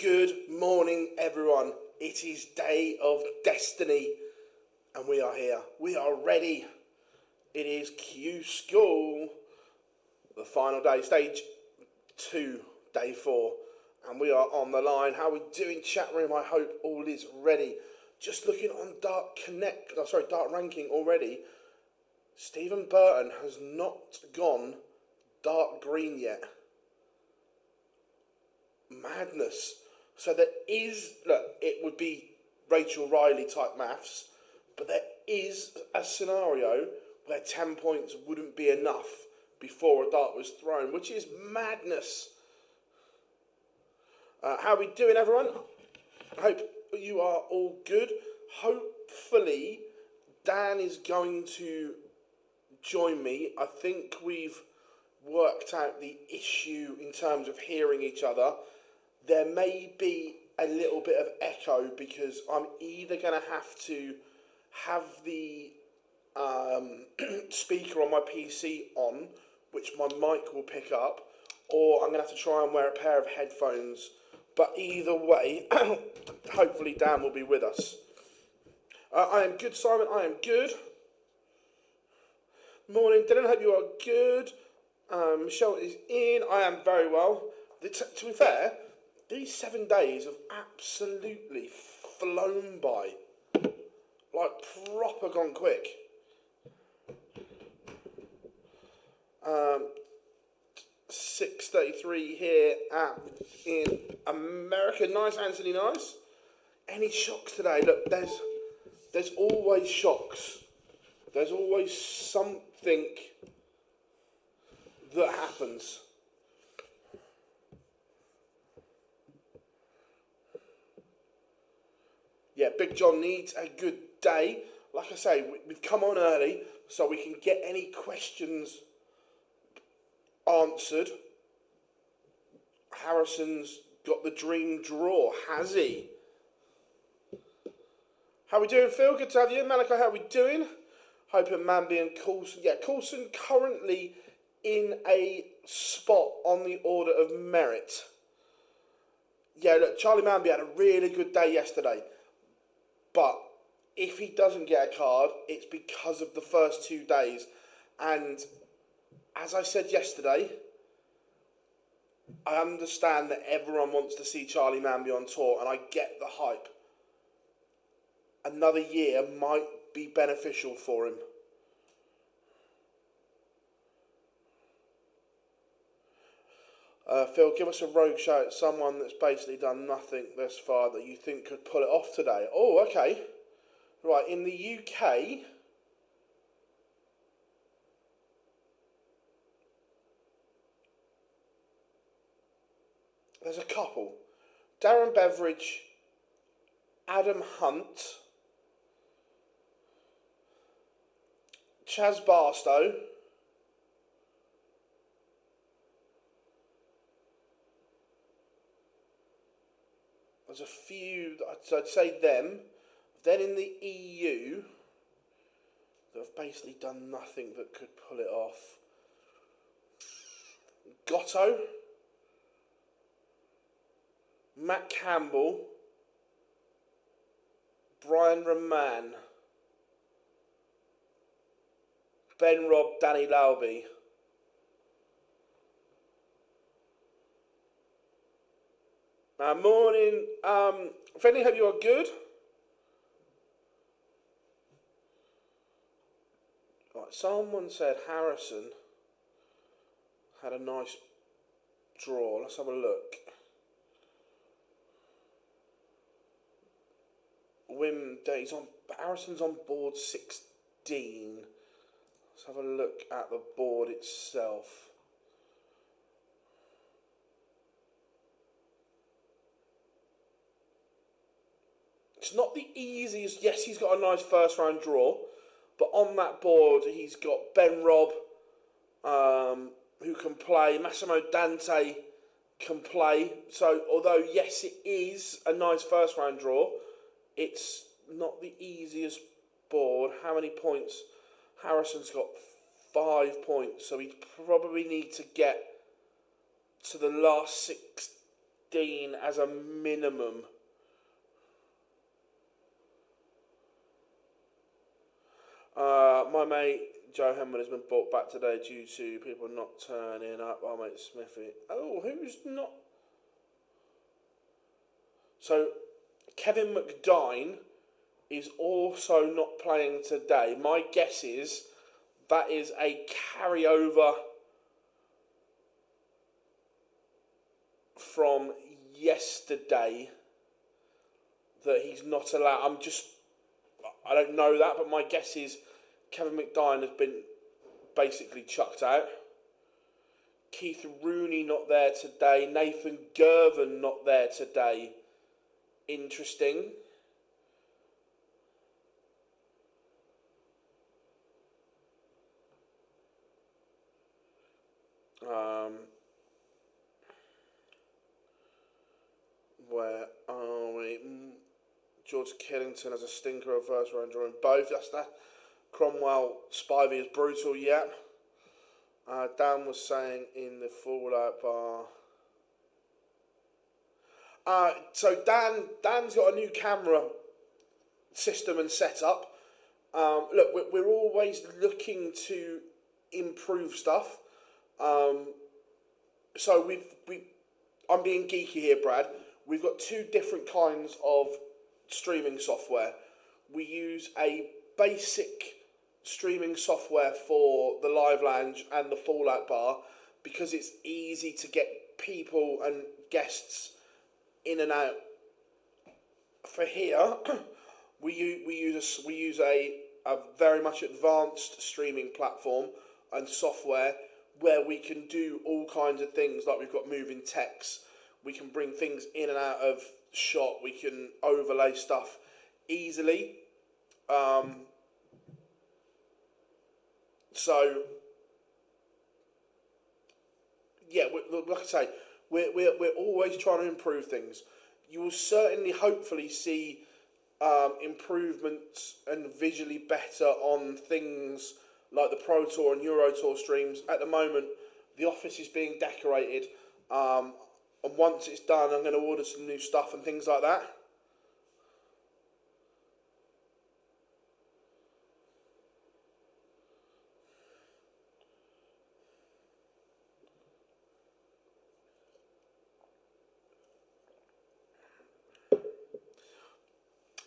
Good morning, everyone. It is Day of Destiny, and we are here. We are ready. It is Q-School, the final day, stage 2, day 4, and we are on the line. How are we doing, chat room? I hope all is ready. Just looking on Dart ranking already. Stephen Burton has not gone dark green yet. Madness. So there is, look, it would be Rachel Riley type maths, but there is a scenario where 10 points wouldn't be enough before a dart was thrown, which is madness. How are we doing, everyone? I hope you are all good. Hopefully, Dan is going to join me. I think we've worked out the issue in terms of hearing each other. There may be a little bit of echo because I'm either going to have the speaker on my PC on, which my mic will pick up, or I'm going to have to try and wear a pair of headphones. But either way, hopefully Dan will be with us. I am good, Simon. I am good. Morning, Dylan. Hope you are good. Michelle is in. I am very well. To be fair, these 7 days have absolutely flown by. Like, proper gone quick. 6:33 here in America. Nice, Anthony, nice. Any shocks today? Look, there's always shocks. There's always something that happens. Yeah, Big John needs a good day. Like I say, we've come on early so we can get any questions answered. Harrison's got the dream draw, has he? How we doing, Phil? Good to have you. Malachi, how we doing? Hoping Manby and Coulson. Yeah, Coulson currently in a spot on the order of merit. Yeah, look, Charlie Manby had a really good day yesterday. But if he doesn't get a card, it's because of the first 2 days. And as I said yesterday, I understand that everyone wants to see Charlie Manby on tour, and I get the hype. Another year might be beneficial for him. Phil, give us a rogue shout. Someone that's basically done nothing thus far that you think could pull it off today. Oh, okay. Right, in the UK, there's a couple. Darren Beveridge, Adam Hunt, Chaz Barstow, there's a few, I'd say them. Then in the EU, they've basically done nothing that could pull it off. Gotto, Matt Campbell, Brian Roman, Ben Robb, Danny Lauby. Morning, Friendly, hope you are good. Right, someone said Harrison had a nice draw. Let's have a look. Harrison's on board 16. Let's have a look at the board itself. It's not the easiest. Yes, he's got a nice first round draw, but on that board he's got Ben Robb, who can play. Massimo Dante can play. So although yes, it is a nice first round draw, it's not the easiest board. How many points? Harrison's got 5 points, so he'd probably need to get to the last 15 as a minimum. My mate Joe Hammond has been brought back today due to people not turning up. Our mate Smithy. Oh, who's not? So, Kevin McDine is also not playing today. My guess is that is a carryover from yesterday that he's not allowed. I don't know that, but my guess is Kevin McDine has been basically chucked out. Keith Rooney not there today. Nathan Gervin not there today. Interesting. Where are we? George Killington has a stinker of first round drawing both. That's that. Cromwell Spivey is brutal, yeah. Dan was saying in the fallout bar. So Dan's got a new camera system and setup. Look, we're always looking to improve stuff. So I'm being geeky here, Brad. We've got two different kinds of streaming software. We use a basic streaming software for the Live Lounge and the Fallout Bar because it's easy to get people and guests in and out. For here, we use a very much advanced streaming platform and software where we can do all kinds of things, like we've got moving text, we can bring things in and out of shot, we can overlay stuff easily. So yeah, like I say, we're always trying to improve things. You will certainly, hopefully, see improvements and visually better on things like the Pro Tour and Euro Tour streams. At the moment, the office is being decorated, and once it's done, I'm going to order some new stuff and things like that.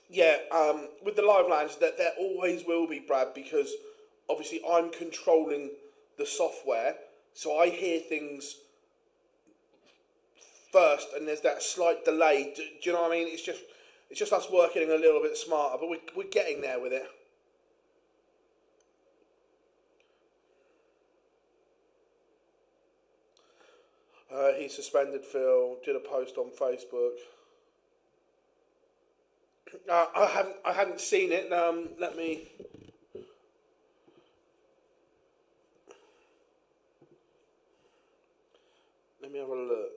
Yeah, with the Live Lounge, that there always will be, Brad, because obviously I'm controlling the software, so I hear things first, and there's that slight delay. Do you know what I mean? It's just us working a little bit smarter, but we're getting there with it. He suspended Phil. Did a post on Facebook. I hadn't seen it. Let me have a look.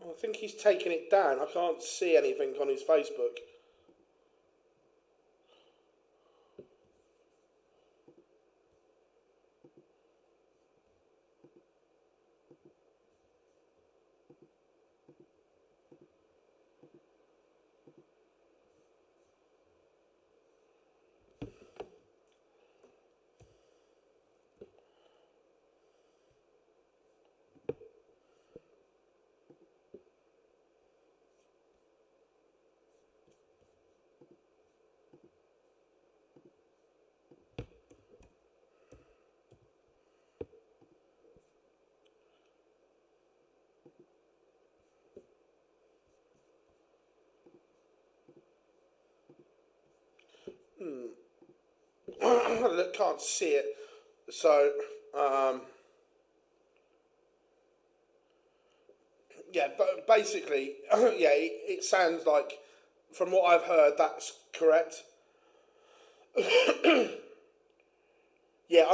I think he's taken it down. I can't see anything on his Facebook. Can't see it. So, yeah, but basically, yeah, it sounds like, from what I've heard, that's correct. Yeah,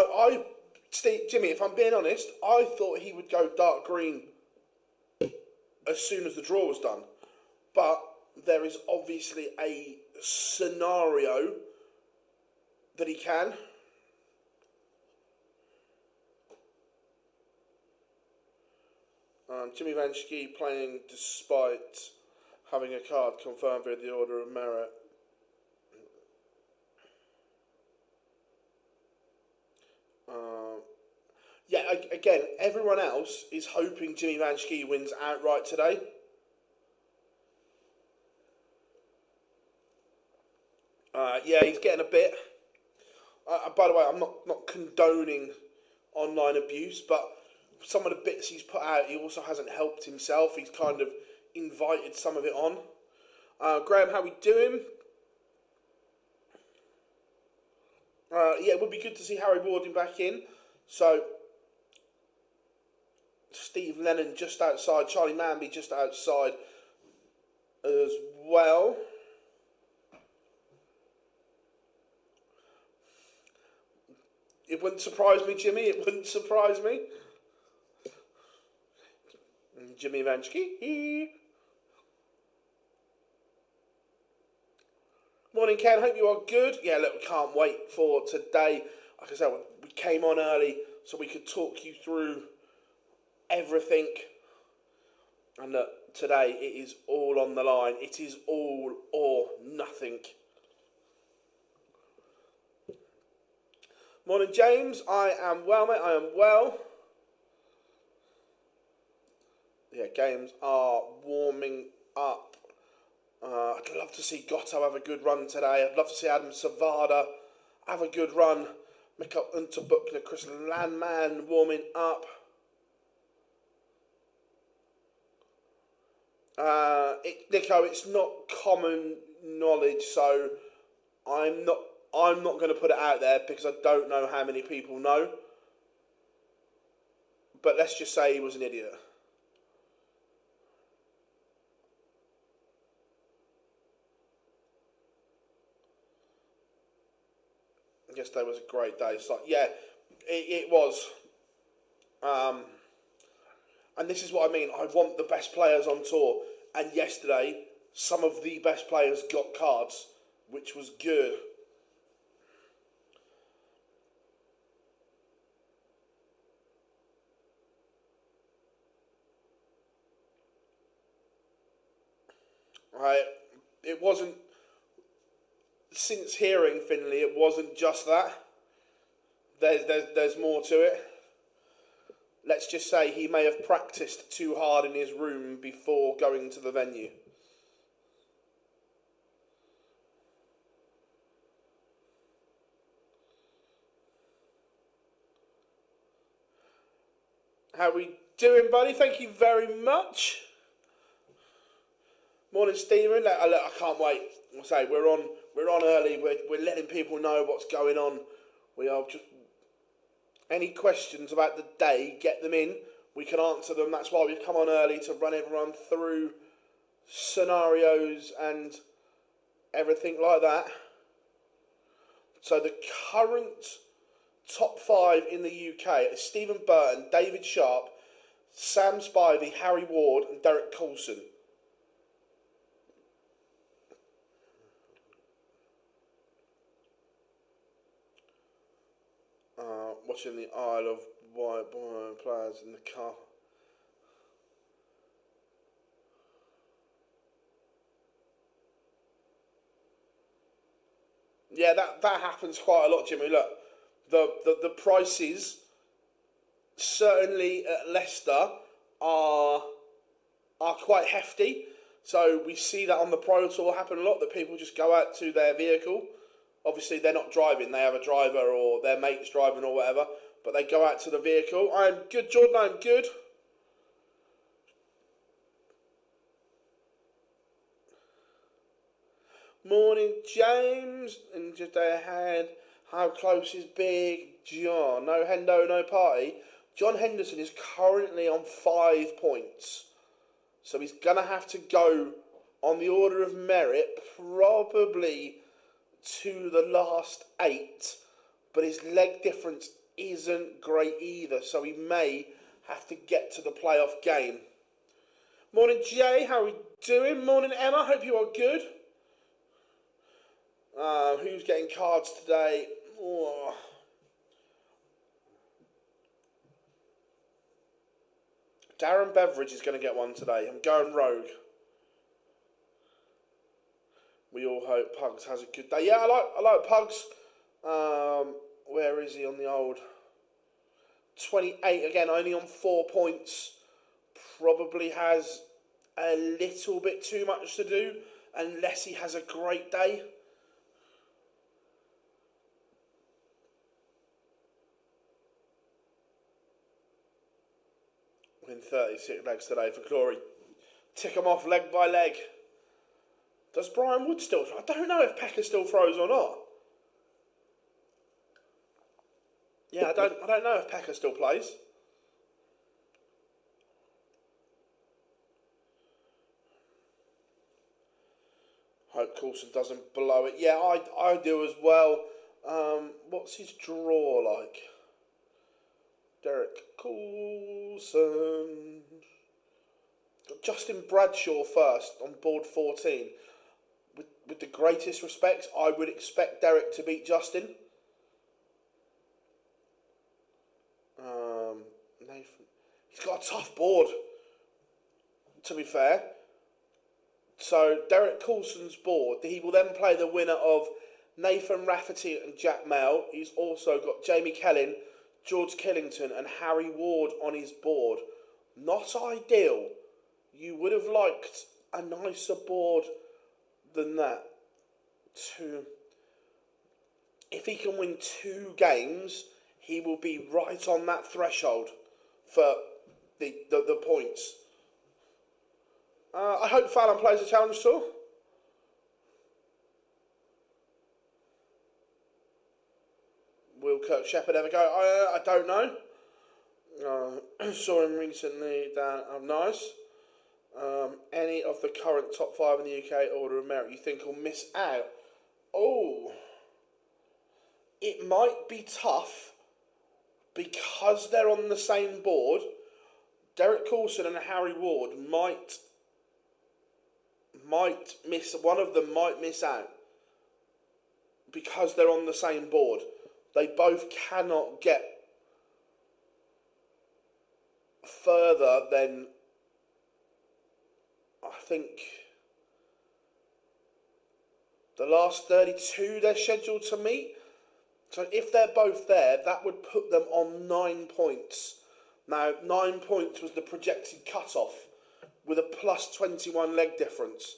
Jimmy, if I'm being honest, I thought he would go dark green as soon as the draw was done. But there is obviously a scenario that he can. Jimmy Vanschke playing despite having a card confirmed via the order of merit. Yeah, again, everyone else is hoping Jimmy Vanschke wins outright today. Yeah, he's getting a bit. By the way, I'm not condoning online abuse, but some of the bits he's put out, he also hasn't helped himself. He's kind of invited some of it on. Graham, how we doing? Yeah, it would be good to see Harry Warding back in. So, Steve Lennon just outside, Charlie Manby just outside as well. It wouldn't surprise me, Jimmy. It wouldn't surprise me. Jimmy Vanschke. Morning, Ken. Hope you are good. Yeah, look, we can't wait for today. Like I said, we came on early so we could talk you through everything. And look, today it is all on the line. It is all or nothing. Morning, James. I am well, mate. I am well. Yeah, games are warming up. I'd love to see Gotto have a good run today. I'd love to see Adam Savada have a good run. Mikael Unterbuchner, Chris Landman warming up. Nico, it's not common knowledge, so I'm not going to put it out there because I don't know how many people know. But let's just say he was an idiot. Yesterday was a great day. So yeah, it was. And this is what I mean. I want the best players on tour. And yesterday, some of the best players got cards, which was good. Right, it wasn't. Since hearing Finley, it wasn't just that. There's more to it. Let's just say he may have practiced too hard in his room before going to the venue. How we doing, buddy? Thank you very much. Morning, Stephen. Look, I can't wait. I say we're on early. We're letting people know what's going on. We are just any questions about the day, get them in. We can answer them. That's why we've come on early to run everyone through scenarios and everything like that. So the current top 5 in the UK is Stephen Burton, David Sharp, Sam Spivey, Harry Ward, and Derek Coulson. Watching the Isle of Wight players in the car. Yeah, that happens quite a lot, Jimmy. Look, the prices certainly at Leicester are quite hefty. So we see that on the Pro Tour happen a lot, that people just go out to their vehicle. Obviously, they're not driving. They have a driver or their mate's driving or whatever. But they go out to the vehicle. I'm good, Jordan. I'm good. Morning, James. And just ahead, how close is Big John? No Hendo, no party. John Henderson is currently on 5 points. So he's going to have to go on the order of merit, probably to the last 8, but his leg difference isn't great either, so he may have to get to the playoff game. Morning, Jay. How are we doing? Morning, Emma. Hope you are good. Who's getting cards today? Oh. Darren Beveridge is going to get one today. I'm going rogue. We all hope Pugs has a good day. Yeah, I like Pugs. Where is he on the old? 28 again, only on 4 points. Probably has a little bit too much to do unless he has a great day. Win 36 legs today for Glory. Tick them off leg by leg. Does Brian Wood still throw? I don't know if Pekka still throws or not. Yeah, I don't know if Pekka still plays. Hope Coulson doesn't blow it. Yeah, I do as well. What's his draw like? Derek Coulson. Got Justin Bradshaw first on board 14. With the greatest respects, I would expect Derek to beat Justin. Nathan. He's got a tough board, to be fair. So, Derek Coulson's board, he will then play the winner of Nathan Rafferty and Jack Mail. He's also got Jamie Kellin, George Killington and Harry Ward on his board. Not ideal. You would have liked a nicer board than that. If he can win 2 games, he will be right on that threshold for the points. I hope Fallon plays the Challenge Tour. Will Kirk Shepherd ever go? I don't know. Saw him recently down. Nice. Any of the current top 5 in the UK order of merit you think will miss out? Oh, it might be tough because they're on the same board. Derek Coulson and Harry Ward might miss. One of them might miss out because they're on the same board. They both cannot get further than, I think, the last 32 they're scheduled to meet. So if they're both there, that would put them on 9 points. Now, 9 points was the projected cut-off with a plus 21 leg difference.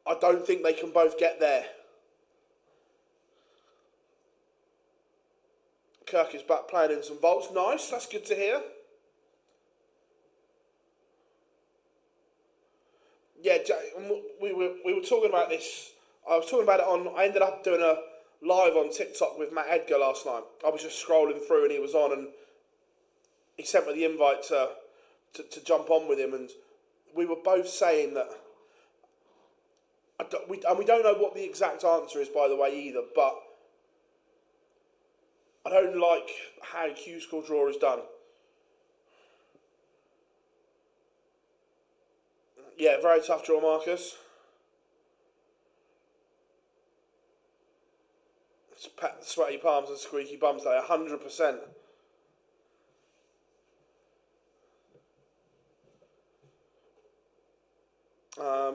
I don't think they can both get there. Kirk is back playing in some vaults. Nice, that's good to hear. Yeah, we were talking about this. I was talking about it I ended up doing a live on TikTok with Matt Edgar last night. I was just scrolling through and he was on and he sent me the invite to jump on with him, and we were both saying that we don't know what the exact answer is, by the way, either, but I don't like how Q-School draw is done. Yeah, very tough draw, Marcus. Sweaty palms and squeaky bums there, 100%.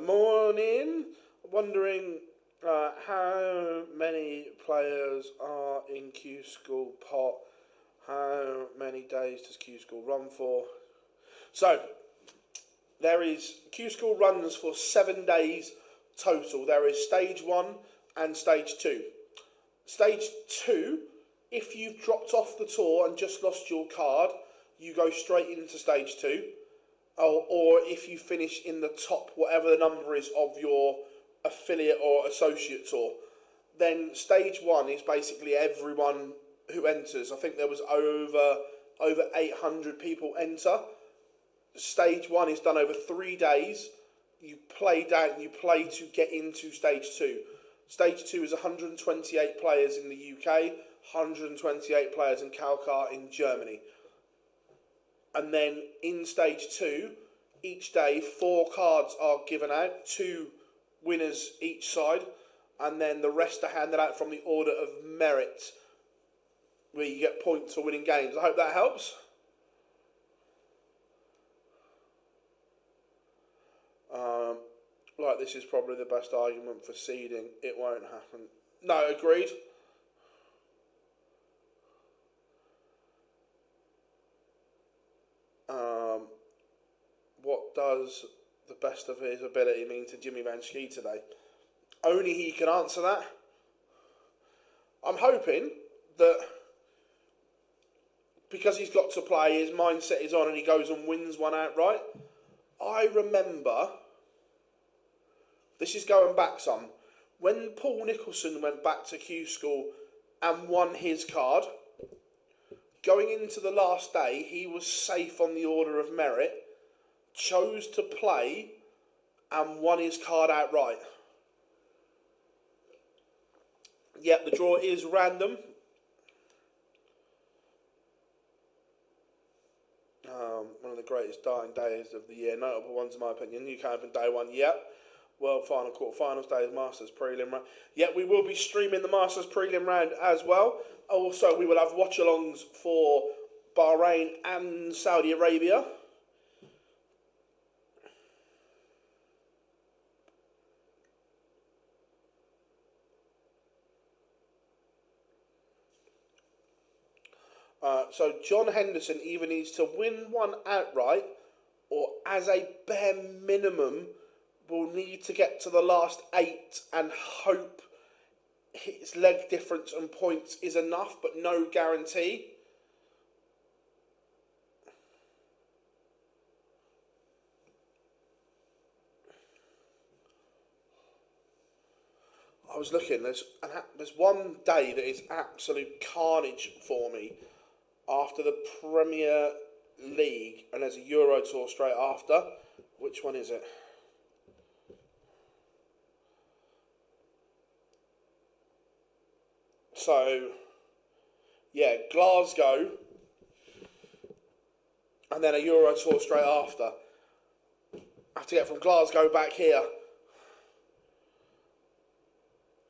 Morning. Wondering how many players are in Q-School pot? How many days does Q-School run for? So, Q-School runs for 7 days total. There is stage 1 and stage 2. Stage 2, if you've dropped off the tour and just lost your card, you go straight into stage 2. Or if you finish in the top, whatever the number is of your affiliate or associate tour, then stage 1 is basically everyone who enters. I think there was over 800 people enter. Stage 1 is done over 3 days. You play to get into stage 2. Stage 2 is 128 players in the UK, 128 players in Kalkar in Germany. And then in stage 2, each day 4 cards are given out, 2 winners each side, and then the rest are handed out from the order of merit, where you get points for winning games. I hope that helps. Like, this is probably the best argument for seeding. It won't happen. No, agreed. What does the best of his ability mean to Jimmy Van Schie today? Only he can answer that. I'm hoping that because he's got to play, his mindset is on and he goes and wins one outright. I remember, this is going back some, when Paul Nicholson went back to Q-School and won his card, going into the last day, he was safe on the order of merit, chose to play and won his card outright. Yep, the draw is random. One of the greatest darting days of the year. Notable ones in my opinion. UK Open Day 1, yep. World Final, Quarterfinals Days, Masters Prelim Round. Yep, we will be streaming the Masters Prelim Round as well. Also, we will have watch-alongs for Bahrain and Saudi Arabia. So John Henderson either needs to win one outright or as a bare minimum will need to get to the last 8 and hope his leg difference and points is enough, but no guarantee. I was looking, there's one day that is absolute carnage for me after the Premier League, and there's a Euro Tour straight after. Which one is it? So, yeah, Glasgow, and then a Euro Tour straight after. I have to get from Glasgow back here.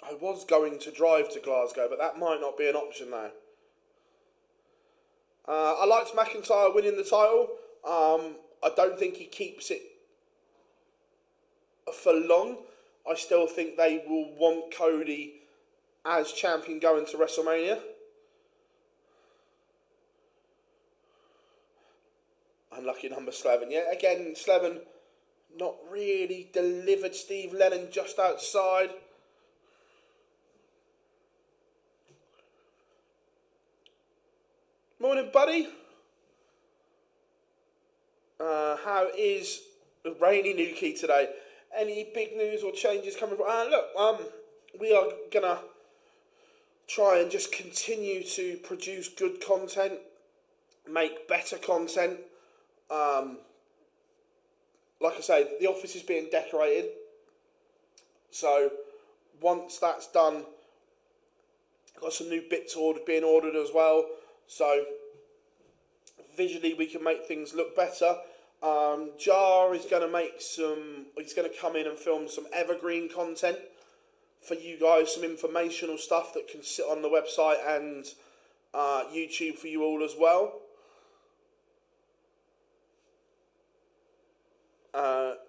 I was going to drive to Glasgow, but that might not be an option now. I liked McIntyre winning the title. I don't think he keeps it for long. I still think they will want Cody as champion going to WrestleMania. Unlucky number Slevin. Yeah, again, Slevin not really delivered Steve Lennon just outside. Morning, buddy. How is the rainy Nuki today? Any big news or changes coming from? Look, we are gonna try and just continue to produce good content, make better content. Like I say, the office is being decorated. So once that's done, I've got some new bits being ordered as well. So visually we can make things look better. Jar is going to he's going to come in and film some evergreen content for you guys, some informational stuff that can sit on the website and YouTube for you all as well.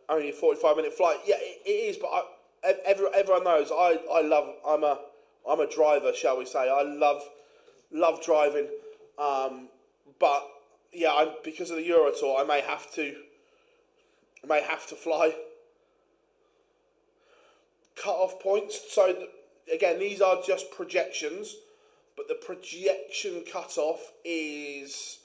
Only a 45-minute flight. Yeah, it is, but everyone knows I'm a driver, shall we say. I love driving. But yeah, because of the Euro Tour, I may have to fly. Cut-off points. So again, these are just projections, but the projection cut-off is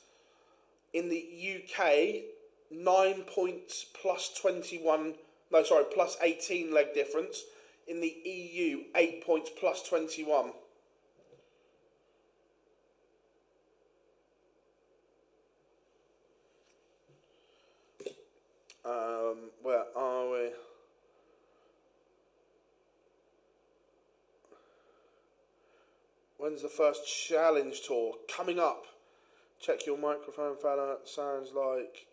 in the UK 9 points plus 21. No, sorry, plus 18 leg difference. In the EU, 8 points plus 21. Where are we? When's the first challenge tour? Coming up. Check your microphone, fella. Sounds like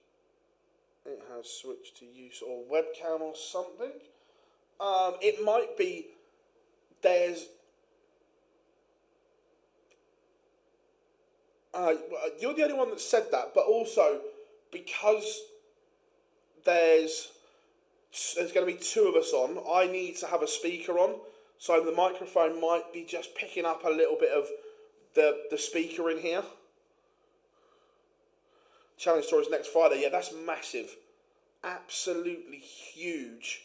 it has switched to use or webcam or something. It might be there's... you're the only one that said that, but also because there's going to be two of us on, I need to have a speaker on, so the microphone might be just picking up a little bit of the speaker in here. Challenge tour is next Friday. Yeah, that's massive. Absolutely huge.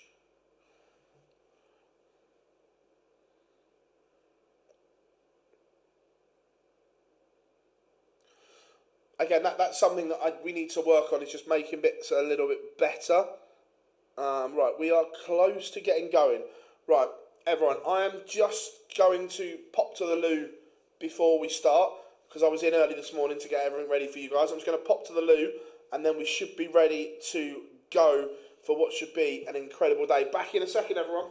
Again, that's something that we need to work on, is just making bits a little bit better. Right, we are close to getting going. Right, everyone, I am just going to pop to the loo before we start, because I was in early this morning to get everything ready for you guys. I'm just going to pop to the loo, and then we should be ready to go for what should be an incredible day. Back in a second, everyone.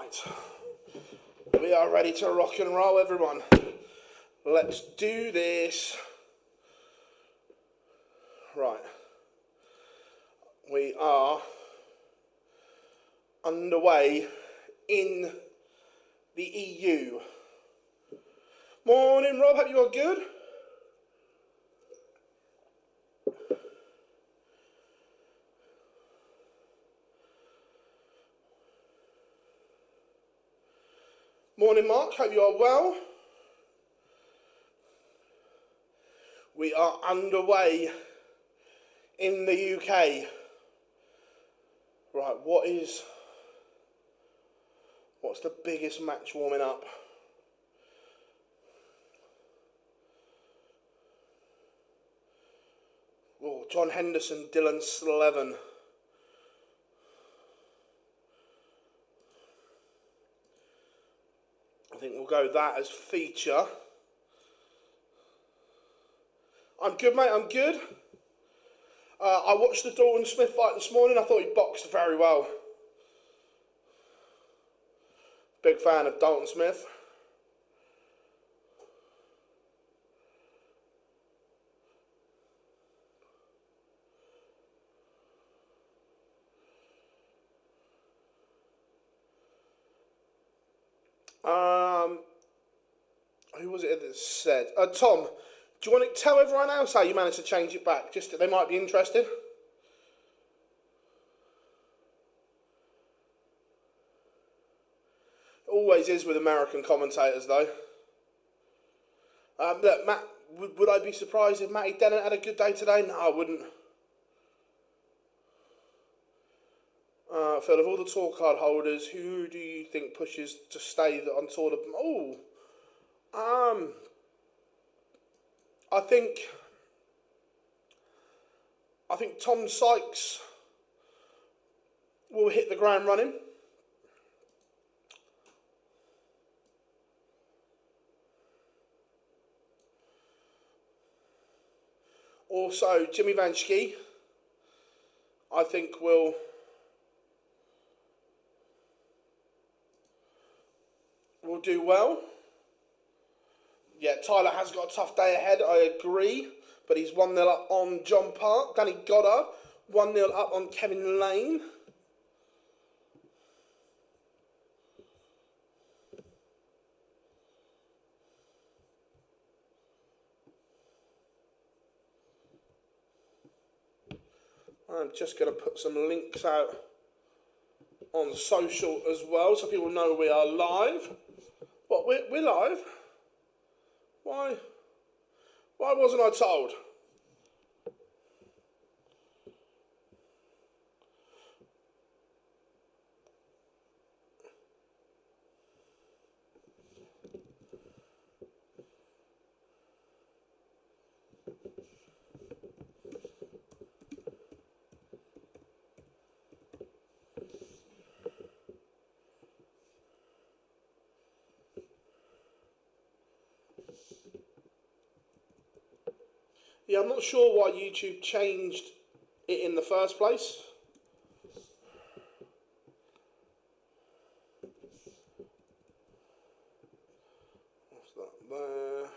Right, we are ready to rock and roll, everyone. Let's do this. Right, we are underway in the EU. Morning, Rob, hope you are good. Morning, Mark, hope you are well. We are underway in the UK. Right, what's the biggest match warming up? Oh, John Henderson, Dylan Slevin. I think we'll go that as feature. I'm good, mate, I'm good. I watched the Dwan Smith fight this morning. I thought he boxed very well. Big fan of Dalton Smith. Who was it that said? Tom, do you want to tell everyone else how you managed to change it back? Just that they might be interested. Always is with American commentators, though. Look, Matt, would I be surprised if Matty Dennett had a good day today? No, I wouldn't. Phil, of all the tour card holders, who do you think pushes to stay on tour? I think Tom Sykes will hit the ground running. Also, Jimmy Van Schie, I think will do well. Yeah, Tyler has got a tough day ahead, I agree. But he's 1-0 up on John Park. Danny Goddard, 1-0 up on Kevin Lane. I'm just going to put some links out on social as well so people know we are live. What, we're live? Why wasn't I told? Yeah, I'm not sure why YouTube changed it in the first place. What's that there?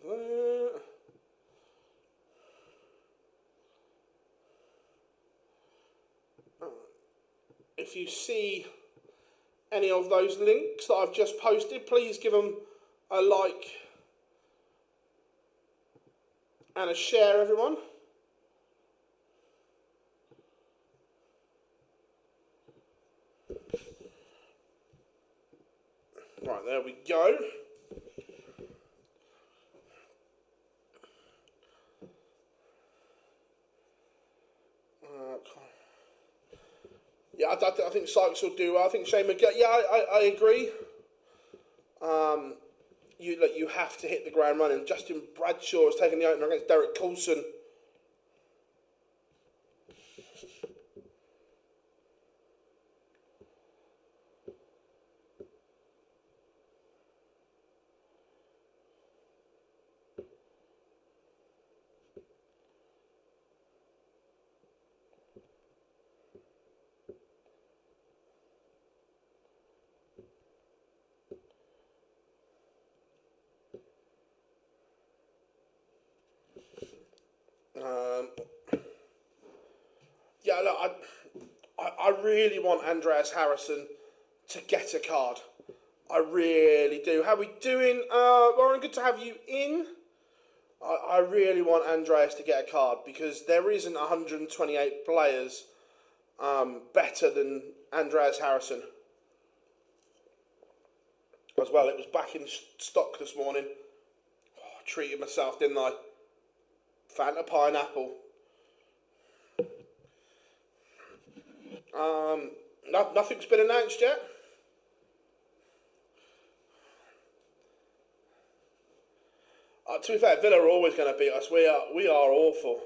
There. If you see any of those links that I've just posted, please give them a like and a share, everyone. Right, there we go. Yeah, I think Sykes will do well. I think Shane McGill. Yeah, I agree. You have to hit the ground running. Justin Bradshaw has taken the opener against Derek Coulson. really want Andreas Harrison to get a card. I really do. How are we doing? Warren, good to have you in. I really want Andreas to get a card because there isn't 128 players better than Andreas Harrison. As well, it was back in stock this morning. Oh, I treated myself, didn't I? Fanta pineapple. Nothing's been announced yet. To be fair, Villa are always going to beat us. We are awful.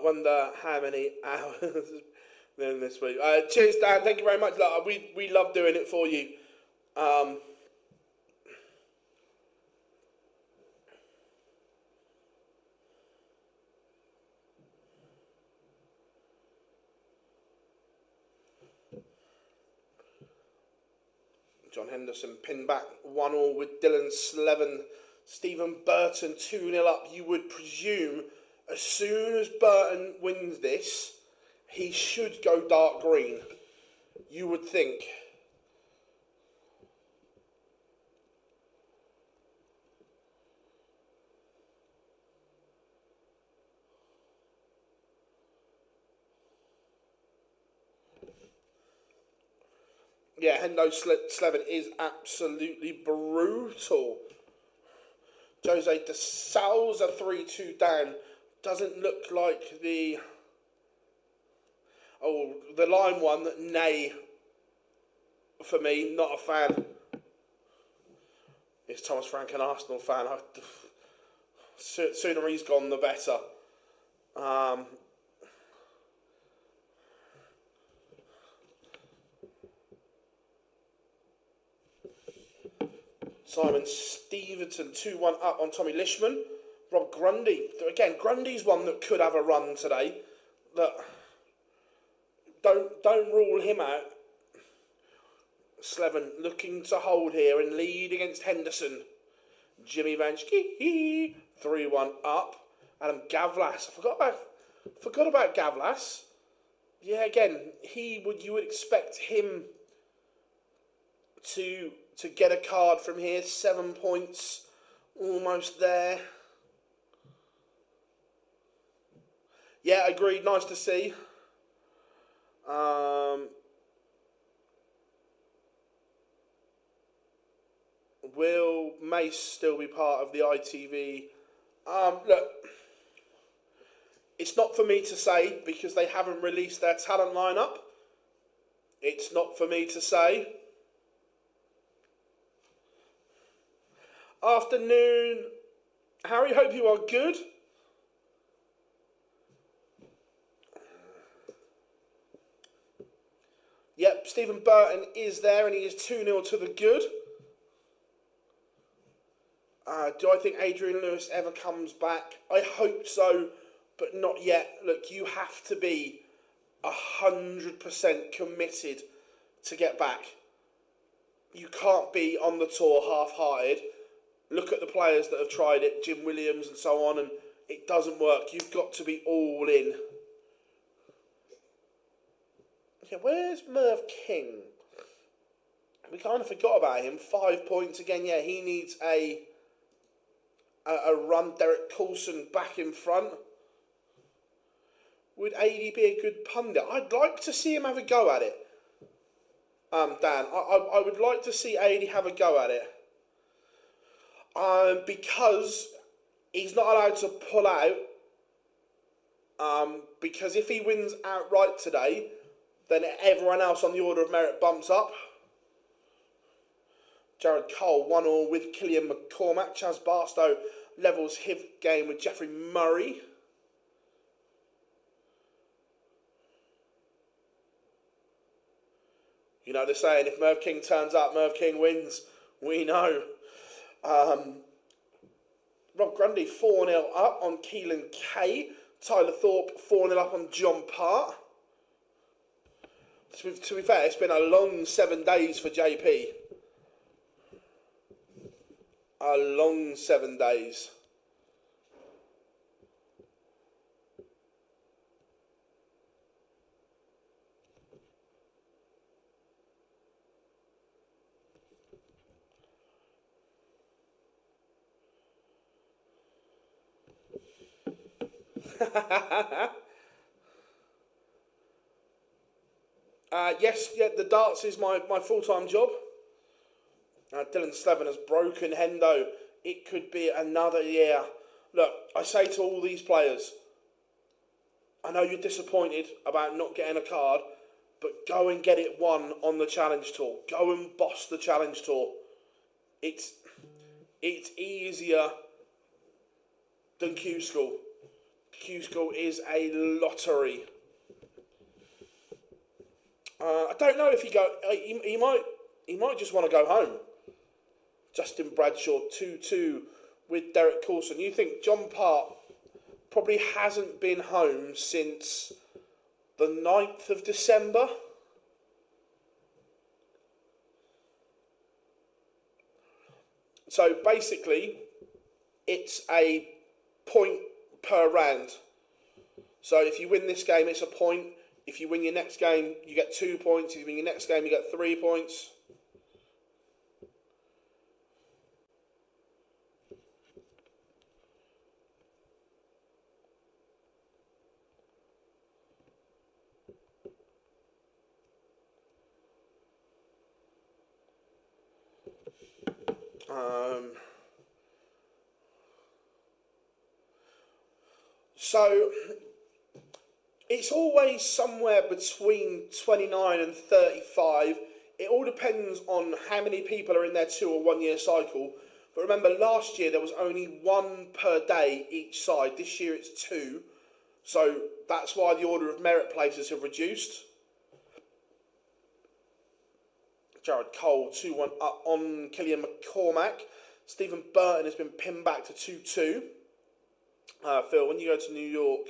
Wonder how many hours in this week. Cheers, Dan. Thank you very much. We love doing it for you. John Henderson pinned back 1-1 with Dylan Slevin. Stephen Burton 2-0 up. You would presume as soon as Burton wins this, he should go dark green. You would think. Yeah, Hendo Slevin is absolutely brutal. Jose de Souza 3-2 down. Doesn't look like the line one. Nay, for me, not a fan. It's Thomas Frank, an Arsenal fan. Sooner he's gone, the better. Simon Stevenson 2-1 up on Tommy Lishman. Rob Grundy. Again, Grundy's one that could have a run today. That don't rule him out. Slevin looking to hold here and lead against Henderson. Jimmy Vanschke 3-1 up. Adam Gavlas. I forgot about Gavlas. Yeah, again, you would expect him to get a card from here. 7 points, almost there. Yeah, agreed. Nice to see. Will Mace still be part of the ITV? Look, it's not for me to say because they haven't released their talent lineup. It's not for me to say. Afternoon, Harry. Hope you are good. Yep, Stephen Burton is there and he is 2-0 to the good. Do I think Adrian Lewis ever comes back? I hope so, but not yet. Look, you have to be 100% committed to get back. You can't be on the tour half-hearted. Look at the players that have tried it, Jim Williams and so on, and it doesn't work. You've got to be all in. Yeah, where's Merv King? We kind of forgot about him. 5 points again. Yeah, he needs a run. Derek Coulson back in front. Would AD be a good pundit? I'd like to see him have a go at it. Dan, I would like to see AD have a go at it. Because he's not allowed to pull out. Because if he wins outright today, then everyone else on the order of merit bumps up. Jared Cole 1-1 with Killian McCormack. Chaz Barstow levels his game with Jeffrey Murray. You know, they're saying if Merv King turns up, Merv King wins. We know. Rob Grundy 4-0 up on Keelan Kay. Tyler Thorpe 4-0 up on John Part. To be fair, it's been a long 7 days for JP. A long 7 days. Yes, yeah, the darts is my full-time job. Dylan Slevin has broken Hendo. It could be another year. Look, I say to all these players, I know you're disappointed about not getting a card, but go and get it won on the Challenge Tour. Go and boss the Challenge Tour. It's easier than Q-School. Q-School is a lottery. I don't know if he might just want to go home. Justin Bradshaw 2-2 with Derek Coulson. You think John Part probably hasn't been home since the 9th of December? So basically, it's a point per round. So if you win this game, it's a point. If you win your next game, you get 2 points. If you win your next game, you get 3 points. So it's always somewhere between 29 and 35. It all depends on how many people are in their 2 or 1 year cycle. But remember, last year there was only 1 per day each side. This year it's 2. So that's why the order of merit places have reduced. Jared Cole 2-1 up on Killian McCormack. Stephen Burton has been pinned back to 2-2. Phil, when you go to New York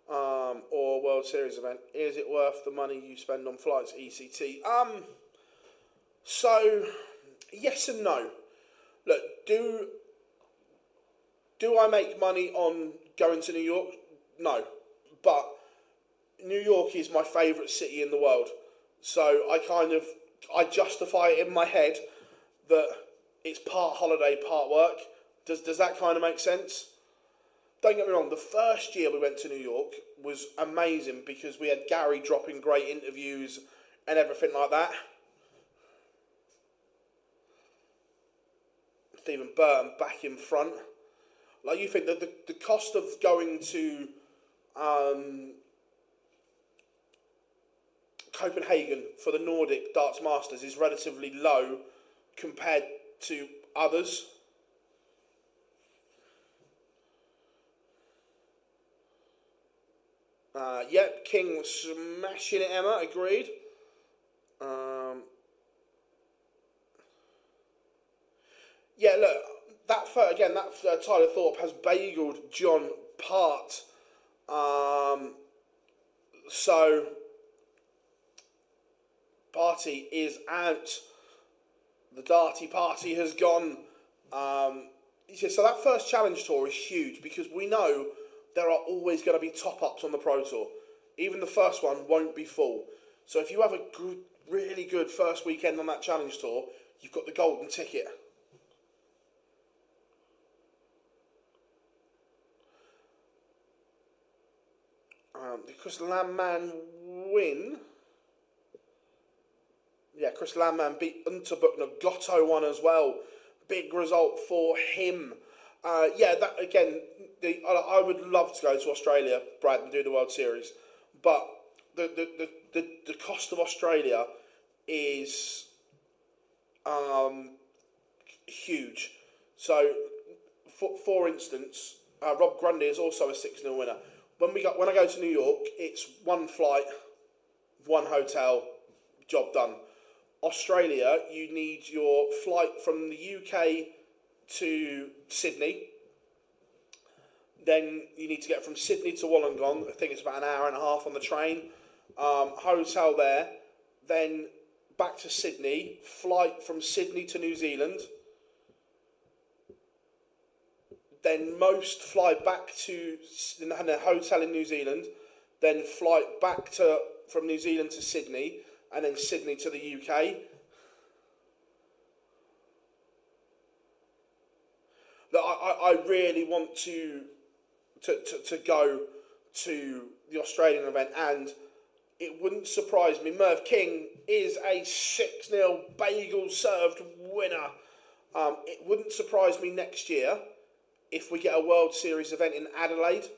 or World Series event, is it worth the money you spend on flights, ECT? So, yes and no. Look, do I make money on going to New York? No. But New York is my favourite city in the world. So I justify it in my head that it's part holiday, part work. Does that kind of make sense? Don't get me wrong, the first year we went to New York was amazing because we had Gary dropping great interviews and everything like that. Stephen Burton back in front. Like, you think that the cost of going to Copenhagen for the Nordic Darts Masters is relatively low compared to others. Yep, King smashing it, Emma, agreed. Yeah, look, that Tyler Thorpe has bageled John Part. So, party is out. The Darty party has gone. So that first challenge tour is huge because we know there are always going to be top-ups on the Pro Tour. Even the first one won't be full. So if you have a really good first weekend on that challenge tour, you've got the golden ticket. Did Chris Landman win? Yeah, Chris Landman beat Unterbuckner. Gotto won as well. Big result for him. Yeah, that again, I would love to go to Australia, Brad, and do the World Series. But the cost of Australia is huge. So, for instance, Rob Grundy is also a 6-0 winner. When I go to New York, it's 1 flight, 1 hotel, job done. Australia, you need your flight from the UK to Sydney. Then you need to get from Sydney to Wollongong. I think it's about an hour and a half on the train. Hotel there. Then back to Sydney. Flight from Sydney to New Zealand. Then most fly back to a hotel in New Zealand. Then flight back from New Zealand to Sydney. And then Sydney to the UK. Look, I really want to to go to the Australian event, and it wouldn't surprise me. Merv King is a 6-0 bagel served winner. It wouldn't surprise me next year if we get a World Series event in Adelaide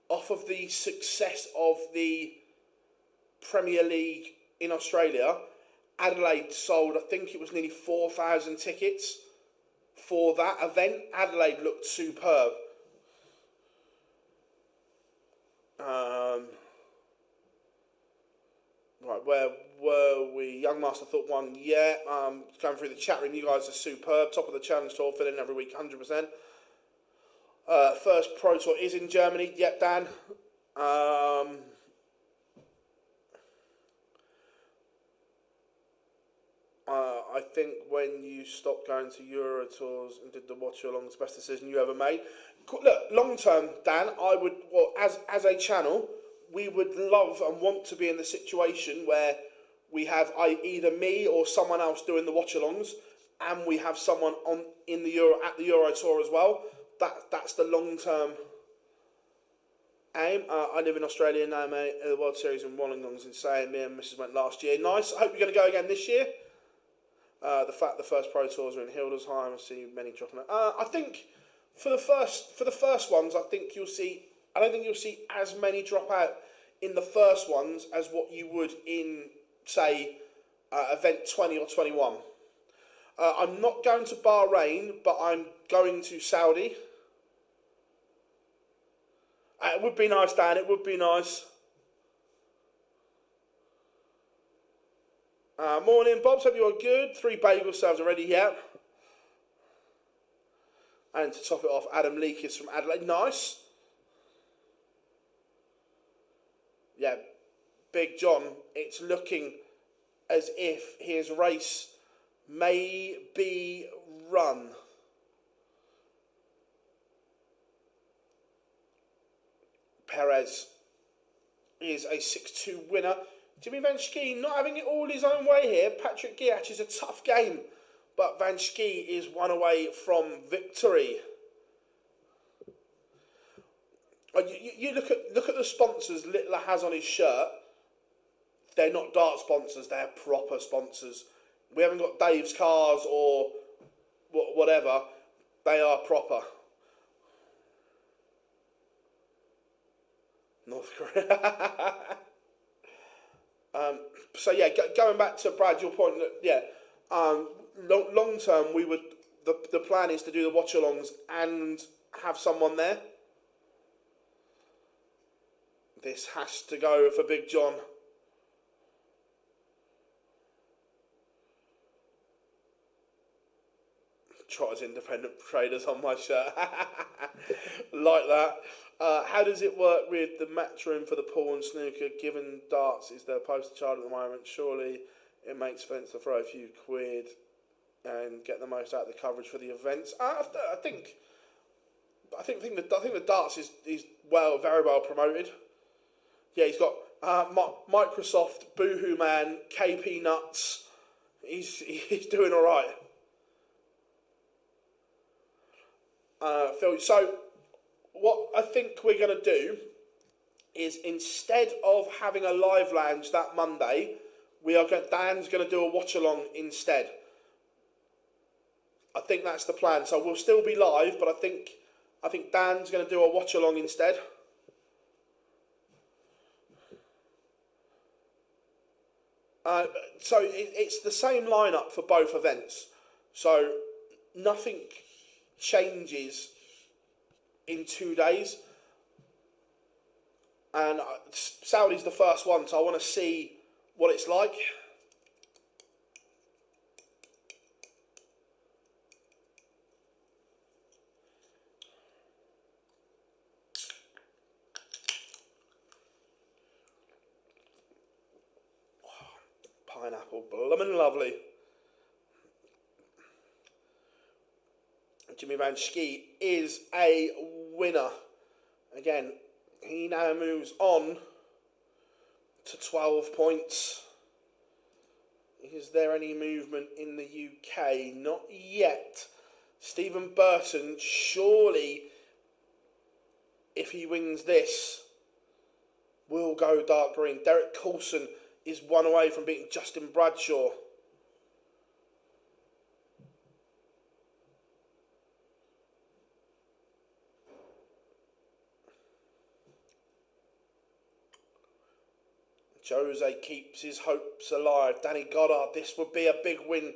off of the success of the Premier League in Australia. Adelaide sold, I think it was nearly 4,000 tickets for that event. Adelaide looked superb. Right, where were we? Young Master thought one, yeah. Going through the chat room, you guys are superb. Top of the challenge tour, fill in every week, 100%. First Pro Tour is in Germany. Yep, Dan. I think when you stopped going to Euro Tours and did the watch-alongs, the best decision you ever made. Look, long term, Dan, I would, well, as a channel, we would love and want to be in the situation where we have either me or someone else doing the watch-alongs, and we have someone at the Euro Tour as well. That's the long-term aim. I live in Australia now, mate. The World Series in Wollongong's insane. Me and Mrs. went last year. Nice. I hope you're going to go again this year. The fact the first Pro Tours are in Hildesheim, I see many dropping out. I think for the first ones, I don't think you'll see as many drop out in the first ones as what you would in, say, event 20 or 21. I'm not going to Bahrain, but I'm going to Saudi. It would be nice, Dan. It would be nice. Morning, Bob. Hope you're good. 3 bagel serves already, yeah. And to top it off, Adam Leakis from Adelaide. Nice. Yeah, Big John, it's looking as if his race may be run. Perez is a 6-2 winner. Jimmy Van Schie not having it all his own way here. Patrick Giach is a tough game, but Van Schie is one away from victory. You look at the sponsors Littler has on his shirt. They're not dart sponsors, they're proper sponsors. We haven't got Dave's Cars or whatever. They are proper. North Korea. So yeah, going back to Brad, your point that long term we would the plan is to do the watch-alongs and have someone there. This has to go for Big John. Trotters Independent Traders on my shirt. Like that. How does it work with the match room for the pool and snooker? Given darts is their poster child at the moment, surely it makes sense to throw a few quid and get the most out of the coverage for the events. I think the darts is very well promoted. Yeah, he's got Microsoft, Boohoo Man, KP Nuts. He's doing all right. Phil, so what I think we're going to do is instead of having a live lounge that Monday, Dan's going to do a watch along instead. I think that's the plan. So we'll still be live, but I think Dan's going to do a watch along instead. So it's the same lineup for both events. So nothing changes in 2 days. And Saudi's the first one, so I want to see what it's like. Pineapple, bloomin' lovely. Jimmy Van Schie is a winner. Again, he now moves on to 12 points. Is there any movement in the UK? Not yet. Stephen Burton, surely if he wins this, will go dark green. Derek Coulson is one away from beating Justin Bradshaw. Jose keeps his hopes alive. Danny Goddard, this would be a big win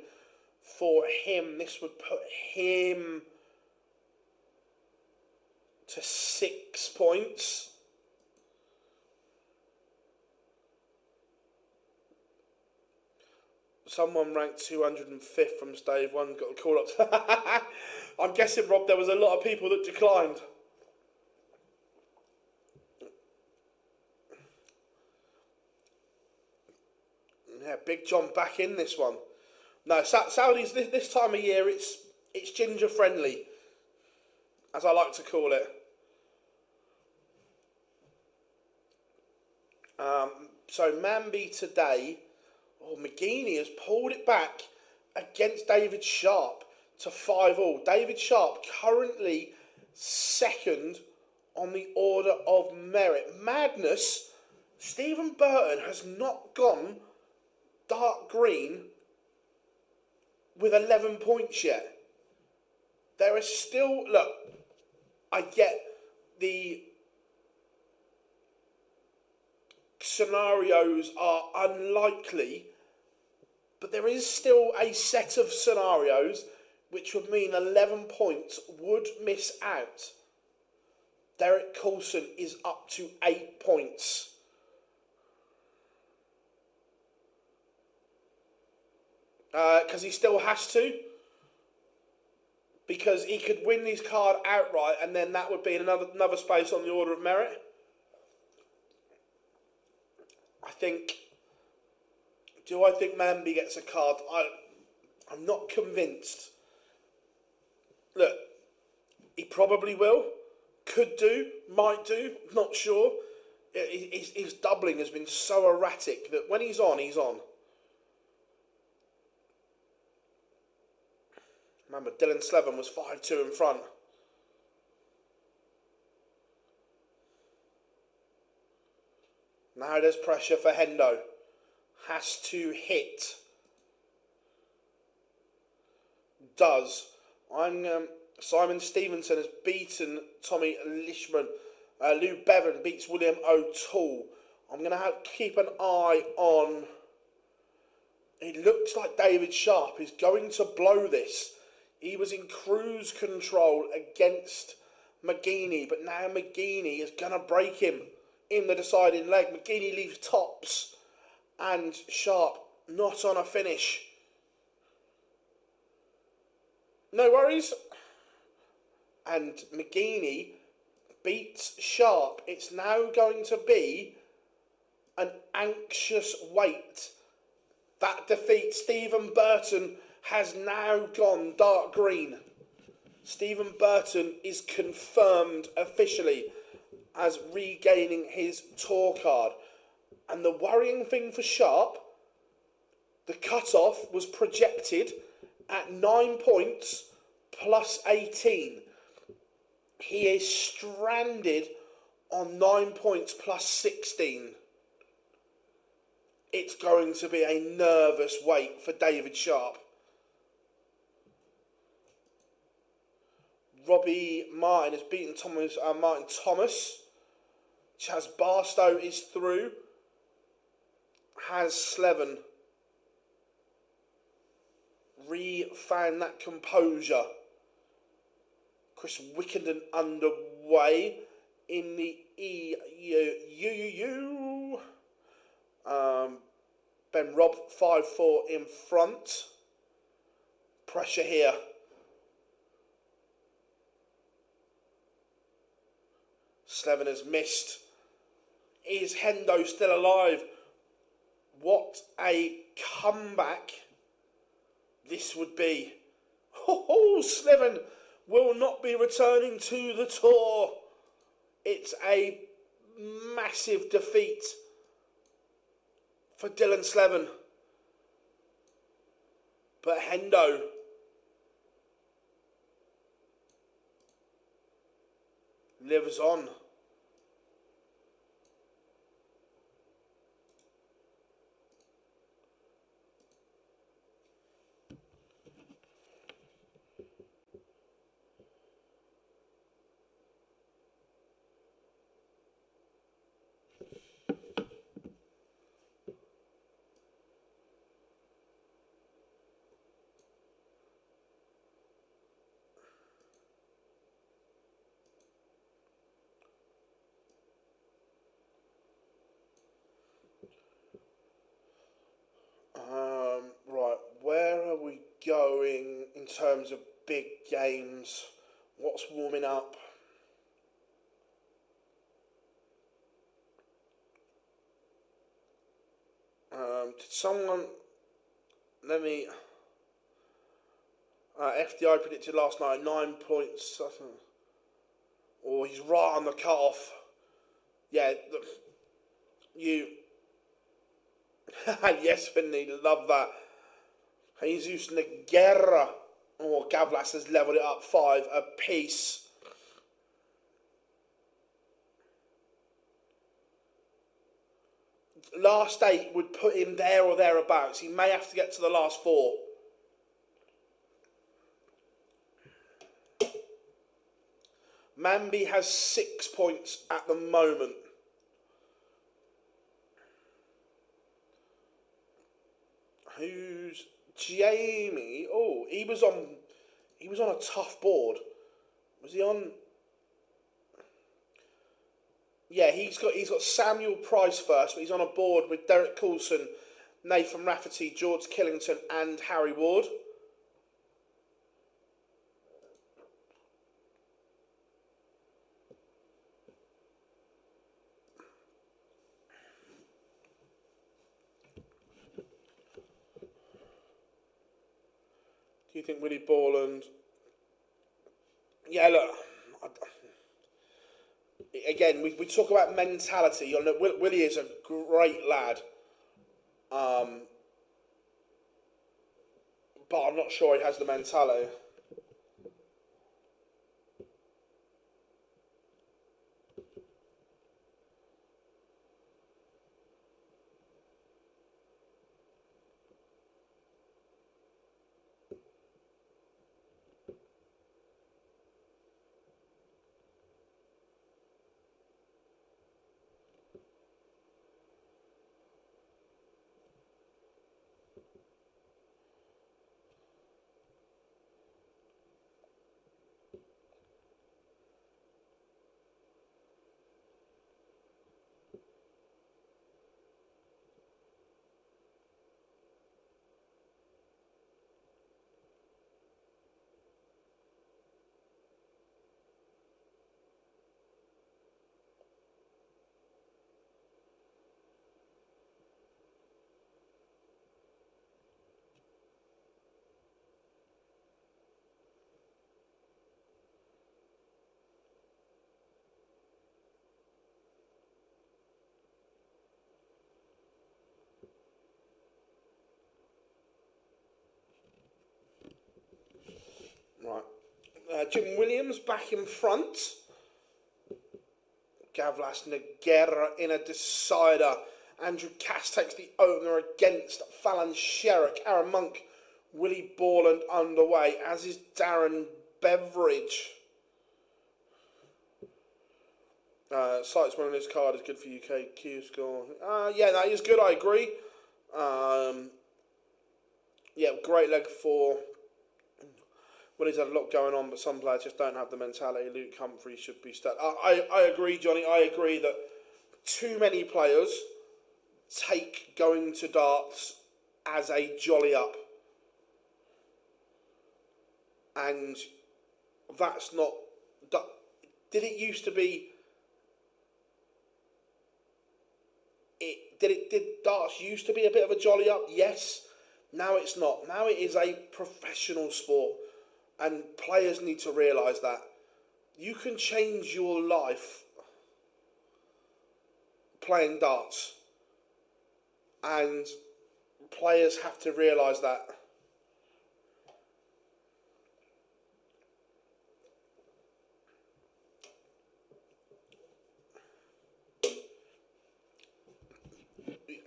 for him. This would put him to 6 points. Someone ranked 205th from stage 1 got a call up. I'm guessing, Rob, there was a lot of people that declined. Yeah, Big John back in this one. No, Saudis this time of year, it's ginger friendly, as I like to call it. So Manby today, McGeaney has pulled it back against David Sharp to 5-all. David Sharp currently second on the order of merit. Madness, Stephen Burton has not gone dark green with 11 points yet. There is still, look, I get the scenarios are unlikely, but there is still a set of scenarios which would mean 11 points would miss out. Derek Coulson is up to 8 points. Because he still has to. Because he could win his card outright, and then that would be in another space on the order of merit. Do I think Manby gets a card? I'm not convinced. Look, he probably will. Could do, might do, not sure. His doubling has been so erratic that when he's on, he's on. Remember, Dylan Slevin was 5-2 in front. Now there's pressure for Hendo. Has to hit. Does. Simon Stevenson has beaten Tommy Lishman. Lou Bevan beats William O'Toole. I'm going to keep an eye on... It looks like David Sharp is going to blow this. He was in cruise control against McGeaney, but now McGeaney is going to break him in the deciding leg. McGeaney leaves tops and Sharp not on a finish. No worries. And McGeaney beats Sharp. It's now going to be an anxious wait. That defeat, Stephen Burton has now gone dark green. Stephen Burton is confirmed officially as regaining his tour card. And the worrying thing for Sharp, the cut-off was projected at 9 points plus 18. He is stranded on 9 points plus 16. It's going to be a nervous wait for David Sharp. Robbie Martin has beaten Martin Thomas. Chaz Barstow is through. Has Slevin found that composure? Chris Wickenden underway in the EU. Ben Robb 5-4 in front. Pressure here. Slevin has missed. Is Hendo still alive? What a comeback this would be. Slevin will not be returning to the tour. It's a massive defeat for Dylan Slevin. But Hendo lives on. going in terms of big games? What's warming up? Did someone... Let me... FDI predicted last night 9 points. Oh, he's right on the cut-off. Yeah, you... Yes, Finley, love that. Jesus Neguerra. Oh, Gavlas has levelled it up 5 apiece. Last 8 would put him there or thereabouts. He may have to get to the last 4. Mambi has 6 points at the moment. Who's Jamie? Oh, he was on a tough board. Was he on? Yeah, he's got Samuel Price first, but he's on a board with Derek Coulson, Nathan Rafferty, George Killington, and Harry Ward. Do you think Willie Borland... Yeah, look... Again, we talk about mentality. You know, Willie is a great lad. But I'm not sure he has the mentality. Right. Jim Williams back in front. Gavlas Neguerra in a decider. Andrew Cass takes the opener against Fallon Sherrick. Aaron Monk, Willie Borland underway, as is Darren Beveridge. Sights winning this card is good for UK Q-School. Yeah, that is good, I agree. Yeah, great leg for... Well, he's had a lot going on, but some players just don't have the mentality. Luke Humphrey should be stuck. I agree, Johnny. I agree that too many players take going to darts as a jolly up. And that's not... Did it used to be... Did darts used to be a bit of a jolly up? Yes. Now it's not. Now it is a professional sport. And players need to realise that. You can change your life playing darts. And players have to realise that.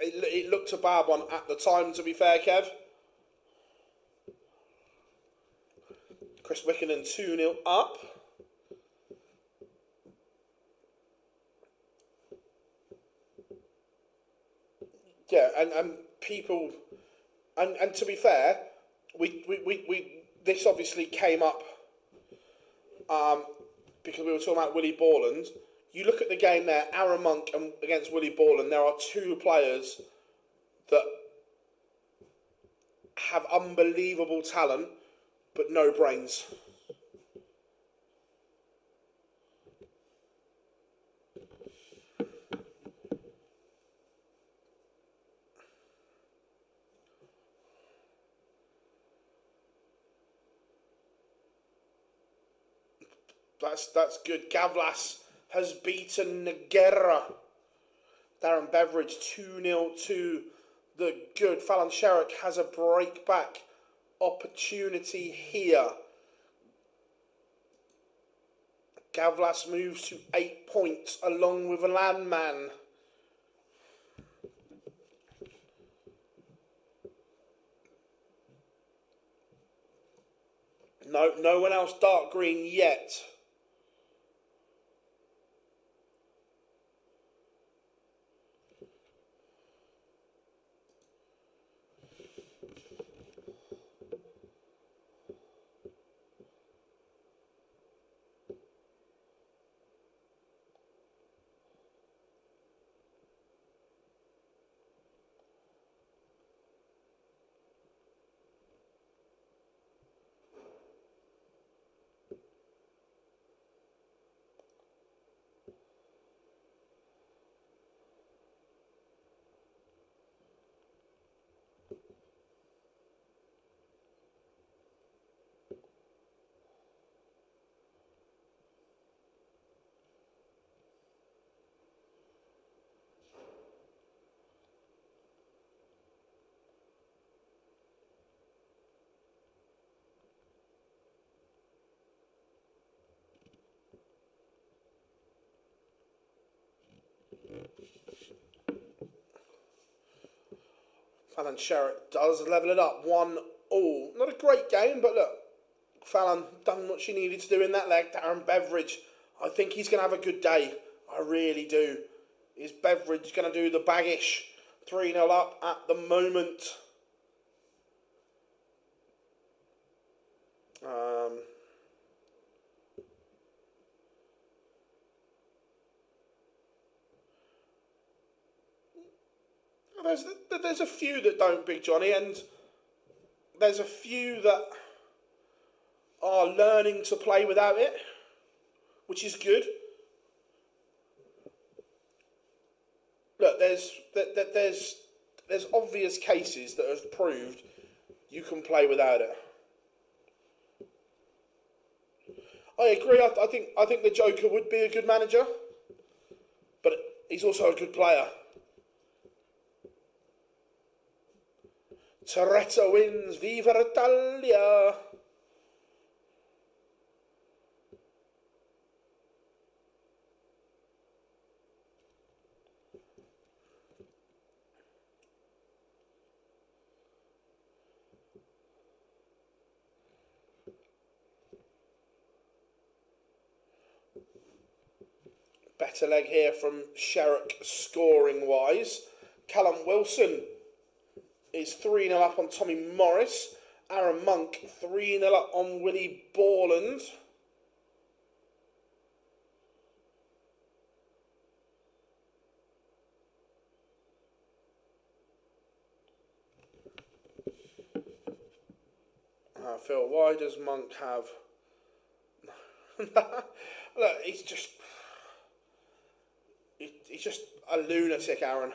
It looked a bad one at the time, to be fair, Kev. Chris Wickenden 2-0 up. Yeah, and people, and to be fair, we this obviously came up because we were talking about Willie Borland. You look at the game there, Aaron Monk against Willie Borland. There are two players that have unbelievable talent, but no brains. That's good. Gavlas has beaten Nagera. Darren Beveridge 2-0 to the good. Fallon Sherrick has a break-back opportunity here. Gavlas moves to 8 points along with a Landman. No one else dark green yet. Fallon Sherrick does level it up 1-1. Not a great game, but look, Fallon done what she needed to do in that leg. Darren Beveridge, I think he's going to have a good day. I really do. Is Beveridge going to do the baggish? 3-0 up at the moment. There's a few that don't, Big Johnny, and there's a few that are learning to play without it, which is good. Look, there's obvious cases that have proved you can play without it. I agree. I think the Joker would be a good manager, but he's also a good player. Toretto wins. Viva Italia! Better leg here from Sherrick scoring-wise. Callum Wilson is 3-0 up on Tommy Morris. Aaron Monk 3-0 up on Willie Borland. Phil, why does Monk have... Look, he's just a lunatic, Aaron.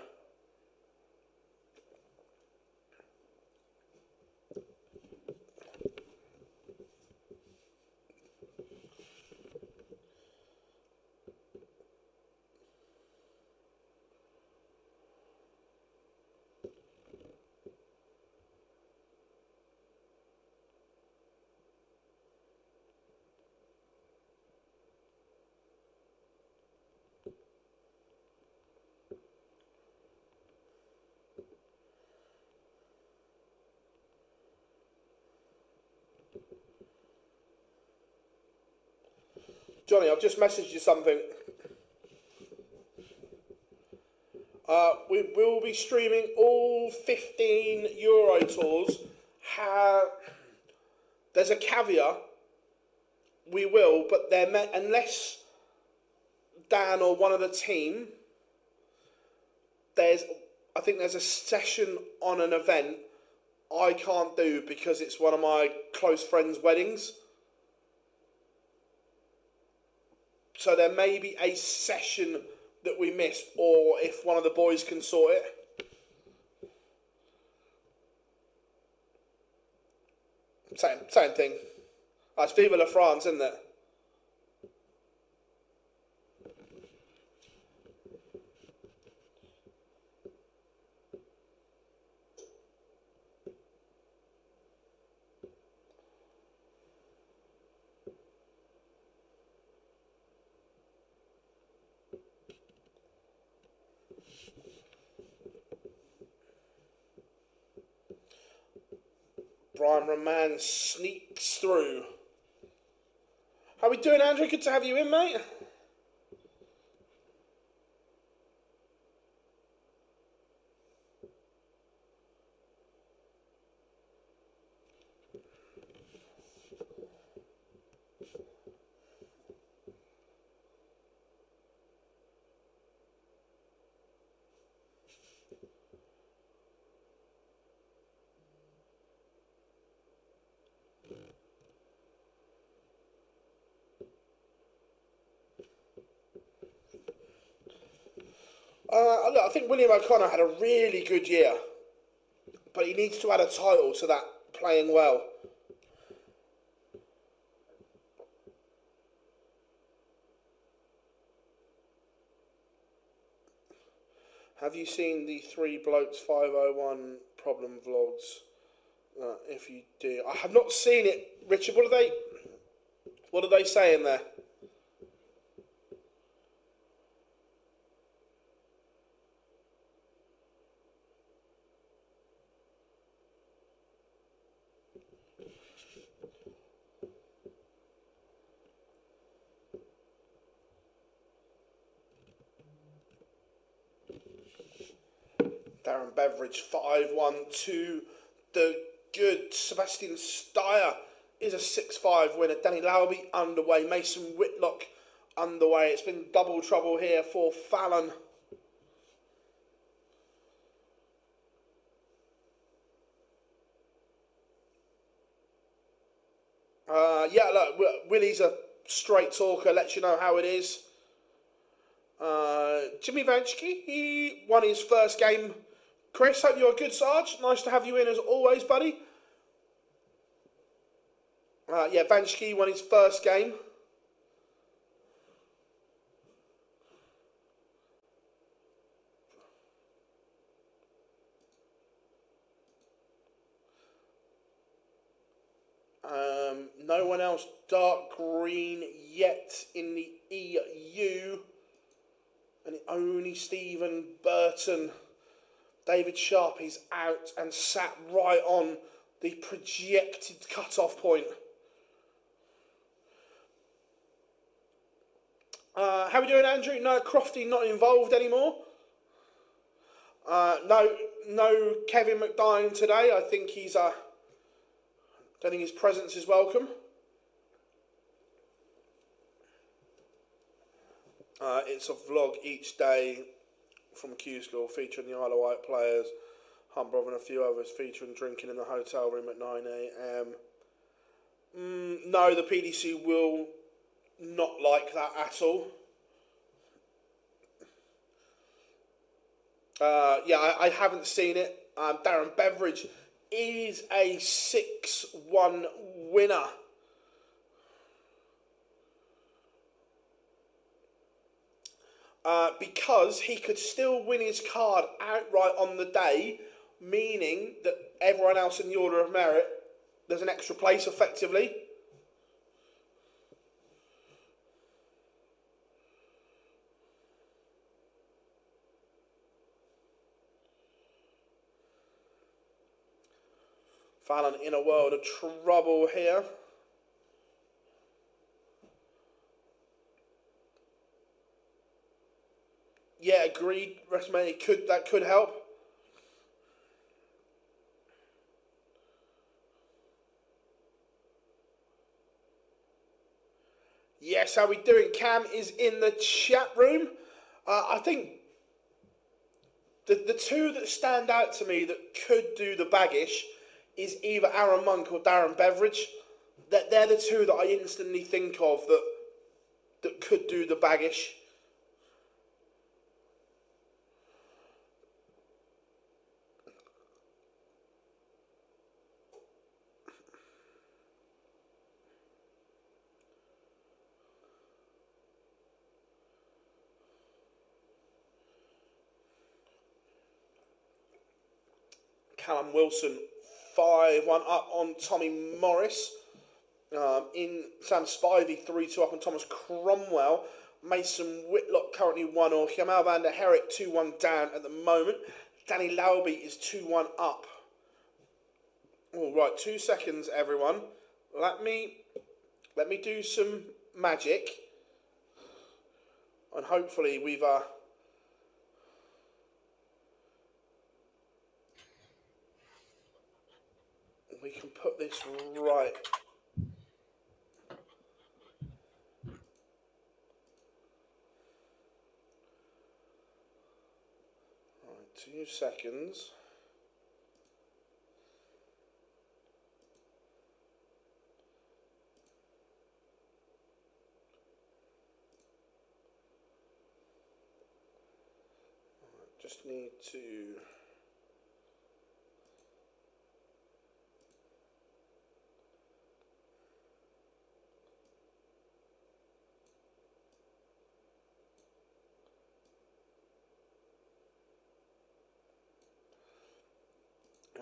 Johnny, I've just messaged you something. We will be streaming all 15 Euro tours. There's a caveat. We will, but unless Dan or one of the team, I think there's a session on an event I can't do because it's one of my close friends' weddings. So there may be a session that we missed, or if one of the boys can sort it. Same thing. That's Vive la France, isn't it? Brian Roman sneaks through. How we doing, Andrew? Good to have you in, mate. Look, I think William O'Connor had a really good year, but he needs to add a title to that playing well. Have you seen the Three Blokes 501 problem vlogs? If you do, I have not seen it. Richard, what are they saying there? Darren Beveridge 5-1 to the good Sebastian Steyer is a 6-5 winner. Danny Lauby underway. Mason Whitlock underway. It's been double trouble here for Fallon. Yeah, look, Willie's a straight talker. Lets you know how it is. Jimmy Vanchke, he won his first game. Chris, hope you're good, Sarge. Nice to have you in as always, buddy. Yeah, Vanchke won his first game. No one else dark green yet in the EU. And only Stephen Burton. David Sharp is out and sat right on the projected cut-off point. How are we doing, Andrew? No, Crofty not involved anymore. No Kevin McDine today. I think he's don't think his presence is welcome. It's a vlog each day from Q-School featuring the Isle of Wight players, Humbrov and a few others, featuring drinking in the hotel room at 9 a.m. No, the PDC will not like that at all. Yeah, I haven't seen it. Darren Beveridge is a 6-1 winner. Because he could still win his card outright on the day, meaning that everyone else in the order of merit, there's an extra place effectively. Fallon in a world of trouble here. Yeah, agreed. WrestleMania that could help. Yes, how we doing? Cam is in the chat room. I think the two that stand out to me that could do the baggish is either Aaron Monk or Darren Beveridge. They're the two that I instantly think of that could do the baggish. Callum Wilson 5-1 up on Tommy Morris. In Sam Spivey 3-2 up on Thomas Cromwell. Mason Whitlock currently 1-0. Jamal van der Herrick 2-1 down at the moment. Danny Lauby is 2-1 up. All right, 2 seconds, everyone. Let me do some magic, and hopefully we can put this right. All right, 2 seconds. Just need to.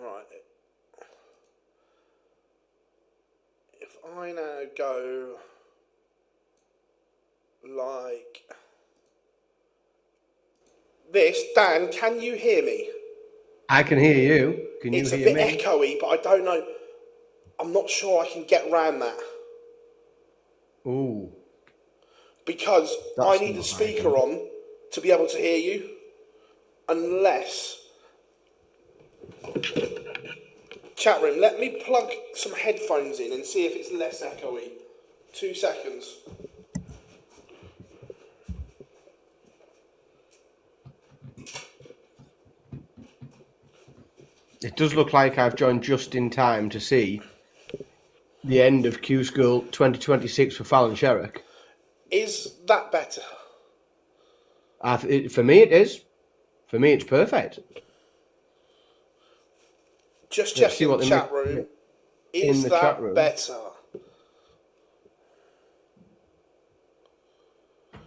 Right. If I now go like this, Dan, can you hear me? I can hear you. Can you hear me? It's a bit echoey, but I don't know. I'm not sure I can get around that. Ooh. Because I need the speaker on to be able to hear you. Unless... Chat room, let me plug some headphones in and see if it's less echoey. 2 seconds. It does look like I've joined just in time to see the end of Q-School 2026 for Fallon Sherrock. Is that better? For me, it is. For me, it's perfect. Just checking the chat room. Is that better?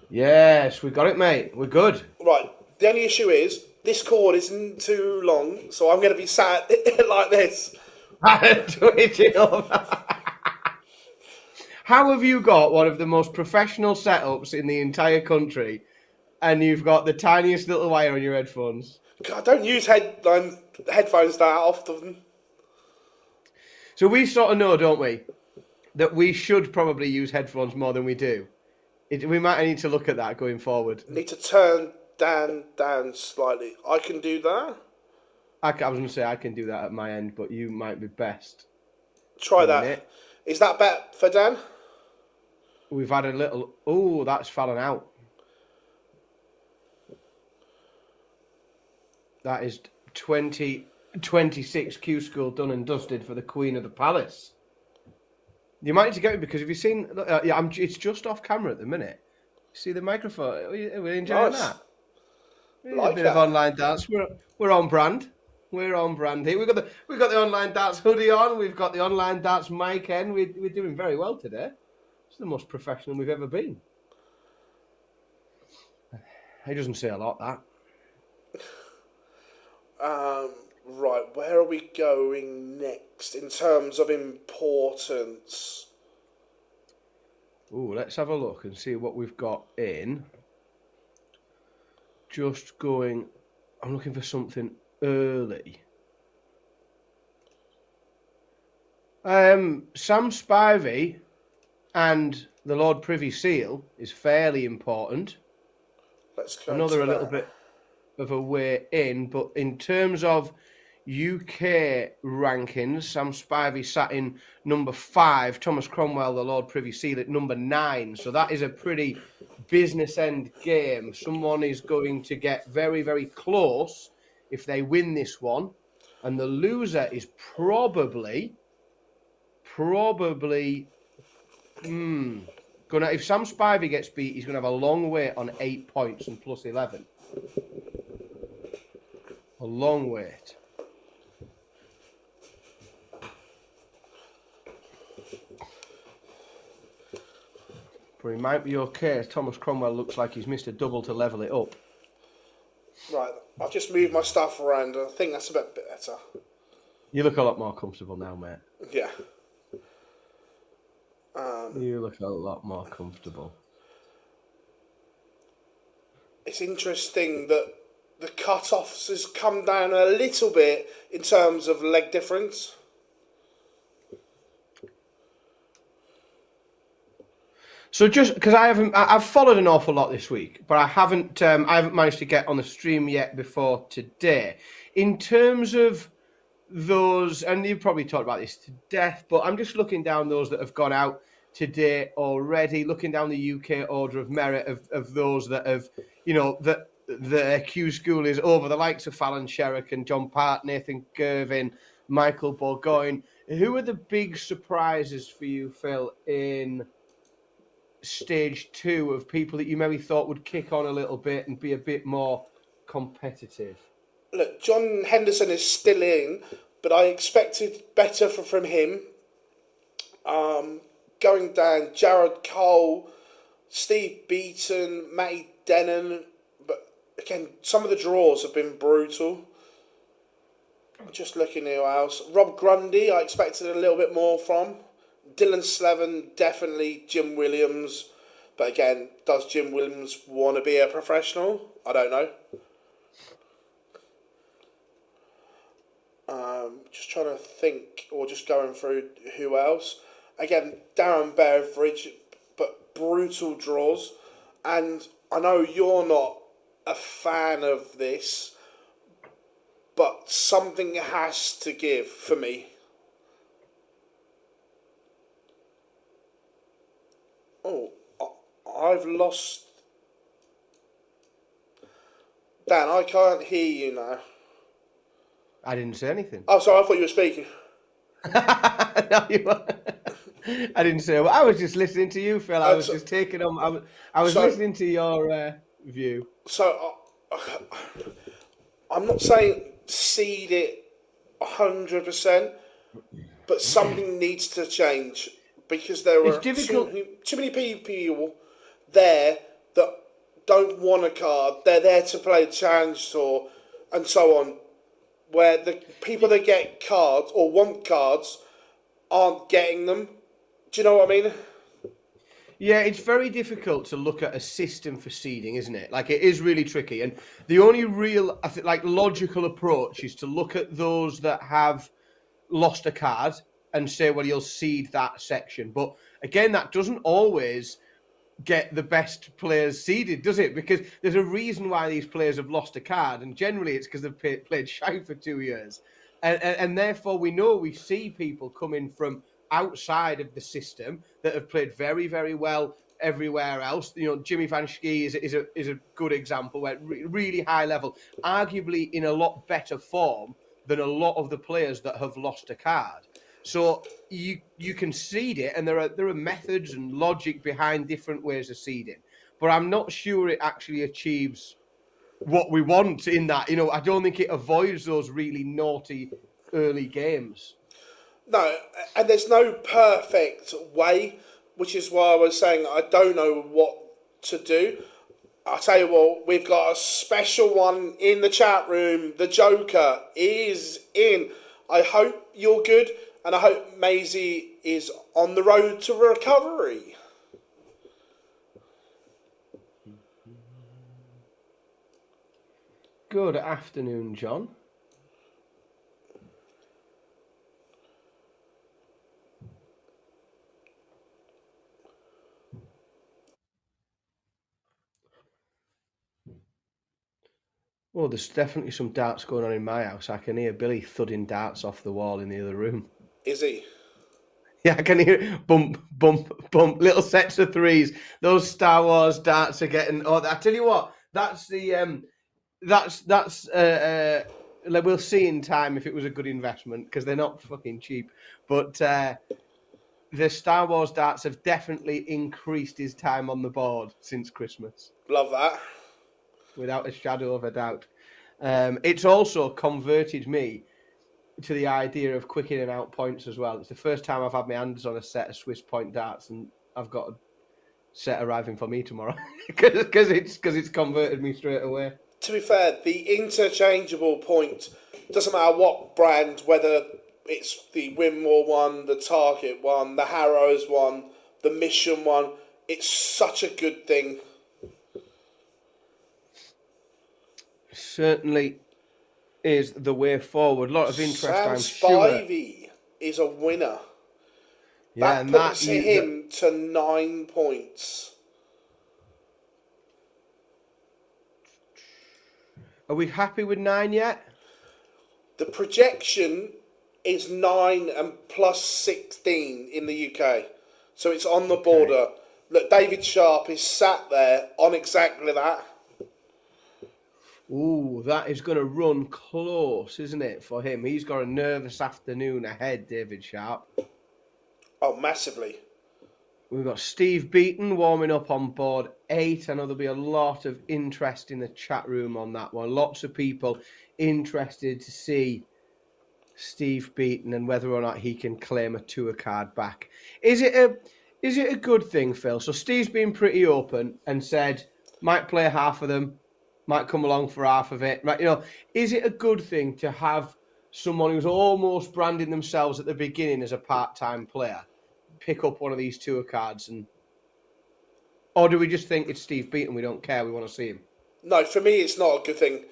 Yes, we got it, mate. We're good. Right. The only issue is this cord isn't too long, so I'm going to be sat like this. How have you got one of the most professional setups in the entire country, and you've got the tiniest little wire on your headphones? I don't use headphones that often. So we sort of know, don't we, that we should probably use headphones more than we do. We might need to look at that going forward. Need to turn down slightly. I can do that. I was going to say I can do that at my end, but you might be best. Try that. Is that better for Dan? We've had a little... Oh, that's fallen out. That is 2026 Q-School done and dusted for the Queen of the Palace. You might need to get it because have you seen... it's just off camera at the minute. See the microphone? We're enjoying that. A bit of online dance. We're on brand. We're on brand here. We've got the online dance hoodie on. We've got the online dance mic in. We're doing very well today. It's the most professional we've ever been. He doesn't say a lot, that. Right, where are we going next in terms of importance? Ooh, let's have a look and see what we've got in. Just going... I'm looking for something early. Sam Spivey and the Lord Privy Seal is fairly important. Let's go. Another a little bit of a way in, but in terms of UK rankings, Sam Spivey sat in number 5, Thomas Cromwell, the Lord Privy Seal, at number 9. So that is a pretty business end game. Someone is going to get very, very close if they win this one. And the loser is probably gonna, if Sam Spivey gets beat, he's gonna have a long wait on 8 points and plus 11. A long wait. But he might be okay. Thomas Cromwell looks like he's missed a double to level it up. Right, I've just moved my stuff around. I think that's a bit better. You look a lot more comfortable now, mate. Yeah. You look a lot more comfortable. It's interesting that the cut-offs has come down a little bit in terms of leg difference. So just because I've followed an awful lot this week, but I haven't managed to get on the stream yet before today. In terms of those, and you've probably talked about this to death, but I'm just looking down those that have gone out today already, looking down the UK order of merit of those that have, that the Q-School is over, the likes of Fallon Sherrick and John Part, Nathan Gervin, Michael Burgoyne. Who are the big surprises for you, Phil, in stage 2 of people that you maybe thought would kick on a little bit and be a bit more competitive? Look, John Henderson is still in, but I expected better from him. Going down, Jared Cole, Steve Beaton, Matty Denon. But again, some of the draws have been brutal. I'm just looking who else. Rob Grundy, I expected a little bit more from. Dylan Slevin, definitely. Jim Williams. But again, does Jim Williams want to be a professional? I don't know. Just trying to think, or just going through who else. Again, Darren Beveridge, but brutal draws. And I know you're not a fan of this, but something has to give for me. Oh, I've lost. Dan, I can't hear you now. I didn't say anything. Oh, sorry, I thought you were speaking. No, you weren't. I didn't say. Well, I was just listening to you, Phil. I was just taking on. I was listening to your view. So, I'm not saying seed it 100%, but something needs to change because there are too many people there that don't want a card. They're there to play the challenge tour and so on, where the people that get cards or want cards aren't getting them. Do you know what I mean? Yeah, it's very difficult to look at a system for seeding, isn't it? Like, it is really tricky. And the only real, I think, like, logical approach is to look at those that have lost a card and say, well, you'll seed that section. But again, that doesn't always get the best players seeded, does it? Because there's a reason why these players have lost a card, and generally it's because they've played shy for 2 years. And therefore, we see people coming from outside of the system that have played very, very well everywhere else. Jimmy Van Schie is a good example, where really high level, arguably in a lot better form than a lot of the players that have lost a card. So you can seed it, and there are methods and logic behind different ways of seeding. But I'm not sure it actually achieves what we want in that. I don't think it avoids those really naughty early games. No, and there's no perfect way, which is why I was saying I don't know what to do. I'll tell you what, we've got a special one in the chat room. The Joker is in. I hope you're good, and I hope Maisie is on the road to recovery. Good afternoon, John. Oh, there's definitely some darts going on in my house. I can hear Billy thudding darts off the wall in the other room. Is he? Yeah, I can hear bump, bump, bump, little sets of threes. Those Star Wars darts are getting. Oh, I tell you what, that's the like, we'll see in time if it was a good investment because they're not fucking cheap. But the Star Wars darts have definitely increased his time on the board since Christmas. Love that. Without a shadow of a doubt. It's also converted me to the idea of quick in and out points as well. It's the first time I've had my hands on a set of Swiss point darts, and I've got a set arriving for me tomorrow because it's converted me straight away. To be fair, the interchangeable point doesn't matter what brand, whether it's the Winmore one, the Target one, the Harrows one, the Mission one. It's such a good thing. Certainly is the way forward. A lot of interest, Sam I'm sure. Spivey is a winner. Yeah, That puts him to 9 points. Are we happy with 9 yet? The projection is 9 and plus 16 in the UK. So it's on the border. Look, David Sharp is sat there on exactly that. Ooh, that is going to run close, isn't it, for him? He's got a nervous afternoon ahead, David Sharp. Oh, massively. We've got Steve Beaton warming up on board 8. I know there'll be a lot of interest in the chat room on that one. Lots of people interested to see Steve Beaton and whether or not he can claim a tour card back. Is it a good thing, Phil? So Steve's been pretty open and said might play half of them, might come along for half of it. Right? You know, is it a good thing to have someone who's almost branding themselves at the beginning as a part-time player pick up one of these tour cards, or do we just think it's Steve Beaton, we don't care, we want to see him? No, for me it's not a good thing.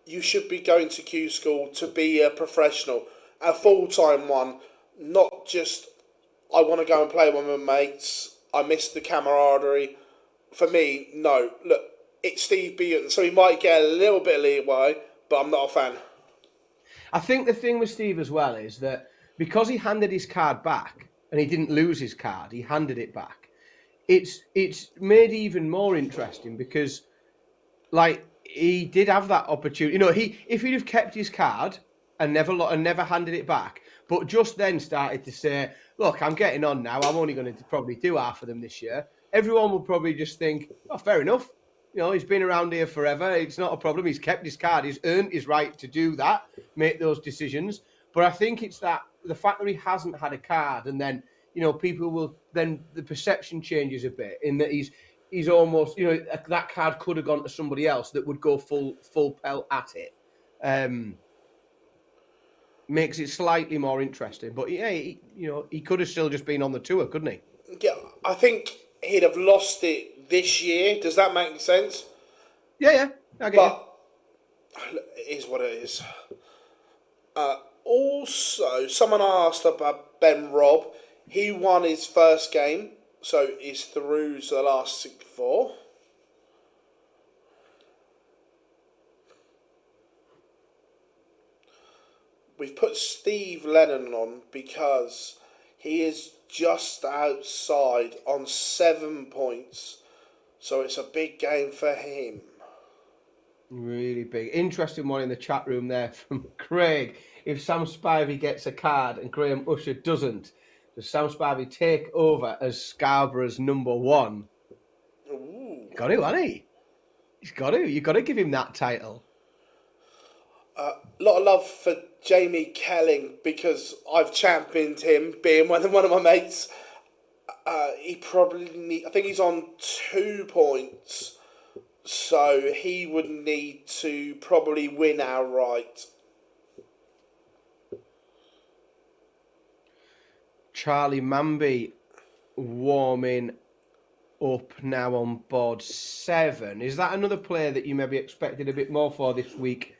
You should be going to Q-School to be a professional, a full-time one, not just I want to go and play with my mates, I miss the camaraderie. For me, no. Look, it's Steve Beaton, so he might get a little bit of leeway, but I'm not a fan. I think the thing with Steve as well is that because he handed his card back, and he didn't lose his card, he handed it back. It's made even more interesting because, like, he did have that opportunity. You know, if he'd have kept his card and never handed it back, but just then started to say, "Look, I'm getting on now. I'm only going to probably do half of them this year." Everyone would probably just think, "Oh, fair enough. You know, he's been around here forever. It's not a problem. He's kept his card. He's earned his right to do that, make those decisions." But I think it's that the fact that he hasn't had a card, and then, you know, people will then the perception changes a bit in that he's almost, you know, that card could have gone to somebody else that would go full pelt at it. Makes it slightly more interesting. But yeah, he could have still just been on the tour, couldn't he? Yeah, I think he'd have lost it this year. Does that make sense? Yeah, I get you. It is what it is. Also, someone asked about Ben Robb. He won his first game, so he's through to the last 64. We've put Steve Lennon on because he is just outside on 7 points, so it's a big game for him. Really big. Interesting one in the chat room there from Craig. If Sam Spivey gets a card and Graham Usher doesn't, does Sam Spivey take over as Scarborough's number 1? Ooh. Got to, hasn't he? He's got to. You've got to give him that title. A lot of love for Jamie Kelling because I've championed him, being one of my mates. He probably I think he's on 2 points, so he would need to probably win outright. Charlie Mamby warming up now on board 7. Is that another player that you maybe expected a bit more for this week,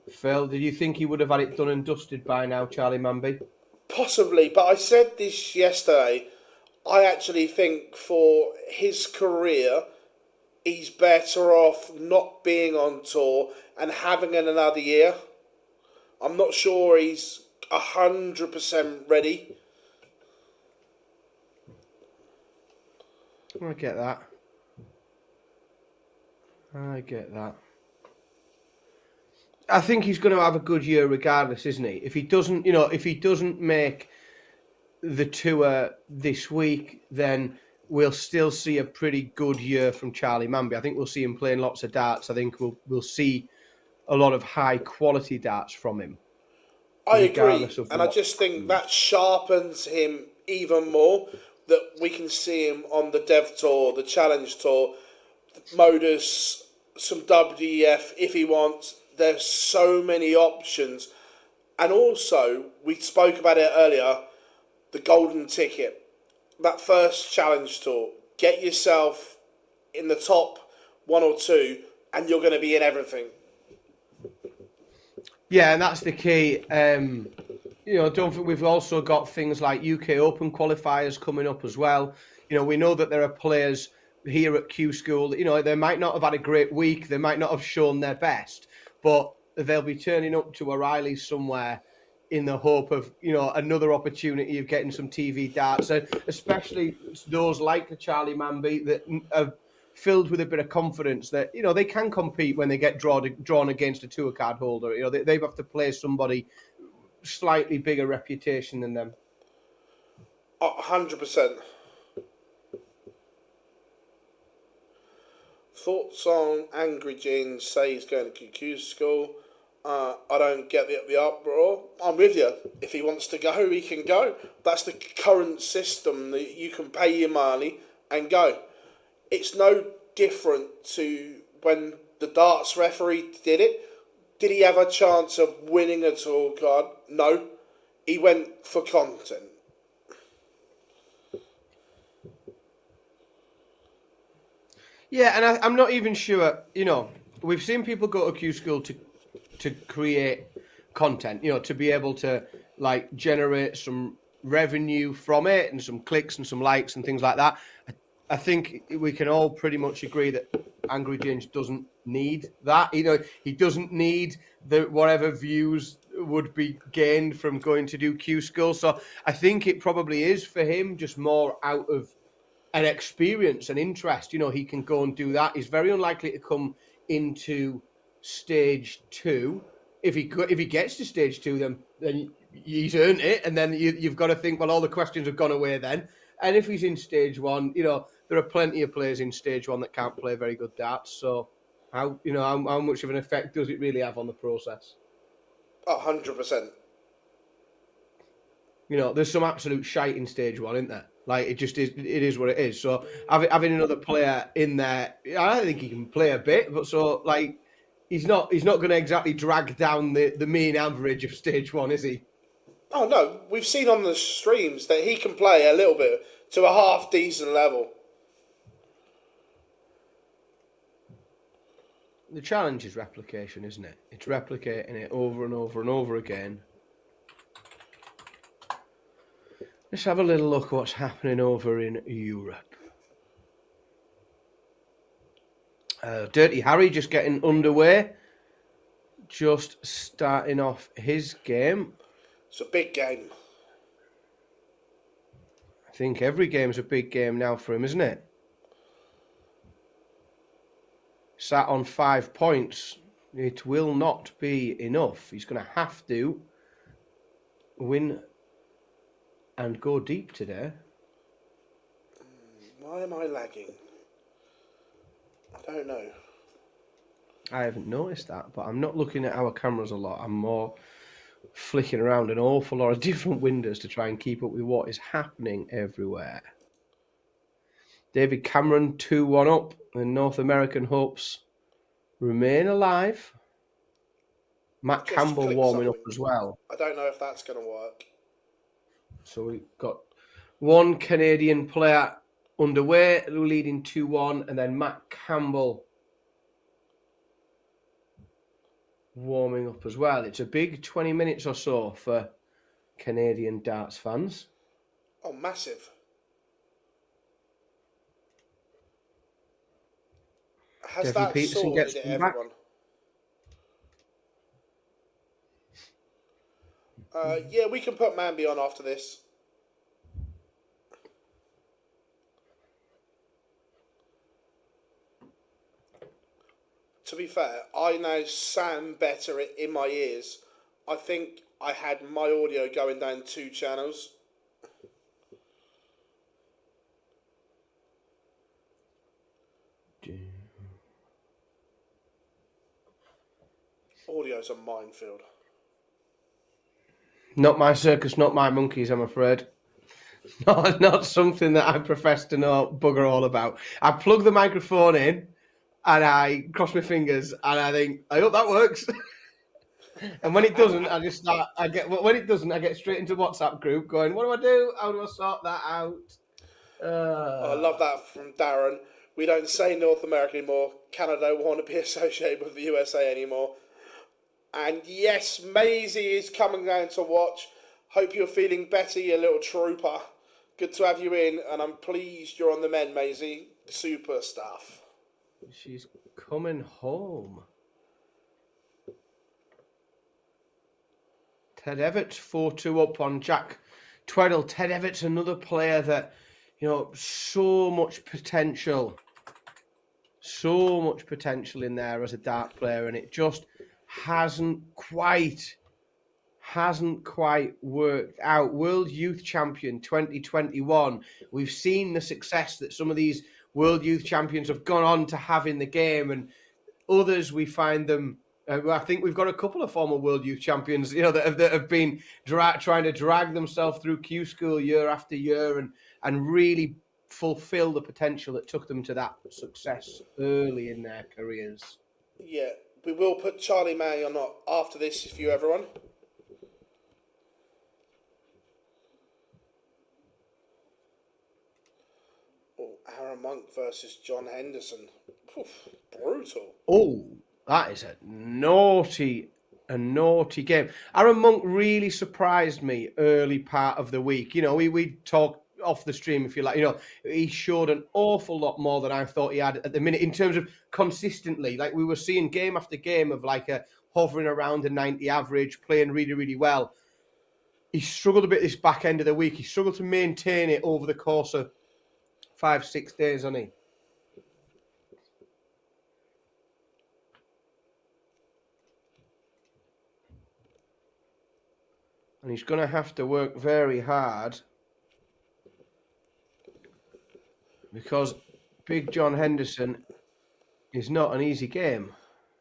Phil? Did you think he would have had it done and dusted by now, Charlie Mamby? Possibly, but I said this yesterday. I actually think for his career, he's better off not being on tour and having another year. I'm not sure he's 100% ready. I get that. I think he's going to have a good year regardless, isn't he? If he doesn't, if he doesn't make the tour this week, then we'll still see a pretty good year from Charlie Manby. I think we'll see him playing lots of darts. I think we'll see a lot of high quality darts from him. I agree, and I just think that sharpens him even more. That we can see him on the Dev Tour, the Challenge Tour, MODUS, some WEF if he wants. There's so many options, and also we spoke about it earlier. The golden ticket, that first Challenge Tour, get yourself in the top 1 or 2, and you're going to be in everything. Yeah, and that's the key. Don't think we've also got things like UK Open qualifiers coming up as well. We know that there are players here at Q-School. They might not have had a great week. They might not have shown their best, but they'll be turning up to O'Reilly's somewhere in the hope of, another opportunity of getting some TV darts, and especially those like the Charlie Manby that are filled with a bit of confidence that, they can compete when they get drawn against a tour card holder. They have to play somebody slightly bigger reputation than them. 100%. Thoughts on Angry Jeans say he's going to Q-School. I don't get the uproar. I'm with you. If he wants to go, he can go. That's the current system, that you can pay your money and go. It's no different to when the darts referee did it. Did he have a chance of winning a tour card? No. He went for content. Yeah, and I'm not even sure, we've seen people go to Q-School to create content, to be able to generate some revenue from it and some clicks and some likes and things like that. I think we can all pretty much agree that Angry James doesn't need that. He doesn't need whatever views would be gained from going to do Q-School. So I think it probably is for him just more out of an experience and interest. He can go and do that. He's very unlikely to come into stage 2. If he gets to stage 2, then he's earned it, and then you've got to think, well, all the questions have gone away then. And if he's in stage 1, there are plenty of players in stage 1 that can't play very good darts. So how much of an effect does it really have on the process? 100%. There's some absolute shite in stage 1, isn't there? It just is. It is what it is. So having another player in there, I think he can play a bit, but he's not going to exactly drag down the mean average of stage 1, is he? Oh no, we've seen on the streams that he can play a little bit to a half decent level. The challenge is replication, isn't it? It's replicating it over and over and over again. Let's have a little look at what's happening over in Europe. Dirty Harry just getting underway. Just starting off his game. It's a big game. I think every game's a big game now for him, isn't it? Sat on 5 points. It will not be enough. He's going to have to win and go deep today. Why am I lagging? I don't know. I haven't noticed that, but I'm not looking at our cameras a lot. I'm more flicking around an awful lot of different windows to try and keep up with what is happening everywhere. David Cameron 2-1 up, and North American hopes remain alive. Matt Campbell warming up as well. I don't know if that's going to work. So we've got one Canadian player underway, leading 2-1, and then Matt Campbell warming up as well. It's a big 20 minutes or so for Canadian darts fans. Oh, massive. Has Devin that Peterson sorted gets it, back. everyone? Yeah, we can put Manby on after this. To be fair, I now sound better in my ears. I think I had my audio going down 2 channels. Audio's a minefield. Not my circus, not my monkeys, I'm afraid. Not something that I profess to know bugger all about. I plug the microphone in and I cross my fingers and I think, I hope that works. And when it doesn't, when it doesn't, I get straight into WhatsApp group going, what do I do? How do I sort that out? I love that from Darren. We don't say North America anymore. Canada don't want to be associated with the USA anymore. And yes, Maisie is coming down to watch. Hope you're feeling better, you little trooper. Good to have you in, and I'm pleased you're on the mend, Maisie. Super stuff. She's coming home. Ted Everts 4-2 up on Jack Tweddle. Ted Everts, another player that, so much potential in there as a dart player, and it just hasn't quite worked out. World Youth Champion 2021. We've seen the success that some of these World Youth Champions have gone on to have in the game, and others we find them. I think we've got a couple of former World Youth Champions, that have been trying to drag themselves through Q-School year after year and really fulfill the potential that took them to that success early in their careers. Yeah, we will put Charlie May on after this for you, everyone. Oh, Aaron Monk versus John Henderson. Oof, brutal. Oh, that is a naughty game. Aaron Monk really surprised me early part of the week. We talked off the stream, if you like. He showed an awful lot more than I thought he had at the minute in terms of consistently. Like, we were seeing game after game of like a hovering around a 90 average, playing really, really well. He struggled a bit this back end of the week. He struggled to maintain it over the course of 5-6 days, hasn't he? And he's going to have to work very hard because Big John Henderson is not an easy game.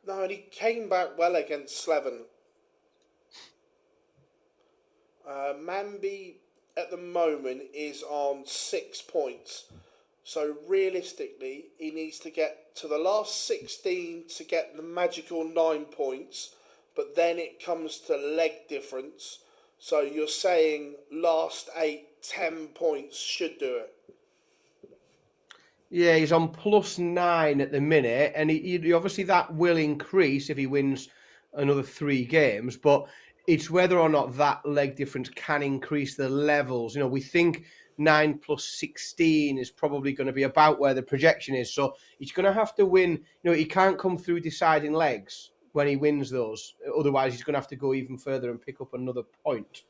No, and he came back well against Slevin. Manby at the moment is on 6 points. So realistically, he needs to get to the last 16 to get the magical 9 points. But then it comes to leg difference. So you're saying last 8-10 points should do it. Yeah, he's on +9 at the minute, and he obviously that will increase if he wins another 3 games. But it's whether or not that leg difference can increase the levels. We think 9 + 16 is probably going to be about where the projection is. So he's going to have to win. He can't come through deciding legs when he wins those. Otherwise, he's going to have to go even further and pick up another point.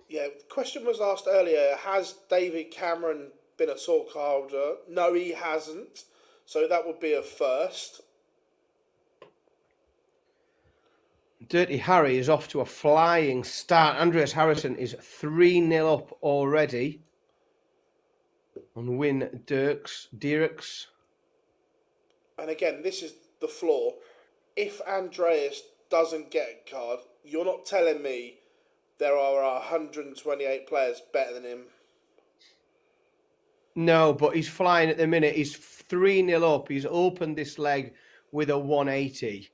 Yeah, the question was asked earlier, has David Cameron been a talk holder? No, he hasn't. So that would be a first. Dirty Harry is off to a flying start. Andreas Harrison is 3-0 up already on Win Dierks. And again, this is the flaw. If Andreas doesn't get a card, you're not telling me there are 128 players better than him. No, but he's flying at the minute. He's 3-0 up. He's opened this leg with a 180.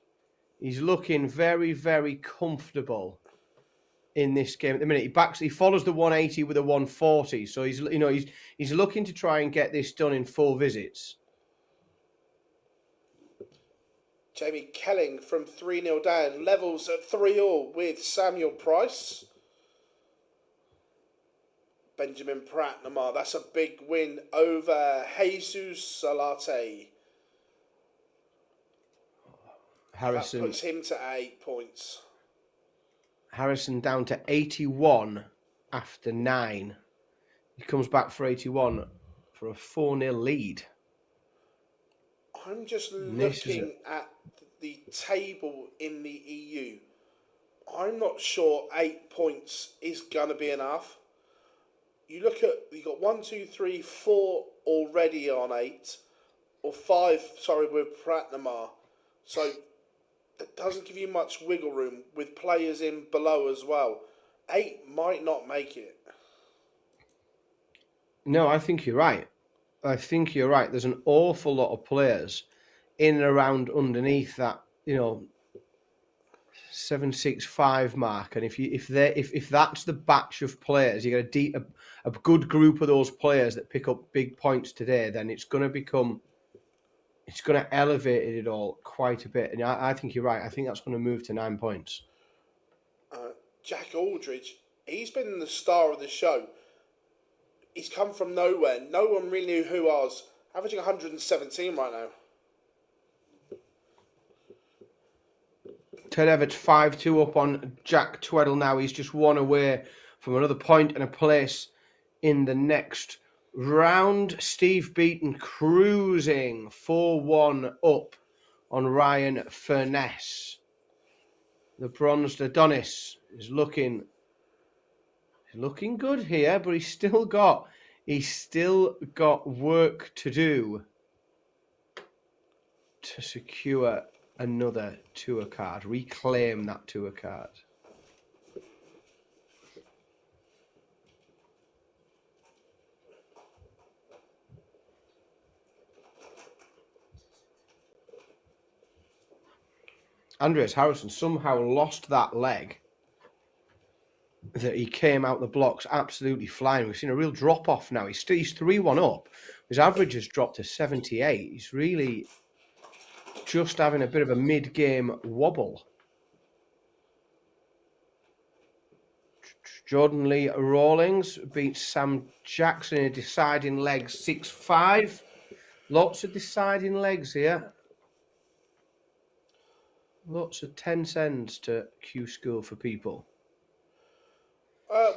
He's looking very, very comfortable in this game at the minute. He follows the 180 with a 140. So he's looking to try and get this done in 4 visits. Jamie Kelling from 3-0 down, levels at 3-all with Samuel Price. Benjamin Pratt, Namar, that's a big win over Jesus Salate. Harrison. That puts him to 8 points. Harrison down to 81 after 9. He comes back for 81 for a 4-0 lead. I'm just This is looking at the table in the EU. I'm not sure 8 points is going to be enough. You look at, you got 1, 2, 3, 4 already on 8, or 5, sorry, with Pratnamar. So it doesn't give you much wiggle room with players in below as well. 8 might not make it. No, I think you're right. I think you're right. There's an awful lot of players in and around underneath that, 765 mark, and if that's the batch of players, you get a good group of those players that pick up big points today, then it's going to elevate it all quite a bit. And I think you're right. I think that's going to move to 9 points. Jack Aldridge, he's been the star of the show. He's come from nowhere. No one really knew who I was. Averaging 117 right now. Ted Everett's 5-2 up on Jack Tweddle now. He's just one away from another point and a place in the next round. Steve Beaton cruising 4-1 up on Ryan Furness. The bronzed Adonis is looking good here, but he's still got work to do to secure another tour card, reclaim that tour card. Andreas Harrison somehow lost that leg that he came out the blocks absolutely flying. We've seen a real drop off now. He's 3-1 up. His average has dropped to 78. He's really just having a bit of a mid-game wobble. Jordan Lee Rawlings beats Sam Jackson in a deciding leg 6-5. Lots of deciding legs here. Lots of 10 cents to Q-School for people.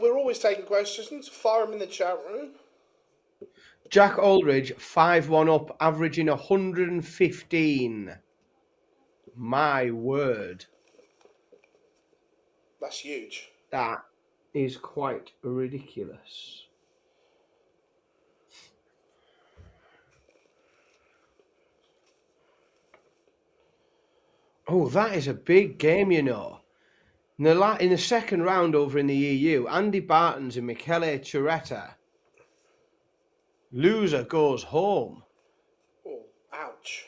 We're always taking questions. Fire them in the chat room. Jack Aldridge, 5-1 up, averaging 115. My word. That's huge. That is quite ridiculous. Oh, that is a big game, you know. In the second round over in the EU, Andy Bartons and Michele Chiaretta. Loser goes home. Oh, ouch.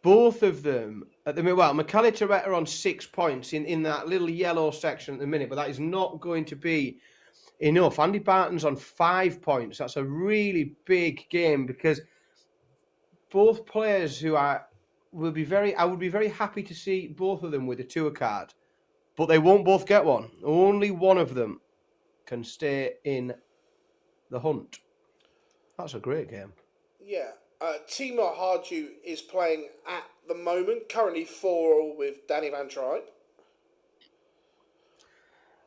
Both of them at the minute. Well, Michele Chiaretta on 6 points in that little yellow section at the minute, but that is not going to be enough. Andy Barton's on 5 points. That's a really big game because both players I would be very happy to see both of them with a tour card, but they won't both get one. Only one of them can stay in the hunt. That's a great game. Yeah. Timo Harju is playing at the moment, currently 4-4 with Danny Van Tripe.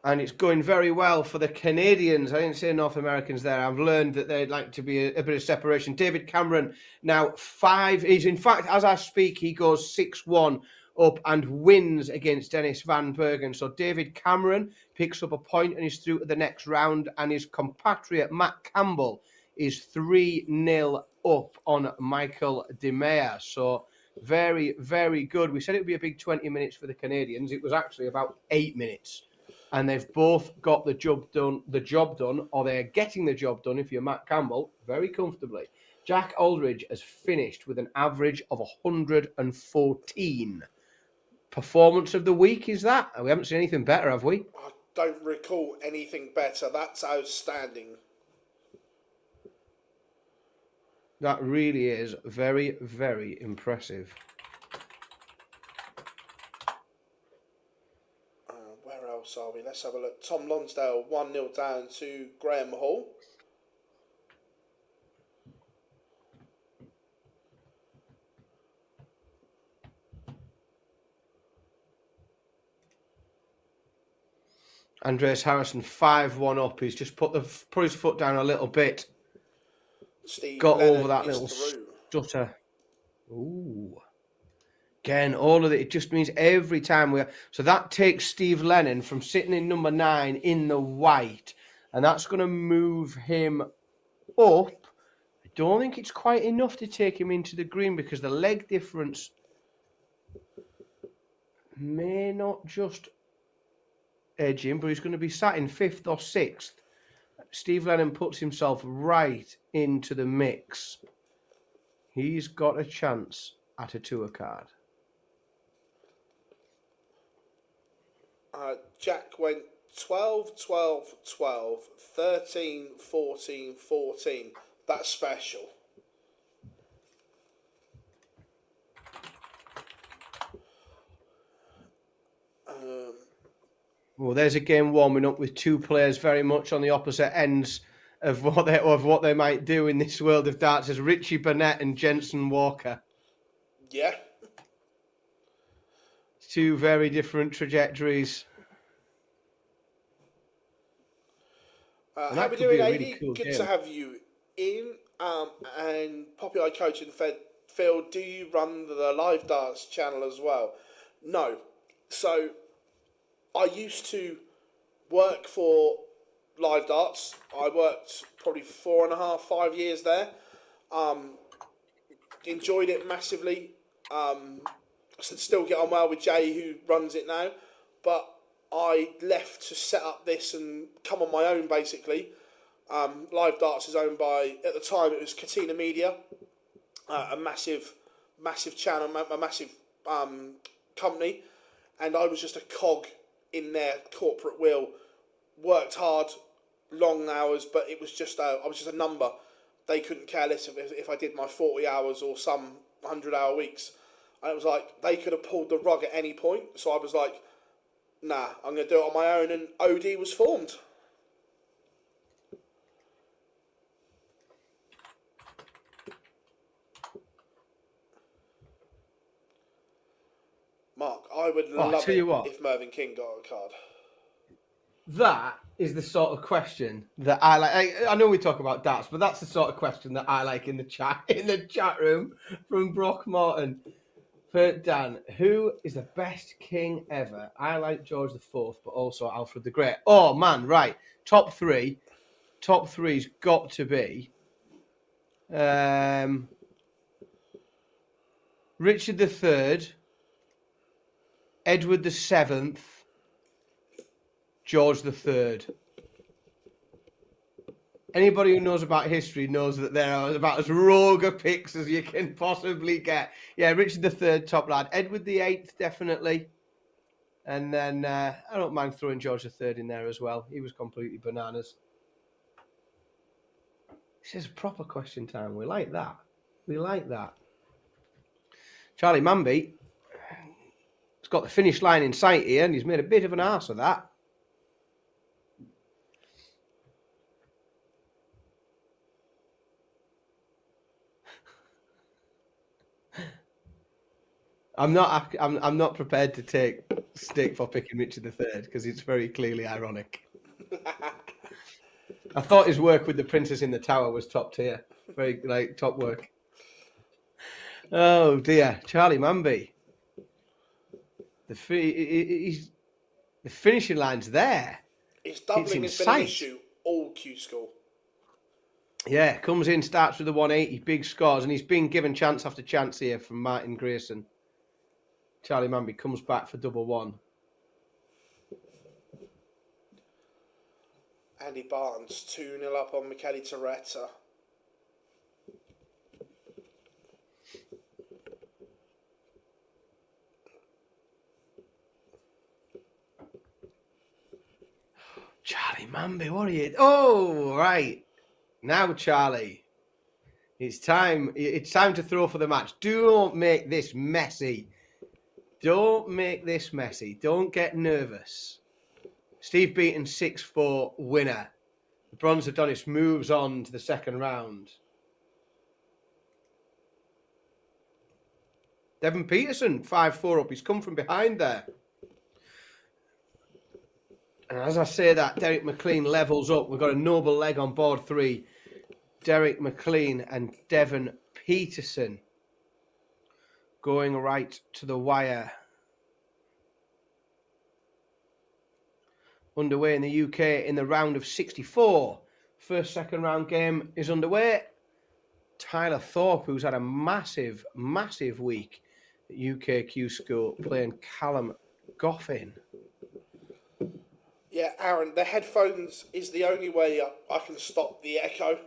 And it's going very well for the Canadians. I didn't say North Americans there. I've learned that they'd like to be a bit of separation. David Cameron now 5. He's in fact, as I speak, he goes 6-1 up and wins against Dennis Van Bergen. So David Cameron picks up a point and is through to the next round. And his compatriot Matt Campbell is 3-0 up on Michael DeMeyer. So very, very good. We said it would be a big 20 minutes for the Canadians. It was actually about 8 minutes. And they've both got the job done, or they're getting the job done, if you're Matt Campbell, very comfortably. Jack Aldridge has finished with an average of 114. Performance of the week, is that? We haven't seen anything better, have we? I don't recall anything better. That's outstanding. That really is very, very impressive. Where else are we? Let's have a look. Tom Lonsdale 1-0 down to Graham Hall. Andreas Harrison 5-1 up. He's just put his foot down a little bit. Steve Got Leonard over that is little through. stutter. Ooh. Again, all of it just means every time so that takes Steve Lennon from sitting in number 9 in the white, and that's going to move him up. I don't think it's quite enough to take him into the green because the leg difference may not just edge him, but he's going to be sat in 5th or 6th. Steve Lennon puts himself right into the mix. He's got a chance at a tour card. Jack went 12, 12, 12, 13, 14, 14. That's special. Well, there's a game warming up with 2 players very much on the opposite ends of what they might do in this world of darts, as Richie Burnett and Jensen Walker. Yeah. 2 very different trajectories. How are we doing, Adi? Cool Good game to have you in. And Popular Coach and Phil, do you run the Live Darts channel as well? No. So, I used to work for Live Darts. I worked probably 4.5, 5 years there. Enjoyed it massively. Still get on well with Jay, who runs it now. But I left to set up this and come on my own, basically. Live Darts is owned by, at the time, it was Katina Media, a massive channel, a massive company. And I was just a cog in their corporate wheel. Worked hard, long hours, but it was just I was just a number. They couldn't care less if I did my 40 hours or some 100-hour weeks. And it was like, they could have pulled the rug at any point. So I was like, nah, I'm going to do it on my own. And OD was formed. Mark, I would love it if Mervyn King got a card. That is the sort of question that I like. I know we talk about darts, but that's the sort of question that I like in the chat room from Brock Morton. For Dan, who is the best king ever? I like George IV, but also Alfred the Great. Oh man, right. Top three's got to be Richard III, Edward VII, George III. Anybody who knows about history knows that there are about as rogue a picks as you can possibly get. Yeah, Richard III, top lad. Edward VIII, definitely. And then I don't mind throwing George III in there as well. He was completely bananas. This is proper question time. We like that. We like that. Charlie Manby has got the finish line in sight here, and he's made a bit of an arse of that. I'm not prepared to take stick for picking Richard III because it's very clearly ironic. I thought his work with the Princess in the Tower was top tier, very top work. Oh dear, Charlie Manby. The finishing line's there. His doubling has been an issue all Q-School. Yeah, comes in, starts with a 180, big scores, and he's been given chance after chance here from Martin Grayson. Charlie Manby comes back for double one. Andy Barnes, 2-0 up on Michele Torretta. Charlie Manby, what are you... Oh, right. Now, Charlie, it's time to throw for the match. Don't make this messy. Don't make this messy. Don't get nervous. Steve Beaton, 6-4 winner. The Bronze Adonis moves on to the second round. Devon Peterson, 5-4 up. He's come from behind there. And as I say that, Derek McLean levels up. We've got a noble leg on board 3. Derek McLean and Devon Peterson going right to the wire. Underway in the UK in the round of 64. First, second round game is underway. Tyler Thorpe, who's had a massive, massive week at UK Q-School, playing Callum Goffin. Yeah, Aaron, the headphones is the only way I can stop the echo.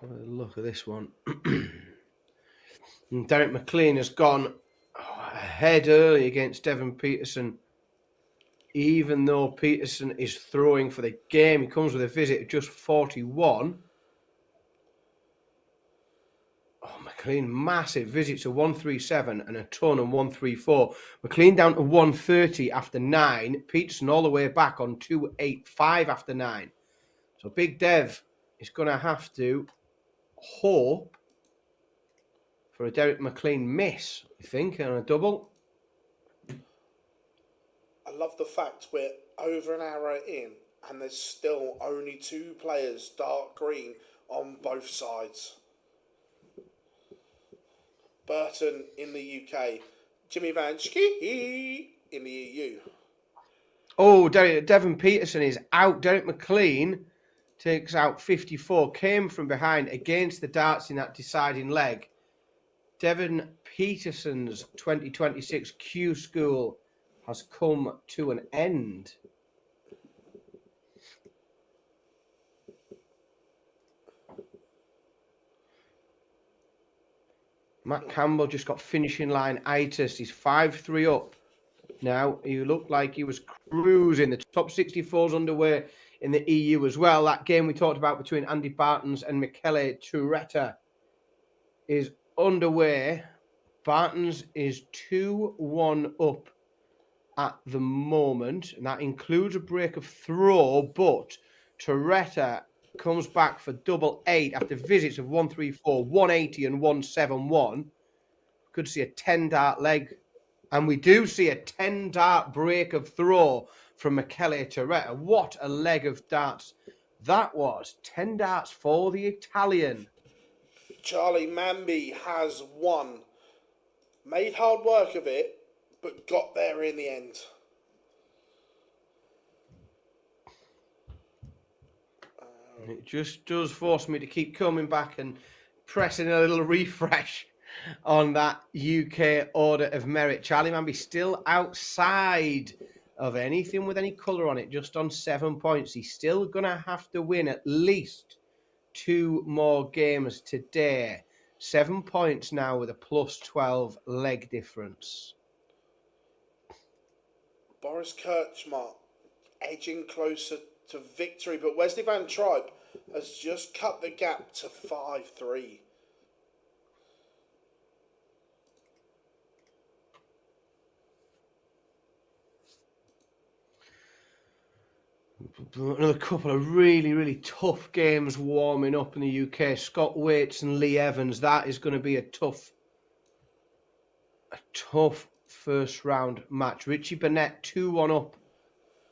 Let's have a look at this one. And Derek McLean has gone ahead early against Devon Peterson. Even though Peterson is throwing for the game, he comes with a visit of just 41. Oh, McLean, massive visit to 137 and a ton on 134. McLean down to 130 after 9. Peterson all the way back on 285 after 9. So Big Dev is going to have to hope for a Derek McLean miss, I think, and a double. I love the fact we're over an hour in and there's still only 2 players dark green on both sides. Burton in the UK, Jimmy Van Schie in the EU. Oh, Devon Peterson is out. Derek McLean takes out 54, came from behind against the darts in that deciding leg. Devon Peterson's 2026 Q-School has come to an end. Matt Campbell just got finishing line itis. He's 5-3 up. Now, he looked like he was cruising. The top 64's underway in the EU as well. That game we talked about between Andy Bartons and Michele Turetta is underway. Bartons is 2-1 up at the moment, and that includes a break of throw, but Turetta comes back for double 8 after visits of 134, 180 and 171. Could see a 10-dart leg, and we do see a 10-dart break of throw from Michele Turetta. What a leg of darts that was. 10 darts for the Italian. Charlie Manby has won. Made hard work of it, but got there in the end. It just does force me to keep coming back and pressing a little refresh on that UK order of merit. Charlie Manby still outside of anything with any colour on it, just on 7 points. He's still going to have to win at least 2 more games today. 7 points now with a plus 12 leg difference. Boris Kirchmark edging closer to victory, but Wesley Van Tripe has just cut the gap to 5-3. Another couple of really, really tough games warming up in the UK. Scott Waits and Lee Evans. That is going to be a tough first round match. Richie Burnett 2-1 up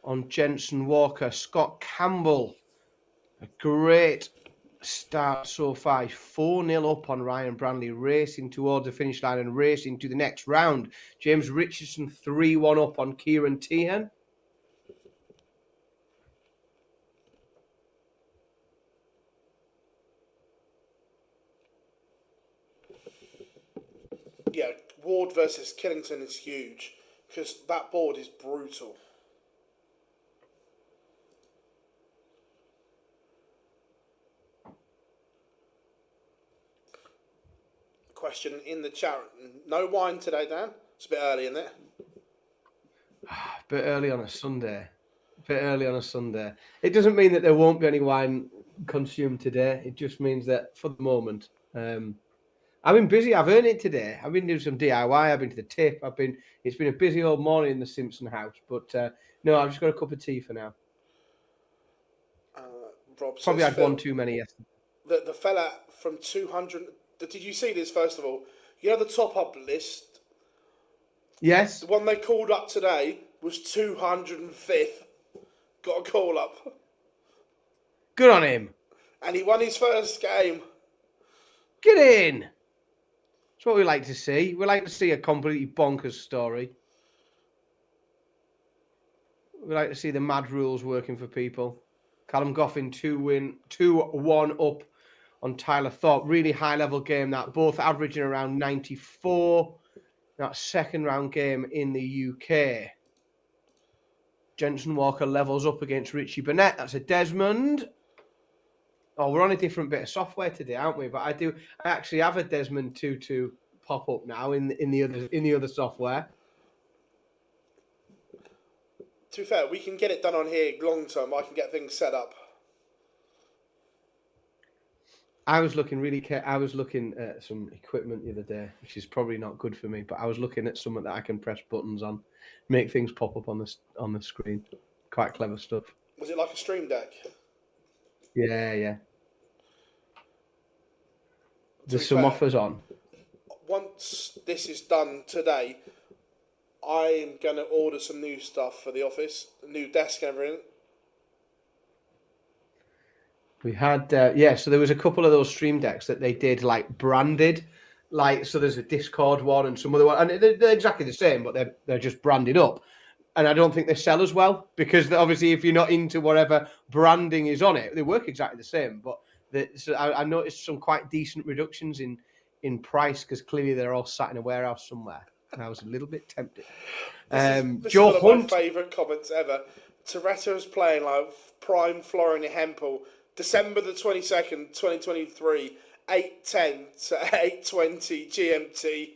on Jensen Walker. Scott Campbell, a great start so far. 4-0 up on Ryan Brandley, racing towards the finish line and racing to the next round. James Richardson 3-1 up on Kieran Tehan. Yeah, Ward versus Killington is huge because that board is brutal. Question in the chat. No wine today, Dan? It's a bit early, isn't it? Bit early on a Sunday. It doesn't mean that there won't be any wine consumed today. It just means that for the moment, I've been busy. I've earned it today. I've been doing some DIY. I've been to the tip. It's been a busy old morning in the Simpson house. But no, I've just got a cup of tea for now. Rob Probably says, had one too many yesterday. The fella from 200... Did you see this, first of all? You know the top-up list? Yes. The one they called up today was 205th. got a call up. Good on him. And he won his first game. Get in. That's what we like to see. We like to see a completely bonkers story. We like to see the mad rules working for people. Callum Goffin 2-1 up on Tyler Thorpe. Really high-level game that, both averaging around 94. That second round game in the UK. Jensen Walker levels up against Richie Burnett. That's a Desmond. Oh, we're on a different bit of software today, aren't we? But I actually have a Desmond 2-2 pop up now in the other software. To be fair, we can get it done on here long term. I can get things set up. I was looking at some equipment the other day, which is probably not good for me. But I was looking at something that I can press buttons on, make things pop up on the screen. Quite clever stuff. Was it like a Stream Deck? Yeah. There's some offers on. Once this is done today, I'm going to order some new stuff for the office, a new desk and everything. We had, so there was a couple of those Stream Decks that they did like branded, like, so there's a Discord one and some other one, and they're exactly the same, but they're just branded up. And I don't think they sell as well, because obviously if you're not into whatever branding is on it, they work exactly the same. But so I noticed some quite decent reductions in price, because clearly they're all sat in a warehouse somewhere. And I was a little bit tempted. This Joe is one Hunt. of my favourite comments ever. Toretto's playing like prime Florian Hempel, December the 22nd, 2023, 8:10 to 8:20 GMT.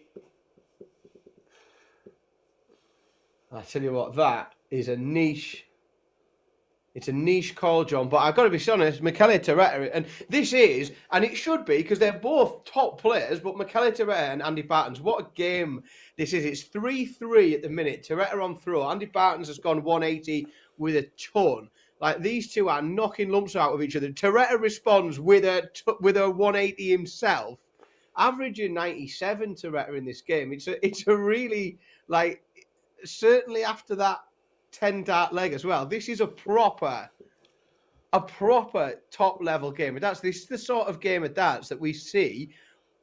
I tell you what, that is a niche. It's a niche call, John, but I've got to be honest, Michele Toretta, and this is, and it should be, because they're both top players, but Michele Toretta and Andy Bartons, what a game this is. It's 3-3 at the minute. Toretta on throw. Andy Bartons has gone 180 with a ton. Like, these two are knocking lumps out of each other. Toretta responds with a 180 himself, averaging 97 Toretta in this game. It's a really, like, certainly after that 10 dart leg as well, this is a proper top level game of darts. This is the sort of game of darts that we see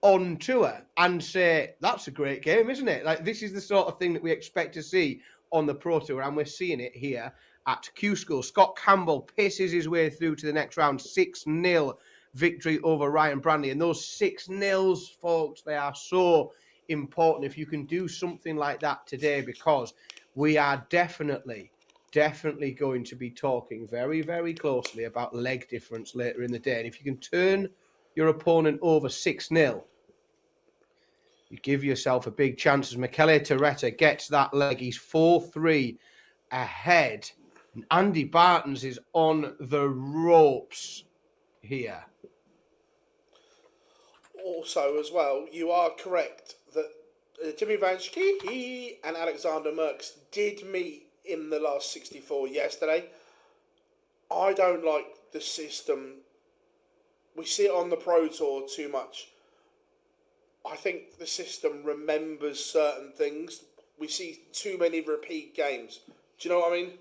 on tour and say, that's a great game, isn't it? Like, this is the sort of thing that we expect to see on the Pro Tour, and we're seeing it here at Q-School. Scott Campbell paces his way through to the next round, 6-0 victory over Ryan Brandy. And those 6-0s, folks, they are so important if you can do something like that today, because we are definitely going to be talking very, very closely about leg difference later in the day. And if you can turn your opponent over 6-0, you give yourself a big chance, as Michele Toretta gets that leg. He's 4-3 ahead. And Andy Bartons is on the ropes here. Also, as well, you are correct that Jimmy Vansky and Alexander Merckx did meet in the last 64 yesterday. I don't like the system. We see it on the Pro Tour too much. I think the system remembers certain things. We see too many repeat games. Do you know what I mean?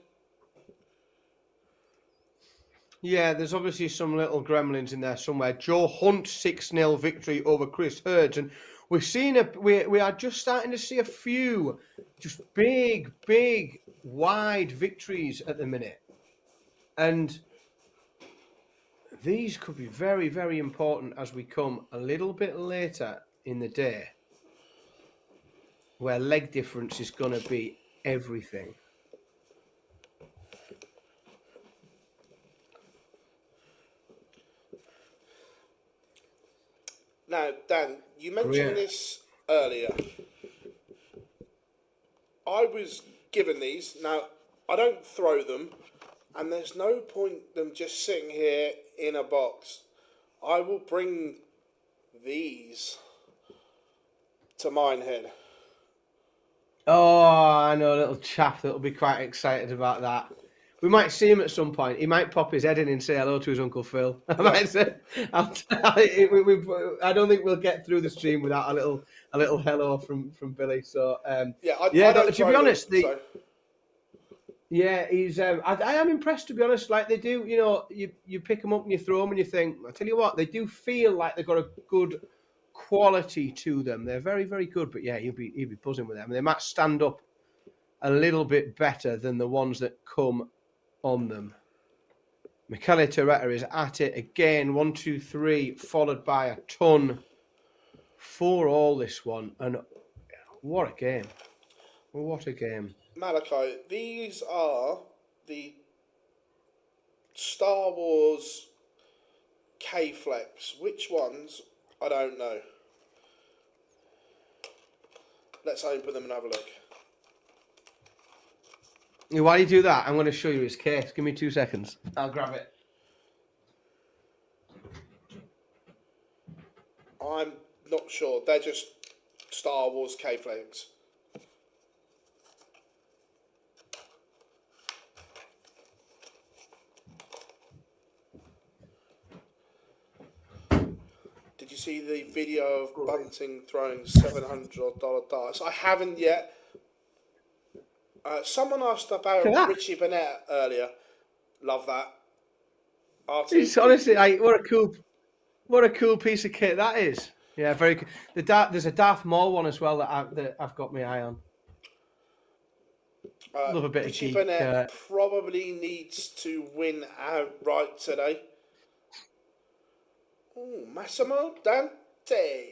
Yeah, there's obviously some little gremlins in there somewhere. Joe Hunt 6-0 victory over Chris Hurd, and we're seeing we are just starting to see a few just big, wide victories at the minute, and these could be very, very important as we come a little bit later in the day, where leg difference is going to be everything. Now, Dan, you mentioned this earlier. I was given these. Now, I don't throw them, and there's no point them just sitting here in a box. I will bring these to Minehead. Oh, I know a little chap that'll be quite excited about that. We might see him at some point. He might pop his head in and say hello to his Uncle Phil. I might say, I don't think we'll get through the stream without a little hello from Billy. So to be honest, Yeah, he's. I am impressed, to be honest. Like they do, you know, you pick them up and you throw them, and you think. I tell you what, they do feel like they've got a good quality to them. They're very, very good. But yeah, he'll be buzzing with them. They might stand up a little bit better than the ones that come on them. Michele Torretta is at it again. 1, 2, 3, followed by a ton. 4-all this one, and what a game! What a game! Malachi, these are the Star Wars K-Flex. Which ones? I don't know. Let's open them and have a look. While you do that, I'm going to show you his case. Give me 2 seconds. I'll grab it. I'm not sure. They're just Star Wars K-Flex. Did you see the video of Bunting throwing $700 darts? I haven't yet. Someone asked about Richie Burnett earlier. Love that. It's honestly like what a cool piece of kit that is. Yeah, very cool. There's a Darth Maul one as well that I've got my eye on. Love a bit Richie of Burnett probably needs to win outright today. Oh, Massimo Dante.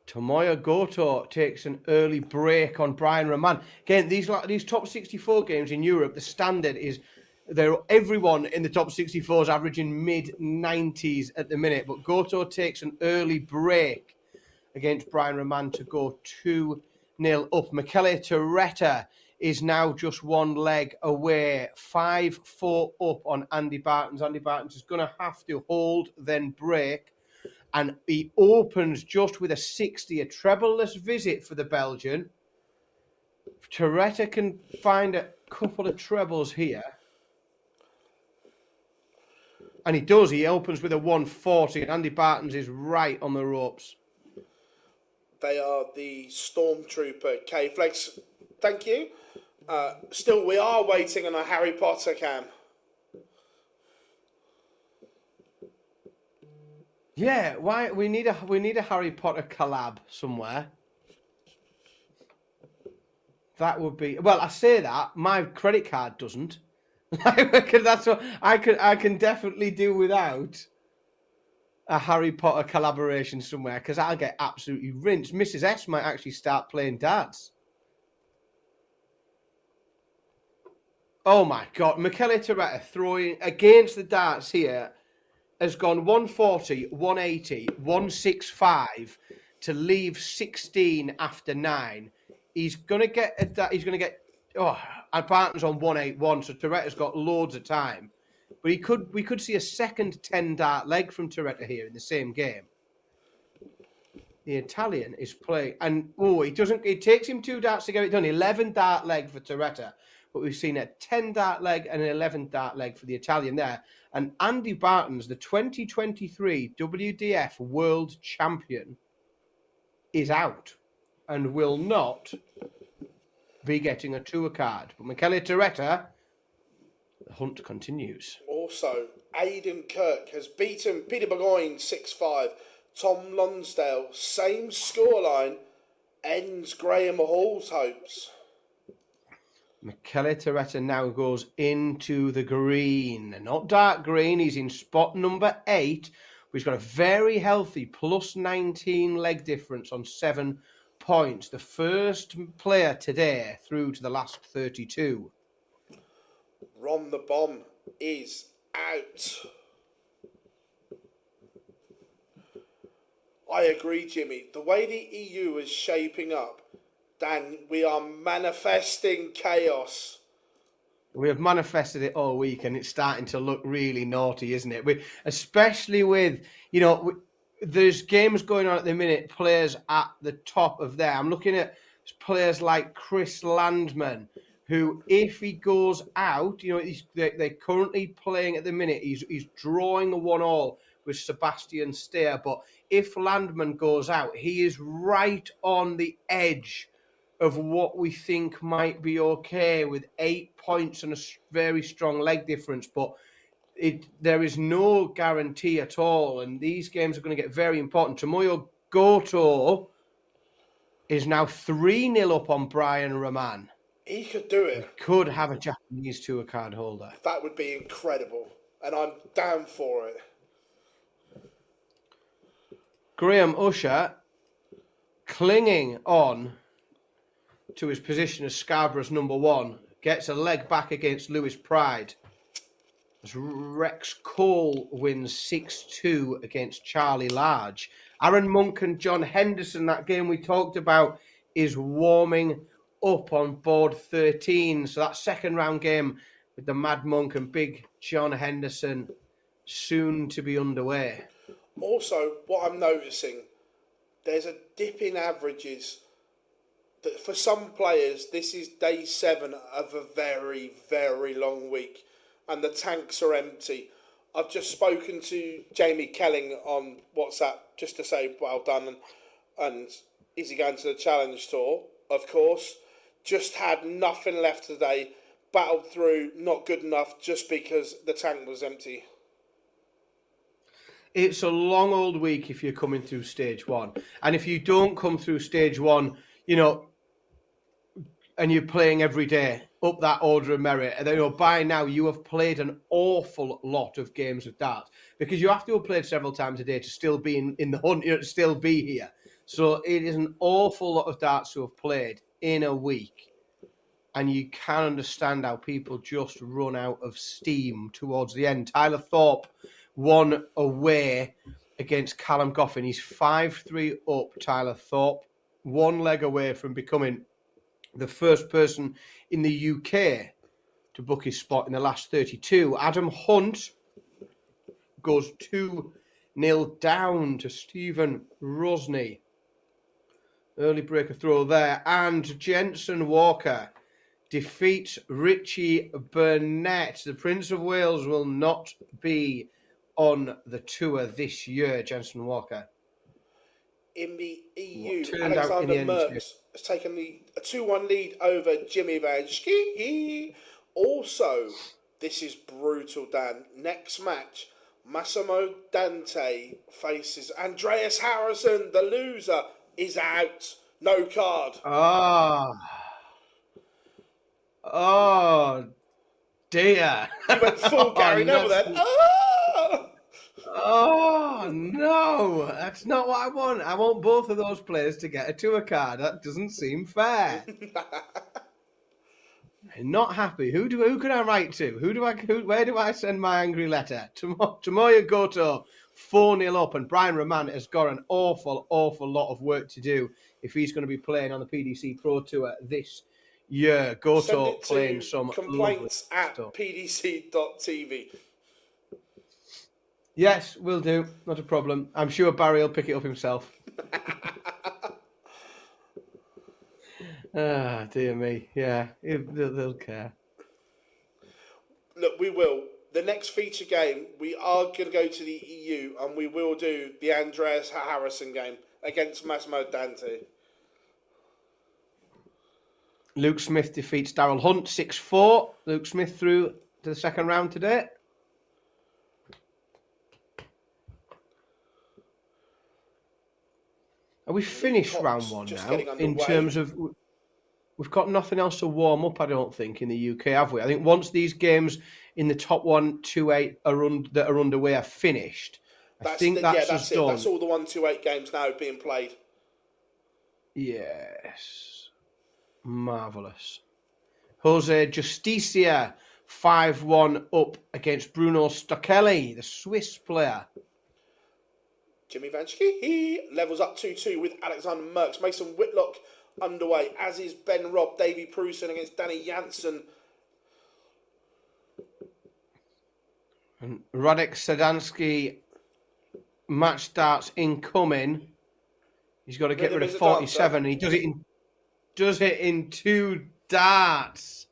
Tomoya Goto takes an early break on Brian Roman. Again, these top 64 games in Europe, the standard is everyone in the top 64 is averaging mid-90s at the minute. But Goto takes an early break against Brian Roman to go 2-0 up. Michele Torretta is now just one leg away, 5-4 up on Andy Bartons. Andy Bartons is going to have to hold, then break. And he opens just with a 60, a treble-less visit for the Belgian. Torretta can find a couple of trebles here. And he does. He opens with a 140, and Andy Bartons is right on the ropes. They are the Stormtrooper K-Flex. Thank you. Still, we are waiting on a Harry Potter cam. Yeah, why we need a Harry Potter collab somewhere. That would be well. I say that my credit card doesn't. That's what I can definitely do without a Harry Potter collaboration somewhere because I'll get absolutely rinsed. Mrs. S might actually start playing darts. Oh my God, Michele Torretta throwing against the darts here. Has gone 140, 180, 165 to leave 16 after 9. He's going to get and Barton's on 181, so Torretta's got loads of time. But we could see a second 10-dart leg from Torretta here in the same game. The Italian is playing, and it takes him 2 darts to get it done. 11-dart leg for Torretta. But we've seen a 10-dart leg and an 11-dart leg for the Italian there. And Andy Bartons, the 2023 WDF World Champion, is out and will not be getting a tour card. But Michele Torretta, the hunt continues. Also, Aidan Kirk has beaten Peter Burgoyne 6-5. Tom Lonsdale, same scoreline, ends Graham Hall's hopes. Michele Torretta now goes into the green. Not dark green. He's in spot number 8. But he's got a very healthy plus 19 leg difference on 7 points. The first player today through to the last 32. Ron the Bomb is out. I agree, Jimmy. The way the EU is shaping up, Dan, we are manifesting chaos. We have manifested it all week, and it's starting to look really naughty, isn't it? Especially with, there's games going on at the minute, players at the top of there. I'm looking at players like Chris Landman, who, if he goes out, they're currently playing at the minute. He's drawing a 1-1 with Sebastian Steer, but if Landman goes out, he is right on the edge of what we think might be okay with 8 points and a very strong leg difference, but there is no guarantee at all, and these games are going to get very important. Tomoyo Goto is now 3-0 up on Brian Rahman. He could do it. We could have a Japanese tour card holder. That would be incredible, and I'm down for it. Graham Usher, clinging on to his position as Scarborough's number 1, gets a leg back against Lewis Pride. As Rex Cole wins 6-2 against Charlie Large. Aaron Monk and John Henderson, that game we talked about, is warming up on board 13. So that second round game with the Mad Monk and Big John Henderson soon to be underway. Also, what I'm noticing, there's a dip in averages. That for some players, this is day 7 of a very, very long week, and the tanks are empty. I've just spoken to Jamie Kelling on WhatsApp just to say well done, and is he going to the Challenge Tour? Of course. Just had nothing left today, battled through, not good enough just because the tank was empty. It's a long old week if you're coming through stage 1. And if you don't come through stage 1, and you're playing every day up that order of merit, and by now you have played an awful lot of games of darts, because you have to have played several times a day to still be in the hunt, to still be here. So it is an awful lot of darts to have played in a week, and you can understand how people just run out of steam towards the end. Tyler Thorpe won away against Callum Goffin. He's 5-3 up, Tyler Thorpe, 1 leg away from becoming the first person in the UK to book his spot in the last 32. Adam Hunt goes 2-0 down to Stephen Rosney. Early breaker throw there. And Jensen Walker defeats Richie Burnett. The Prince of Wales will not be on the tour this year, Jensen Walker. In the EU, Alexander Merckx has taken a 2-1 lead over Jimmy Vanski. Also, this is brutal, Dan. Next match, Massimo Dante faces Andreas Harrison. The loser is out. No card. Oh, dear. He went full Gary Neville then. Oh, no. That's not what I want. I want both of those players to get a tour card. That doesn't seem fair. I'm not happy. Who can I write to? Where do I send my angry letter? Tomoyo Goto, 4-0 up, and Brian Rahman has got an awful lot of work to do if he's going to be playing on the PDC Pro Tour this year. Goto playing some complaints at pdc.tv. Yes, will do. Not a problem. I'm sure Barry will pick it up himself. Dear me. Yeah, they'll care. Look, we will. The next feature game, we are going to go to the EU, and we will do the Andreas Harrison game against Massimo Dante. Luke Smith defeats Darrell Hunt 6-4. Luke Smith through to the second round today. Are we finished round 1 now? In terms of, we've got nothing else to warm up, I don't think, in the UK, have we? I think once these games in the top 1-2-8 that are underway are finished, that's it. Done. That's all the 1-2-8 games now being played. Yes. Marvellous. Jose Justicia, 5-1 up against Bruno Stockelli, the Swiss player. Jimmy Vanski, he levels up 2-2 with Alexander Merckx. Mason Whitlock underway, as is Ben Robb. Davy Prusen against Danny Janssen. And Radek Sadansky, match starts incoming. He's got to get rid of 47. He does it in 2 darts.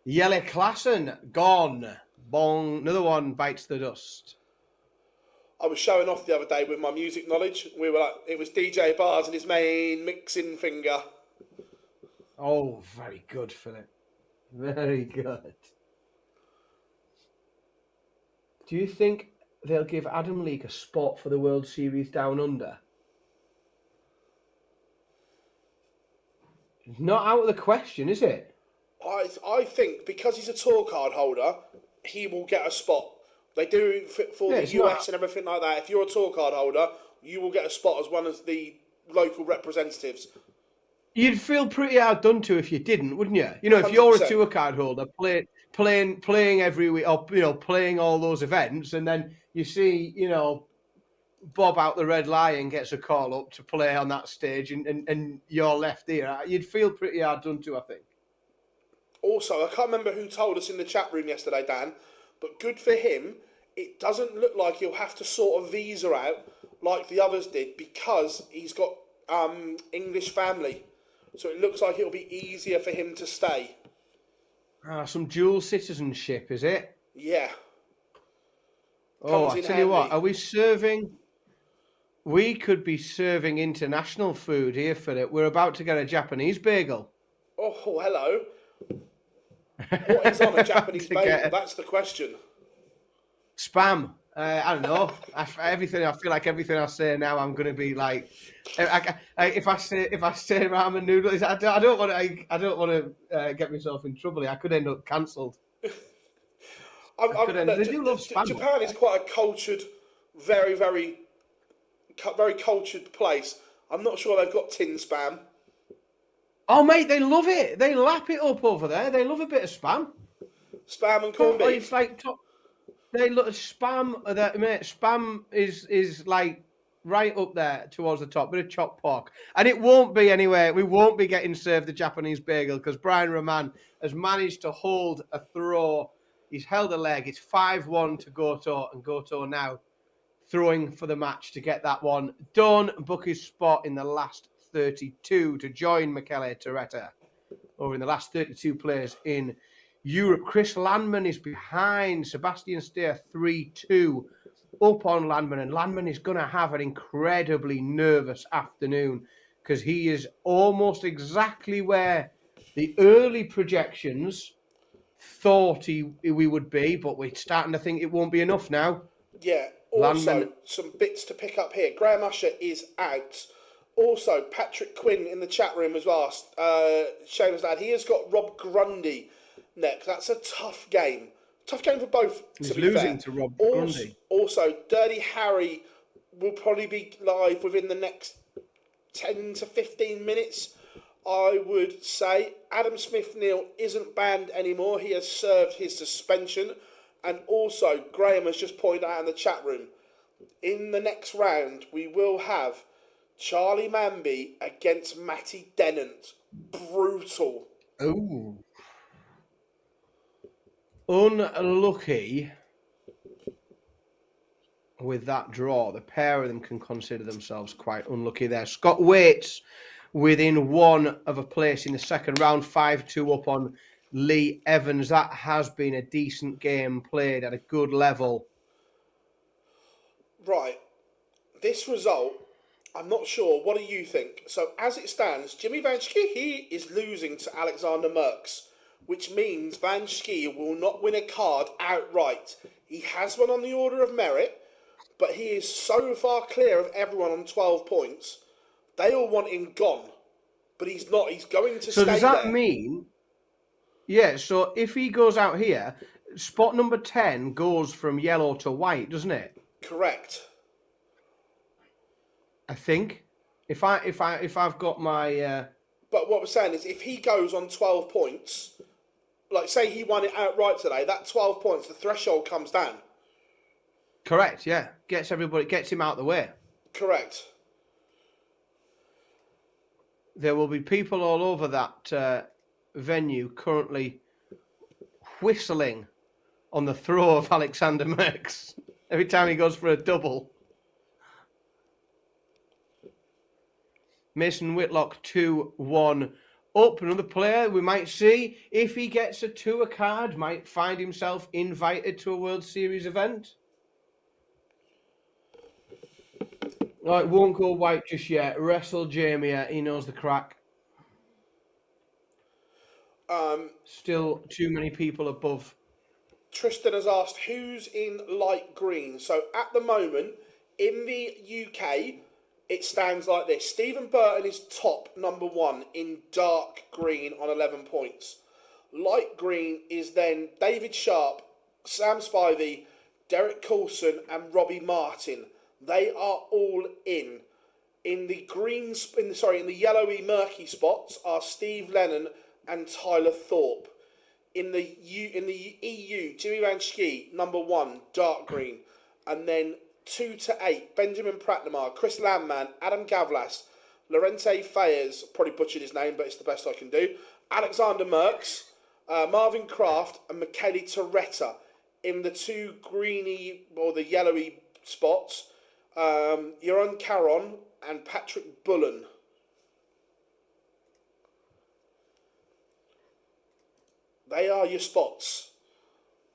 Jelle Klassen, gone. Bong, another one bites the dust. I was showing off the other day with my music knowledge. We were like, it was DJ Bars and his main mixing finger. Oh, very good, Philip. Very good. Do you think they'll give Adam Leake a spot for the World Series Down Under? Not out of the question, is it? I think because he's a tour card holder, he will get a spot. They do for Yeah, the it's US not. and everything like that. If you're a tour card holder, you will get a spot as one of the local representatives. You'd feel pretty hard done to if you didn't, wouldn't you? You know, if you're a 100%. tour card holder, playing every week, or playing all those events, and then you see, Bob out the Red Lion gets a call up to play on that stage, and you're left here. You'd feel pretty hard done to, I think. Also, I can't remember who told us in the chat room yesterday, Dan, but good for him. It doesn't look like he'll have to sort a visa out like the others did because he's got English family. So it looks like it'll be easier for him to stay. Some dual citizenship, is it? Yeah. Oh, I tell you what, handy. are we serving? We could be serving international food here, Philip. We're about to get a Japanese bagel. Oh, hello. What is on a Japanese bagel? That's the question. Spam. I don't know. I feel like everything I say now, I'm going to be like, if I say ramen noodles, I don't want to get myself in trouble. I could end up cancelled. They do love spam. Japan is quite a cultured, very, very, very cultured place. I'm not sure they've got tin spam. Oh, mate, they love it. They lap it up over there. They love a bit of spam. Spam and corned beef. It's like they look spam. Mate, spam is like right up there towards the top. Bit of chopped pork, and it won't be anywhere. We won't be getting served the Japanese bagel because Brian Roman has managed to hold a throw. He's held a leg. It's 5-1 to Goto, and Goto now throwing for the match to get that one done. Book his spot in the last 32 to join Michele Torretta, or in the last 32 players in Europe. Chris Landman is behind Sebastian Steer 3-2 up on Landman, and Landman is going to have an incredibly nervous afternoon because he is almost exactly where the early projections thought we would be, but we're starting to think it won't be enough now. Yeah, also some bits to pick up here. Graham Usher is out. Also, Patrick Quinn in the chat room as well, showing us that he has got Rob Grundy next. That's a tough game. Tough game for both, He's to be losing fair. to Rob Grundy. Also, Dirty Harry will probably be live within the next 10 to 15 minutes. I would say Adam Smith-Neal isn't banned anymore. He has served his suspension. And also, Graham has just pointed out in the chat room, in the next round, we will have Charlie Manby against Matty Dennant. Brutal. Oh. Unlucky with that draw. The pair of them can consider themselves quite unlucky there. Scott Waits within one of a place in the second round, 5-2 up on Lee Evans. That has been a decent game played at a good level. Right. This result, I'm not sure. What do you think? So, as it stands, Jimmy Van Schie is losing to Alexander Merckx, which means Van Schie will not win a card outright. He has one on the order of merit, but he is so far clear of everyone on 12 points. They all want him gone, but he's not. He's going to stay there. So does that mean... Yeah, so if he goes out here, spot number 10 goes from yellow to white, doesn't it? Correct. I think. If I've got my... But what we're saying is, if he goes on 12 points, like say he won it outright today, that 12 points, the threshold comes down. Correct, yeah. Gets him out of the way. Correct. There will be people all over that venue currently whistling on the throw of Alexander Merckx every time he goes for a double. Mason Whitlock 2-1 up. Another player we might see, if he gets a tour card, might find himself invited to a World Series event. Oh, it won't go white just yet. Wrestle Jamie, he knows the crack. Still too many people above. Tristan has asked, who's in light green? So at the moment, in the UK, it stands like this. Stephen Burton is top number 1 in dark green on 11 points. Light green is then David Sharp, Sam Spivey, Derek Coulson and Robbie Martin. They are all in. In the in the yellowy murky spots are Steve Lennon and Tyler Thorpe. In the EU, Jimmy Van Schie, number 1, dark green. And then 2 to 8, Benjamin Pratnamar, Chris Landman, Adam Gavlas, Lorente Fayez, probably butchered his name, but it's the best I can do, Alexander Merckx, Marvin Kraft, and Michele Torretta. In the 2 greeny, or the yellowy spots, Joran Caron and Patrick Bullen. They are your spots.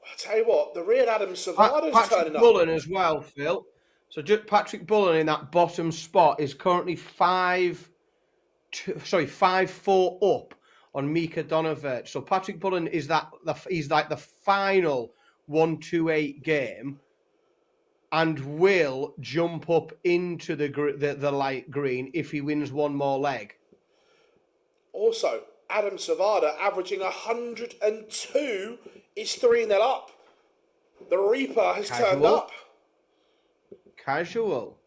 I tell you what, the real Adam Savada's turning up. Patrick Bullen as well, Phil. So Patrick Bullen in that bottom spot is currently 5-4 up on Mika Donovic. So Patrick Bullen is he's like the final 1-2-8 game, and will jump up into the light green if he wins one more leg. Also, Adam Savada averaging 102 is 3-0 up. The Reaper has turned up. Casual.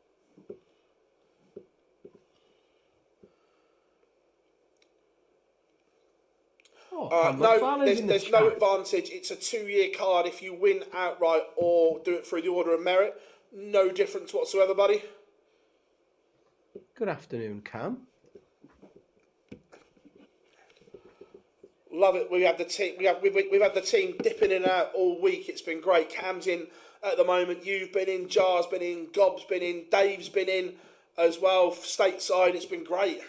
No, there's no advantage. It's a 2-year card if you win outright or do it through the order of merit. No difference whatsoever, buddy. Good afternoon, Cam. Love it. We've had the team dipping in and out all week. It's been great. Cam's in at the moment. You've been in. Jar's been in. Gob's been in. Dave's been in as well. Stateside. It's been great.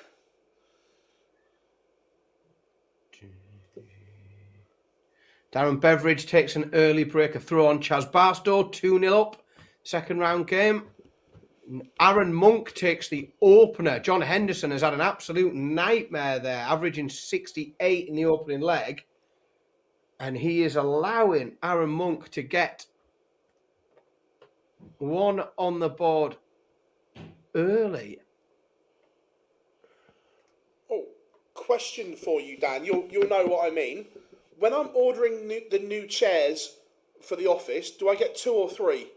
Darren Beveridge takes an early break, a throw on Chaz Barstow, 2-0 up. Second round game. Aaron Monk takes the opener. John Henderson has had an absolute nightmare there, averaging 68 in the opening leg. And he is allowing Aaron Monk to get one on the board early. Oh, question for you, Dan. You'll know what I mean. When I'm ordering the new chairs for the office, do I get 2 or 3?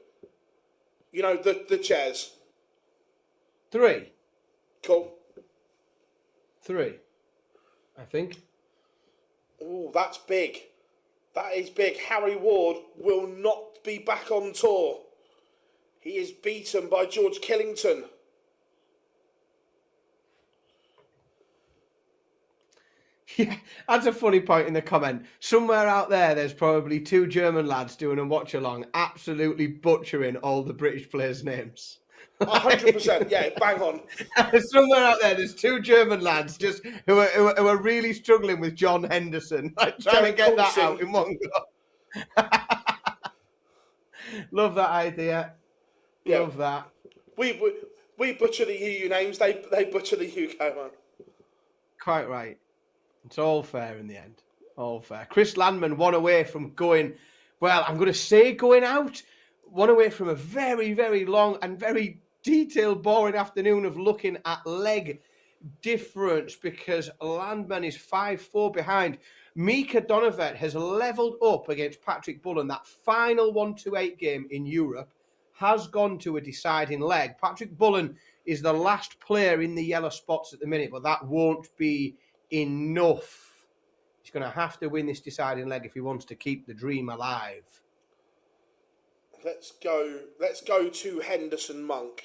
You know, the chairs. 3. Cool. 3, I think. Oh, that's big. That is big. Harry Ward will not be back on tour. He is beaten by George Killington. Yeah, that's a funny point in the comment. Somewhere out there's probably 2 German lads doing a watch along, absolutely butchering all the British players' names. 100%, yeah, bang on. Somewhere out there's 2 German lads just who are really struggling with John Henderson, like trying to get that out in one go. Love that idea. Yeah. Love that. We butcher the EU names. They butcher the UK one. Quite right. It's all fair in the end. All fair. Chris Landman, one away from going, well, I'm going to say going out. One away from a very, very long and very detailed, boring afternoon of looking at leg difference, because Landman is 5-4 behind. Mika Donovic has levelled up against Patrick Bullen. That final 1-2-8 game in Europe has gone to a deciding leg. Patrick Bullen is the last player in the yellow spots at the minute, but that won't be enough. He's going to have to win this deciding leg if he wants to keep the dream alive. Let's go to Henderson Monk.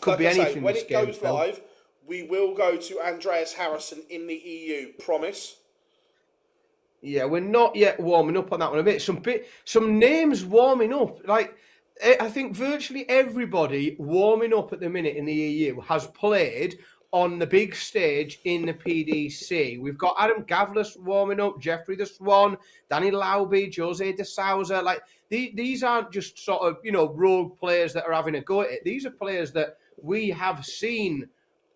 Could be anything. When it goes live, we will go to Andreas Harrison in the EU. Promise. Yeah, we're not yet warming up on that one a bit. Some names warming up. Like, I think virtually everybody warming up at the minute in the EU has played on the big stage in the PDC. We've got Adam Gavlas warming up, Jeffrey the Swan, Danny Lauby, Jose de Souza. Like, these aren't just sort of, rogue players that are having a go at it. These are players that we have seen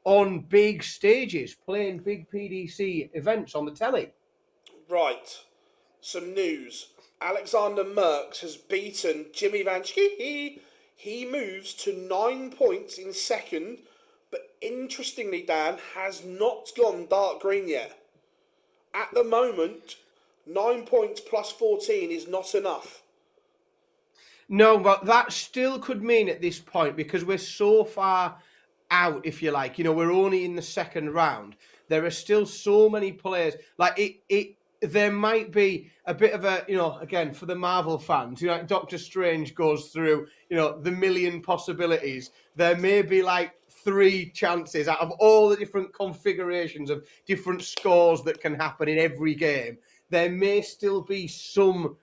on big stages, playing big PDC events on the telly. Right. Some news. Alexander Merckx has beaten Jimmy Van Schie. He moves to 9 points in second, but interestingly, Dan, has not gone dark green yet. At the moment, 9 points plus 14 is not enough. No, but that still could mean at this point, because we're so far out, if you like, we're only in the second round. There are still so many players. Like there might be a bit of a, again, for the Marvel fans, like Doctor Strange goes through, the million possibilities. There may be like 3 chances out of all the different configurations of different scores that can happen in every game. There may still be some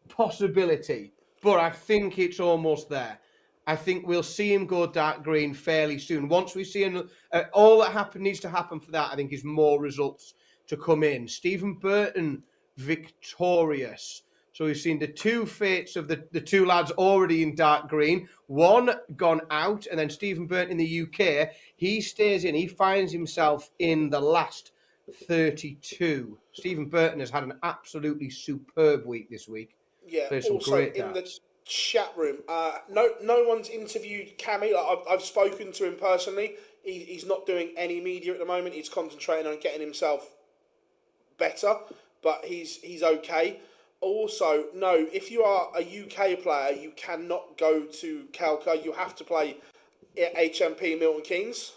possibility, but I think it's almost there. I think we'll see him go dark green fairly soon. Once we see all that needs to happen for that, I think, is more results to come in. Stephen Burton victorious. So we've seen the 2 fates of the 2 lads already in dark green. One gone out, and then Stephen Burton in the UK, he stays in. He finds himself in the last 32. Stephen Burton has had an absolutely superb week this week. Yeah, also in the chat room, no one's interviewed Cammy. I've spoken to him personally. He's not doing any media at the moment. He's concentrating on getting himself better, but he's okay. Also, no, if you are a UK player, you cannot go to Calca. You have to play at HMP Milton Keynes.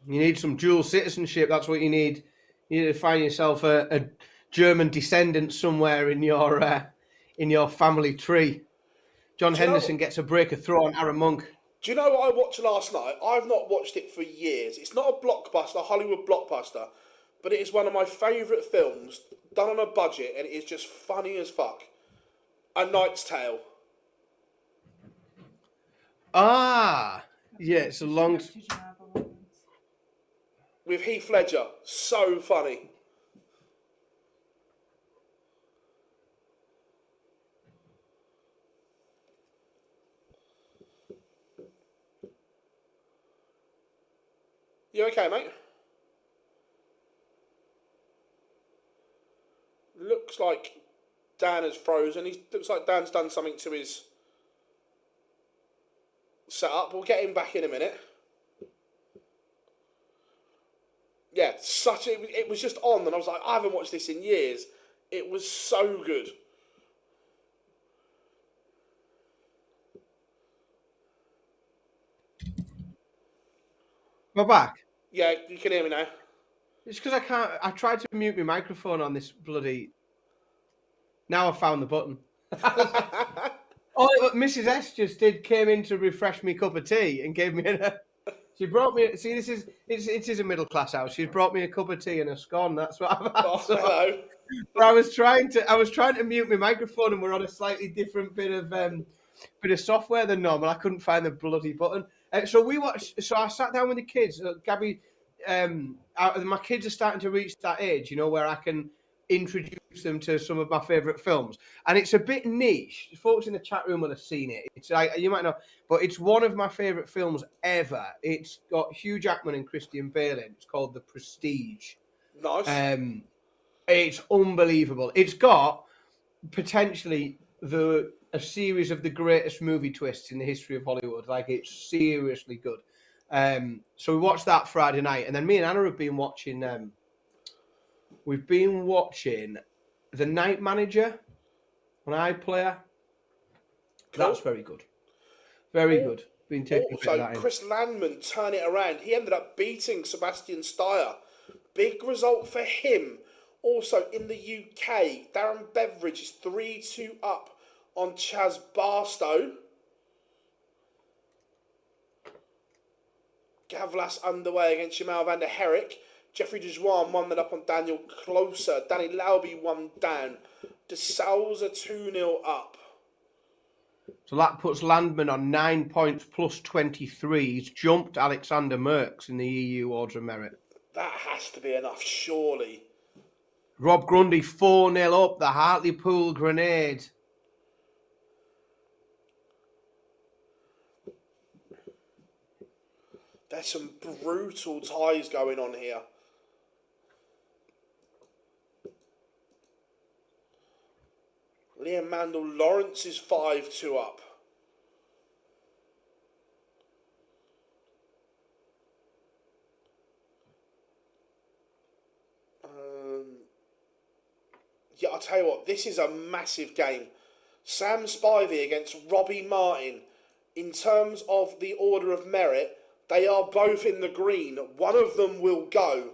You need some dual citizenship. That's what you need. You need to find yourself a German descendant somewhere in your family tree. John Henderson gets a break of throw on Aaron Monk. Do you know what I watched last night? I've not watched it for years. It's not a blockbuster, a Hollywood blockbuster, but it is one of my favourite films, done on a budget, and it is just funny as fuck. A Knight's Tale. Ah, yeah, it's a long... With Heath Ledger. So funny. You okay, mate? Looks like Dan has frozen. Looks like Dan's done something to his setup. We'll get him back in a minute. Yeah, it was just on, and I was like, I haven't watched this in years. It was so good. We're back. Yeah, you can hear me now. It's because I tried to mute my microphone on this bloody... Now I've found the button. Oh, Mrs. S just came in to refresh me cup of tea and gave me she brought me... See, it is a middle class house. She's brought me a cup of tea and a scone. That's what I've had. Hello. But I was trying to mute my microphone, and we're on a slightly different bit of software than normal. I couldn't find the bloody button. So I sat down with the kids. Gabby, my kids are starting to reach that age, where I can introduce them to some of my favourite films. And it's a bit niche. Folks in the chat room will have seen it. It's like, you might know, but it's one of my favourite films ever. It's got Hugh Jackman and Christian Bale in. It's called The Prestige. Nice. It's unbelievable. It's got potentially a series of the greatest movie twists in the history of Hollywood. Like, it's seriously good. So we watched that Friday night, and then me and Anna have been watching. We've been watching The Night Manager on iPlayer. Cool. That's very good. Very good. Been taking also, that Chris Landman turn it around. He ended up beating Sebastian Steyer. Big result for him. Also in the UK, Darren Beveridge is 3-2 up on Chaz Barstow. Gavlas underway against Jamal van der Herrick. Jeffrey Dwan won that up on Daniel Closer. Danny Lauby 1 down. De Souza 2-0 up. So that puts Landman on 9 points plus 23. He's jumped Alexander Merckx in the EU Order of Merit. That has to be enough, surely. Rob Grundy 4-0 up. The Hartlepool Grenade. There's some brutal ties going on here. Liam Mandel Lawrence is 5-2 up. Yeah, I'll tell you what, this is a massive game. Sam Spivey against Robbie Martin. In terms of the order of merit, they are both in the green. One of them will go.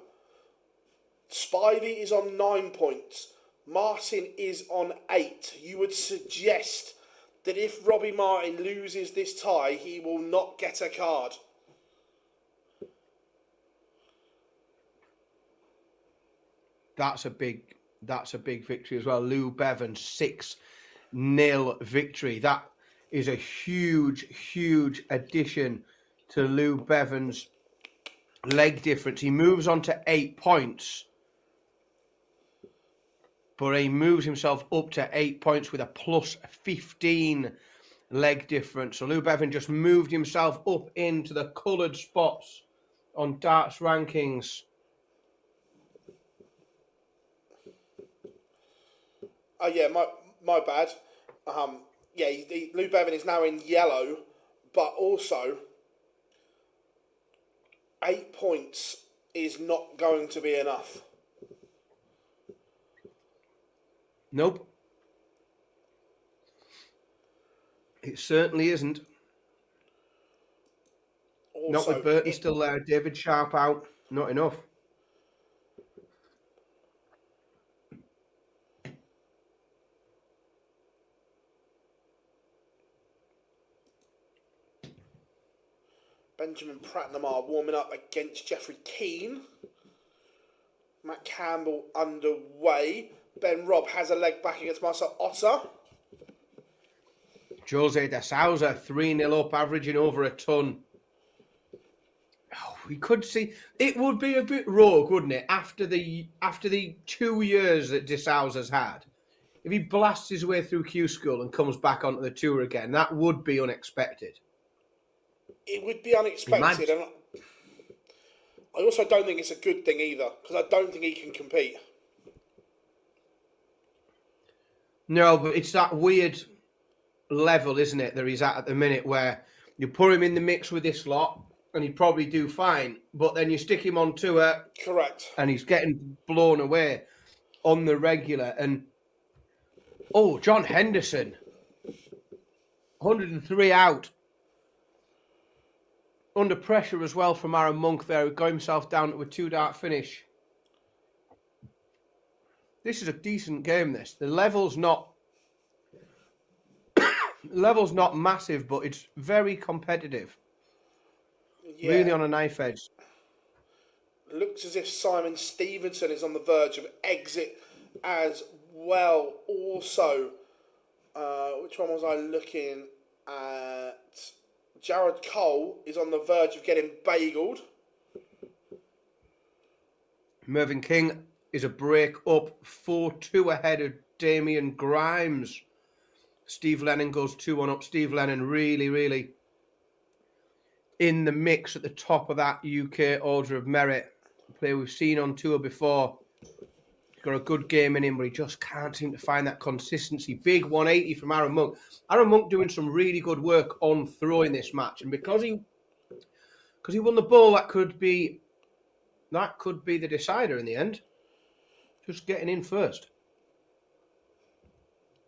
Spivey is on 9 points. Martin is on 8. You would suggest that if Robbie Martin loses this tie, he will not get a card. That's a big victory as well. Lou Bevan 6-0 victory. That is a huge addition to Lou Bevan's leg difference. He moves on to 8 points, but he moves himself up to 8 points with a plus 15 leg difference. So Lou Bevan just moved himself up into the coloured spots on darts rankings. Oh yeah, my bad. Lou Bevan is now in yellow, but also 8 points is not going to be enough. Nope. It certainly isn't. Also, not with Burton still there. David Sharp out. Not enough. Benjamin Pratnamar warming up against Jeffrey Keane. Matt Campbell underway. Ben Robb has a leg back against Marcel Otter. Jose de Souza 3-0 up, averaging over a ton. Oh, we could see it would be a bit rogue, wouldn't it? After the 2 years that de Souza's had, if he blasts his way through Q-School and comes back onto the tour again, that would be unexpected. It would be unexpected, and I also don't think it's a good thing either, because I don't think he can compete. No, but it's that weird level, isn't it, that he's at the minute, where you put him in the mix with this lot, and he'd probably do fine, but then you stick him on tour. Correct. And he's getting blown away on the regular. And, John Henderson, 103 out. Under pressure as well from Aaron Monk there, who got himself down to a 2-dart finish. This is a decent game, this. The level's not massive, but it's very competitive. Yeah. Really on a knife edge. Looks as if Simon Stevenson is on the verge of exit as well. Also, which one was I looking at? Jared Cole is on the verge of getting bageled. Mervyn King is a break up 4-2 ahead of Damian Grimes. Steve Lennon goes 2-1 up. Steve Lennon really in the mix at the top of that UK order of merit. A player we've seen on tour before. He's got a good game in him, but he just can't seem to find that consistency. Big 180 from Aaron Monk. Aaron Monk doing some really good work on throwing this match, and because he won the ball, that could be the decider in the end. Just getting in first.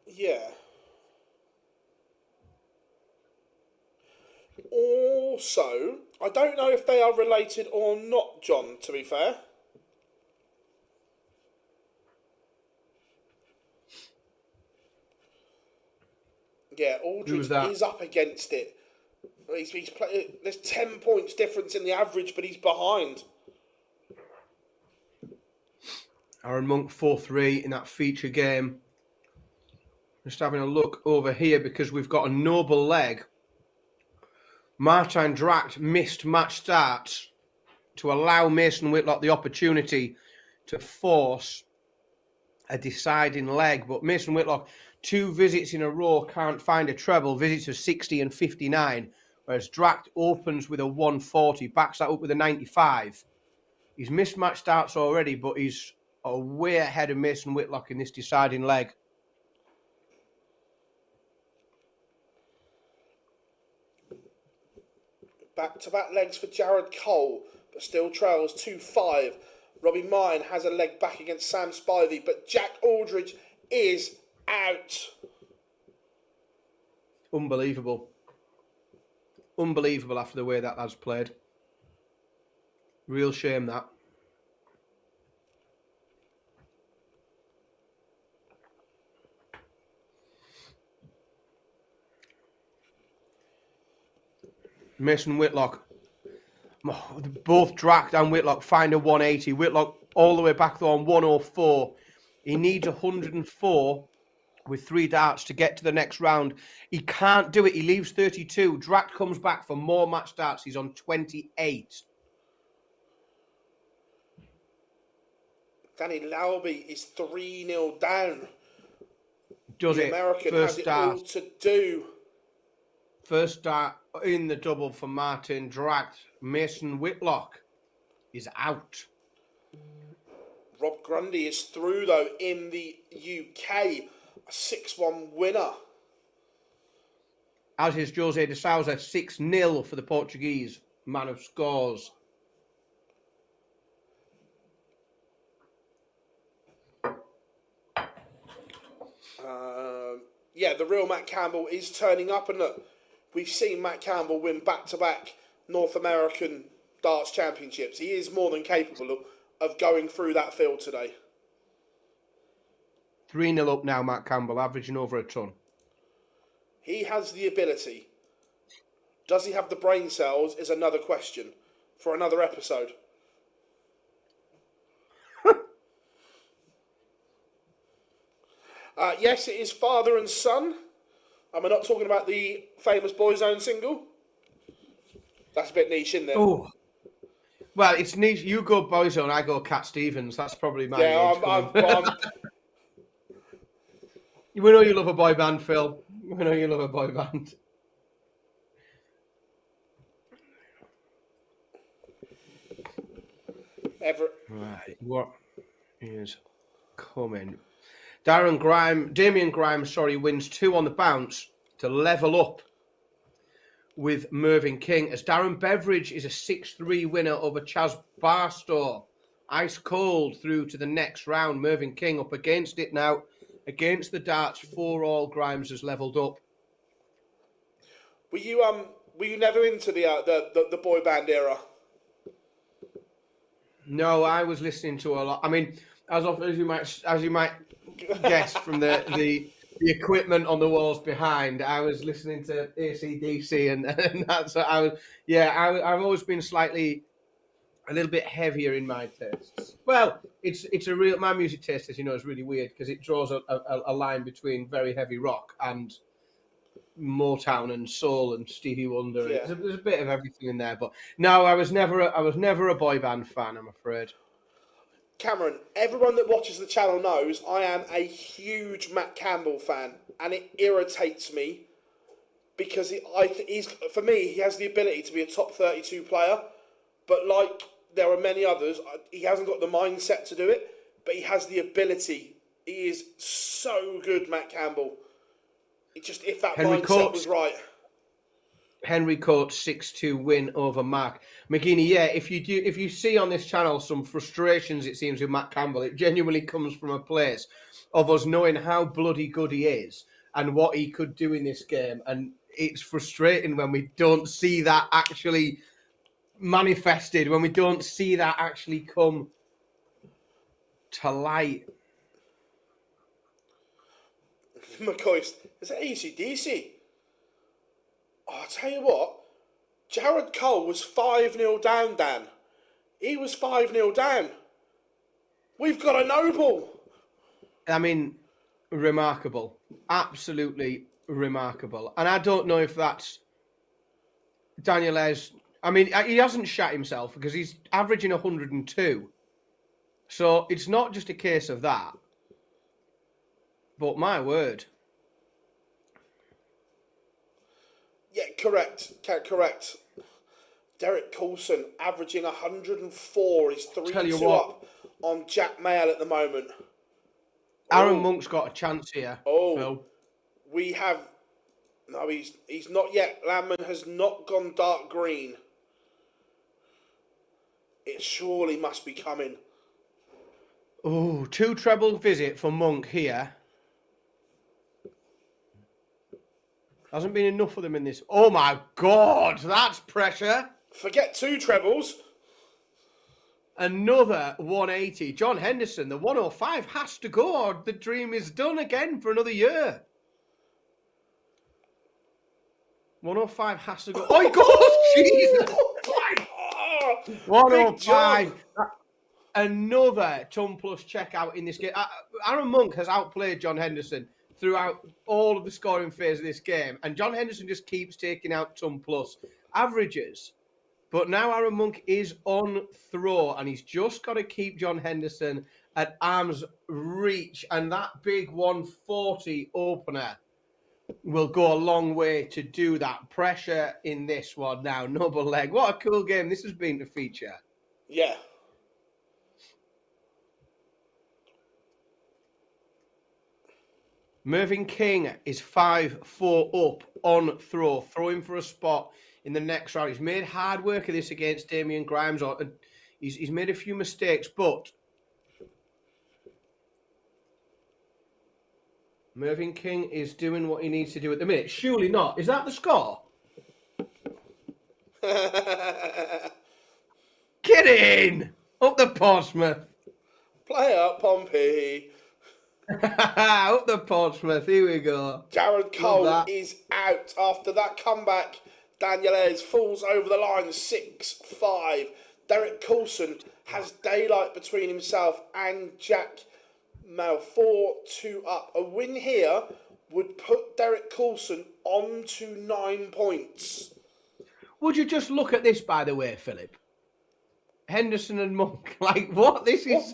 Yeah. Also, I don't know if they are related or not, John, to be fair. Yeah, Aldridge is up against it. There's 10 points difference in the average, but he's behind. Aaron Monk 4-3 in that feature game. Just having a look over here because we've got a noble leg. Martin Dracht missed match starts to allow Mason Whitlock the opportunity to force a deciding leg. But Mason Whitlock, 2 visits in a row, can't find a treble. Visits of 60 and 59, whereas Dract opens with a 140, backs that up with a 95. He's missed match starts already, but he's way ahead of Mason Whitlock in this deciding leg. Back-to-back legs for Jared Cole, but still trails 2-5. Robbie Mine has a leg back against Sam Spivey, but Jack Aldridge is out. Unbelievable. Unbelievable after the way that lad's played. Real shame, that. Mason Whitlock. Both Dract and Whitlock find a 180. Whitlock all the way back though on 104. He needs 104 with 3 darts to get to the next round. He can't do it. He leaves 32. Dract comes back for more match darts. He's on 28. Danny Lauby is 3-0 down. Does the it? American First has dart. it all to do. First dart in the double for Martin Dract. Mason Whitlock is out. Rob Grundy is through, though, in the UK. A 6-1 winner. As is Jose de Souza, 6-0 for the Portuguese man of scores. Yeah, the real Matt Campbell is turning up. And look, we've seen Matt Campbell win back-to-back North American darts championships. He is more than capable of going through that field today. 3-0 up now, Matt Campbell, averaging over a ton. He has the ability. Does he have the brain cells is another question for another episode. Yes, it is father and son. And we're not talking about the famous Boyzone single. That's a bit niche, isn't it? Oh. Well, it's niche. You go Boyzone, I go Cat Stevens. That's probably my age. We know you love a boy band, Phil. We know you love a boy band. Right, what is coming? Damien Grimes, wins 2 on the bounce to level up with Mervyn King, as Darren Beveridge is a 6-3 winner over Chaz Barstow. Ice cold through to the next round. Mervyn King up against it now. Against the darts, 4-all. Grimes has levelled up. Were you never into the boy band era? No, I was listening to a lot. I mean, as you might guess from the equipment on the walls behind, I was listening to AC/DC, and that's what I was. Yeah, I've always been a little bit heavier in my tastes. Well, it's a real. My music taste, as you know, is really weird because it draws a line between very heavy rock and Motown and soul and Stevie Wonder. Yeah. There's a bit of everything in there, but no, I was never a boy band fan, I'm afraid. Cameron, everyone that watches the channel knows I am a huge Matt Campbell fan, and it irritates me because for me, he has the ability to be a top 32 player, but like there are many others, he hasn't got the mindset to do it, but he has the ability. He is so good, Matt Campbell. It just, if that mindset was right. Henry Coates 6-2 win over Mark McGeaney. Yeah, if you see on this channel some frustrations, it seems, with Matt Campbell, it genuinely comes from a place of us knowing how bloody good he is and what he could do in this game. And it's frustrating when we don't see that actually manifested, when we don't see that actually come to light. McCoy, is it AC/DC? Oh, I'll tell you what, Jared Cole was 5-0 down, Dan. He was 5-0 down. We've got a noble. I mean, remarkable. Absolutely remarkable. And I don't know if that's Daniel Ayres. I mean, he hasn't shat himself because he's averaging 102. So it's not just a case of that. But my word. Yeah, correct. Correct. Derek Coulson averaging 104 is Tell you 3-2 what. up on Jack Mayle at the moment. Aaron Monk's got a chance here, Phil. We have... No, he's not yet. Landman has not gone dark green. It surely must be coming. Oh, 2 treble visit for Monk here. Hasn't been enough for them in this. Oh my God, that's pressure. Forget 2 trebles. Another 180. John Henderson, the 105 has to go, or the dream is done again for another year. 105 has to go. Oh, he goes! Jesus! 105. Another ton plus checkout in this game. Aaron Monk has outplayed John Henderson throughout all of the scoring phase of this game, and John Henderson just keeps taking out ton plus averages. But now Aaron Monk is on throw, and he's just got to keep John Henderson at arm's reach, and that big 140 opener will go a long way to do that. Pressure in this one now. Noble leg. What a cool game this has been to feature. Yeah. Mervyn King is 5-4 up on throw, throwing for a spot in the next round. He's made hard work of this against Damian Grimes. He's made a few mistakes, but Mervyn King is doing what he needs to do at the minute. Surely not. Is that the score? Get in! Up the Portsmouth. Play up, Pompey. Up the Portsmouth. Here we go. Jared Cole is out after that comeback. Daniel Ayres falls over the line 6-5. Derek Coulson has daylight between himself and Jack Mayle, 4-2 up. A win here would put Derek Coulson on to 9 points. Would you just look at this, by the way, Philip? Henderson and Monk. Like, what? This is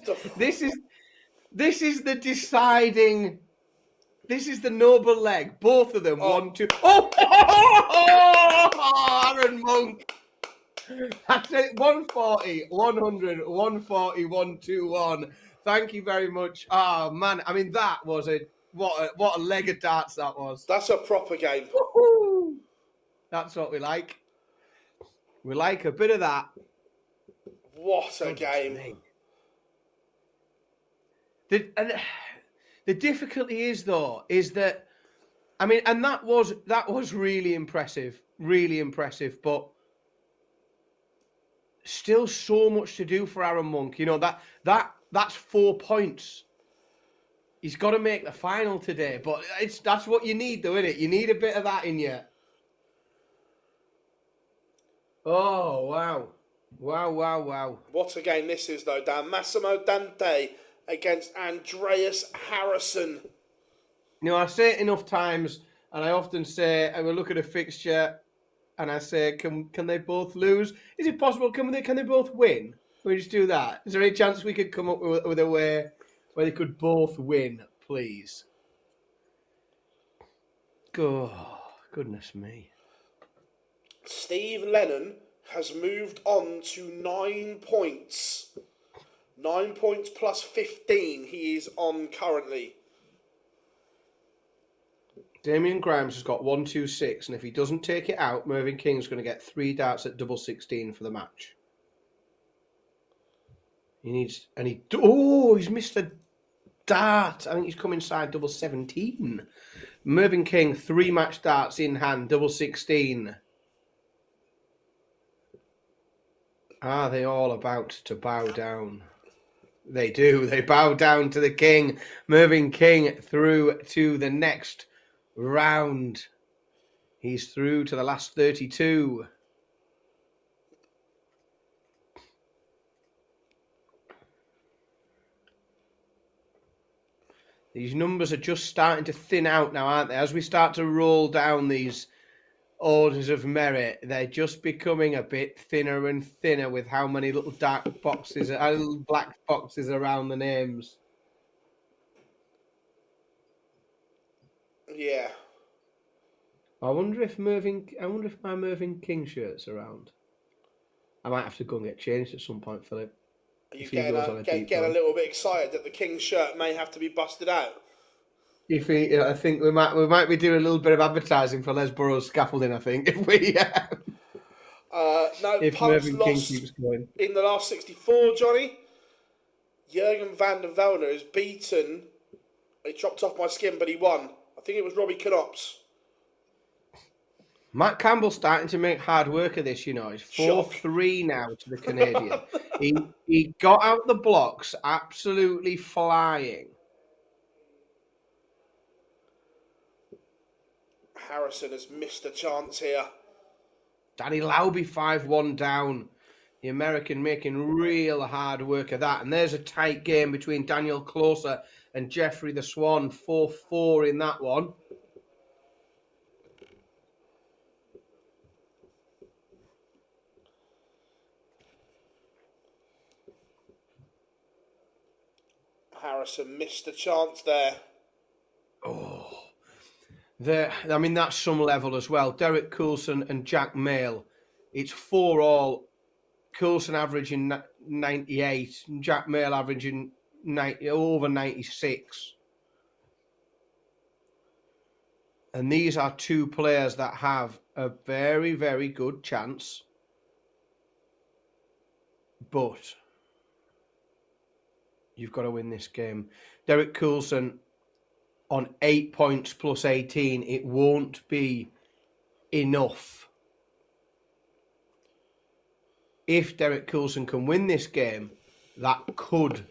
the deciding. This is the noble leg. Both of them. 1-2. Oh! Aaron Monk. That's it. 140, 100, 140, 121. Thank you very much. Oh man, I mean that was what a leg of darts that was. That's a proper game. Woo-hoo! That's what we like. We like a bit of that. What a game. The difficulty is that, I mean, and that was really impressive, but still so much to do for Aaron Monk. You know, that's 4 points. He's got to make the final today, but that's what you need, though, isn't it? You need a bit of that in you. Oh, wow. Wow. What a game this is, though, Dan. Massimo Dante against Andreas Harrison. You know, I say it enough times, and I often say, I will look at a fixture, and I say, can they both lose? Is it possible? Can they both win? Can we just do that? Is there any chance we could come up with a way where they could both win, please? Goodness me. Steve Lennon has moved on to 9 points. 9 points plus 15 he is on currently. Damian Grimes has got 126, and if he doesn't take it out, Mervyn King's going to get 3 darts at double 16 for the match. He's missed a dart. I think he's come inside double 17. Mervyn King, 3 match darts in hand, double 16. Are they all about to bow down? They do. They bow down to the king. Mervyn King through to the next round. He's through to the last 32. These numbers are just starting to thin out now, aren't they? As we start to roll down these orders of merit, they're just becoming a bit thinner and thinner with how many little dark boxes, black boxes around the names. Yeah. I wonder if my Mervyn King shirt's around. I might have to go and get changed at some point, Philip. Are you If he goes on a deep getting a run. little bit excited that the King's shirt may have to be busted out? I think we might be doing a little bit of advertising for Les Burrows scaffolding. I think if we No, if Pubs Mervyn King lost keeps going. in the last 64, Johnny. Jurgen van der Velde is beaten. He dropped off my skin, but he won. I think it was Robbie Knops. Matt Campbell's starting to make hard work of this, you know. He's 4-3 now to the Canadian. he got out the blocks absolutely flying. Harrison has missed a chance here. Danny Lauby 5-1 down. The American making real hard work of that. And there's a tight game between Daniel Closer and Jeffrey the Swan. 4-4 in that one. Harrison missed a chance there. Oh. That's some level as well. Derek Coulson and Jack Mail. It's 4-all. Coulson averaging 98, and Jack Mail averaging over 96. And these are two players that have a very, very good chance. But you've got to win this game. Derek Coulson on 8 points plus 18. It won't be enough. If Derek Coulson can win this game, that could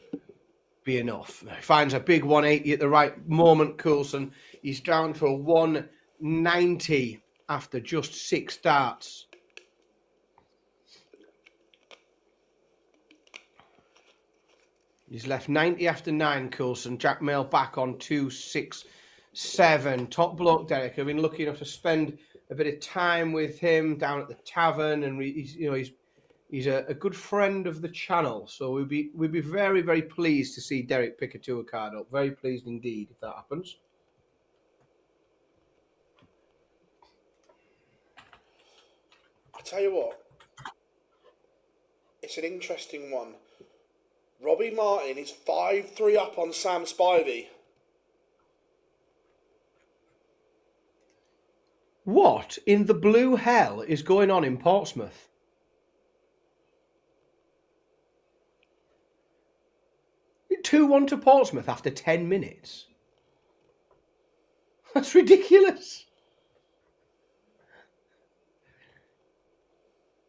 be enough. He finds a big 180 at the right moment, Coulson. He's down to a 190 after just 6 darts. He's left 90 after 9, Coulson. Jack Mail back on 267. Top bloke, Derek. I've been lucky enough to spend a bit of time with him down at the tavern, and he's a good friend of the channel. So we'd be very, very pleased to see Derek pick a tour card up. Very pleased indeed if that happens. I tell you what, it's an interesting one. Robbie Martin is 5-3 up on Sam Spivey. What in the blue hell is going on in Portsmouth? You're 2-1 to Portsmouth after 10 minutes. That's ridiculous.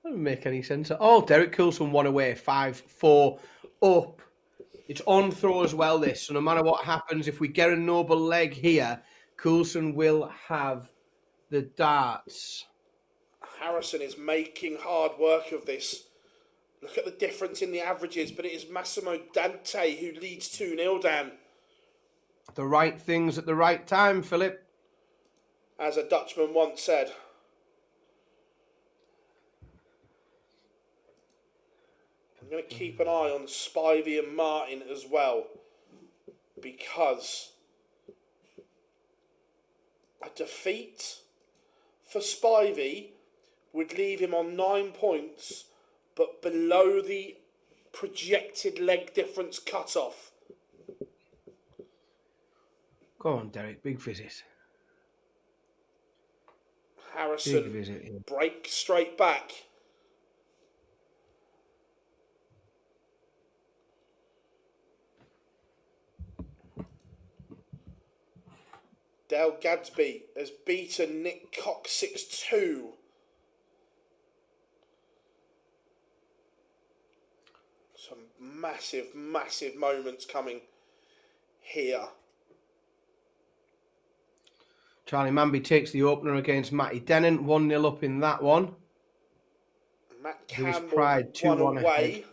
That doesn't make any sense at all. Derek Coulson won away, 5-4 up. It's on throw as well, this. So no matter what happens, if we get a noble leg here, Coulson will have the darts. Harrison is making hard work of this. Look at the difference in the averages, but it is Massimo Dante who leads 2-0, Dan. The right things at the right time, Philip. As a Dutchman once said. I'm going to keep an eye on Spivey and Martin as well, because a defeat for Spivey would leave him on 9 points, but below the projected leg difference cut-off. Go on, Derek. Big visit. Harrison Big visit, yeah. breaks straight back. Dale Gadsby has beaten Nick Cox 6-2. Some massive, massive moments coming here. Charlie Manby takes the opener against Matty Dennant, 1-0 up in that one. Matt Campbell Pride, 1 away.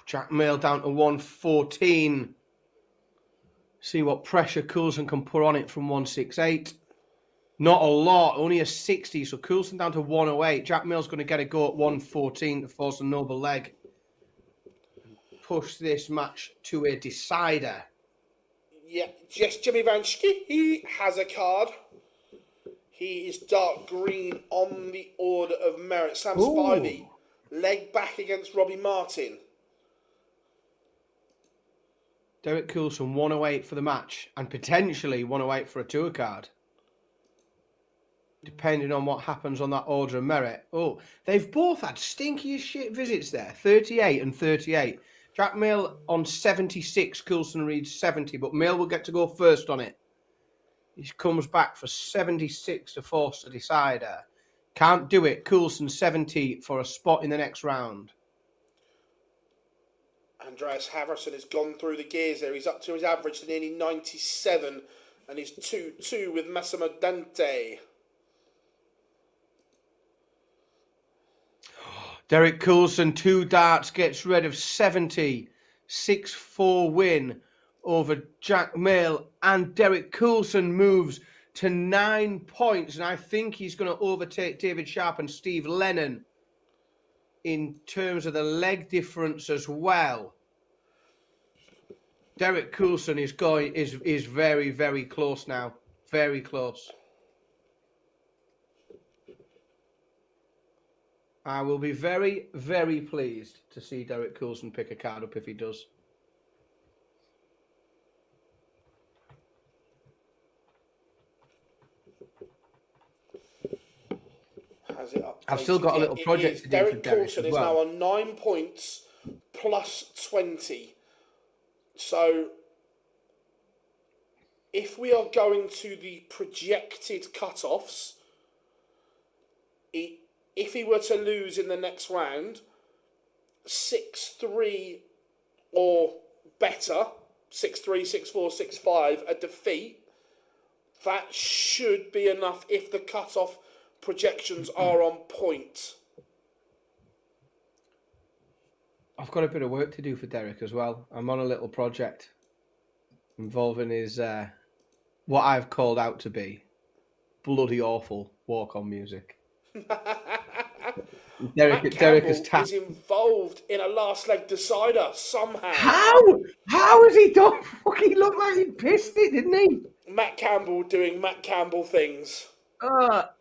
Jack Mail down to 114. See what pressure Coulson can put on it from 168. Not a lot, only a 60. So Coulson down to 108. Jack Mail's going to get a go at 114 to force a noble leg. Push this match to a decider. Yeah, yes, Jimmy Vansky, he has a card. He is dark green on the Order of Merit. Sam Spivey, leg back against Robbie Martin. Derek Coulson, 108 for the match, and potentially 108 for a tour card. Depending on what happens on that Order of Merit. Oh, they've both had stinky as shit visits there. 38 and 38. Jack Mill on 76, Coulson reads 70, but Mill will get to go first on it. He comes back for 76 to force the decider. Can't do it. Coulson 70 for a spot in the next round. Andreas Harrison has gone through the gears there. He's up to his average to nearly 97, and he's 2-2 with Massimo Dante. Derek Coulson, 2 darts, gets rid of 70. 6-4 win over Jack Mill, and Derek Coulson moves to 9 points, and I think he's going to overtake David Sharp and Steve Lennon in terms of the leg difference as well. Derek Coulson is very, very close now. Very close. I will be very, very pleased to see Derek Coulson pick a card up if he does. Has it up? I've still got a little project to do Derek for Derek Coulson as is well. now on 9 points plus 20. So if we are going to the projected cut-offs, if he were to lose in the next round, 6-3 or better, 6-3, 6-4, 6-5, a defeat, that should be enough if the cut-off projections are on point. I've got a bit of work to do for Derek as well. I'm on a little project involving his, what I've called out to be bloody awful walk-on music. Derek is involved in a last leg decider somehow. How has he done? Fucking looked like he pissed it, didn't he? Matt Campbell doing Matt Campbell things.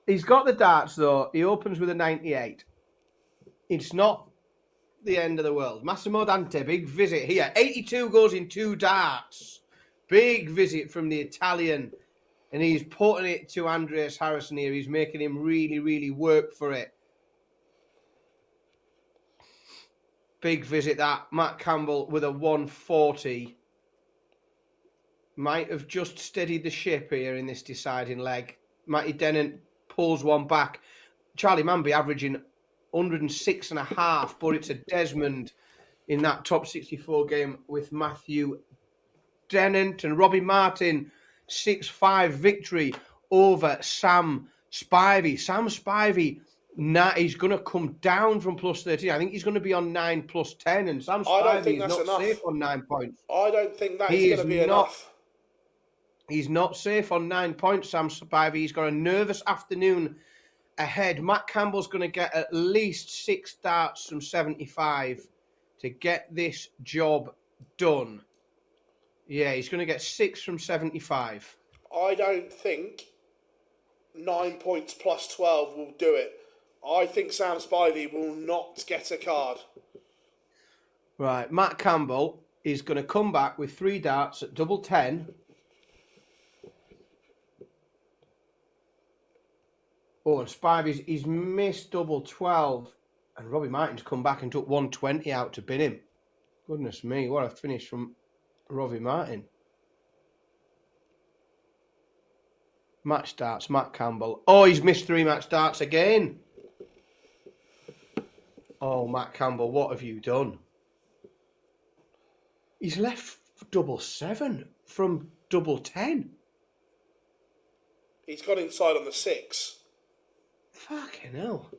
He's got the darts though. He opens with a 98. It's not the end of the world. Massimo Dante, big visit here. 82 goes in 2 darts. Big visit from the Italian. And he's putting it to Andreas Harrison here. He's making him really, really work for it. Big visit that. Matt Campbell with a 140. Might have just steadied the ship here in this deciding leg. Matty Dennant pulls one back. Charlie Manby averaging 106.5, but it's a Desmond in that top 64 game with Matthew Dennant and Robbie Martin. 6-5 victory over Sam Spivey. Sam Spivey, he's going to come down from plus 13. I think he's going to be on 9 plus 10, and Sam Spivey is not safe on 9 points. I don't think that is going to be enough. He's not safe on 9 points, Sam Spivey. He's got a nervous afternoon ahead. Matt Campbell's going to get at least 6 darts from 75 to get this job done. Yeah, he's going to get 6 from 75. I don't think 9 points plus 12 will do it. I think Sam Spivey will not get a card. Right, Matt Campbell is going to come back with 3 darts at double 10. Oh, and Spivey's he's missed double 12. And Robbie Martin's come back and took 120 out to bin him. Goodness me, what a finish from Robbie Martin. Match darts, Matt Campbell. Oh, he's missed 3 match darts again. Oh, Matt Campbell, what have you done? He's left double 7 from double 10. He's got inside on the 6. Fucking hell.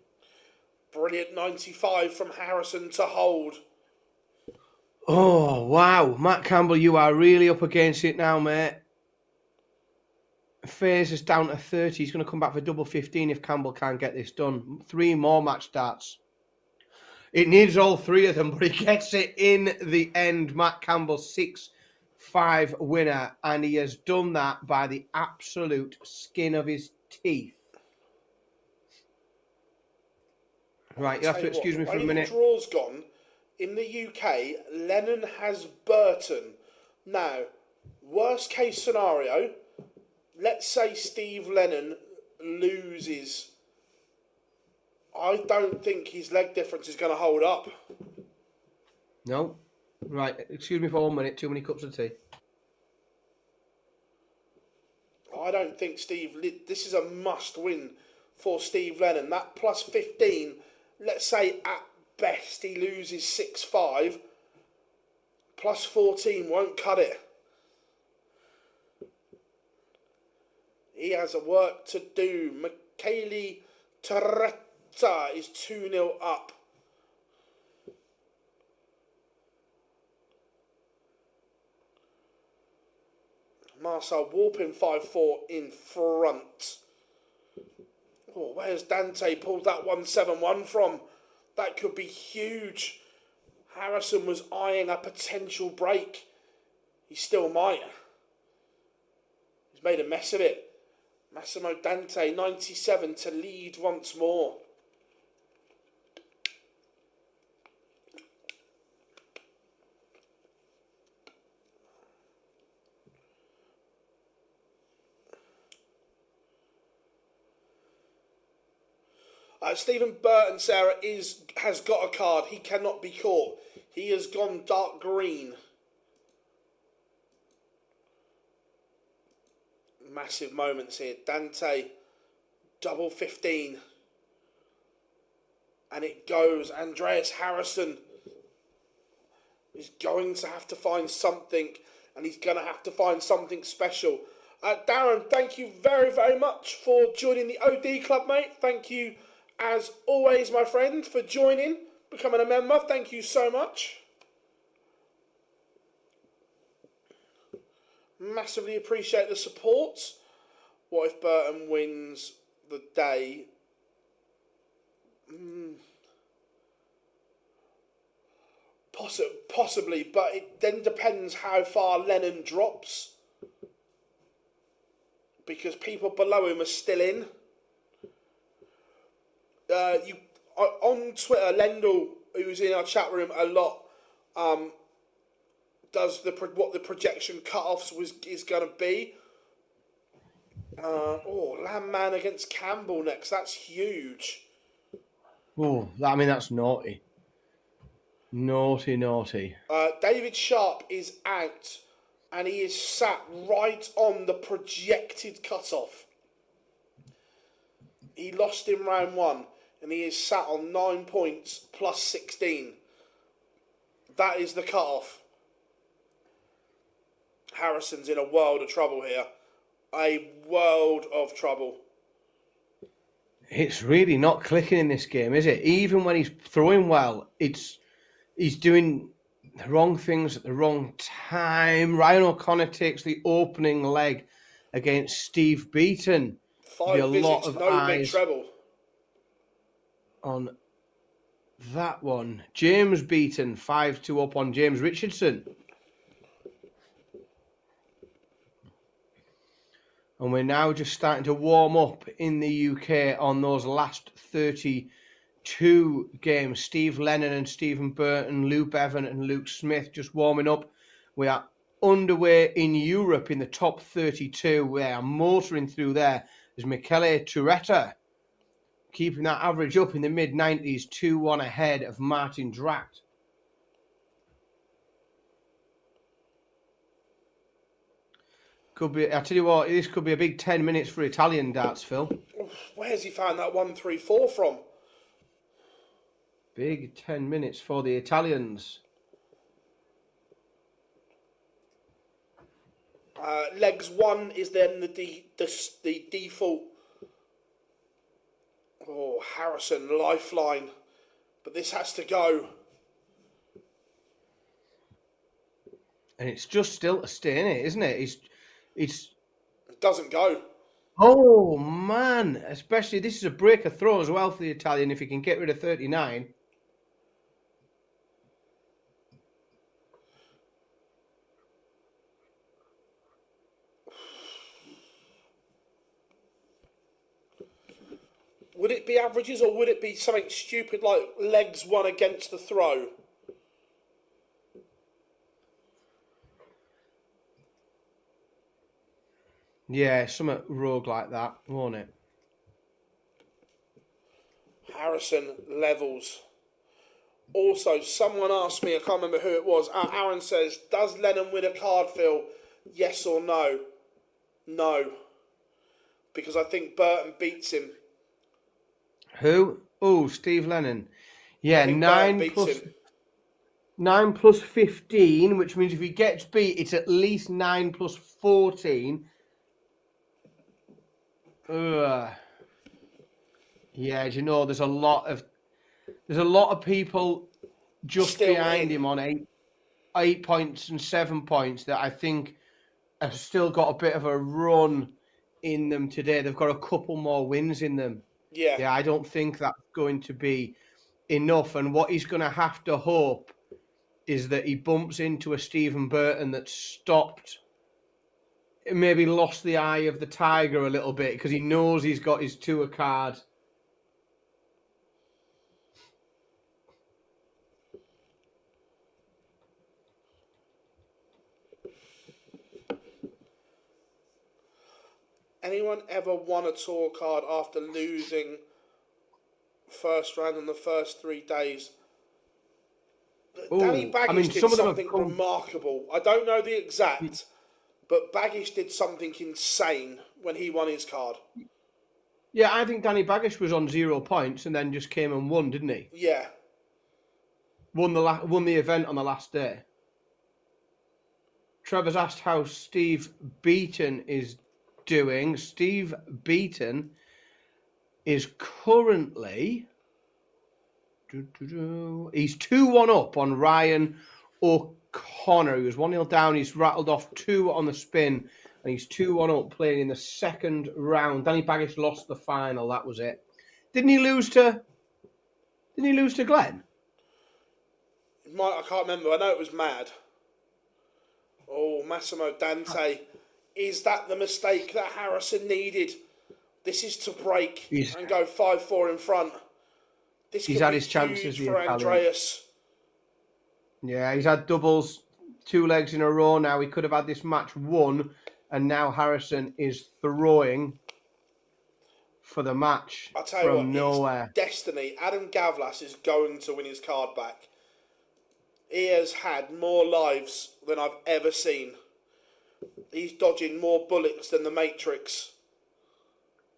Brilliant 95 from Harrison to hold. Oh, wow. Matt Campbell, you are really up against it now, mate. Faze is down to 30. He's going to come back for double 15 if Campbell can't get this done. 3 more match darts. It needs all 3 of them, but he gets it in the end. Matt Campbell, 6-5 5 winner, and he has done that by the absolute skin of his teeth. Right, you have to excuse me for a minute. The draw's gone. In the UK, Lennon has Burton. Now, worst case scenario, let's say Steve Lennon loses. I don't think his leg difference is going to hold up. No. Right, excuse me for 1 minute. Too many cups of tea. I don't think this is a must win for Steve Lennon. That plus 15, let's say at best he loses 6-5, plus 14 won't cut it. He has a work to do. Michele Torretta is 2-0 up. Marcel Warpin 5-4 in front. Oh, where's Dante pulled that 1-7-1 from? That could be huge. Harrison was eyeing a potential break. He still might. He's made a mess of it. Massimo Dante, 97 to lead once more. Stephen Burton, Sarah, has got a card. He cannot be caught. He has gone dark green. Massive moments here. Dante, double 15. And it goes. Andreas Harrison is going to have to find something. And he's going to have to find something special. Darren, thank you very, very much for joining the OD Club, mate. Thank you, as always, my friend, for joining, becoming a member. Thank you so much. Massively appreciate the support. What if Burton wins the day? Possibly, but it then depends how far Lennon drops. Because people below him are still in. On Twitter, Lendl, who's in our chat room a lot, does what the projection cut-offs is going to be. Landman against Campbell next. That's huge. Oh, that's naughty. Naughty. David Sharp is out, and he is sat right on the projected cut-off. He lost in round 1. And he is sat on 9 points plus 16. That is the cut-off. Harrison's in a world of trouble here. A world of trouble. It's really not clicking in this game, is it? Even when he's throwing well, he's doing the wrong things at the wrong time. Ryan O'Connor takes the opening leg against Steve Beaton. 5 visits, no big treble. On that one, James Beaton 5-2 up on James Richardson, and we're now just starting to warm up in the UK on those last 32 games. Steve Lennon and Stephen Burton, Lou Bevan and Luke Smith just warming up. We are underway in Europe in the top 32. We are motoring through there. There's Michele Turetta, keeping that average up in the mid-90s, 2-1 ahead of Martin Dracht. Could be, I tell you what, this could be a big 10 minutes for Italian darts, Phil. Where's he found that 1-3-4 from? Big 10 minutes for the Italians. Legs 1 is then the default. Oh, Harrison, lifeline. But this has to go. And it's just still to stay in it, isn't it? It doesn't go. Oh, man. Especially, this is a breaker throw as well for the Italian if he can get rid of 39. Would it be averages or would it be something stupid like legs won against the throw? Yeah, something rogue like that, won't it? Harrison levels. Also, someone asked me, I can't remember who it was. Aaron says, does Lennon win a card, Phil? Yes or no? No. Because I think Burton beats him. Who? Oh, Steve Lennon. Yeah, Burton beats him. 9 plus 15, which means if he gets beat, it's at least 9 plus 14. Ugh. Yeah, do you know, there's a lot of people just Still behind in. him on 8 points and 7 points that I think have still got a bit of a run in them today. They've got a couple more wins in them. Yeah, I don't think that's going to be enough. And what he's going to have to hope is that he bumps into a Stephen Burton that stopped, maybe lost the eye of the tiger a little bit because he knows he's got his tour card. anyone ever won a tour card after losing first round in the first 3 days? Danny Baggish did something remarkable. I don't know the exact, but Baggish did something insane when he won his card. Yeah, I think Danny Baggish was on 0 points and then just came and won, didn't he? Yeah. Won the event on the last day. Trevor's asked how Steve Beaton is doing. Steve Beaton is currently... He's 2-1 up on Ryan O'Connor. He was 1-0 down. He's rattled off 2 on the spin. And he's 2-1 up playing in the second round. Danny Baggish lost the final. That was it. Didn't he lose to Glenn? I can't remember. I know it was mad. Oh, Massimo Dante. Is that the mistake that Harrison needed? This is to break and go 5-4 in front. He's had his chances for Andreas. Yeah, he's had doubles 2 legs in a row now. He could have had this match won, and now Harrison is throwing for the match from nowhere. Destiny. Adam Gavlas is going to win his card back. He has had more lives than I've ever seen. He's dodging more bullets than the Matrix.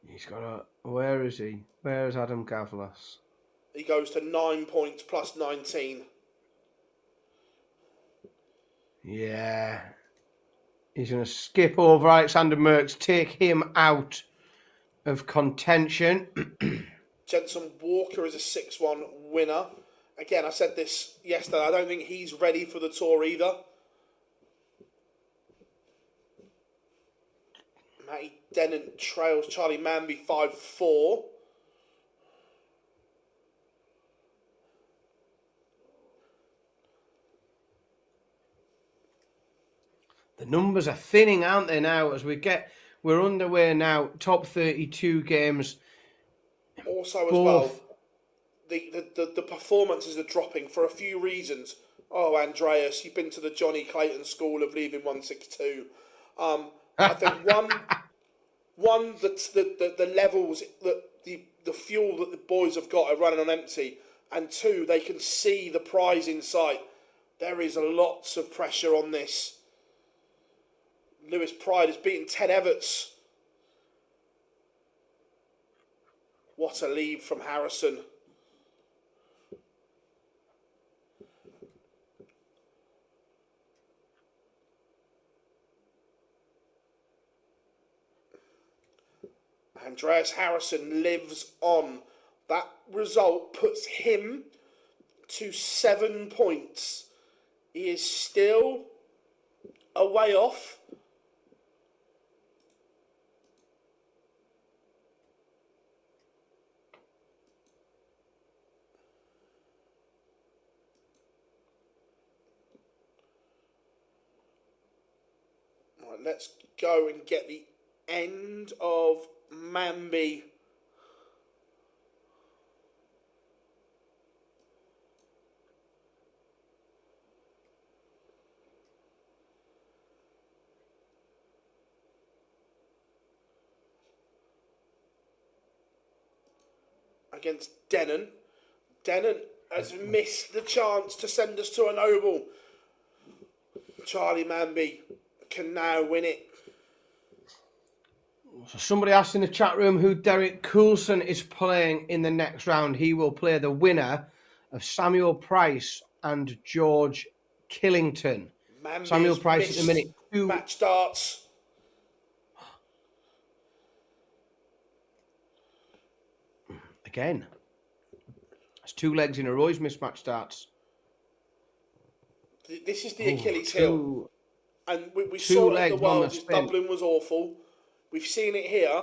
He's got a... Where is he? Where is Adam Gavlas? He goes to 9 points plus 19. Yeah. He's going to skip over Alexander Merckx, take him out of contention. Jensen Walker is a 6-1 winner. Again, I said this yesterday. I don't think he's ready for the tour either. Matty Dennant trails Charlie Manby 5-4. The numbers are thinning, aren't they, now, as we're underway now, top 32 games. Also, as well, the performances are dropping for a few reasons. Oh, Andreas, you've been to the Johnny Clayton School of leaving 162. I think the levels, the fuel that the boys have got are running on empty, and 2, they can see the prize in sight. There is lots of pressure on this. Lewis Pride has beaten Ted Everts. What a lead from Harrison. Andreas Harrison lives on. That result puts him to 7 points. He is still a way off. Right, let's go and get the end of Manby. against Denon. Denon has missed the chance to send us to a noble. Charlie Manby can now win it. So somebody asked in the chat room who Derek Coulson is playing in the next round. He will play the winner of Samuel Price and George Killington. Manby Samuel Price at the minute. Match starts. Again. It's 2 legs in a row. His mismatch starts. This is the Achilles heel. And we saw it in the Worlds. Dublin was awful. We've seen it here.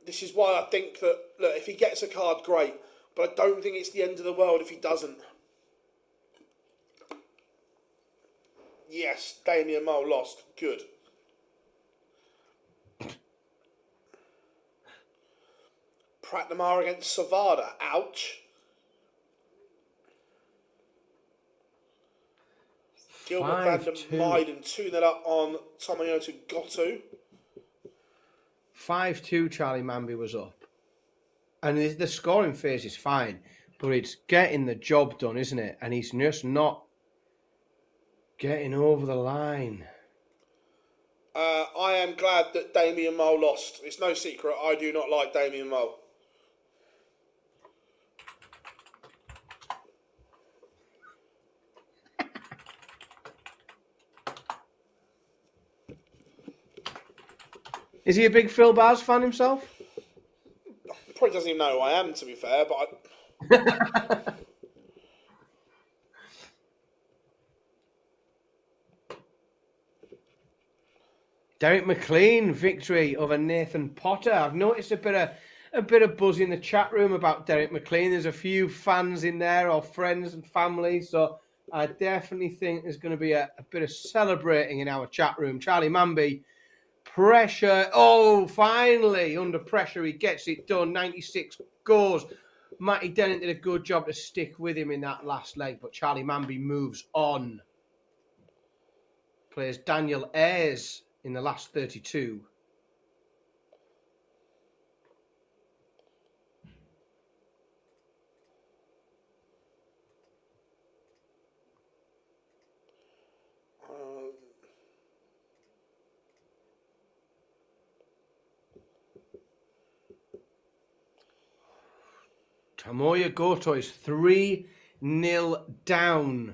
This is why I think that, look, if he gets a card, great. But I don't think it's the end of the world if he doesn't. Yes, Damien Mole lost. Good. Pratnamar against Savada. Ouch. Gilbert van der Meiden 2-0 up on Tomoyoto Goto. 5-2 Charlie Manby was up. And the scoring phase is fine, but it's getting the job done, isn't it? And he's just not getting over the line. I am glad that Damien Mole lost. It's no secret, I do not like Damien Mole. Is he a big Phil Bars fan himself? Probably doesn't even know who I am, to be fair, but... Derek McLean victory over Nathan Potter. I've noticed a bit of buzz in the chat room about Derek McLean. There's a few fans in there, or friends and family, so I definitely think there's going to be a bit of celebrating in our chat room. Charlie Manby, pressure. Oh, finally, under pressure, he gets it done. 96 goes. Matty Dennett did a good job to stick with him in that last leg, but Charlie Manby moves on. Plays Daniel Ayres in the last 32. Tomoya Goto is 3-0 down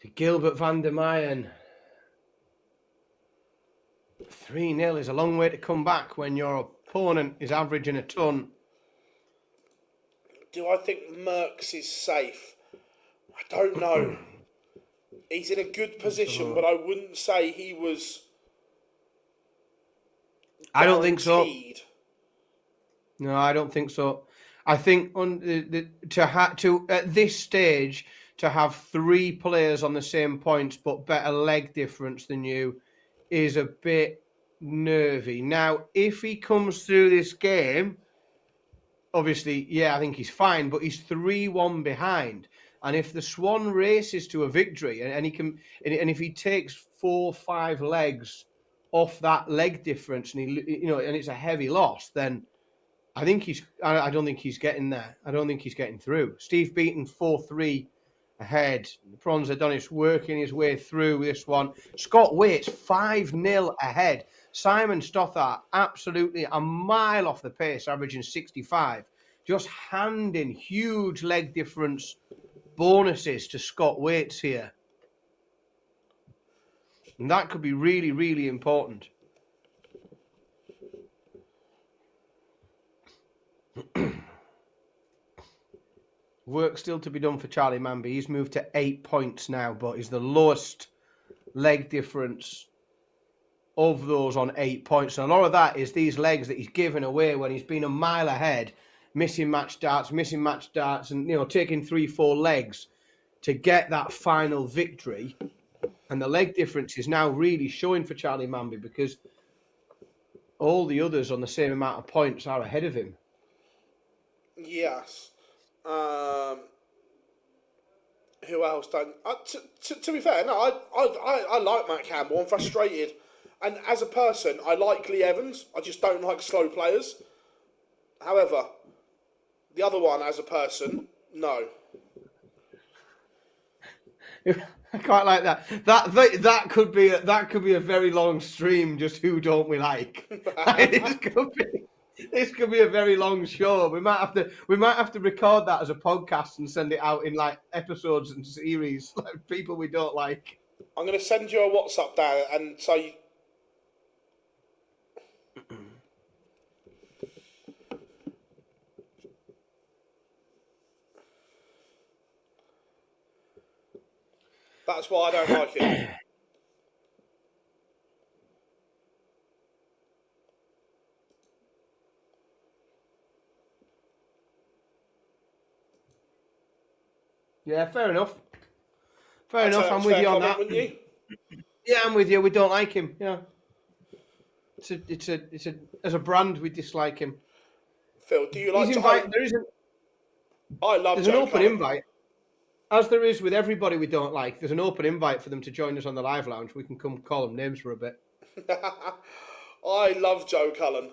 to Gilbert van der Meyen. 3-0 is a long way to come back when your opponent is averaging a ton. Do I think Merckx is safe? I don't know. He's in a good position, but I wouldn't say he was guaranteed. I don't think so. No, I don't think so. I think on at this stage to have 3 players on the same points but better leg difference than you is a bit nervy. Now, if he comes through this game, obviously, yeah, I think he's fine, but he's 3-1 behind. And if the Swan races to a victory, and he can, and if he takes 4 or 5 legs off that leg difference, and and it's a heavy loss, then I think I don't think he's getting there. I don't think he's getting through. Steve Beaton 4-3 ahead. Franz Adonis working his way through this one. Scott Waits 5-0 ahead. Simon Stothart absolutely a mile off the pace, averaging 65. Just handing huge leg difference bonuses to Scott Waits here. And that could be really, really important. Work still to be done for Charlie Manby. He's moved to 8 points now, but he's the lowest leg difference of those on 8 points. And a lot of that is these legs that he's given away when he's been a mile ahead, missing match darts, and taking 3-4 legs to get that final victory. And the leg difference is now really showing for Charlie Manby because all the others on the same amount of points are ahead of him. Yes. Who else don't? To be fair, no, I like Matt Campbell. I'm frustrated, and as a person, I like Lee Evans. I just don't like slow players. However, the other one, as a person, no. I quite like that. That could be a very long stream. Just who don't we like? This could be a very long show. We might have to record that as a podcast and send it out in like episodes and series, like people we don't like. I'm going to send you a WhatsApp down and say. That's why I don't like it. Yeah, fair enough. Fair enough. I'm with you on that. You? Yeah, I'm with you. We don't like him. Yeah. It's a as a brand we dislike him. Phil, do you like to? There isn't. I love. There's an open invite. As there is with everybody we don't like, there's an open invite for them to join us on the live lounge. We can come call them names for a bit. I love Joe Cullen.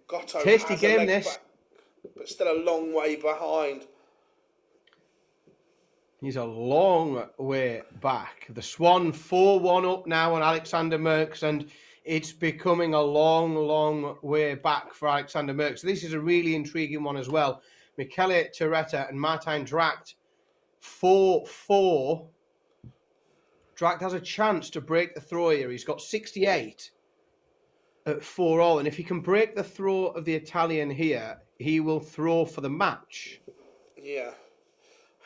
Gotto tasty has game this, back, but still a long way behind. He's a long way back. The Swan 4-1 up now on Alexander Merckx, and it's becoming a long, long way back for Alexander Merckx. This is a really intriguing one as well. Michele Torretta and Martijn Dracht 4-4. Dracht has a chance to break the throw here. He's got 68 at 4-all, and if he can break the throw of the Italian here, he will throw for the match. Yeah.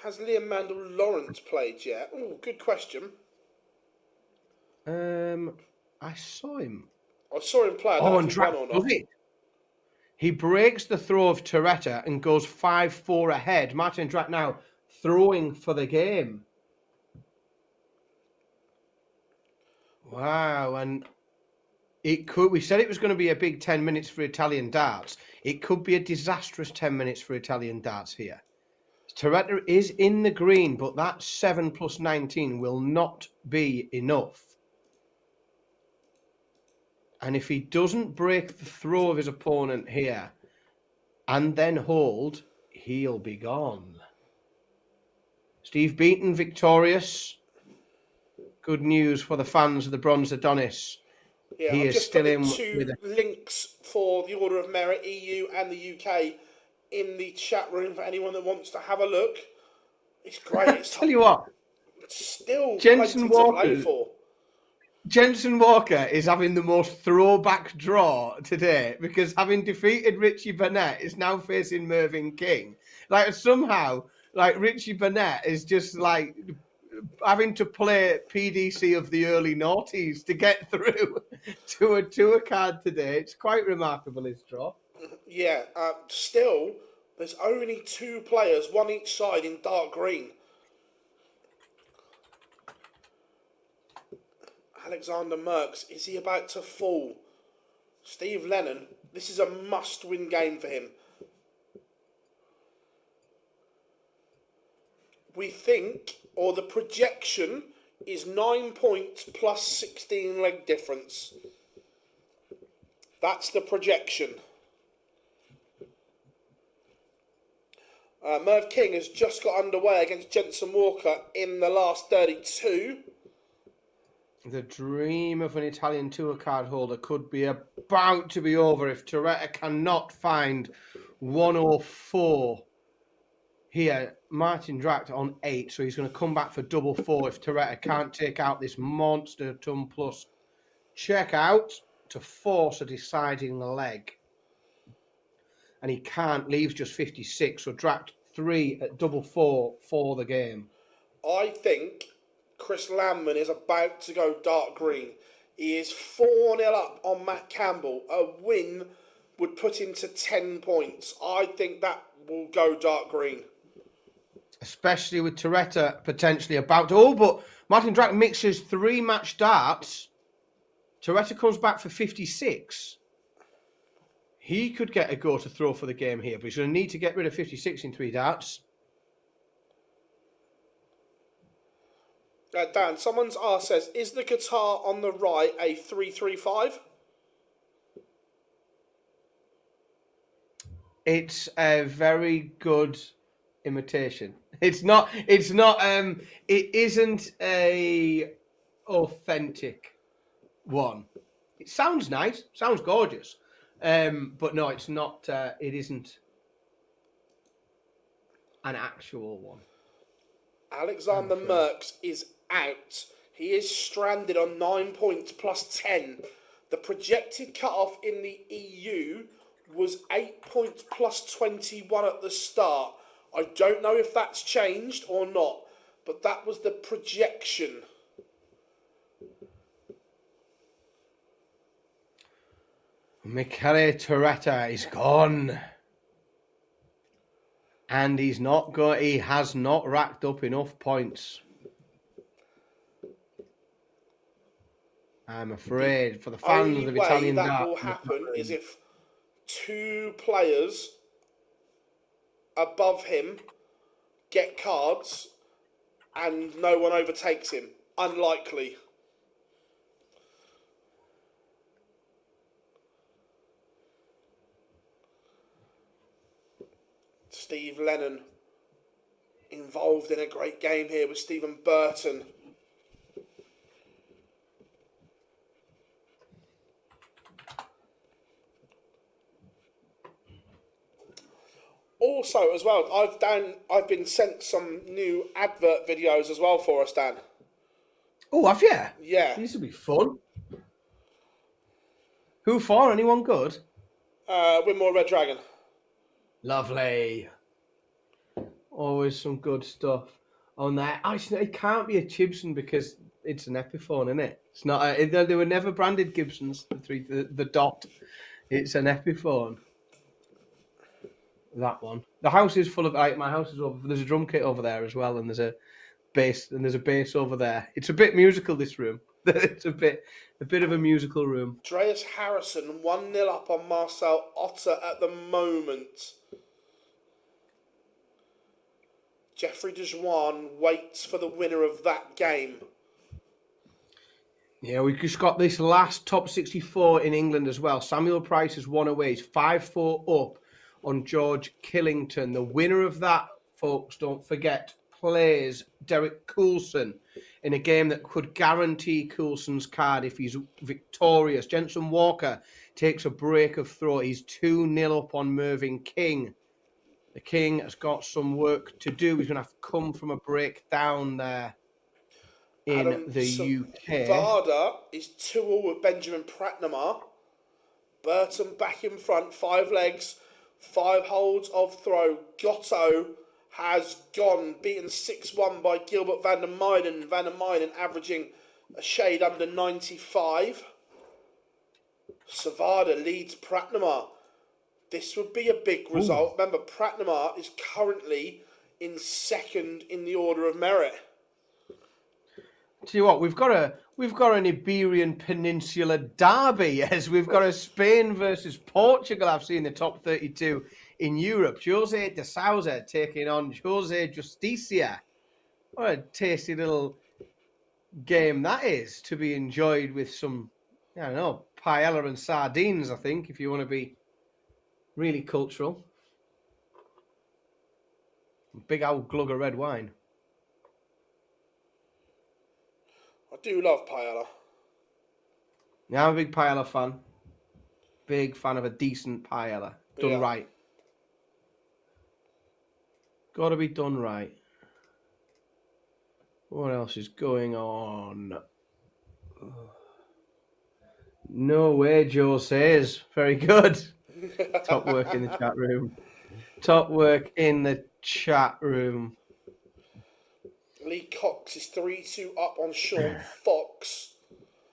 Has Liam Mandel Lawrence played yet? Oh, good question. I saw him. I saw him play. I don't know if he won or not. He breaks the throw of Torretta and goes 5-4 ahead. Martijn Dracht now throwing for the game. Wow, and it could. We said it was going to be a big 10 minutes for Italian darts. It could be a disastrous 10 minutes for Italian darts here. Torretta is in the green, but that 7 + 19 will not be enough. And if he doesn't break the throw of his opponent here and then hold, he'll be gone. Steve Beaton victorious. Good news for the fans of the Bronze Adonis. Yeah, he I've is just still put in the two links for the Order of Merit, EU and the UK, in the chat room for anyone that wants to have a look. It's great. It's tell you what, still Jensen plenty to play for. Jensen Walker is having the most throwback draw today because having defeated Richie Burnett is now facing Mervyn King. Like somehow, like Richie Burnett is just like having to play PDC of the early noughties to get through to a tour card today. It's quite remarkable, his draw. Yeah, still, there's only two players, one each side in dark green. Alexander Merckx, is he about to fall? Steve Lennon, this is a must-win game for him. We think, or the projection, is 9 points plus 16 leg difference. That's the projection. Merv King has just got underway against Jensen Walker in the last 32. The dream of an Italian tour card holder could be about to be over if Torretta cannot find 104 here. Martijn Dracht on 8, so he's going to come back for double 4 if Torretta can't take out this monster ton plus check out to force a deciding leg. And he can't, leaves just 56, so Dracht 3 at double 4 for the game. I think Chris Landman is about to go dark green. He is 4-0 up on Matt Campbell. A win would put him to 10 points. I think that will go dark green. Especially with Torretta potentially about to... Oh, but Martijn Dracht mixes 3 match darts. Torretta comes back for 56. He could get a go to throw for the game here, but he's going to need to get rid of 56 in 3 darts. Dan, someone's asked, says, is the guitar on the right a 335? It's a very good imitation. It isn't a authentic one. It sounds nice, sounds gorgeous. But no, it's not, it isn't an actual one. Alexander Merckx is out. He is stranded on 9 points plus 10. The projected cut-off in the EU was 8 points plus 21 at the start. I don't know if that's changed or not, but that was the projection. Michele Toretta is gone. And he has not racked up enough points. I'm afraid for the fans of Italian that darts. Will happen is if 2 players above him get cards and no one overtakes him. Unlikely. Steve Lennon involved in a great game here with Stephen Burton. Also, as well, I've been sent some new advert videos as well for us, Dan. Oh, have you? Yeah. These will be fun. Who for? Anyone good? Winmore Red Dragon. Lovely. Always some good stuff on there. It can't be a Gibson because it's an Epiphone, isn't it? It's not. They were never branded Gibsons. The dot. It's an Epiphone. That one. The house is full of. My house is over. There's a drum kit over there as well, and there's a bass over there. It's a bit musical. This room. It's a bit of a musical room. Andreas Harrison 1-0 up on Marcel Otter at the moment. Jeffrey Dwan waits for the winner of that game. Yeah, we just got this last top 64 in England as well. Samuel Price has won away. He's 5-4 up on George Killington. The winner of that, folks, don't forget, plays Derek Coulson in a game that could guarantee Coulson's card if he's victorious. Jensen Walker takes a break of throw. He's 2-0 up on Mervyn King. The King has got some work to do. He's going to have to come from a break down there in the UK. Varda is 2-0 with Benjamin Pratnamar. Burton back in front, 5 legs, 5 holds of throw. Gotto has gone, beaten 6-1 by Gilbert van der Meijden. Van der Meijden averaging a shade under 95. Savada leads Pratnamar. This would be a big result. Ooh. Remember, Pratnamar is currently in second in the order of merit. Tell you what, we've got an Iberian Peninsula derby, as we've got a Spain versus Portugal. I've seen the top 32 in Europe. Jose de Sousa taking on Jose Justicia. What a tasty little game that is to be enjoyed with some, paella and sardines, I think, if you want to be really cultural. Big old glug of red wine. I do love paella. Yeah, I'm a big paella fan. Big fan of a decent paella. Done right. Got to be done right. What else is going on? No way, Joe says. Very good. Top work in the chat room. Top work in the chat room. Lee Cox is 3-2 up on Sean Fox.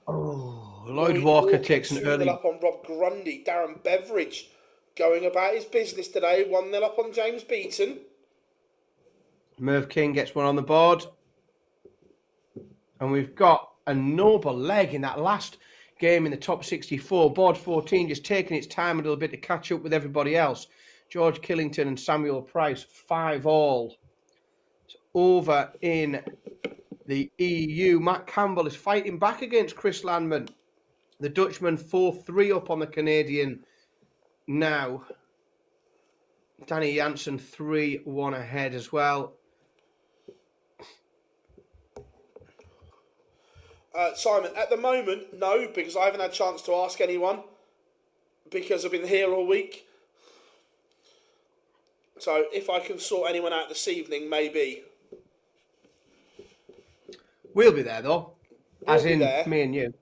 Oh, Lloyd Walker takes an early... 2-0 up on Rob Grundy. Darren Beveridge going about his business today. 1-0 up on James Beaton. Merv King gets one on the board. And we've got a noble leg in that last game in the top 64. Board 14 just taking its time a little bit to catch up with everybody else. George Killington and Samuel Price, 5-all. Over in the EU. Matt Campbell is fighting back against Chris Landman. The Dutchman 4-3 up on the Canadian now. Danny Jansen 3-1 ahead as well. Simon, at the moment, no, because I haven't had a chance to ask anyone because I've been here all week. So if I can sort anyone out this evening, maybe. We'll be there, though. As in there. me and you.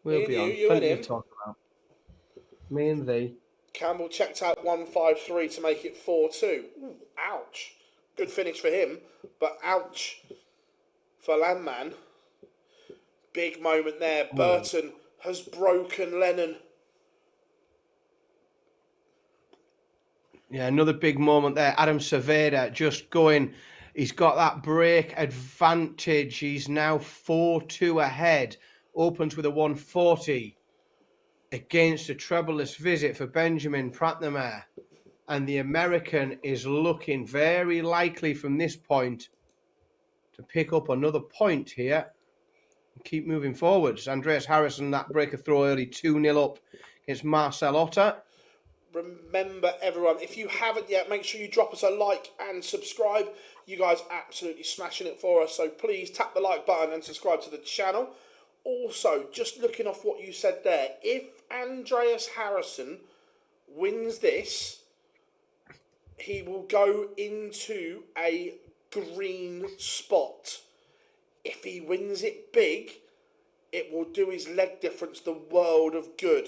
We'll be on. You Plenty and him. to talk about. Me and thee. Campbell checked out 153 to make it 4-2. Ooh, ouch. Good finish for him, but ouch for Landman. Big moment there. Burton has broken Lennon. Yeah, another big moment there. Adam Cervera just going. He's got that break advantage. He's now 4-2 ahead. Opens with a 140 against a trebleless visit for Benjamin Pratnamare. And the American is looking very likely from this point to pick up another point here and keep moving forwards. Andreas Harrison, that breaker throw early, 2-0 up against Marcel Otter. Remember, everyone, if you haven't yet, make sure you drop us a like and subscribe. You guys are absolutely smashing it for us, so please tap the like button and subscribe to the channel. Also, just looking off what you said there, if Andreas Harrison wins this, he will go into a green spot. If he wins it big, it will do his leg difference the world of good.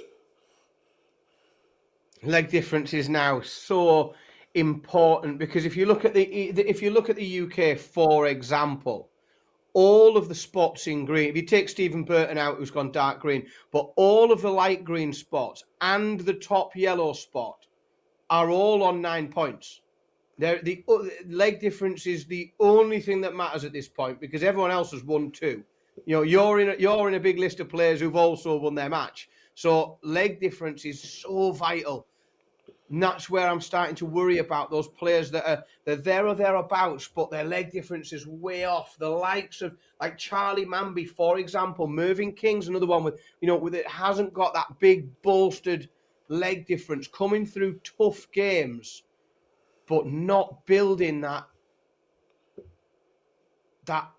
Leg difference is now so important because if you look at the UK, for example, all of the spots in green, if you take Stephen Burton out, who's gone dark green, but all of the light green spots and the top yellow spot are all on 9 points. The leg difference is the only thing that matters at this point because everyone else has won 2. You know, you're in a big list of players who've also won their match. So leg difference is so vital. And that's where I'm starting to worry about those players that they're there or thereabouts, but their leg difference is way off. The likes of like Charlie Manby, for example, Mervyn King's another one with it hasn't got that big bolstered leg difference, coming through tough games, but not building that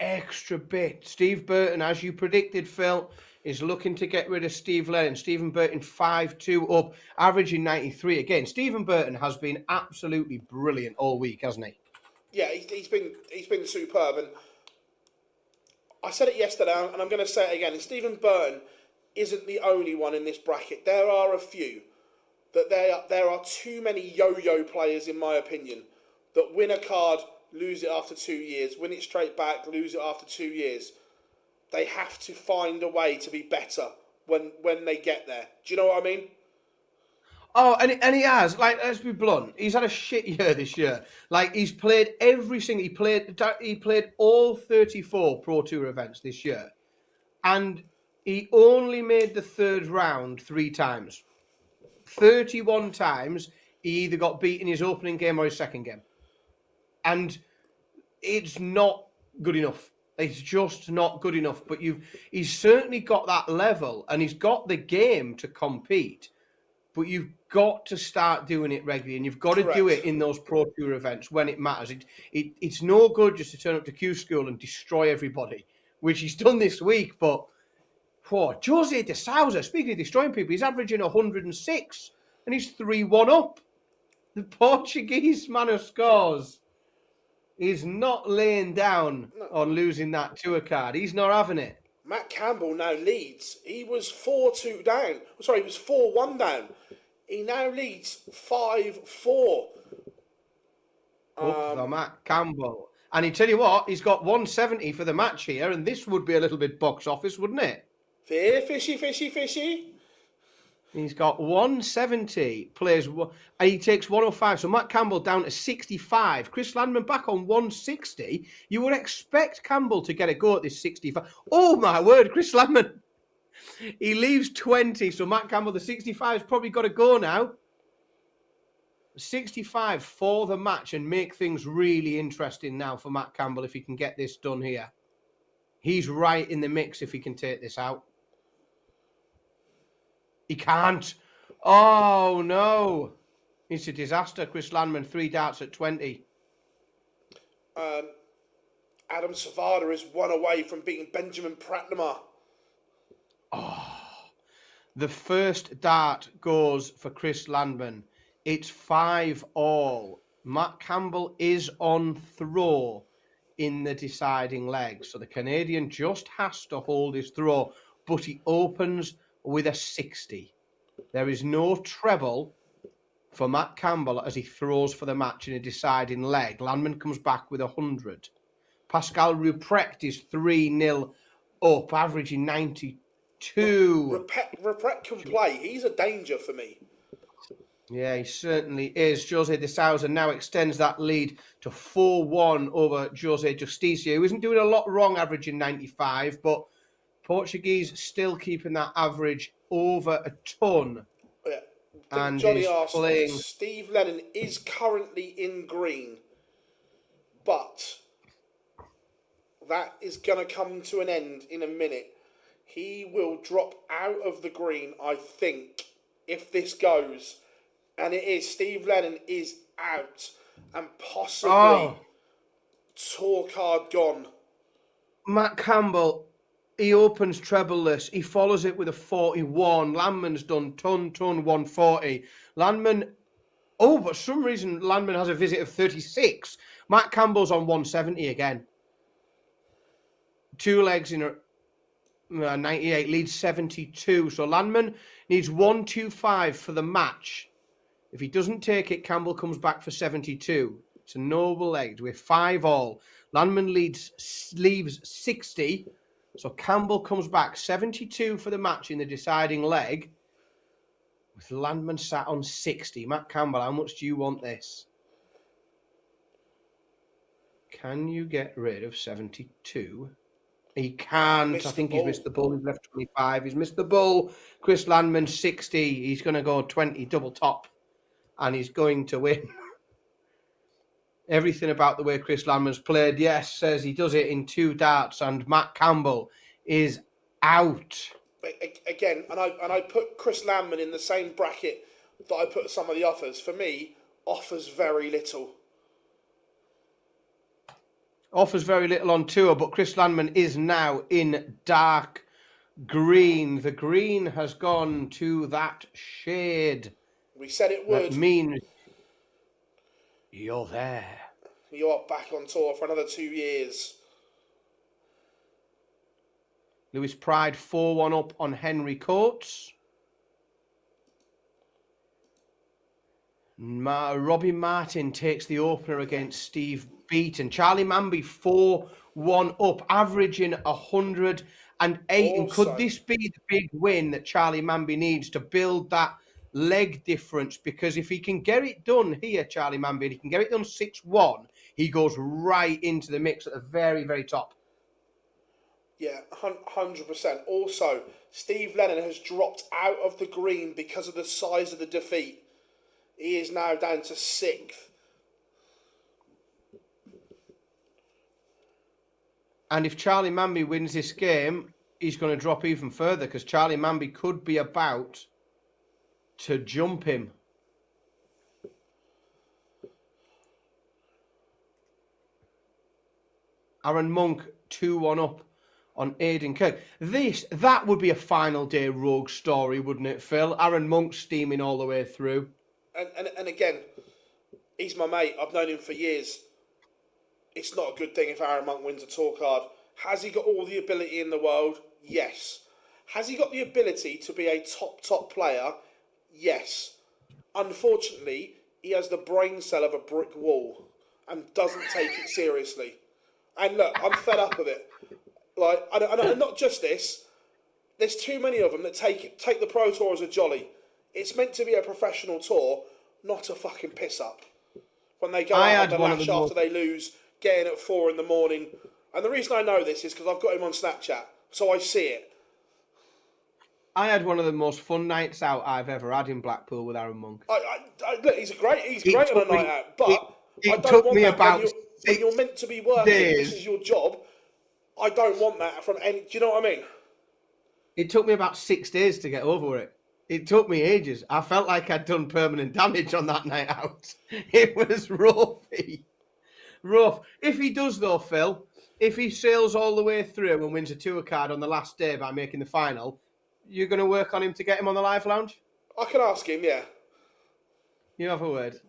extra bit. Steve Burton, as you predicted, Phil, is looking to get rid of Steve Lennon. Stephen Burton 5-2 up, averaging 93. Again, Stephen Burton has been absolutely brilliant all week, hasn't he? Yeah, he's been superb. And I said it yesterday, and I'm going to say it again. And Stephen Burton isn't the only one in this bracket. There are a few. That there are too many yo-yo players, in my opinion, that win a card, lose it after 2 years, win it straight back, lose it after 2 years. They have to find a way to be better when they get there. Do you know what I mean? Oh, and he has. Like, let's be blunt. He's had a shit year this year. Like, he's played every single... He played all 34 Pro Tour events this year. And he only made the third round 3 times. 31 times, he either got beat in his opening game or his second game. And it's not good enough. It's just not good enough. But he's certainly got that level and he's got the game to compete. But you've got to start doing it regularly, and you've got to do it in those Pro Tour events when it matters. It's no good just to turn up to Q-School and destroy everybody, which he's done this week. But Jose de Souza, speaking of destroying people, he's averaging 106 and he's 3-1 up. The Portuguese man who scores is not laying down on losing that tour card. He's not having it. Matt Campbell now leads. He was 4-2 down. Sorry, he was 4-1 down. He now leads 5-4. Matt Campbell. And he tell you what, he's got 170 for the match here, and this would be a little bit box office, wouldn't it? Fishy, fishy, fishy. He's got 170, plays, and he takes 105. So Matt Campbell down to 65. Chris Landman back on 160. You would expect Campbell to get a go at this 65. Oh, my word, Chris Landman. He leaves 20, so Matt Campbell, the 65, has probably got to go now. 65 for the match and make things really interesting now for Matt Campbell if he can get this done here. He's right in the mix if he can take this out. He can't. Oh, no. It's a disaster. Chris Landman, 3 darts at 20. Adam Savada is 1 away from beating Benjamin Pratnama. Oh. The first dart goes for Chris Landman. It's 5-all. Matt Campbell is on throw in the deciding leg. So the Canadian just has to hold his throw, but he opens with a 60. There is no treble for Matt Campbell as he throws for the match in a deciding leg. Landman comes back with 100. Pascal Ruprecht is 3-0 up, averaging 92. Ruprecht can play. He's a danger for me. Yeah, he certainly is. Jose de Souza now extends that lead to 4-1 over Jose Justicia, who isn't doing a lot wrong, averaging 95, but Portuguese still keeping that average over a ton. Yeah. And Johnny he's asked, playing... Steve Lennon is currently in green, but that is going to come to an end in a minute. He will drop out of the green, I think, if this goes. And it is. Steve Lennon is out. And possibly tour card gone. Matt Campbell, he opens treble-less. He follows it with a 41. Landman's done ton, 140. Landman... Oh, but for some reason, Landman has a visit of 36. Matt Campbell's on 170 again. 2 legs in a... 98, leads 72. So Landman needs 125 for the match. If he doesn't take it, Campbell comes back for 72. It's a noble leg with 5-all. Landman leaves 60. So Campbell comes back 72 for the match in the deciding leg. With Landman sat on 60. Matt Campbell, how much do you want this? Can you get rid of 72? He can't. I think he's missed the bull. He's left 25. He's missed the bull. Chris Landman, 60. He's going to go 20, double top. And he's going to win. Everything about the way Chris Landman's played, yes, says he does it in 2 darts. And Matt Campbell is out. Again, and I put Chris Landman in the same bracket that I put some of the offers. For me, offers very little. Offers very little on tour, but Chris Landman is now in dark green. The green has gone to that shade. We said it would. That means you're there. You are back on tour for another 2 years. Lewis Pride 4-1 up on Henry Coates. Robbie Martin takes the opener against Steve Beaton. Charlie Manby 4-1 up, averaging 108. And could this be the big win that Charlie Manby needs to build that leg difference? Because if he can get it done here, Charlie Manby, and he can get it done 6-1, he goes right into the mix at the very, very top. Yeah, 100%. Also, Steve Lennon has dropped out of the green because of the size of the defeat. He is now down to 6th. And if Charlie Manby wins this game, he's going to drop even further because Charlie Manby could be about to jump him. Aaron Monk 2-1 up on Aidan Kirk. That would be a final day rogue story, wouldn't it, Phil? Aaron Monk steaming all the way through. And again, he's my mate. I've known him for years. It's not a good thing if Aaron Monk wins a tour card. Has he got all the ability in the world? Yes. Has he got the ability to be a top player? Yes. Unfortunately, he has the brain cell of a brick wall and doesn't take it seriously. And look, I'm fed up with it. Like, and not just this. There's too many of them that take the Pro Tour as a jolly. It's meant to be a professional tour, not a fucking piss up. When they go out on the lash after they lose, getting at 4 in the morning. And the reason I know this is because I've got him on Snapchat, so I see it. I had one of the most fun nights out I've ever had in Blackpool with Aaron Monk. Look, he's great on a night out, but I don't took want me that about when you're meant to be working. days. This is your job. I don't want that from any. Do you know what I mean? It took me about 6 days to get over it. It took me ages. I felt like I'd done permanent damage on that night out. It was rough. If he does though, Phil, if he sails all the way through and wins a tour card on the last day by making the final, you're going to work on him to get him on the live lounge? I can ask him, yeah. You have a word.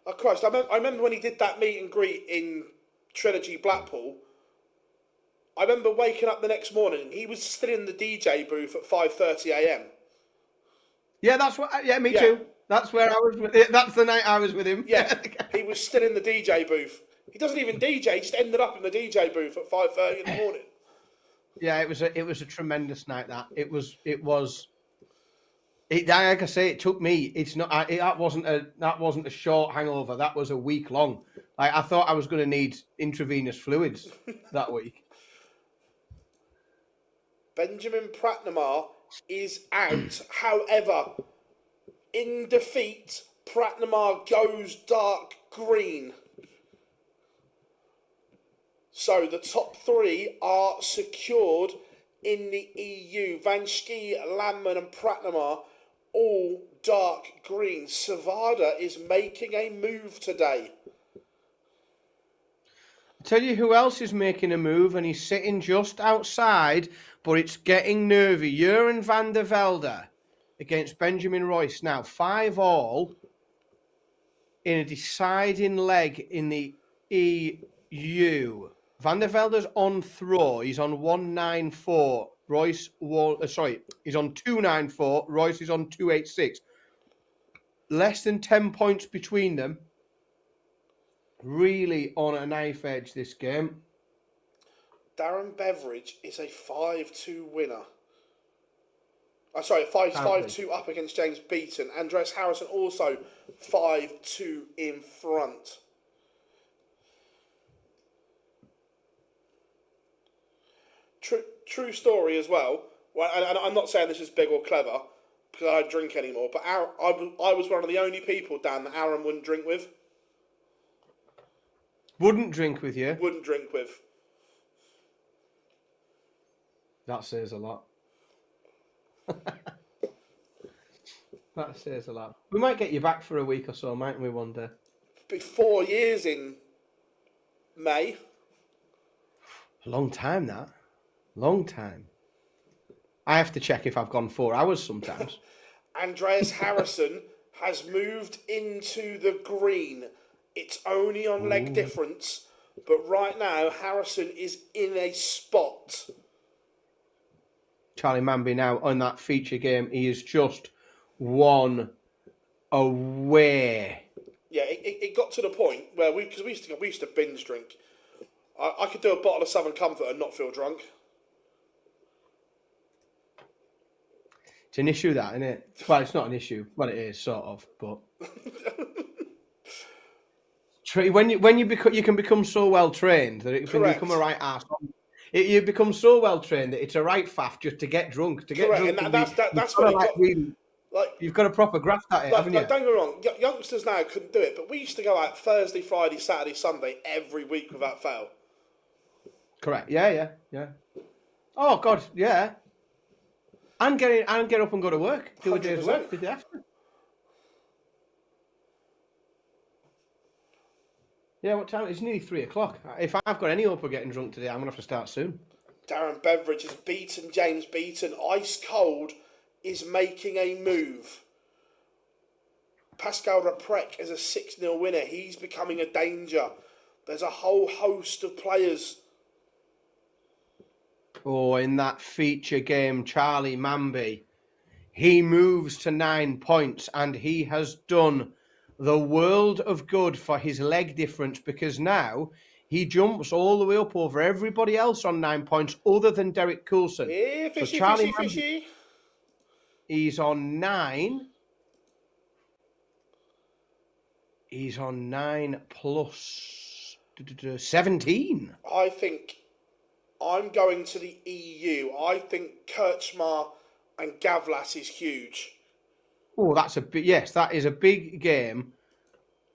Oh, Christ, I remember when he did that meet and greet in Trilogy Blackpool. I remember waking up the next morning. He was still in the DJ booth at 5:30 a.m. Yeah, that's what. Yeah, me too. That's where I was. That's the night I was with him. Yeah, he was still in the DJ booth. He doesn't even DJ. He just ended up in the DJ booth at 5:30 in the morning. Yeah, it was a tremendous night. Like I say, it took me. It's not. That wasn't a short hangover. That was a week long. I thought I was going to need intravenous fluids that week. Benjamin Pratnamar is out. However, in defeat, Pratnamar goes dark green. So the top three are secured in the EU. Van Schie, Landman and Pratnamar all dark green. Savada is making a move today. I'll tell you who else is making a move, and he's sitting just outside, but it's getting nervy. Jeroen van der Velde against Benjamin Royce. Now, 5-all in a deciding leg in the EU. Van der Velde's on throw. He's on 194. He's on 294. Royce is on 286. Less than 10 points between them. Really on a knife edge, this game. Darren Beveridge is a 5-2 winner. 5-2 up against James Beaton. Andreas Harrison also 5-2 in front. True story as well. Well, and I'm not saying this is big or clever because I don't drink anymore. But I was one of the only people, Dan, that Aaron wouldn't drink with. Wouldn't drink with you? Wouldn't drink with. That says a lot. That says a lot. We might get you back for a week or so, mightn't we, one day? It'll be 4 years in May. A long time, that. Long time. I have to check if I've gone 4 hours sometimes. Andreas Harrison has moved into the green. It's only on leg difference, but right now Harrison is in a spot. Charlie Manby now on that feature game. He is just one away. Yeah, it got to the point where we used to binge drink. I could do a bottle of Southern Comfort and not feel drunk. It's an issue, that, isn't it? Well, it's not an issue. Well, it is sort of, but when you can become so well trained that it can become a right arse. You become so well trained that it's a right faff just to get drunk. To get drunk, and that's what you've got a proper graft at it, haven't you? Don't get me wrong, youngsters now couldn't do it, but we used to go out Thursday, Friday, Saturday, Sunday every week without fail. Correct. Yeah. Oh God, yeah. And get up and go to work. Do a day's work the day after. Yeah, what time? It's nearly 3 o'clock. If I've got any hope of getting drunk today, I'm going to have to start soon. Darren Beveridge has beaten James Beaton. Ice Cold is making a move. Pascal Reprec is a 6-0 winner. He's becoming a danger. There's a whole host of players. Oh, in that feature game, Charlie Manby, he moves to 9 points, and he has done the world of good for his leg difference, because now he jumps all the way up over everybody else on 9 points other than Derek Coulson. Yeah, fishy. He's on 9. He's on 9 plus 17. I think I'm going to the EU. I think Kirchmar and Gavlas is huge. Oh, that's a big, yes, that is a big game,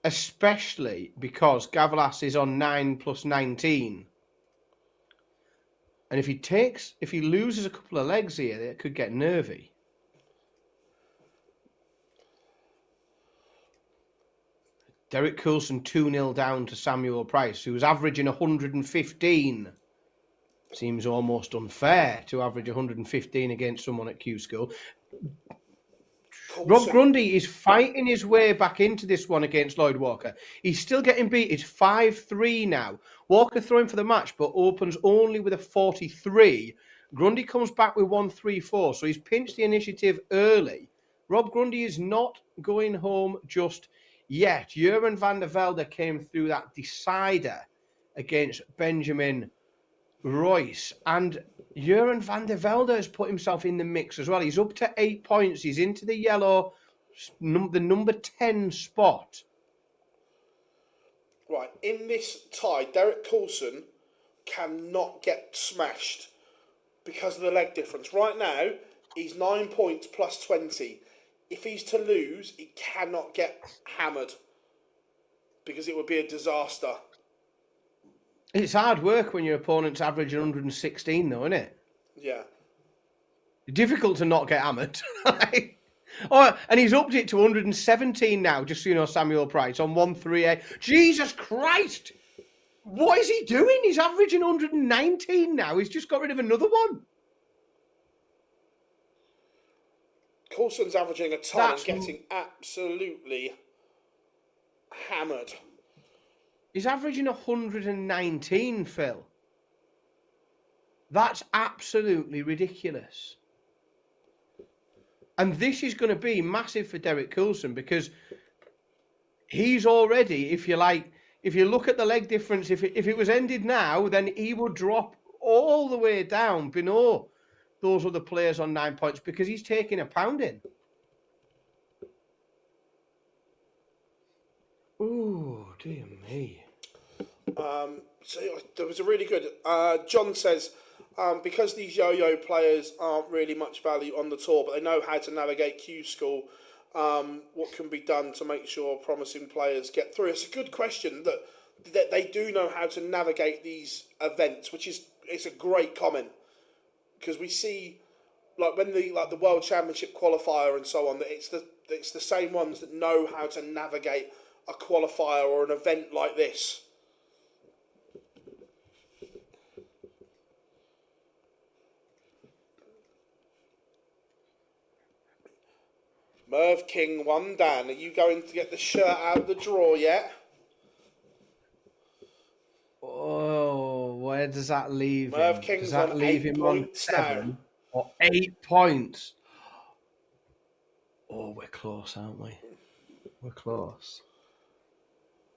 especially because Gavalas is on 9 plus 19. And if he loses a couple of legs here, it could get nervy. Derek Coulson 2-0 down to Samuel Price, who was averaging 115. Seems almost unfair to average 115 against someone at Q-School. Rob Grundy is fighting his way back into this one against Lloyd Walker. He's still getting beat. It's 5-3 now. Walker throwing for the match, but opens only with a 43. Grundy comes back with 1-3-4, so he's pinched the initiative early. Rob Grundy is not going home just yet. Jeroen van der Velde came through that decider against Benjamin Royce, and Jeroen van der Velde has put himself in the mix as well. He's up to 8 points. He's into the yellow, the number 10 spot. Right, in this tie, Derek Coulson cannot get smashed because of the leg difference. Right now, he's 9 points plus 20. If he's to lose, he cannot get hammered because it would be a disaster. It's hard work when your opponent's averaging 116, though, isn't it? Yeah. Difficult to not get hammered. Oh, and he's upped it to 117 now, just so you know, Samuel Price, on 138. Jesus Christ! What is he doing? He's averaging 119 now. He's just got rid of another one. Coulson's averaging a ton and getting absolutely hammered. He's averaging 119, Phil. That's absolutely ridiculous. And this is going to be massive for Derek Coulson because he's already, if you look at the leg difference, if it was ended now, then he would drop all the way down below those other players on 9 points because he's taking a pounding. Oh, dear me. So there was a really good... John says, because these yo-yo players aren't really much value on the tour, but they know how to navigate Q-School, what can be done to make sure promising players get through? It's a good question that they do know how to navigate these events, which is it's a great comment because we see like when the World Championship qualifier and so on that it's the same ones that know how to navigate a qualifier or an event like this. Merv King 1 down. Are you going to get the shirt out of the drawer yet? Oh, where does that leave Merv him? King's does that on leave 8 him on points 7 now. or 8 points? Oh, we're close, aren't we? We're close.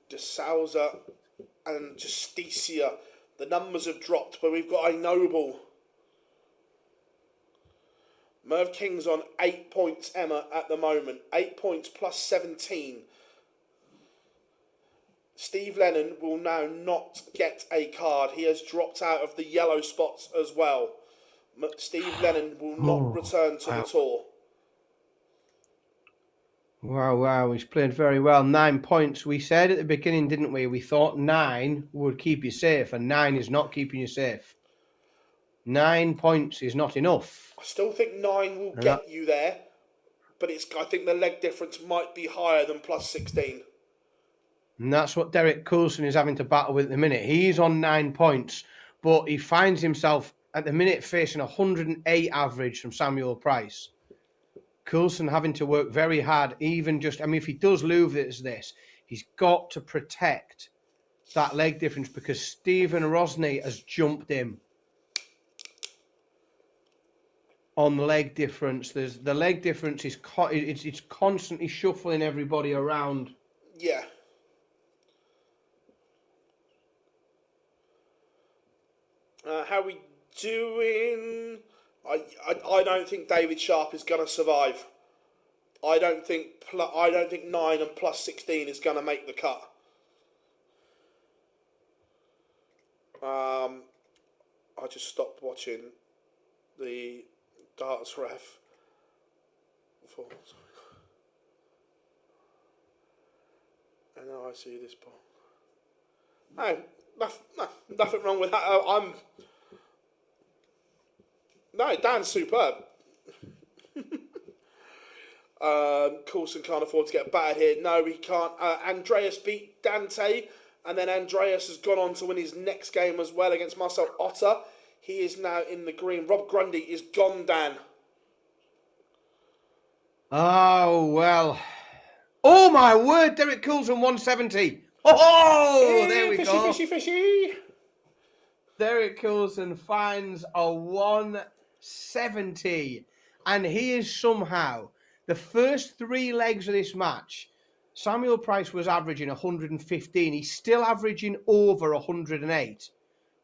De Souza and Justicia. The numbers have dropped, but we've got a Noble. Merv King's on 8 points, Emma, at the moment. 8 points plus 17. Steve Lennon will now not get a card. He has dropped out of the yellow spots as well. Steve Lennon will not return to the tour. Wow, he's played very well. 9 points. We said at the beginning, didn't we? We thought 9 would keep you safe, and 9 is not keeping you safe. 9 points is not enough. I still think 9 will get you there, but I think the leg difference might be higher than plus 16. And that's what Derek Coulson is having to battle with at the minute. He's on 9 points, but he finds himself at the minute facing 108 average from Samuel Price. Coulson having to work very hard, if he does lose this, he's got to protect that leg difference because Stephen Rosny has jumped him on the leg difference. The leg difference is it's constantly shuffling everybody around. Yeah. How we doing? I don't think David Sharp is going to survive. I don't think 9 and plus 16 is going to make the cut. I just stopped watching the darts ref. know I see this ball. No, nothing wrong with that. No, Dan's superb. Coulson can't afford to get battered here. No, he can't. Andreas beat Dante, and then Andreas has gone on to win his next game as well against Marcel Otter. He is now in the green. Rob Grundy is gone, Dan. Oh, well. Oh, my word. Derek Coulson 170. Oh, there we go. Fishy. Derek Coulson finds a 170. And he is somehow, the first 3 legs of this match, Samuel Price was averaging 115. He's still averaging over 108.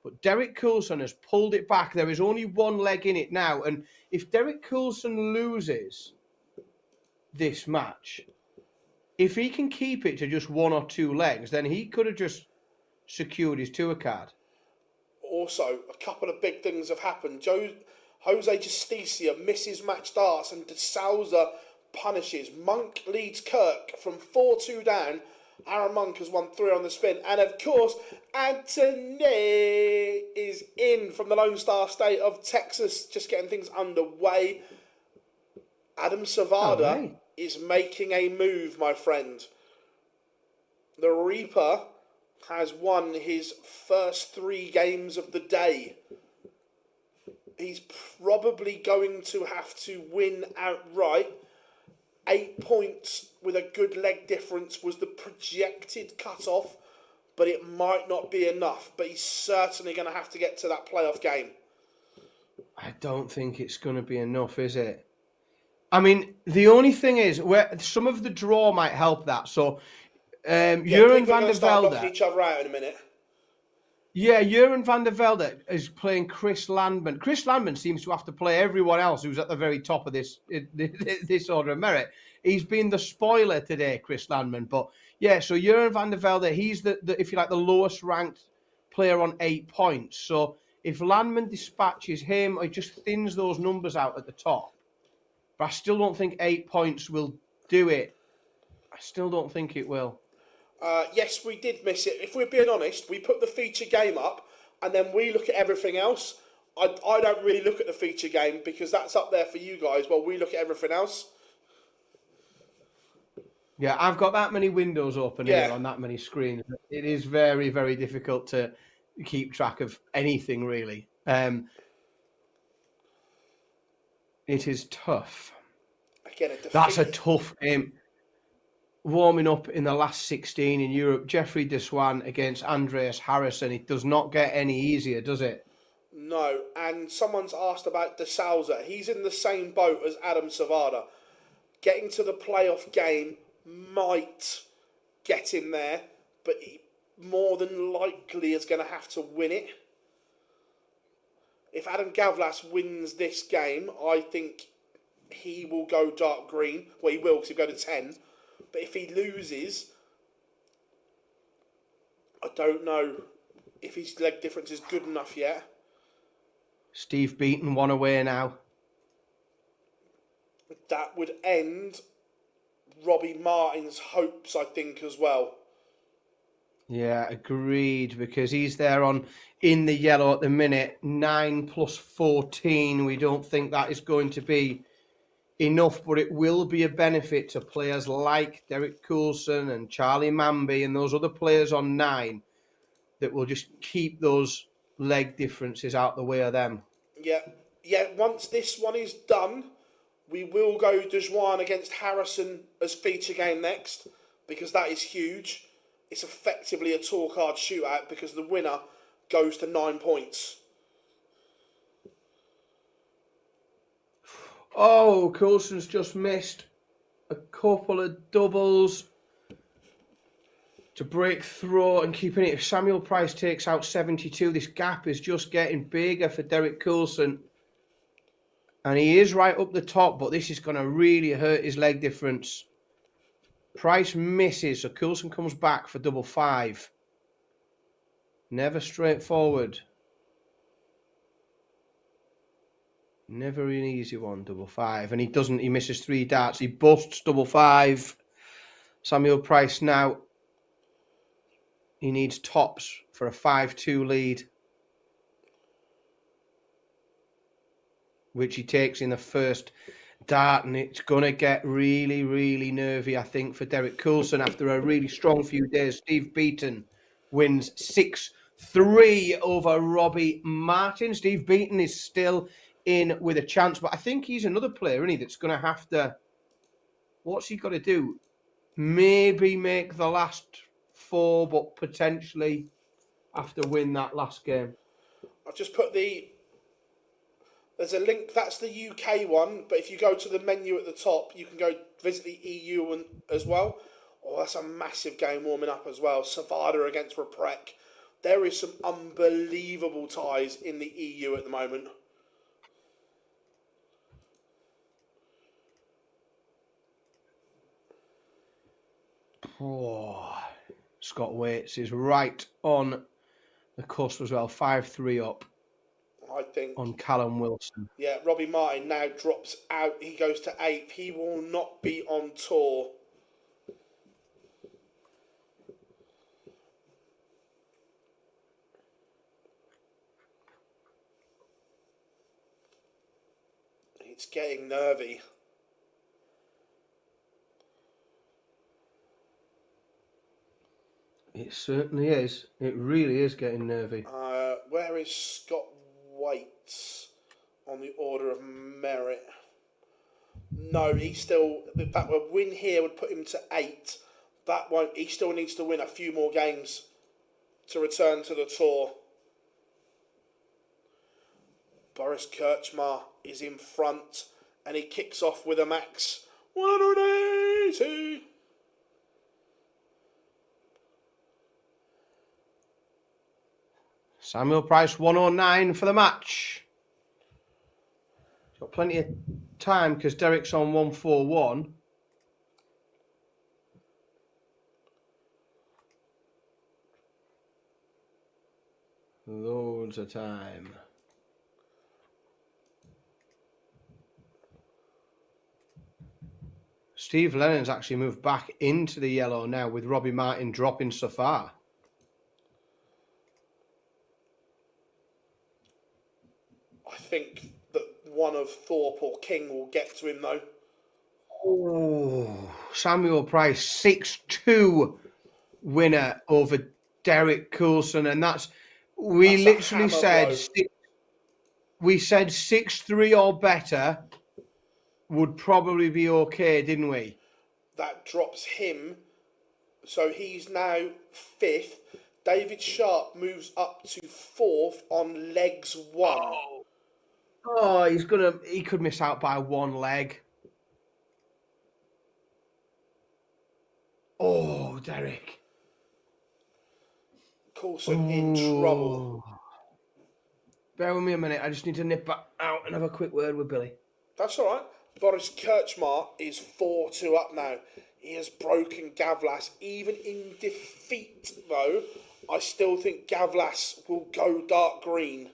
But Derek Coulson has pulled it back. There is only 1 leg in it now. And if Derek Coulson loses this match, if he can keep it to just 1 or 2 legs, then he could have just secured his tour card. Also, a couple of big things have happened. Jose Justicia misses match darts and De Souza punishes. Monk leads Kirk from 4-2 down. Aaron Monk has won 3 on the spin. And of course, Anthony is in from the Lone Star State of Texas, just getting things underway. Adam Savada is making a move, my friend. The Reaper has won his first 3 games of the day. He's probably going to have to win outright. 8 points with a good leg difference was the projected cut-off, but it might not be enough. But he's certainly going to have to get to that playoff game. I don't think it's going to be enough, is it? I mean, the only thing is, where some of the draw might help that. So, Jeroen van der Velde knocking each other out in a minute. Yeah, Jeroen van der Velde is playing Chris Landman. Chris Landman seems to have to play everyone else who's at the very top of this order of merit. He's been the spoiler today, Chris Landman. But yeah, so Jeroen van der Velde, he's the if you like, the lowest ranked player on 8 points. So if Landman dispatches him, it just thins those numbers out at the top. But I still don't think 8 points will do it. I still don't think it will. Yes, we did miss it. If we're being honest, we put the feature game up and then we look at everything else. I don't really look at the feature game because that's up there for you guys while we look at everything else. Yeah, I've got that many windows open here on that many screens. It is very, very difficult to keep track of anything, really. It is tough. Again, that's a tough game. Warming up in the last 16 in Europe, Jeffrey Dwan against Andreas Harrison. It does not get any easier, does it? No, and someone's asked about De Souza. He's in the same boat as Adam Savada. Getting to the playoff game might get him there, but he more than likely is going to have to win it. If Adam Gavlas wins this game, I think he will go dark green. Well, he will because he'll go to 10. But if he loses, I don't know if his leg difference is good enough yet. Steve Beaton 1 away now. That would end Robbie Martin's hopes, I think, as well. Yeah, agreed, because he's there in the yellow at the minute. 9 plus 14. We don't think that is going to be enough, but it will be a benefit to players like Derek Coulson and Charlie Mamby and those other players on 9 that will just keep those leg differences out the way of them. Yeah. Once this one is done, we will go Dwan against Harrison as feature game next, because that is huge. It's effectively a tour card shootout because the winner goes to 9 points. Oh, Coulson's just missed a couple of doubles to break through and keeping it. If Samuel Price takes out 72, this gap is just getting bigger for Derek Coulson. And he is right up the top, but this is going to really hurt his leg difference. Price misses, so Coulson comes back for double 5. Never straightforward. Never an easy one, double 5. And he misses 3 darts. He busts double 5. Samuel Price now He needs tops for a 5-2 lead, which he takes in the first dart, and it's going to get really, really nervy, I think, for Derek Coulson after a really strong few days. Steve Beaton wins 6-3 over Robbie Martin. Steve Beaton is still in with a chance, but I think he's another player, isn't he, that's going to have to... What's he got to do? Maybe make the last 4, but potentially have to win that last game. I've just put there's a link, that's the UK one, but if you go to the menu at the top, you can go visit the EU one as well. Oh, that's a massive game warming up as well. Savada against Reprek. There is some unbelievable ties in the EU at the moment. Oh, Scott Waits is right on the cusp as well. 5-3 up, I think, on Callum Wilson. Yeah, Robbie Martin now drops out. He goes to 8th. He will not be on tour. It's getting nervy. It certainly is. It really is getting nervy. Where is Scott Waits on the order of merit? No, he's still... That would win here would put him to 8. That won't... He still needs to win a few more games to return to the tour. Boris Kirchmar is in front, and he kicks off with a max 180. Samuel Price 109 for the match. He's got plenty of time because Derek's on 141. Loads of time. Steve Lennon's actually moved back into the yellow now with Robbie Martin dropping so far. I think that one of Thorpe or King will get to him though. Oh, Samuel Price 6-2 winner over Derek Coulson, and that's literally said we said 6-3 or better would probably be okay, didn't we? That drops him, so he's now 5th. David Sharp moves up to 4th on legs 1. Oh, he could miss out by 1 leg. Oh, Derek. Coulson in trouble. Bear with me a minute. I just need to nip back out and have a quick word with Billy. That's all right. Boris Kirchmar is 4-2 up now. He has broken Gavlas. Even in defeat, though, I still think Gavlas will go dark green.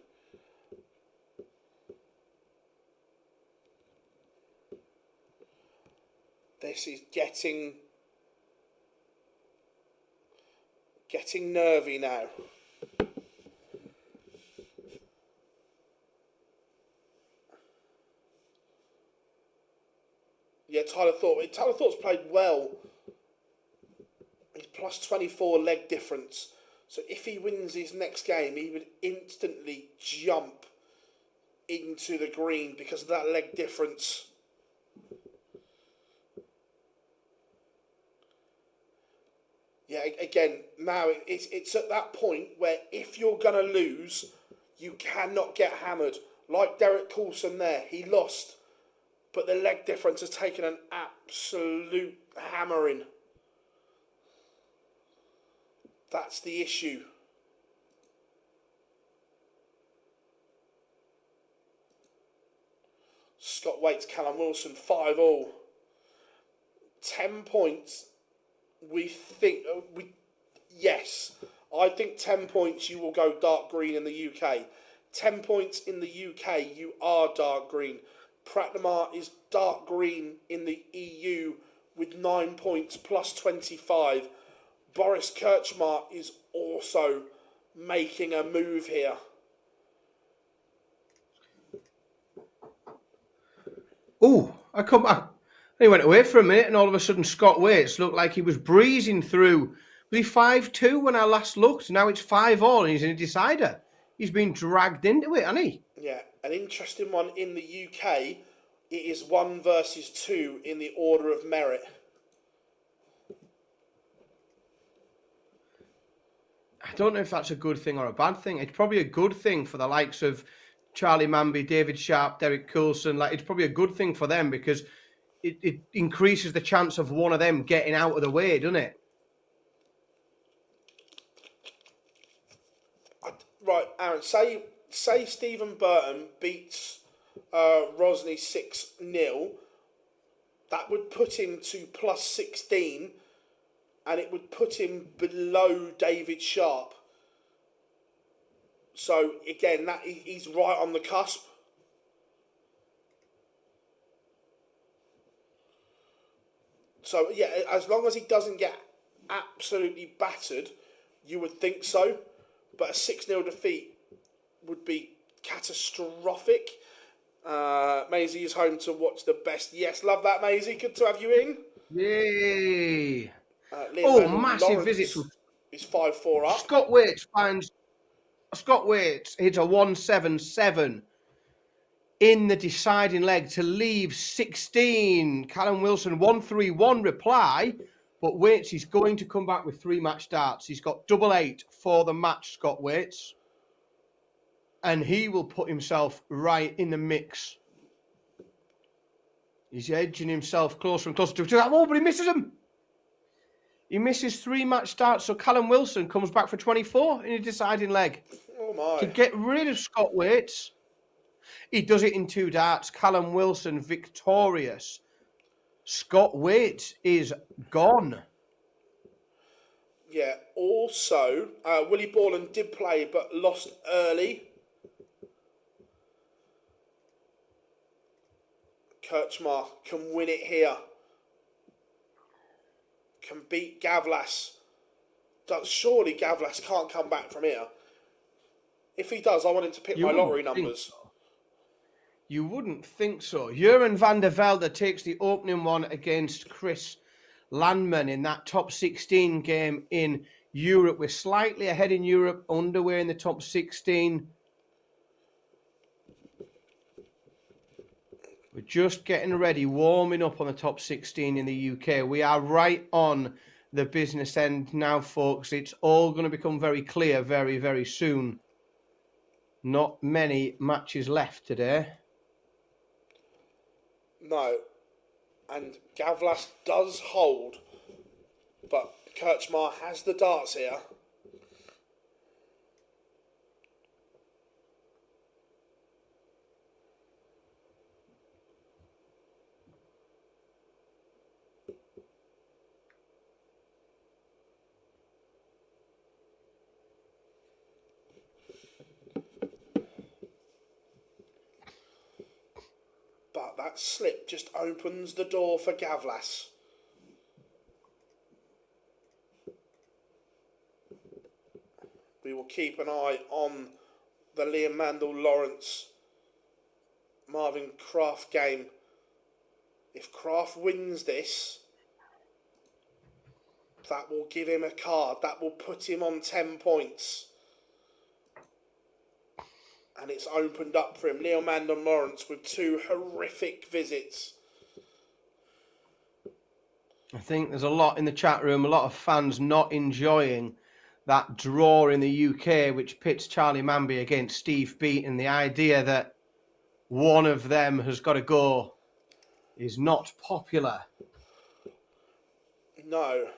This is getting nervy now. Yeah, Tyler Thorpe's played well. He's plus 24 leg difference. So if he wins his next game, he would instantly jump into the green because of that leg difference. Yeah, again, now it's at that point where if you're going to lose, you cannot get hammered. Like Derek Coulson there, he lost, but the leg difference has taken an absolute hammering. That's the issue. Scott Waits, Callum Wilson, 5-all. 10 points. Yes. I think 10 points you will go dark green in the UK. 10 points in the UK, you are dark green. Pratnamar is dark green in the EU with 9 points plus 25. Boris Kirchmar is also making a move here. Oh, I come back. He went away for a minute, and all of a sudden, Scott Waits looked like he was breezing through. Was he 5-2 when I last looked? Now it's 5-all, and he's in a decider. He's been dragged into it, hasn't he? Yeah, an interesting one in the UK. It is 1 versus 2 in the order of merit. I don't know if that's a good thing or a bad thing. It's probably a good thing for the likes of Charlie Manby, David Sharp, Derek Coulson. Like, it's probably a good thing for them because it increases the chance of one of them getting out of the way, doesn't it? Right, Aaron, say Stephen Burton beats Rosny 6-0. That would put him to plus 16, and it would put him below David Sharp. So again, that he's right on the cusp. So yeah, as long as he doesn't get absolutely battered, you would think so. But a 6-0 defeat would be catastrophic. Maisie is home to watch the best. Yes, love that, Maisie. Good to have you in. Yay! Massive Lawrence visit from is 5-4 up. Scott Waits hits a 177 in the deciding leg to leave 16. Callum Wilson 131 reply, but Waits is going to come back with 3 match darts. He's got 88 for the match, Scott Waits, and he will put himself right in the mix. He's edging himself closer and closer to that. Oh, but he misses him. He misses 3 match starts, so Callum Wilson comes back for 24 in a deciding leg. Oh my! To get rid of Scott Waits. He does it in 2 darts. Callum Wilson victorious. Scott Waits is gone. Yeah. Also, Willie Borland did play but lost early. Kirchmar can win it here. Can beat Gavlas. Surely Gavlas can't come back from here. If he does, I want him to pick my lottery numbers. You wouldn't think so. Jeroen van der Velde takes the opening one against Chris Landman in that top 16 game in Europe. We're slightly ahead in Europe, underway in the top 16. We're just getting ready, warming up on the top 16 in the UK. We are right on the business end now, folks. It's all going to become very clear very, very soon. Not many matches left today. No. And Gavlas does hold. But Kirchmar has the darts here. But that slip just opens the door for Gavlas. We will keep an eye on the Liam Mandel Lawrence Marvin Kraft game. If Kraft wins this, that will give him a card. That will put him on 10 points. And it's opened up for him. Liam Mandel Lawrence with 2 horrific visits. I think there's a lot in the chat room, a lot of fans not enjoying that draw in the UK, which pits Charlie Manby against Steve Beaton. The idea that one of them has got to go is not popular. No.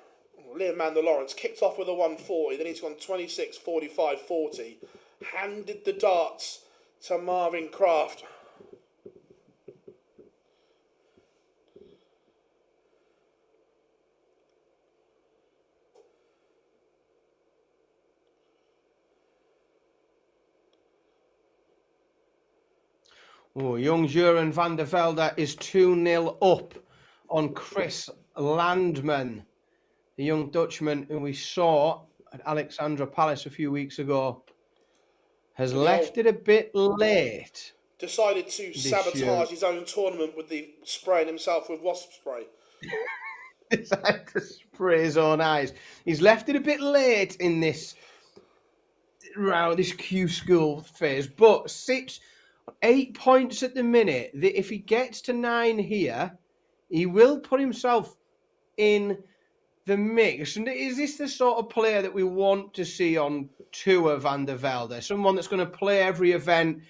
Liam Mandel Lawrence kicked off with a 140, then he's gone 26, 45, 40. Handed the darts to Marvin Kraft. Oh, young Jeroen van der Velde is 2-0 up on Chris Landman. the young Dutchman who we saw at Alexandra Palace a few weeks ago, has left it a bit late. Decided to sabotage his own tournament with the spraying himself with wasp spray. Decided to spray his own eyes. He's left it a bit late in this round, this Q-School phase, but 8 points at the minute. If he gets to 9 here, he will put himself in the mix. And is this the sort of player that we want to see on Tour van der Velde? Someone that's going to play every event,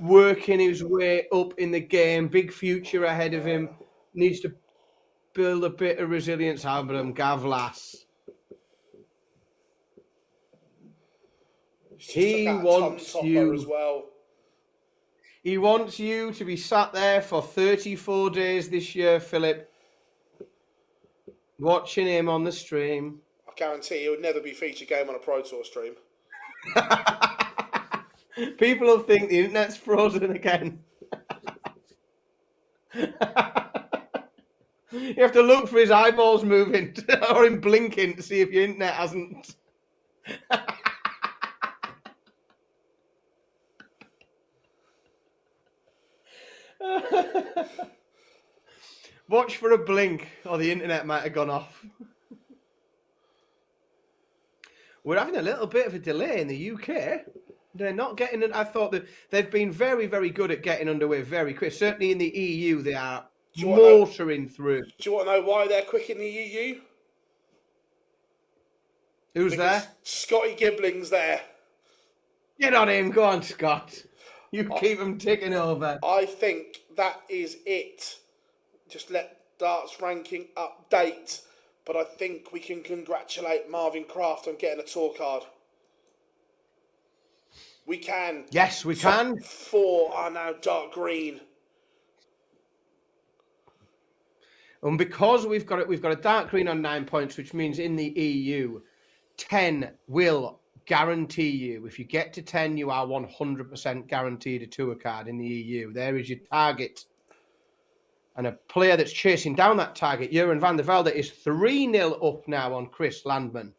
working his way up in the game, big future ahead of him, needs to build a bit of resilience. Abraham Gavlas. He wants you as well. He wants you to be sat there for 34 days this year, Philip, watching him on the stream. I guarantee he would never be featured game on a Pro Tour stream. People will think the internet's frozen again. You have to look for his eyeballs moving or him blinking to see if your internet hasn't. Watch for a blink or the internet might have gone off. We're having a little bit of a delay in the UK. They're not getting it. I thought that they've been very, very good at getting underway very quick. Certainly in the EU, they are motoring through. Do you want to know why they're quick in the EU? Who's there? Scotty Gibling's there. Get on him. Go on, Scott. You keep them ticking over. I think that is it. Just let darts ranking update. But I think we can congratulate Marvin Kraft on getting a tour card. We can. Yes, we can. 4 are now dark green. And because we've got a dark green on 9 points, which means in the EU, 10 will guarantee you. If you get to 10, you are 100% guaranteed a tour card in the EU. There is your target. And a player that's chasing down that target, Jeroen van der Velde, is 3-0 up now on Chris Landman.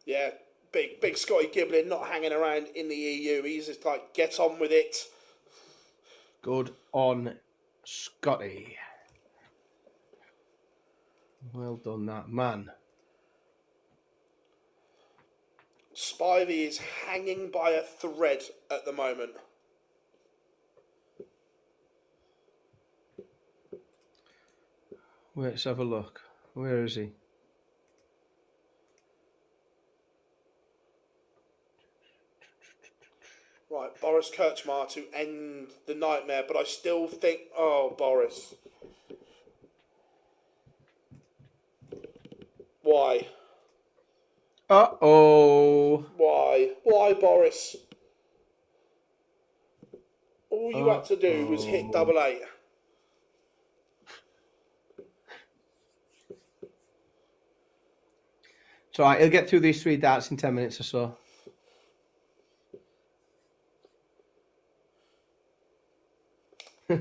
Yeah, big Scotty Giblin not hanging around in the EU. He's just like, get on with it. Good on Scotty. Well done, that man. Spivey is hanging by a thread at the moment. Let's have a look. Where is he? Right, Boris Kirchmar to end the nightmare, but I still think... Oh, Boris. Why? Uh-oh. Why? Why, Boris? All you had to do was hit 88. It's all right. He'll get through these 3 darts in 10 minutes or so.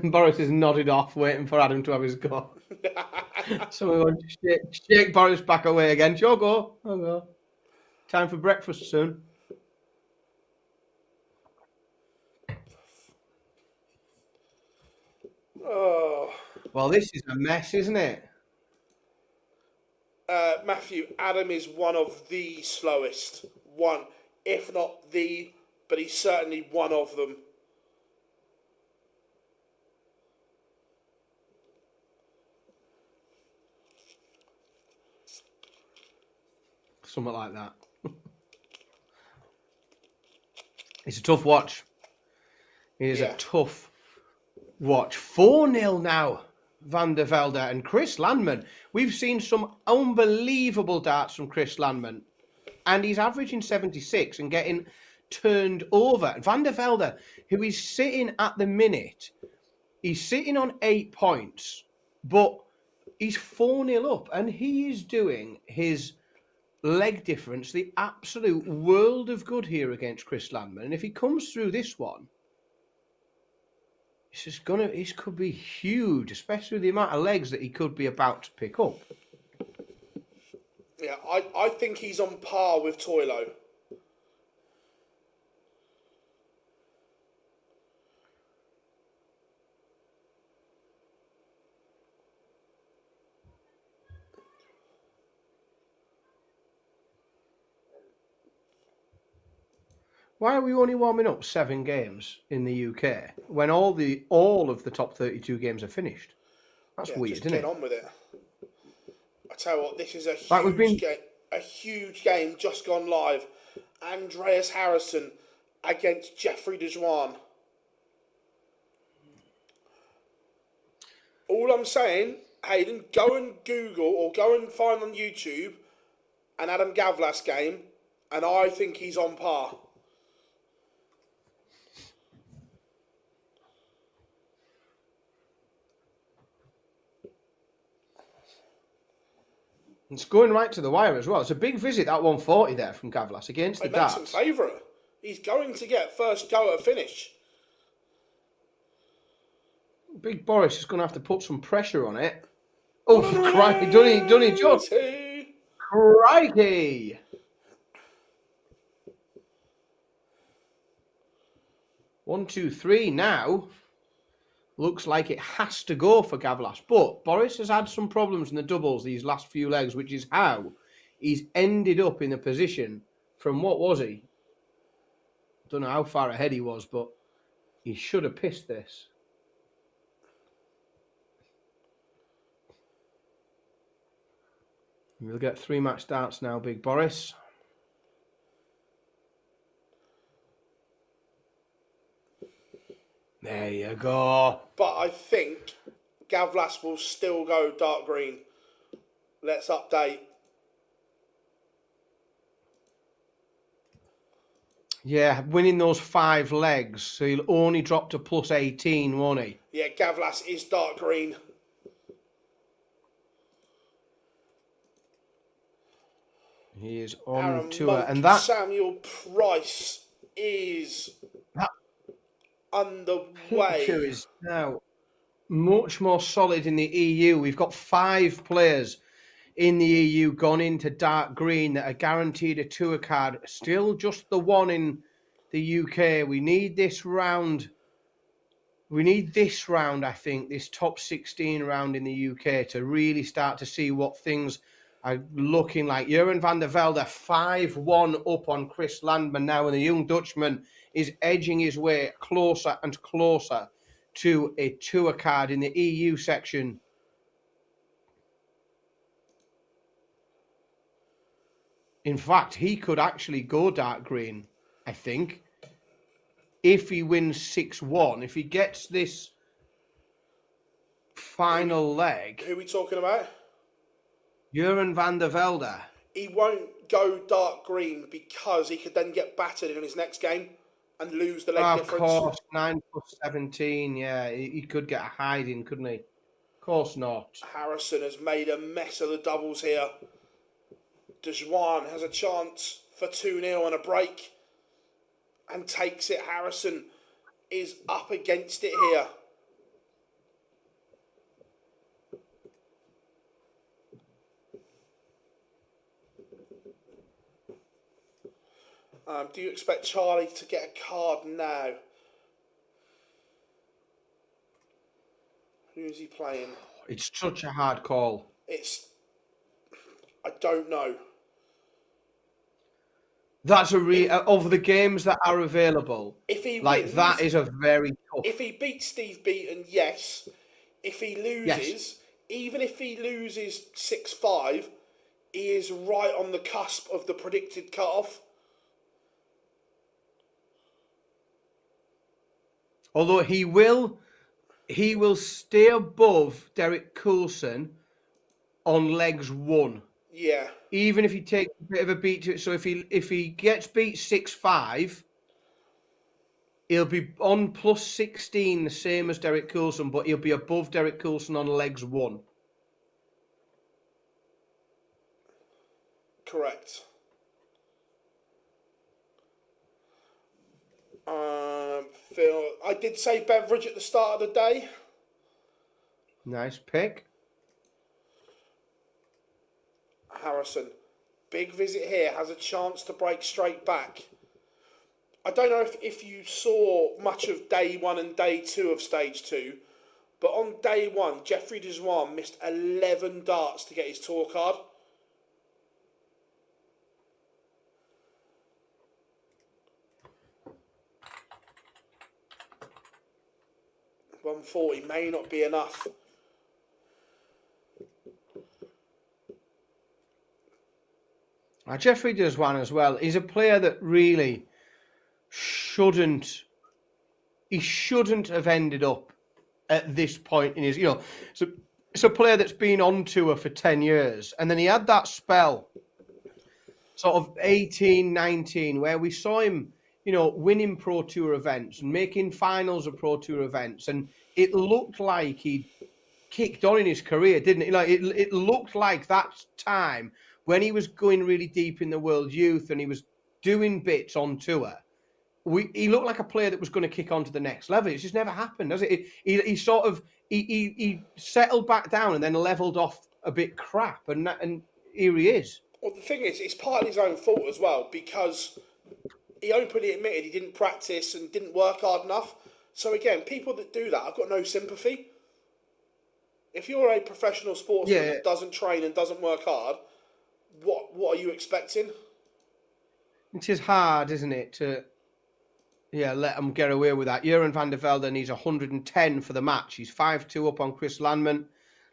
Boris is nodded off, waiting for Adam to have his go. So we want to shake Boris back away again. Sure, go. I'll go. Time for breakfast soon. Oh. Well, this is a mess, isn't it? Matthew, Adam is one of the slowest. One, if not the, but he's certainly one of them. Something like that. It's a tough watch. It is a tough watch. 4-0 now, Van der Velde and Chris Landman. We've seen some unbelievable darts from Chris Landman, and he's averaging 76 and getting turned over. Van der Velde, who is sitting at the minute, he's sitting on 8 points, but he's 4-0 up, and he is doing his leg difference the absolute world of good here against Chris Landman. And if he comes through this one, this could be huge, especially with the amount of legs that he could be about to pick up. Yeah, I think he's on par with Toilo. Why are we only warming up 7 games in the UK when all of the top 32 games are finished? That's Yeah, weird, just isn't get it? on with it. I tell you what, this is a Like we've been. huge game just gone live. Andreas Harrison against Jeffrey Dwan. All I'm saying, Hayden, go and Google or go and find on YouTube an Adam Gavlas game, and I think he's on par. It's going right to the wire as well. It's a big visit, that 140 there from Gavlas against the It makes him darts. favourite. He's going to get first go at a finish. Big Boris is going to have to put some pressure on it. Oh, crikey, done he just? Crikey! 1, 2, 3 now. Looks like it has to go for Gavlas. But Boris has had some problems in the doubles these last few legs, which is how he's ended up in a position from, what was he? Don't know how far ahead he was, but he should have pissed this. We'll get 3 match starts now, Big Boris. There you go. But I think Gavlas will still go dark green. Let's update. Yeah, winning those 5 legs, so he'll only drop to plus 18, won't he? Yeah, Gavlas is dark green. He is on Aaron tour, Monk, and that Samuel Price is that underway. picture is now much more solid in the EU. We've got 5 players in the EU gone into dark green that are guaranteed a tour card. Still just the one in the UK. We need this round. I think, this top 16 round in the UK to really start to see what things are looking like. Jeroen van der Velde 5-1 up on Chris Landman now, and the young Dutchman is edging his way closer and closer to a tour card in the EU section. In fact, he could actually go dark green, I think, if he wins 6-1. If he gets this final leg. Who are we talking about? Jeroen van der Velde. He won't go dark green because he could then get battered in his next game and lose the leg difference. Of course, 9 plus 17, yeah. He could get a hiding, couldn't he? Of course not. Harrison has made a mess of the doubles here. Dwan has a chance for 2-0 and a break and takes it. Harrison is up against it here. Do you expect Charlie to get a card now? Who's he playing? It's such a hard call. I don't know. That's of the games that are available. If he wins, that is a very tough. If he beats Steve Beaton, yes. If he loses, yes. Even if he loses 6-5, he is right on the cusp of the predicted cut-off. Although he will stay above Derek Coulson on legs 1. Yeah. Even if he takes a bit of a beat to it. So if he gets beat 6-5, he'll be on plus 16, the same as Derek Coulson, but he'll be above Derek Coulson on legs 1. Correct. Phil, I did say beverage at the start of the day. Nice pick. Harrison Big visit here, has a chance to break straight back. I don't know if you saw much of day 1 and day 2 of stage 2, but on day 1, Jeffrey Dwan missed 11 darts to get his tour card. $140 may not be enough. Jeffrey Dwan as well. He's a player that really shouldn't have ended up at this point in his, so it's a player that's been on tour for 10 years. And then he had that spell, sort of 18, 19, where we saw him, winning Pro Tour events and making finals of Pro Tour events. And it looked like he'd kicked on in his career, didn't it? It looked like that time when he was going really deep in the World Youth and he was doing bits on tour. He looked like a player that was going to kick on to the next level. It's just never happened, does it? He sort of he settled back down and then leveled off a bit crap, and here he is. Well, the thing is, it's partly his own fault as well, because he openly admitted he didn't practice and didn't work hard enough. So again, people that do that, I've got no sympathy. If you're a professional sportsman that doesn't train and doesn't work hard, what are you expecting? It is hard, isn't it, to let him get away with that. Jeroen van der Velde needs 110 for the match. He's 5-2 up on Chris Landman.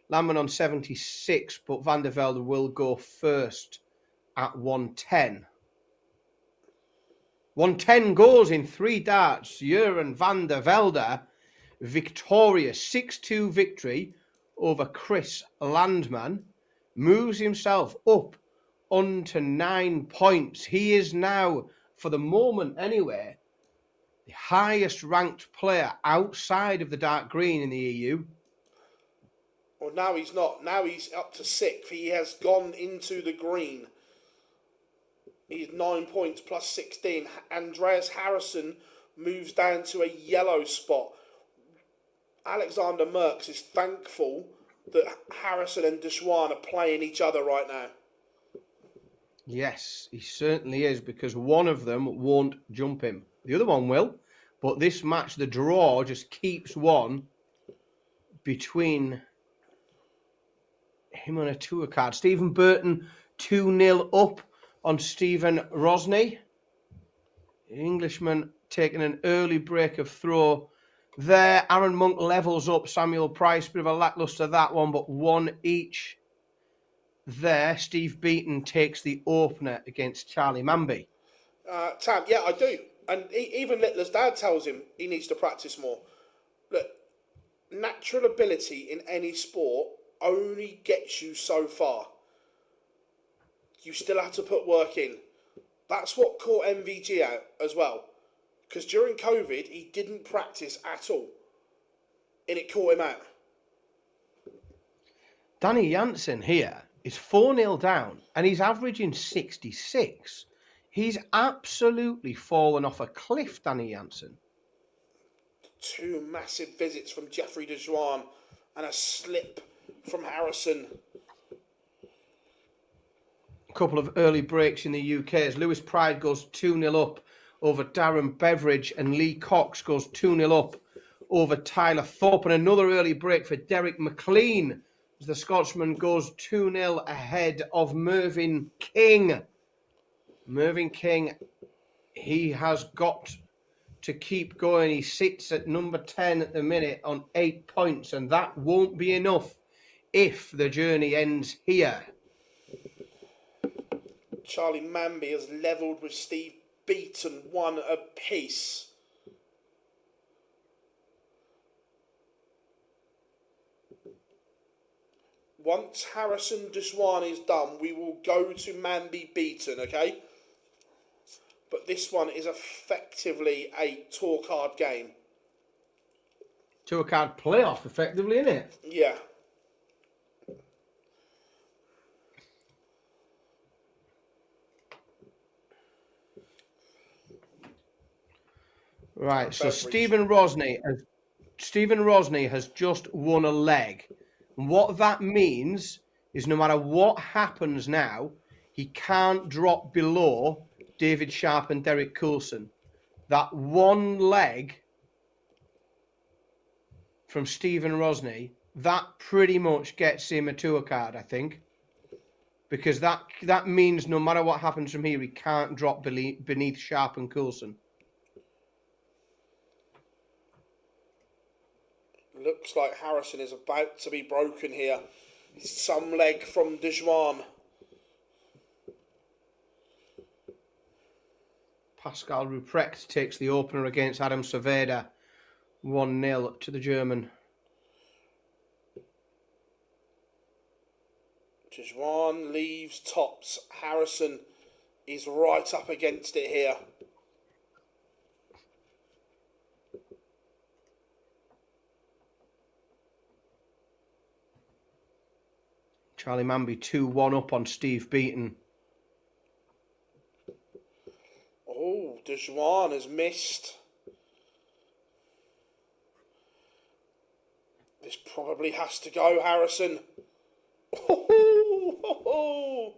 Landman on 76, but van der Velde will go first at 110. 110 goals in 3 darts. Jeroen van der Velde, victorious 6-2 victory over Chris Landman, moves himself up onto 9 points. He is now, for the moment anyway, the highest ranked player outside of the dark green in the EU. Well, now he's not. Now he's up to 6th. He has gone into the green. He's 9 points plus 16. Andreas Harrison moves down to a yellow spot. Alexander Merckx is thankful that Harrison and Dwan are playing each other right now. Yes, he certainly is, because one of them won't jump him. The other one will, but this match, the draw just keeps one between him and a tour card. Stephen Burton 2-0 up on Stephen Rosny. The Englishman taking an early break of throw there. Aaron Monk levels up Samuel Price. Bit of a lacklustre that one, but 1 each there. Steve Beaton takes the opener against Charlie Manby. Tam, yeah, I do. And even Littler's dad tells him he needs to practice more. Look, natural ability in any sport only gets you so far. You still have to put work in. That's what caught MVG out as well. Because during COVID, he didn't practice at all. And it caught him out. Danny Jansen here is 4-0 down and he's averaging 66. He's absolutely fallen off a cliff, Danny Jansen. 2 massive visits from Jeffrey Dwan and a slip from Harrison. A couple of early breaks in the UK as Lewis Pride goes 2-0 up over Darren Beveridge and Lee Cox goes 2-0 up over Tyler Thorpe, and another early break for Derek McLean as the Scotsman goes 2-0 ahead of Mervyn King. Mervyn King, he has got to keep going. He sits at number 10 at the minute on 8 points, and that won't be enough if the journey ends here. Charlie Manby has levelled with Steve Beaton 1 apiece. Once Harrison Dwan is done, we will go to Manby Beaton, okay? But this one is effectively a tour card game. Tour card playoff, effectively, isn't it? Yeah. Right, so Stephen Rosny has just won a leg. And what that means is no matter what happens now, he can't drop below David Sharp and Derek Coulson. That one leg from Stephen Rosney, that pretty much gets him a tour card, I think. Because that means no matter what happens from here, he can't drop beneath Sharp and Coulson. Looks like Harrison is about to be broken here. Some leg from Dwan. Pascal Ruprecht takes the opener against Adam Cerveda. 1-0 to the German. Dwan leaves tops. Harrison is right up against it here. Charlie Manby 2-1 up on Steve Beaton. Oh, Dwan has missed. This probably has to go, Harrison. Oh.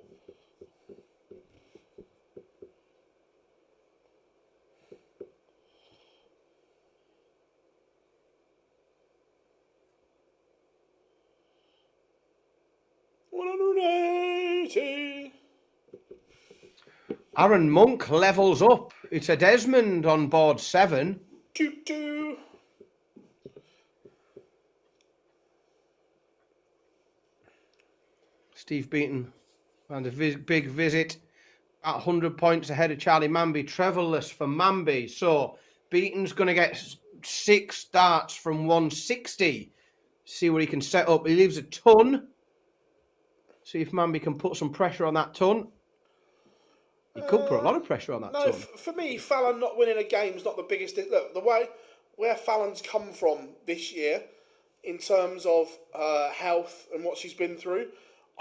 Aaron Monk levels up. It's a Desmond on board 7. 2-2. Steve Beaton and a big visit at 100 points ahead of Charlie Manby. Trevorless for Manby. So Beaton's going to get 6 starts from 160. See where he can set up. He leaves a ton. See if Manby can put some pressure on that ton. He could put a lot of pressure on that ton. For me, Fallon not winning a game is not the biggest. Look, the way where Fallon's come from this year, in terms of health and what she's been through,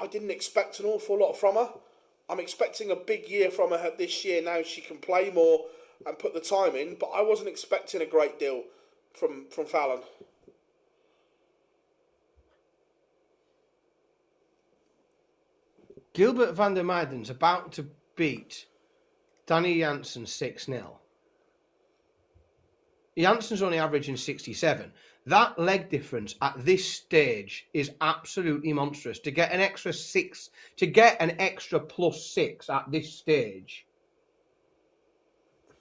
I didn't expect an awful lot from her. I'm expecting a big year from her this year. Now she can play more and put the time in, but I wasn't expecting a great deal from Fallon. Gilbert van der Meiden's about to beat Danny Janssen 6-0. Janssen's only averaging 67. That leg difference at this stage is absolutely monstrous. To get an extra 6, to get an extra +6 at this stage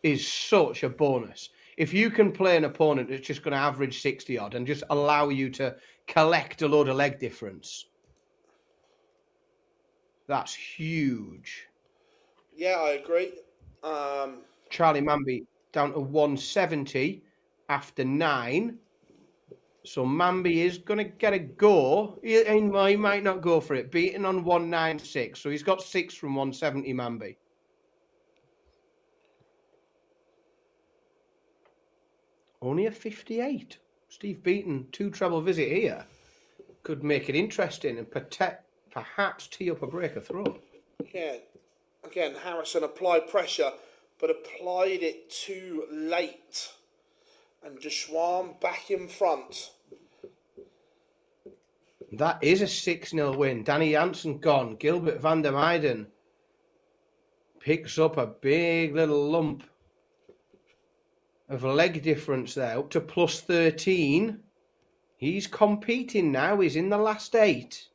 is such a bonus. If you can play an opponent that's just going to average 60 odd and just allow you to collect a load of leg difference, that's huge. Yeah, I agree. Charlie Manby down to 170 after 9. So Manby is going to get a go. He might not go for it. Beaten on 196. So he's got 6 from 170, Manby. Only a 58. Steve Beaton, 2 treble visit here. Could make it interesting and perhaps tee up a break of throw. Yeah. Again, Harrison applied pressure, but applied it too late. And Dwan back in front. That is a 6-0 win. Danny Janssen gone. Gilbert van der Meijden picks up a big little lump of leg difference there, up to +13. He's competing now. He's in the last 8.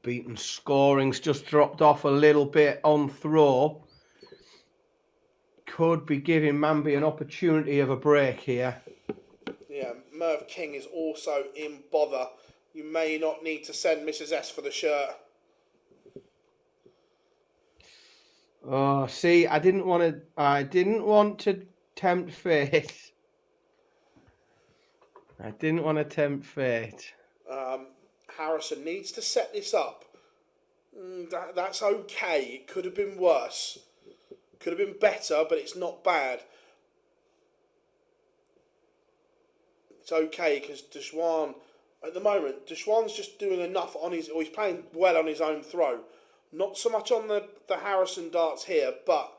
Beaton's scoring's just dropped off a little bit on throw. Could be giving Manby an opportunity of a break here. Yeah, Merv King is also in bother. You may not need to send Mrs. S for the shirt. Oh, see, I didn't want to tempt fate. I didn't want to tempt fate. Harrison needs to set this up. That's okay. It could have been worse. Could have been better, but it's not bad. It's okay because Dwan, at the moment, Dwan's just doing enough on his, or he's playing well on his own throw. Not so much on the Harrison darts here, but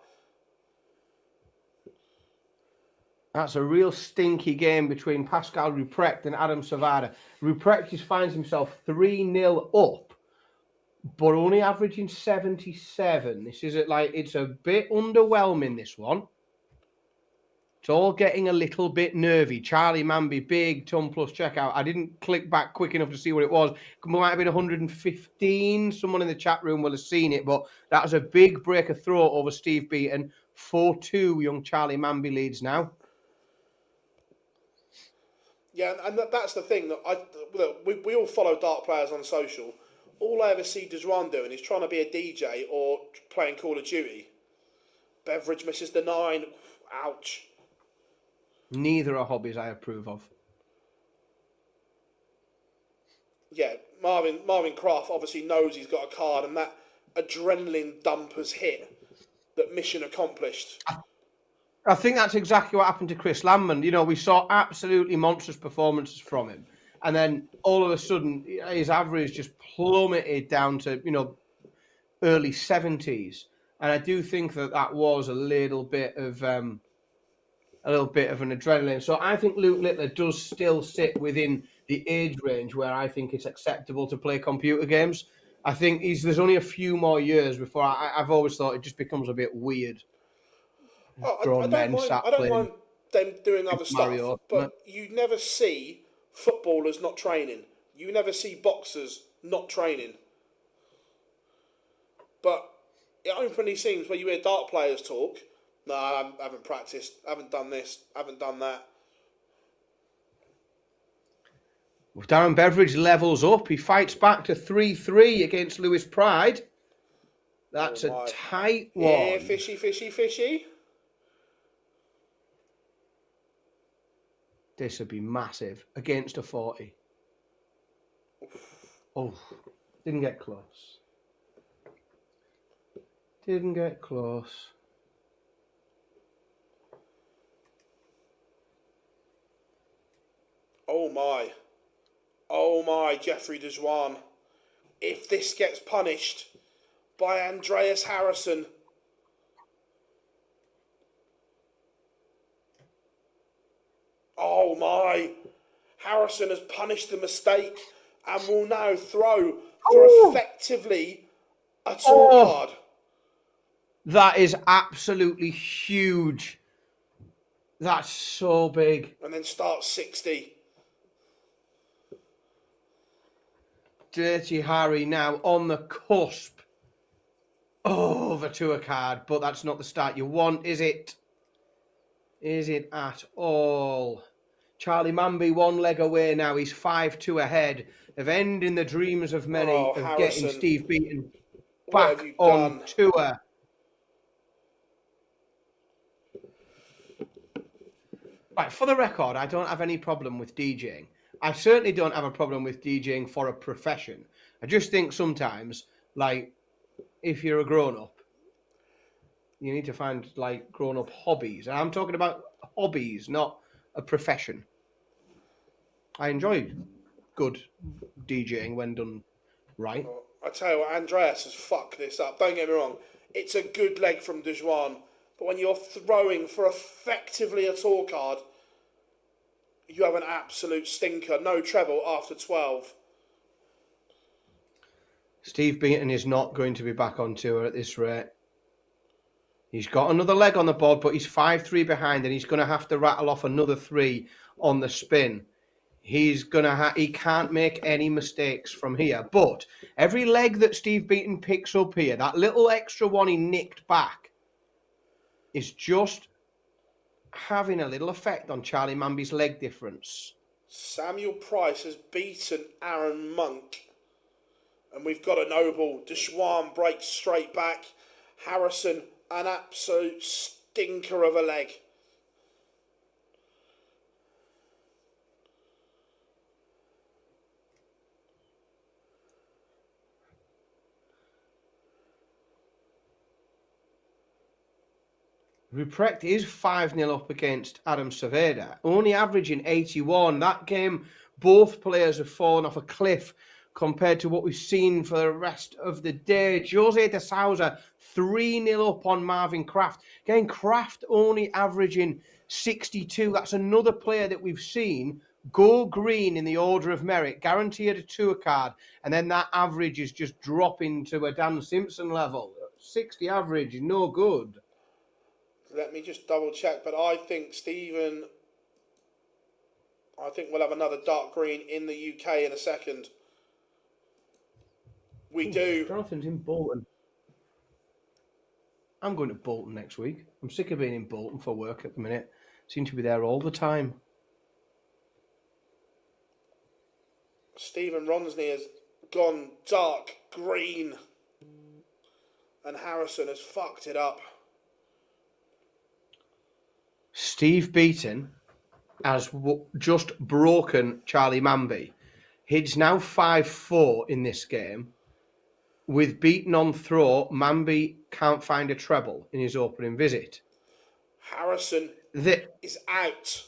That's a real stinky game between Pascal Ruprecht and Adam Savada. Ruprecht just finds himself 3-0 up, but only averaging 77. This is it's a bit underwhelming, this one. It's all getting a little bit nervy. Charlie Mamby, big ton plus checkout. I didn't click back quick enough to see what it was. It might have been 115. Someone in the chat room will have seen it, but that was a big break of throat over Steve Beaton. 4-2 young Charlie Mamby leads now. Yeah, and that's the thing. That we all follow dart players on social. All I ever see Dwan doing is trying to be a DJ or playing Call of Duty. Beveridge misses the 9. Ouch. Neither are hobbies I approve of. Yeah, Marvin Croft obviously knows he's got a card, and that adrenaline dump has hit. That mission accomplished. I think that's exactly what happened to Chris Landman. You know, we saw absolutely monstrous performances from him. And then all of a sudden, his average just plummeted down to, early 70s. And I do think that was a little bit of an adrenaline. So I think Luke Littler does still sit within the age range where I think it's acceptable to play computer games. I think there's only a few more years before I've always thought it just becomes a bit weird. I don't mind them doing other stuff, but you never see footballers not training. You never see boxers not training. But it openly seems where you hear dart players talk, no, I haven't practiced, I haven't done this, I haven't done that. Darren Beveridge levels up. He fights back to 3-3 against Lewis Pride. That's a tight one. Yeah, fishy. This would be massive against a 40. Oh, didn't get close. Didn't get close. Oh my, Jeffrey Dwan. If this gets punished by Andreas Harrison. Oh my. Harrison has punished the mistake and will now throw for effectively a tour card. That is absolutely huge. That's so big. And then start 60. Dirty Harry now on the cusp of a tour card, but that's not the start you want, is it? Is it at all? Charlie Mamby 1 leg away now. He's 5-2 ahead of ending the dreams of many of Harrison, getting Steve Beaton back on tour. Right, for the record, I don't have any problem with DJing. I certainly don't have a problem with DJing for a profession. I just think sometimes, if you're a grown-up, you need to find, grown-up hobbies. And I'm talking about hobbies, not a profession. I enjoy good DJing when done right. I tell you what, Andreas has fucked this up. Don't get me wrong. It's a good leg from Dwan. But when you're throwing for effectively a tour card, you have an absolute stinker. No treble after 12. Steve Beaton is not going to be back on tour at this rate. He's got another leg on the board, but he's 5-3 behind, and he's going to have to rattle off another 3 on the spin. He can't make any mistakes from here. But every leg that Steve Beaton picks up here, that little extra one he nicked back, is just having a little effect on Charlie Mamby's leg difference. Samuel Price has beaten Aaron Monk. And we've got a noble. Dwan breaks straight back. Harrison, an absolute stinker of a leg. Ruprecht is 5-0 up against Adam Savada, only averaging 81. That game, both players have fallen off a cliff compared to what we've seen for the rest of the day. Jose de Sousa 3-0 up on Marvin Kraft. Again, Kraft only averaging 62. That's another player that we've seen go green in the order of merit, guaranteed a tour card, and then that average is just dropping to a Dan Simpson level. 60 average is no good. Let me just double check, but I think we'll have another dark green in the UK in a second. We do. Jonathan's in Bolton. I'm going to Bolton next week. I'm sick of being in Bolton for work at the minute. Seem to be there all the time. Stephen Ronsney has gone dark green. And Harrison has fucked it up. Steve Beaton has just broken Charlie Manby. He's now 5-4 in this game. With Beaton on throw, Manby can't find a treble in his opening visit. Harrison is out.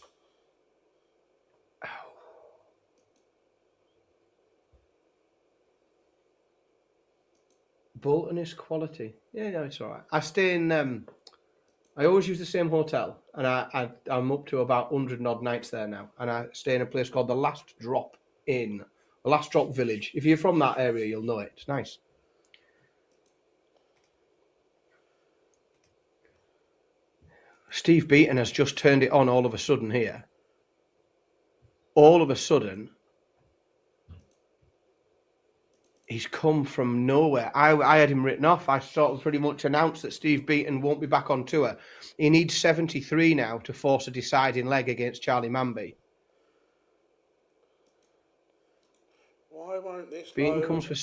Bolton is quality. Yeah, no, it's all right. I stay in... I always use the same hotel, and I'm up to about 100 and odd nights there now, and I stay in a place called the Last Drop Inn, the Last Drop Village. If you're from that area, you'll know it. It's nice. Steve Beaton has just turned it on all of a sudden here. All of a sudden, he's come from nowhere. I had him written off. I sort of pretty much announced that Steve Beaton won't be back on tour. He needs 73 now to force a deciding leg against Charlie Manby. Why won't this Beaton load? comes for...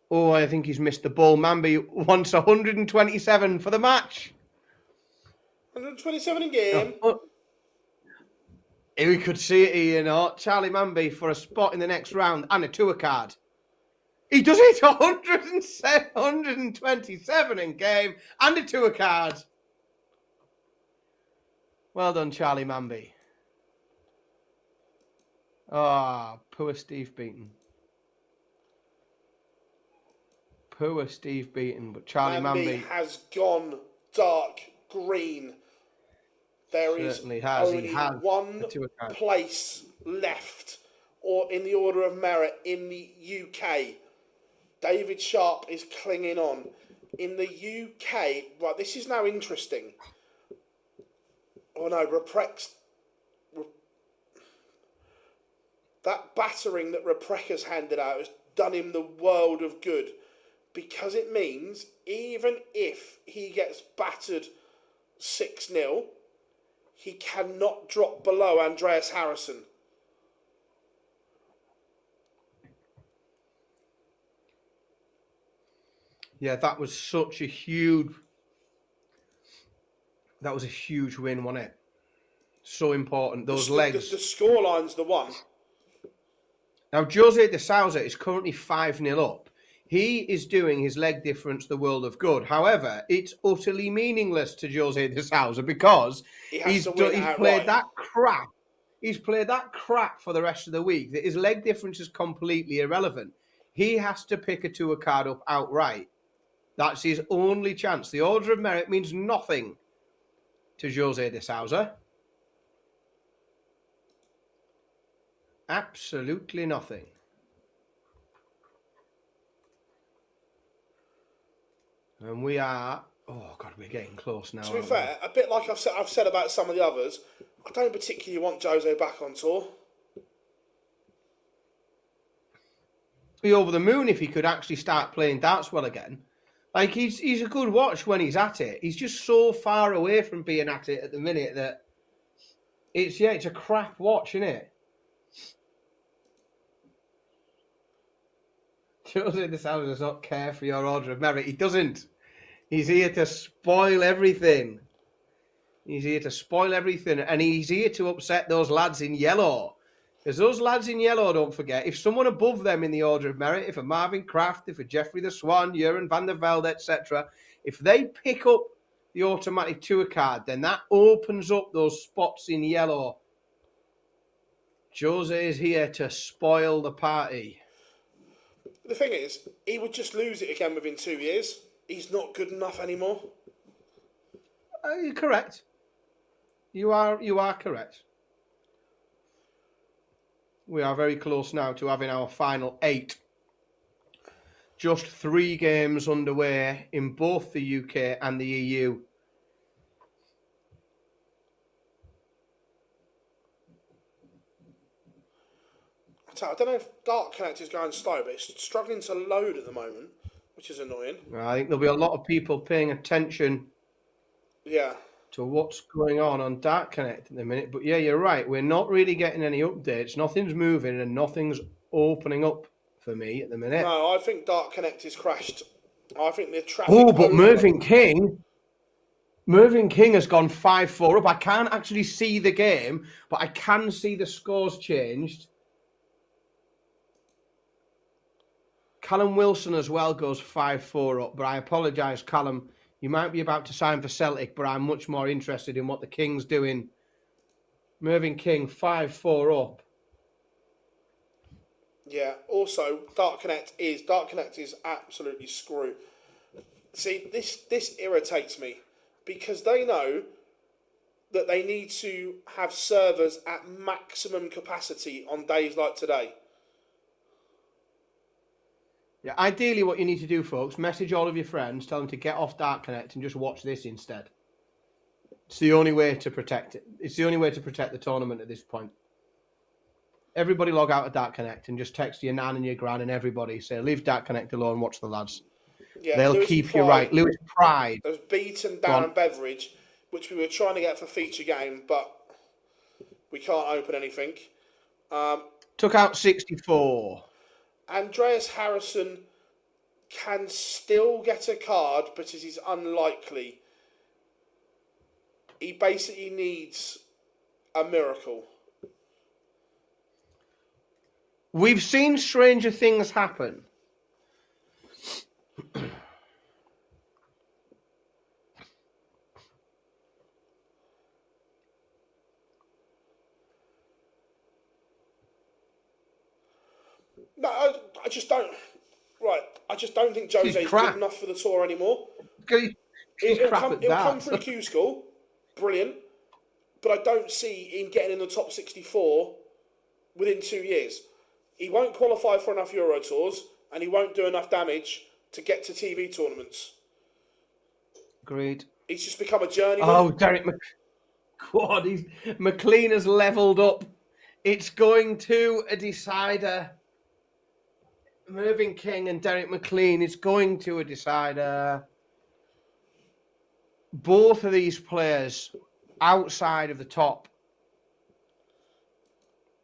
Oh, I think he's missed the ball. Manby wants 127 for the match. 127 in game. We could see it here, you know. Charlie Manby for a spot in the next round and a tour card. He does it 127 in game and a tour card. Well done, Charlie Manby. Ah, poor Steve Beaton. Poor Steve Beaton, but Charlie Manby has gone dark green. There is only one place left, or in the order of merit in the UK. David Sharp is clinging on. In the UK, right, this is now interesting. Oh no, that battering that Repreca's handed out has done him the world of good, because it means even if he gets battered 6-0, he cannot drop below Andreas Harrison. Yeah, that was such a huge... That was a huge win, wasn't it? So important. Those legs. The scoreline's the one. Now, Jose de Sousa is currently 5-0 up. He is doing his leg difference the world of good. However, it's utterly meaningless to Jose de Sousa because he's played that crap. He's played that crap for the rest of the week that his leg difference is completely irrelevant. He has to pick a tour card up outright. That's his only chance. The order of merit means nothing to Jose de Sousa. Absolutely nothing. And we are... Oh, God, we're getting close now. To be fair, a bit like I've said about some of the others, I don't particularly want Jose back on tour. Be over the moon if he could actually start playing darts well again. Like, he's a good watch when he's at it. He's just so far away from being at it at the minute that it's a crap watch, isn't it? Jose de Sousa does not care for your order of merit. He doesn't. He's here to spoil everything. He's here to spoil everything. And he's here to upset those lads in yellow. Because those lads in yellow, don't forget, if someone above them in the order of merit, if a Marvin Kraft, if a Jeffrey the Swan, Jeroen van der Velde, etc., if they pick up the automatic tour card, then that opens up those spots in yellow. Jose is here to spoil the party. The thing is, he would just lose it again within 2 years. He's not good enough anymore. You're correct. You are correct. We are very close now to having our final 8. Just 3 games underway in both the UK and the EU. I don't know if Dark Connect is going slow, but it's struggling to load at the moment, which is annoying. I think there'll be a lot of people paying attention to what's going on Dark Connect at the minute. But yeah, you're right. We're not really getting any updates. Nothing's moving and nothing's opening up for me at the minute. No, I think Dark Connect has crashed. I think the traffic... Oh, but Mervyn King has gone 5-4 up. I can't actually see the game, but I can see the scores changed. Callum Wilson as well goes 5-4 up, but I apologise, Callum. You might be about to sign for Celtic, but I'm much more interested in what the King's doing. Mervyn King 5-4 up. Yeah, also, Dark Connect is absolutely screwed. See, this irritates me because they know that they need to have servers at maximum capacity on days like today. Yeah, ideally what you need to do, folks, message all of your friends, tell them to get off Dark Connect and just watch this instead. It's the only way to protect it. It's the only way to protect the tournament at this point. Everybody log out of Dark Connect and just text your nan and your gran and everybody. Say, leave Dark Connect alone, watch the lads. Yeah, they'll Lewis keep Pride, you right. Lewis Pride. There's beaten Darren Beveridge, which we were trying to get for feature game, but we can't open anything. Took out 64. Andreas Harrison can still get a card, but it is unlikely. He basically needs a miracle. We've seen stranger things happen. No, I just don't. Right, I just don't think Jose's good enough for the tour anymore. It'll come through Q-School, brilliant, but I don't see him getting in the top 64 within 2 years. He won't qualify for enough Euro tours, and he won't do enough damage to get to TV tournaments. Agreed. He's just become a journeyman. Oh, Derek McLean has levelled up. It's going to a decider. Mervyn King and Derek McLean is going to a decider. Both of these players outside of the top.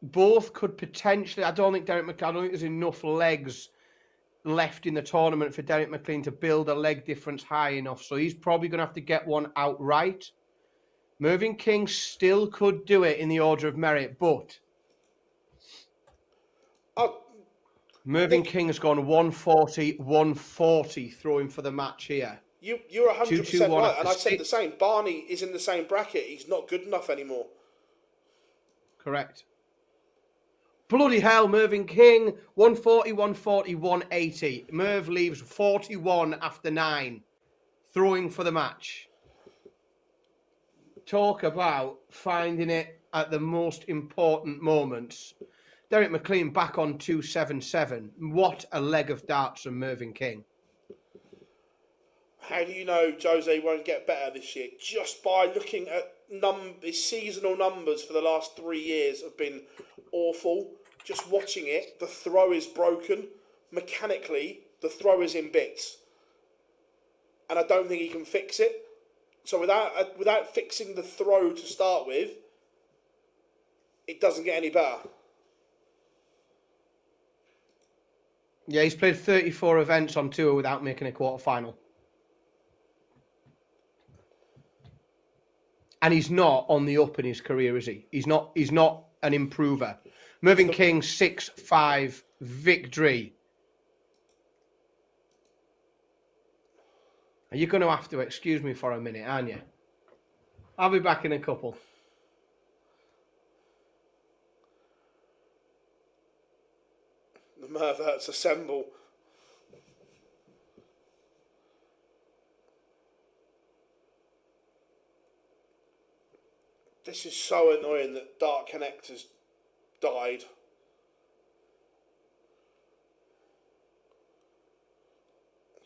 Both could potentially... I don't think there's enough legs left in the tournament for Derek McLean to build a leg difference high enough. So he's probably going to have to get one outright. Mervyn King still could do it in the order of merit, but... Mervyn King has gone 140 throwing for the match here. You're 100% right, and I said the same. Barney is in the same bracket. He's not good enough anymore. Correct. Bloody hell, Mervyn King, 140, 180. Merv leaves 41 after 9, throwing for the match. Talk about finding it at the most important moments. Derek McLean back on 277. What a leg of darts from Mervyn King. How do you know Jose won't get better this year? Just by looking at his seasonal numbers for the last 3 years have been awful. Just watching it, the throw is broken. Mechanically, the throw is in bits. And I don't think he can fix it. So without fixing the throw to start with, it doesn't get any better. Yeah, he's played 34 events on tour without making a quarter-final. And he's not on the up in his career, is he? He's not an improver. Mervyn King, 6-5 victory. Are you going to have to excuse me for a minute, aren't you? I'll be back in a couple. The Merverts assemble. This is so annoying that Dark Connect has died.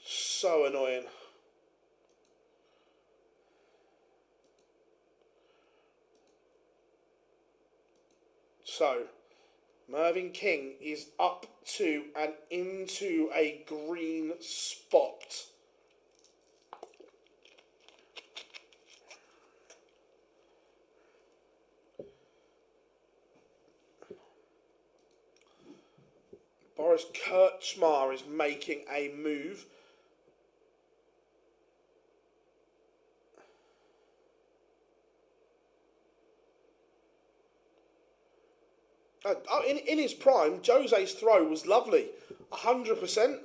So annoying. So, Mervyn King is up to and into a green spot. Boris Kurtzmar is making a move. In his prime, Jose's throw was lovely. 100%.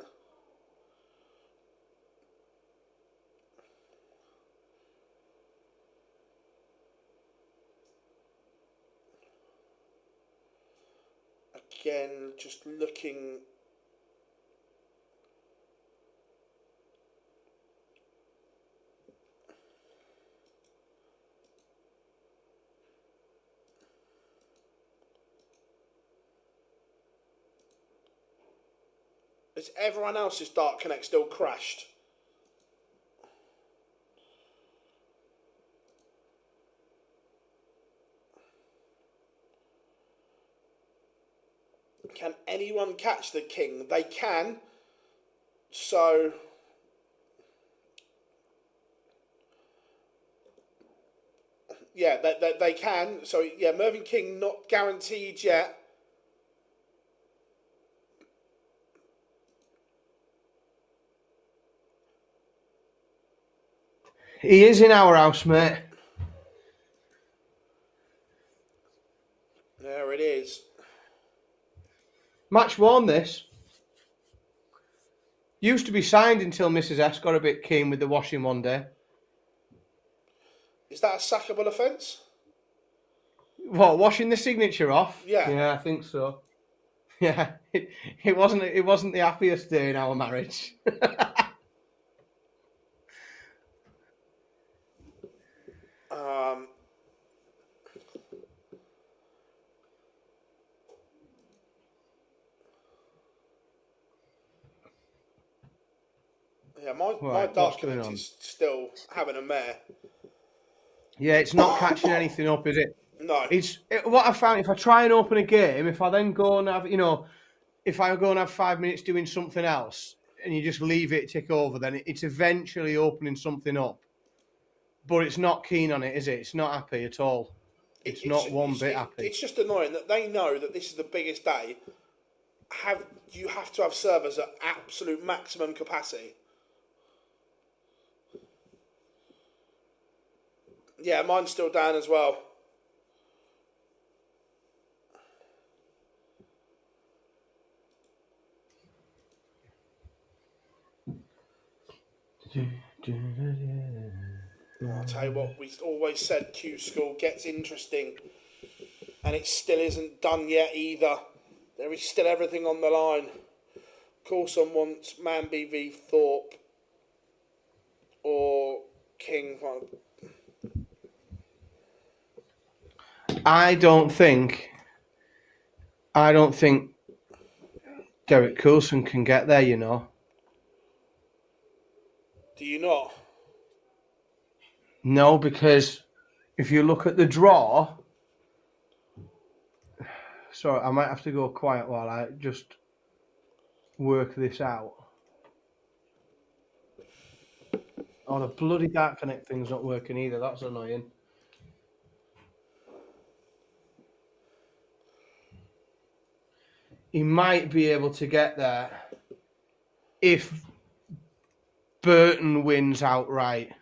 Again, just looking. Is everyone else's Dark Connect still crashed? Can anyone catch the king? They can. So yeah, they can. So yeah, Mervyn King not guaranteed yet. He is in our house, mate. There it is. Match won this. Used to be signed until Mrs. S got a bit keen with the washing one day. Is that a sackable offence? What, washing the signature off? Yeah. Yeah, I think so. Yeah, it wasn't the happiest day in our marriage. Yeah, my Dark Connect is still having a mare. Yeah, it's not catching anything up, is it? No. What I found, if I try and open a game, if I then go and have, if I go and have 5 minutes doing something else, and you just leave it tick over, then it's eventually opening something up. But it's not keen on it, is it? It's not happy at all. It's not one bit happy. It's just annoying that they know that this is the biggest day. You have to have servers at absolute maximum capacity. Yeah, mine's still down as well. I'll tell you what, we always said Q-School gets interesting, and it still isn't done yet either. There is still everything on the line. Coulson wants Manby v Thorpe or King. I don't think Derek Coulson can get there, you know. Do you not? No, because if you look at the draw, sorry, I might have to go quiet while I just work this out. Oh, the bloody Dark Connect thing's not working either. That's annoying. He might be able to get there if Burton wins outright.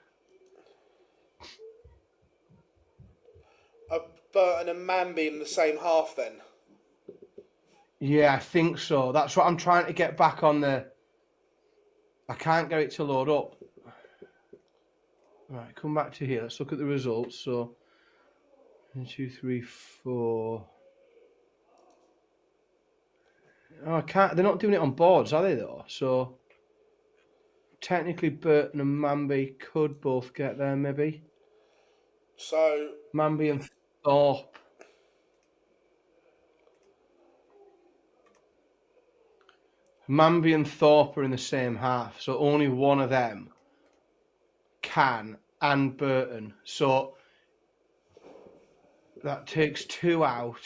Are Burton and Manby in the same half then? Yeah, I think so. That's what I'm trying to get back on the... I can't get it to load up. Right, come back to here. Let's look at the results. So, 1, 2, 3, 4... Oh, I can't. They're not doing it on boards, are they, though? So, technically, Burton and Manby could both get there, maybe. So... Manby and Thorpe. Manby and Thorpe are in the same half, so only one of them can, and Burton. So that takes 2 out.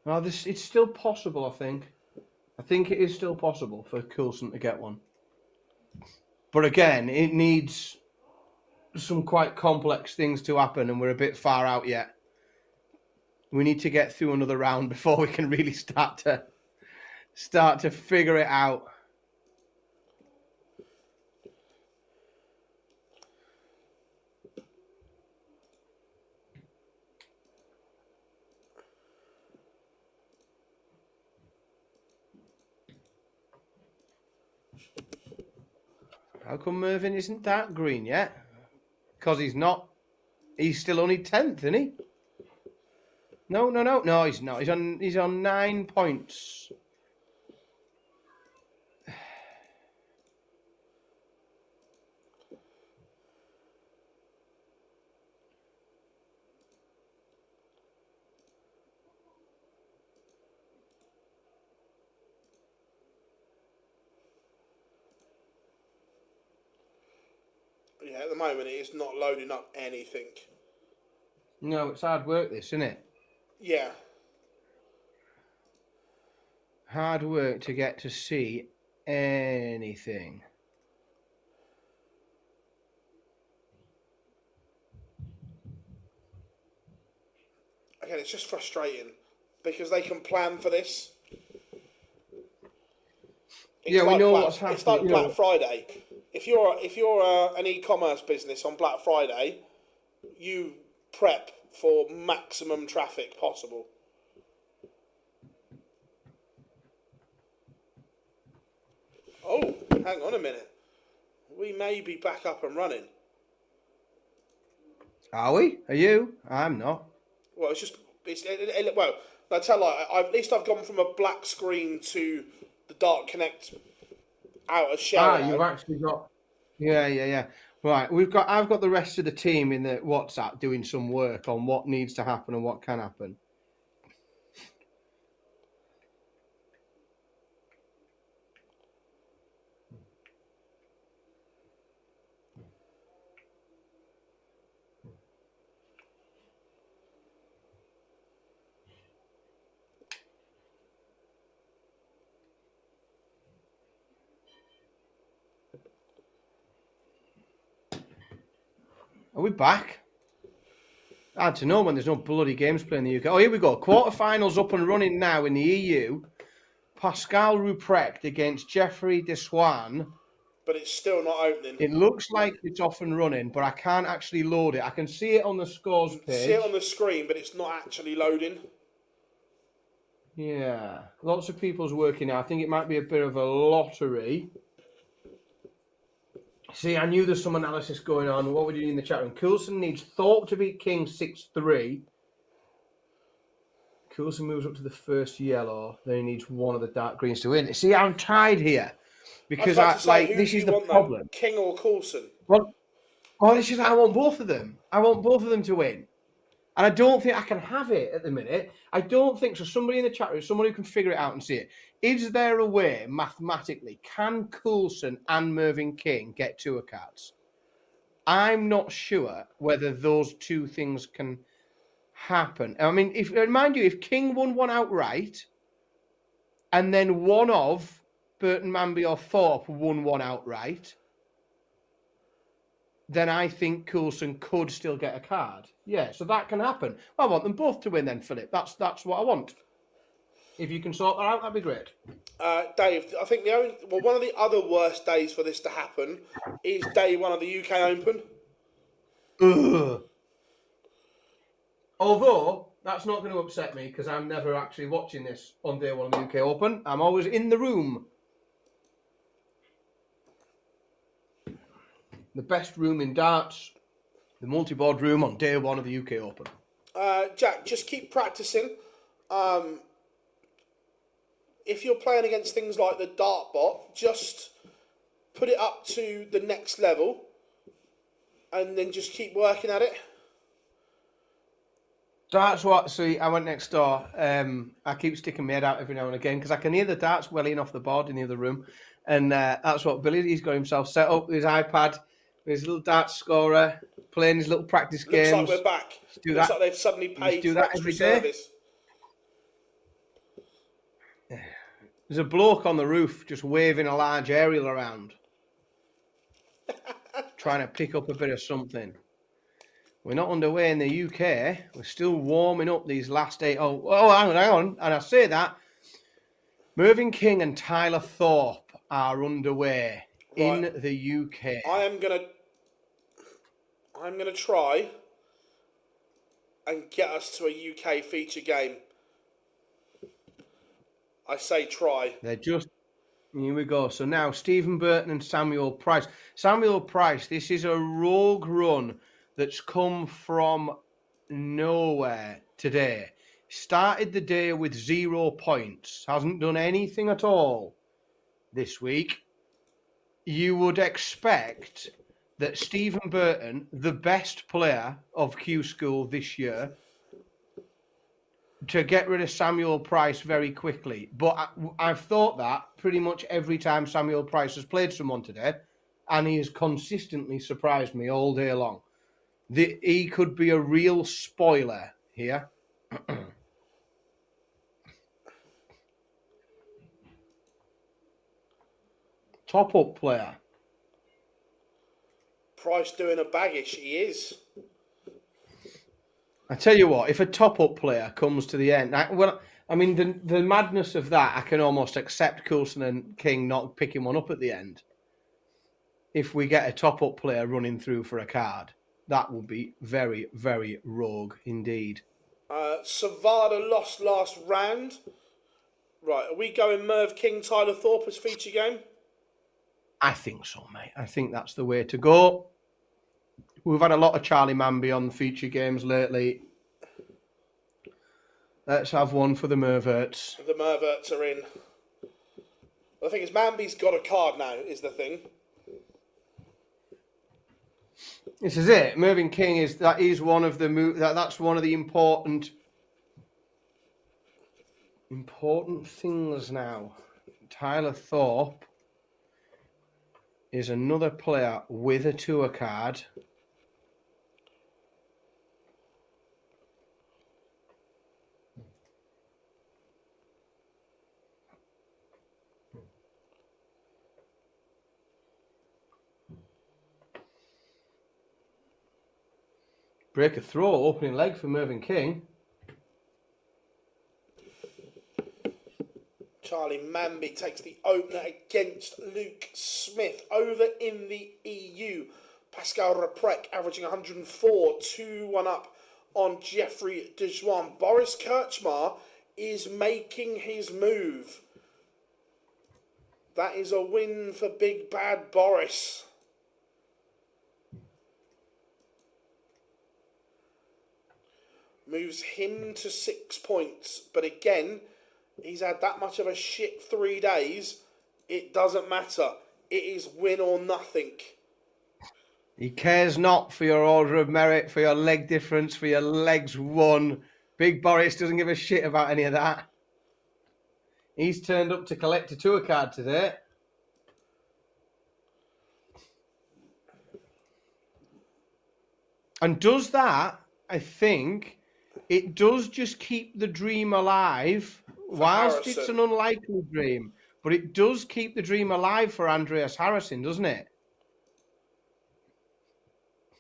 Well, it's still possible, I think. I think it is still possible for Coulson to get one. But again, it needs some quite complex things to happen, and we're a bit far out yet. We need to get through another round before we can really start to figure it out. How come Mervyn isn't dark green yet? Because he's not. He's still only 10th, isn't he? No, he's not. He's on 9 points. Yeah, at the moment it is not loading up anything. No, it's hard work, this, isn't it? Yeah. Hard work to get to see anything. Again, it's just frustrating because they can plan for this. Yeah, we know what's happening. It's like Black Friday. If you're an e-commerce business on Black Friday, you prep for maximum traffic possible. Oh, hang on a minute. We may be back up and running. Are we? Are you? I'm not. Well, well, I tell you, at least I've gone from a black screen to the Dark Connect out of Shootout. You've actually got. Yeah. Right, I've got the rest of the team in the WhatsApp doing some work on what needs to happen and what can happen. Are we back? Hard to know when there's no bloody games playing in the UK. Oh, here we go. Quarterfinals up and running now in the EU. Pascal Ruprecht against Jeffrey Dwan. But it's still not opening. It looks like it's off and running, but I can't actually load it. I can see it on the scores page. See it on the screen, but it's not actually loading. Yeah. Lots of people's working now. I think it might be a bit of a lottery. See, I knew there's some analysis going on. What were you doing in the chat room? Coulson needs Thorpe to beat King 6-3. Coulson moves up to the first yellow. Then he needs one of the dark greens to win. See, I'm tied here. Because this is the problem. Though? King or Coulson? Well, this is I want both of them. I want both of them to win. And I don't think I can have it at the minute. I don't think so. Somebody in the chat room, someone who can figure it out and see it. Is there a way, mathematically, can Coulson and Mervyn King get tour cards? I'm not sure whether those two things can happen. I mean, mind you, if King won one outright, and then one of Burton, Manby or Thorpe won one outright, then I think Coulson could still get a card. Yeah, so that can happen. I want them both to win then, Philip. That's what I want. If you can sort that out, that'd be great. Dave, I think one of the other worst days for this to happen is day one of the UK Open. Ugh. Although, that's not going to upset me because I'm never actually watching this on day one of the UK Open. I'm always in the room. The best room in darts, the multi-board room on day one of the UK Open. Jack, just keep practicing. if you're playing against things like the Dartbot, just put it up to the next level and then just keep working at it. Darts what? See, I went next door. I keep sticking my head out every now and again because I can hear the darts welling off the board in the other room. And that's what he's got himself set up with his iPad, with his little darts scorer, playing his little practice games. Looks like we're back. Looks like they've suddenly paid for extra service. There's a bloke on the roof just waving a large aerial around, trying to pick up a bit of something. We're not underway in the UK. We're still warming up these last 8. Oh, hang on. And I say that. Mervyn King and Tyler Thorpe are underway in the UK. I'm gonna try and get us to a UK feature game. I say try. Here we go. So now Stephen Burton and Samuel Price. Samuel Price, this is a rogue run that's come from nowhere today. Started the day with 0 points. Hasn't done anything at all this week. You would expect that Stephen Burton, the best player of Q-School this year, to get rid of Samuel Price very quickly. But I've thought that pretty much every time Samuel Price has played someone today, and he has consistently surprised me all day long. He could be a real spoiler here. Top-up player. Price doing a baggish, he is. I tell you what, if a top-up player comes to the end... the madness of that, I can almost accept Coulson and King not picking one up at the end. If we get a top-up player running through for a card, that would be very, very rogue indeed. Savada lost last round. Right, are we going Merv King, Tyler Thorpe as feature game? I think so, mate. I think that's the way to go. We've had a lot of Charlie Manby on the feature games lately. Let's have one for the Merverts. The Merverts are in. The thing is, Manby's got a card now, is the thing. This is it. Mervyn King that's one of the important things now. Tyler Thorpe is another player with a tour card. Break a throw, opening leg for Mervyn King. Charlie Manby takes the opener against Luke Smith. Over in the EU, Pascal Reprec averaging 104, 2-1 up on Jeffrey Dwan. Boris Kirchmar is making his move. That is a win for Big Bad Boris. Moves him to 6 points. But again, he's had that much of a shit 3 days. It doesn't matter. It is win or nothing. He cares not for your order of merit, for your leg difference, for your legs won. Big Boris doesn't give a shit about any of that. He's turned up to collect a tour card today. And does that, I think, it does just keep the dream alive, whilst Harrison. It's an unlikely dream. But it does keep the dream alive for Andreas Harrison, doesn't it?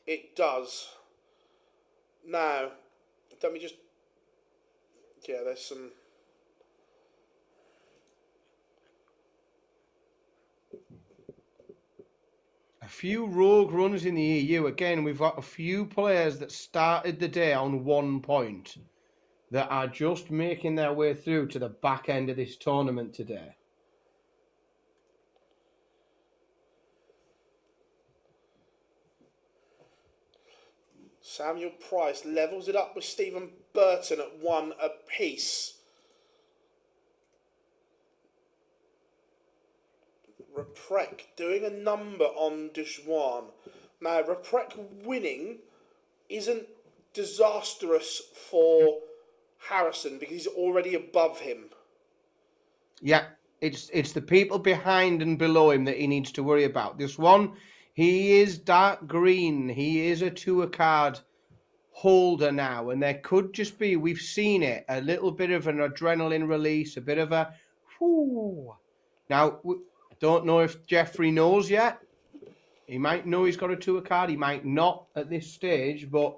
It does. Now, let me just... Yeah, there's some... A few rogue runs in the EU. Again, we've got a few players that started the day on 1 point that are just making their way through to the back end of this tournament today. Samuel Price levels it up with Stephen Burton at 1 apiece. Reprek doing a number on Dwan. Now, Reprek winning isn't disastrous for Harrison because he's already above him. Yeah, it's the people behind and below him that he needs to worry about. This one, he is dark green. He is a tour card holder now, and there could just be, we've seen it, a little bit of an adrenaline release, a bit of a whoo. Now, I don't know if Jeffrey knows yet. He might know he's got a tour card. He might not at this stage, but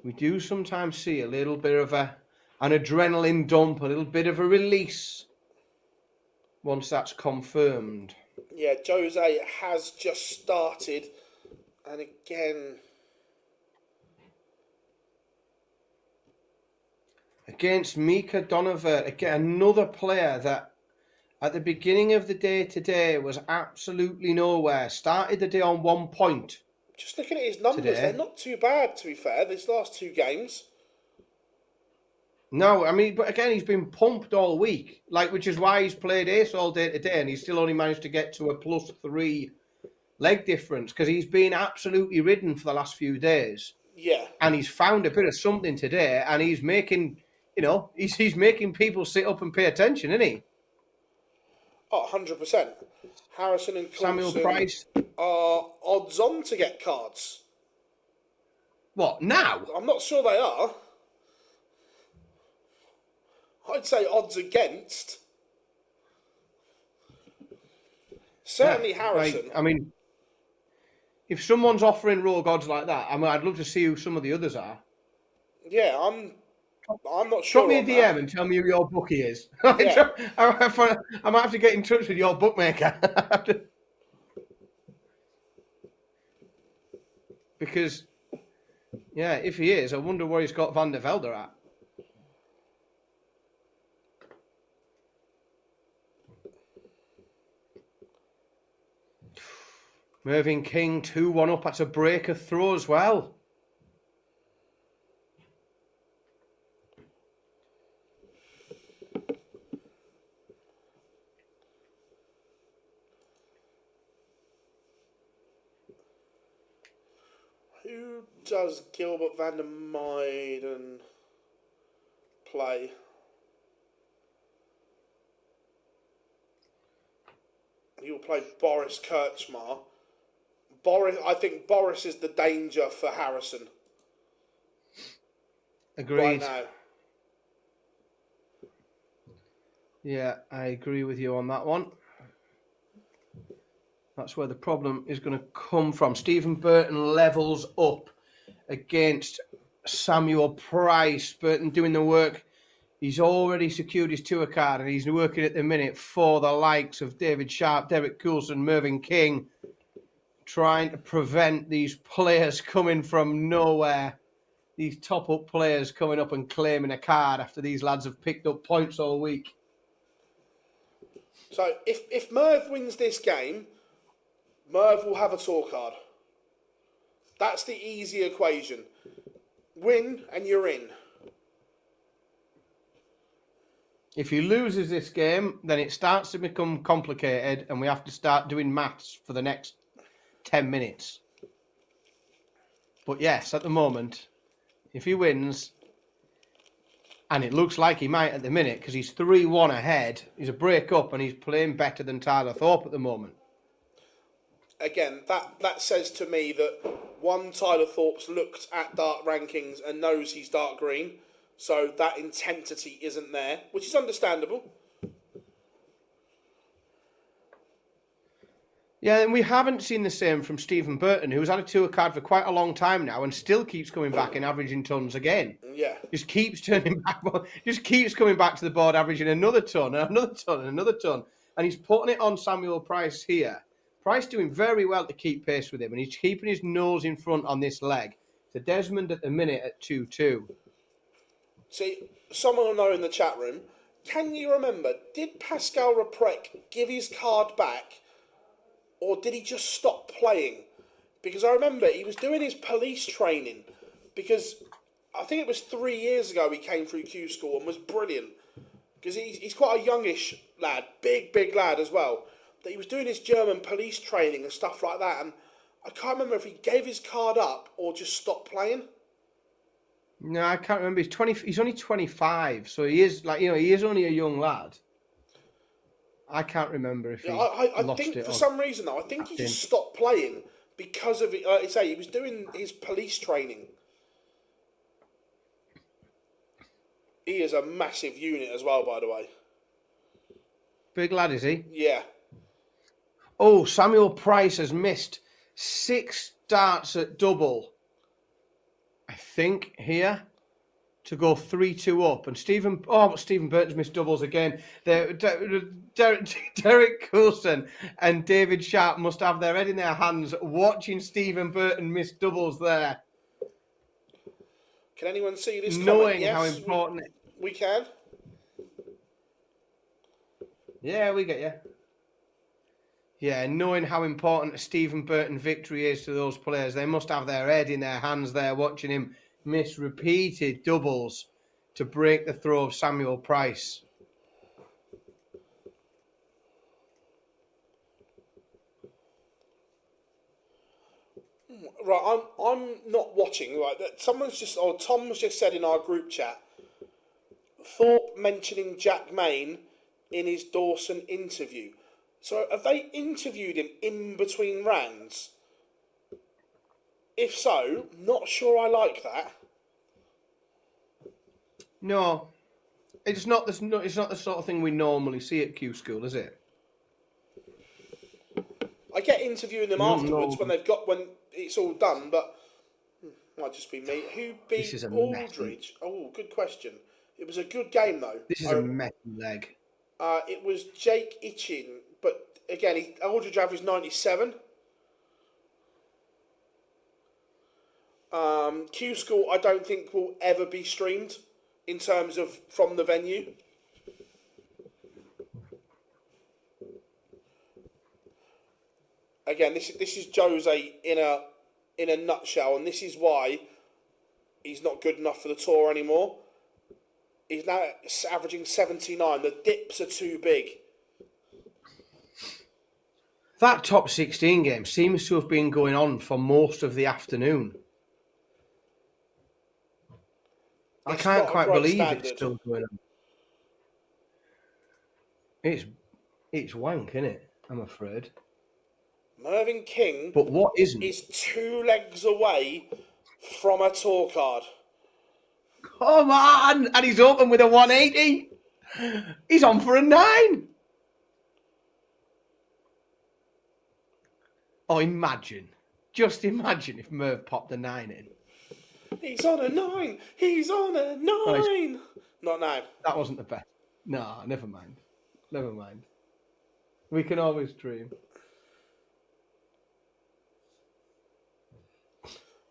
we do sometimes see a little bit of an adrenaline dump, a little bit of a release once that's confirmed. Yeah, Jose has just started, and again... Against Mika Donovan, again, another player that at the beginning of the day today was absolutely nowhere. Started the day on 1 point. Just looking at his numbers, they're not too bad, to be fair, these last 2 games. No, I mean, but again, he's been pumped all week, which is why he's played ace all day today, and he's still only managed to get to a +3 leg difference, because he's been absolutely ridden for the last few days. Yeah. And he's found a bit of something today, and he's making, he's making people sit up and pay attention, isn't he? Oh, 100%. Harrison and Coulson Samuel Price are odds on to get cards. What, now? I'm not sure they are. I'd say odds against. Certainly Harrison. I mean, if someone's offering rogue odds like that, I'd love to see who some of the others are. Yeah, I'm not sure. Drop me a DM and tell me who your bookie is. Yeah. I might have to get in touch with your bookmaker. Because, yeah, if he is, I wonder where he's got Van der Velde at. Mervyn King 2-1 up. That's a breaker throw as well. Who does Gilbert van der Meijden play? He'll play Boris Kurtzmar. I think Boris is the danger for Harrison. Agreed. Right now. Yeah, I agree with you on that one. That's where the problem is going to come from. Stephen Burton levels up against Samuel Price. Burton doing the work. He's already secured his tour card, and he's working at the minute for the likes of David Sharp, Derek Coulson, Mervyn King, trying to prevent these players coming from nowhere, these top-up players coming up and claiming a card after these lads have picked up points all week. So if Merv wins this game, Merv will have a tour card. That's the easy equation. Win and you're in. If he loses this game, then it starts to become complicated and we have to start doing maths for the next 10 minutes. But yes, at the moment, if he wins, and it looks like he might at the minute because he's 3-1 ahead, he's a break up and he's playing better than Tyler Thorpe at the moment. Again, that says to me that Tyler Thorpe's looked at dark rankings and knows he's dark green, so that intensity isn't there, which is understandable. Yeah, and we haven't seen the same from Stephen Burton, who's had a tour card for quite a long time now and still keeps coming back and averaging tons again. Yeah. Just keeps turning back, just keeps coming back to the board, averaging another ton, another ton, another ton. And he's putting it on Samuel Price here. Price doing very well to keep pace with him, and he's keeping his nose in front on this leg. So Desmond at the minute at 2-2. See, someone will know in the chat room, can you remember, did Pascal Reprek give his card back, or did he just stop playing? Because I remember he was doing his police training, because I think it was 3 years ago he came through Q-School and was brilliant. Because he's quite a youngish lad, big lad as well, that he was doing his German police training and stuff like that, and I can't remember if he gave his card up or just stopped playing. No, I can't remember. He's only 25, so he is he is only a young lad. I can't remember if he I lost think it for or some reason though, I think he just stopped playing because of it. Like I say, he was doing his police training. He is a massive unit as well, by the way. Big lad, is he? Yeah. Oh, Samuel Price has missed 6 darts at double. I think here to go 3-2 up, and Stephen Burton's missed doubles again. Derek Coulson and David Sharp must have their head in their hands watching Stephen Burton miss doubles there. Can anyone see this knowing comment? Yes, how important we can. Yeah, we get you. Yeah, knowing how important a Stephen Burton victory is to those players, they must have their head in their hands there watching him miss repeated doubles to break the throw of Samuel Price. Right, I'm not watching. Right, Tom was just said in our group chat. Thorpe mentioning Jack Main in his Dawson interview. So have they interviewed him in between rounds? If so, not sure I like that. No, it's not the sort of thing we normally see at Q-School, is it? I get interviewing them afterwards when it's all done, but might just be me. Who beat Aldridge? Oh, good question. It was a good game though. This is a messy leg. It was Jake Itchin, but again, Aldridge averaged 97. Q-School, I don't think will ever be streamed in terms of from the venue. Again, this is Jose in a nutshell, and this is why he's not good enough for the tour anymore. He's now averaging 79. The dips are too big. That top 16 game seems to have been going on for most of the afternoon. I can't quite believe it's still going on. It's wank, isn't it? I'm afraid. Mervyn King but what isn't? Is 2 legs away from a tour card. Come on! And he's open with a 180. He's on for a 9. Oh, just imagine if Merv popped a 9 in. He's on a 9. He's on a 9. Oh, not now. That wasn't the best. No, never mind. We can always dream.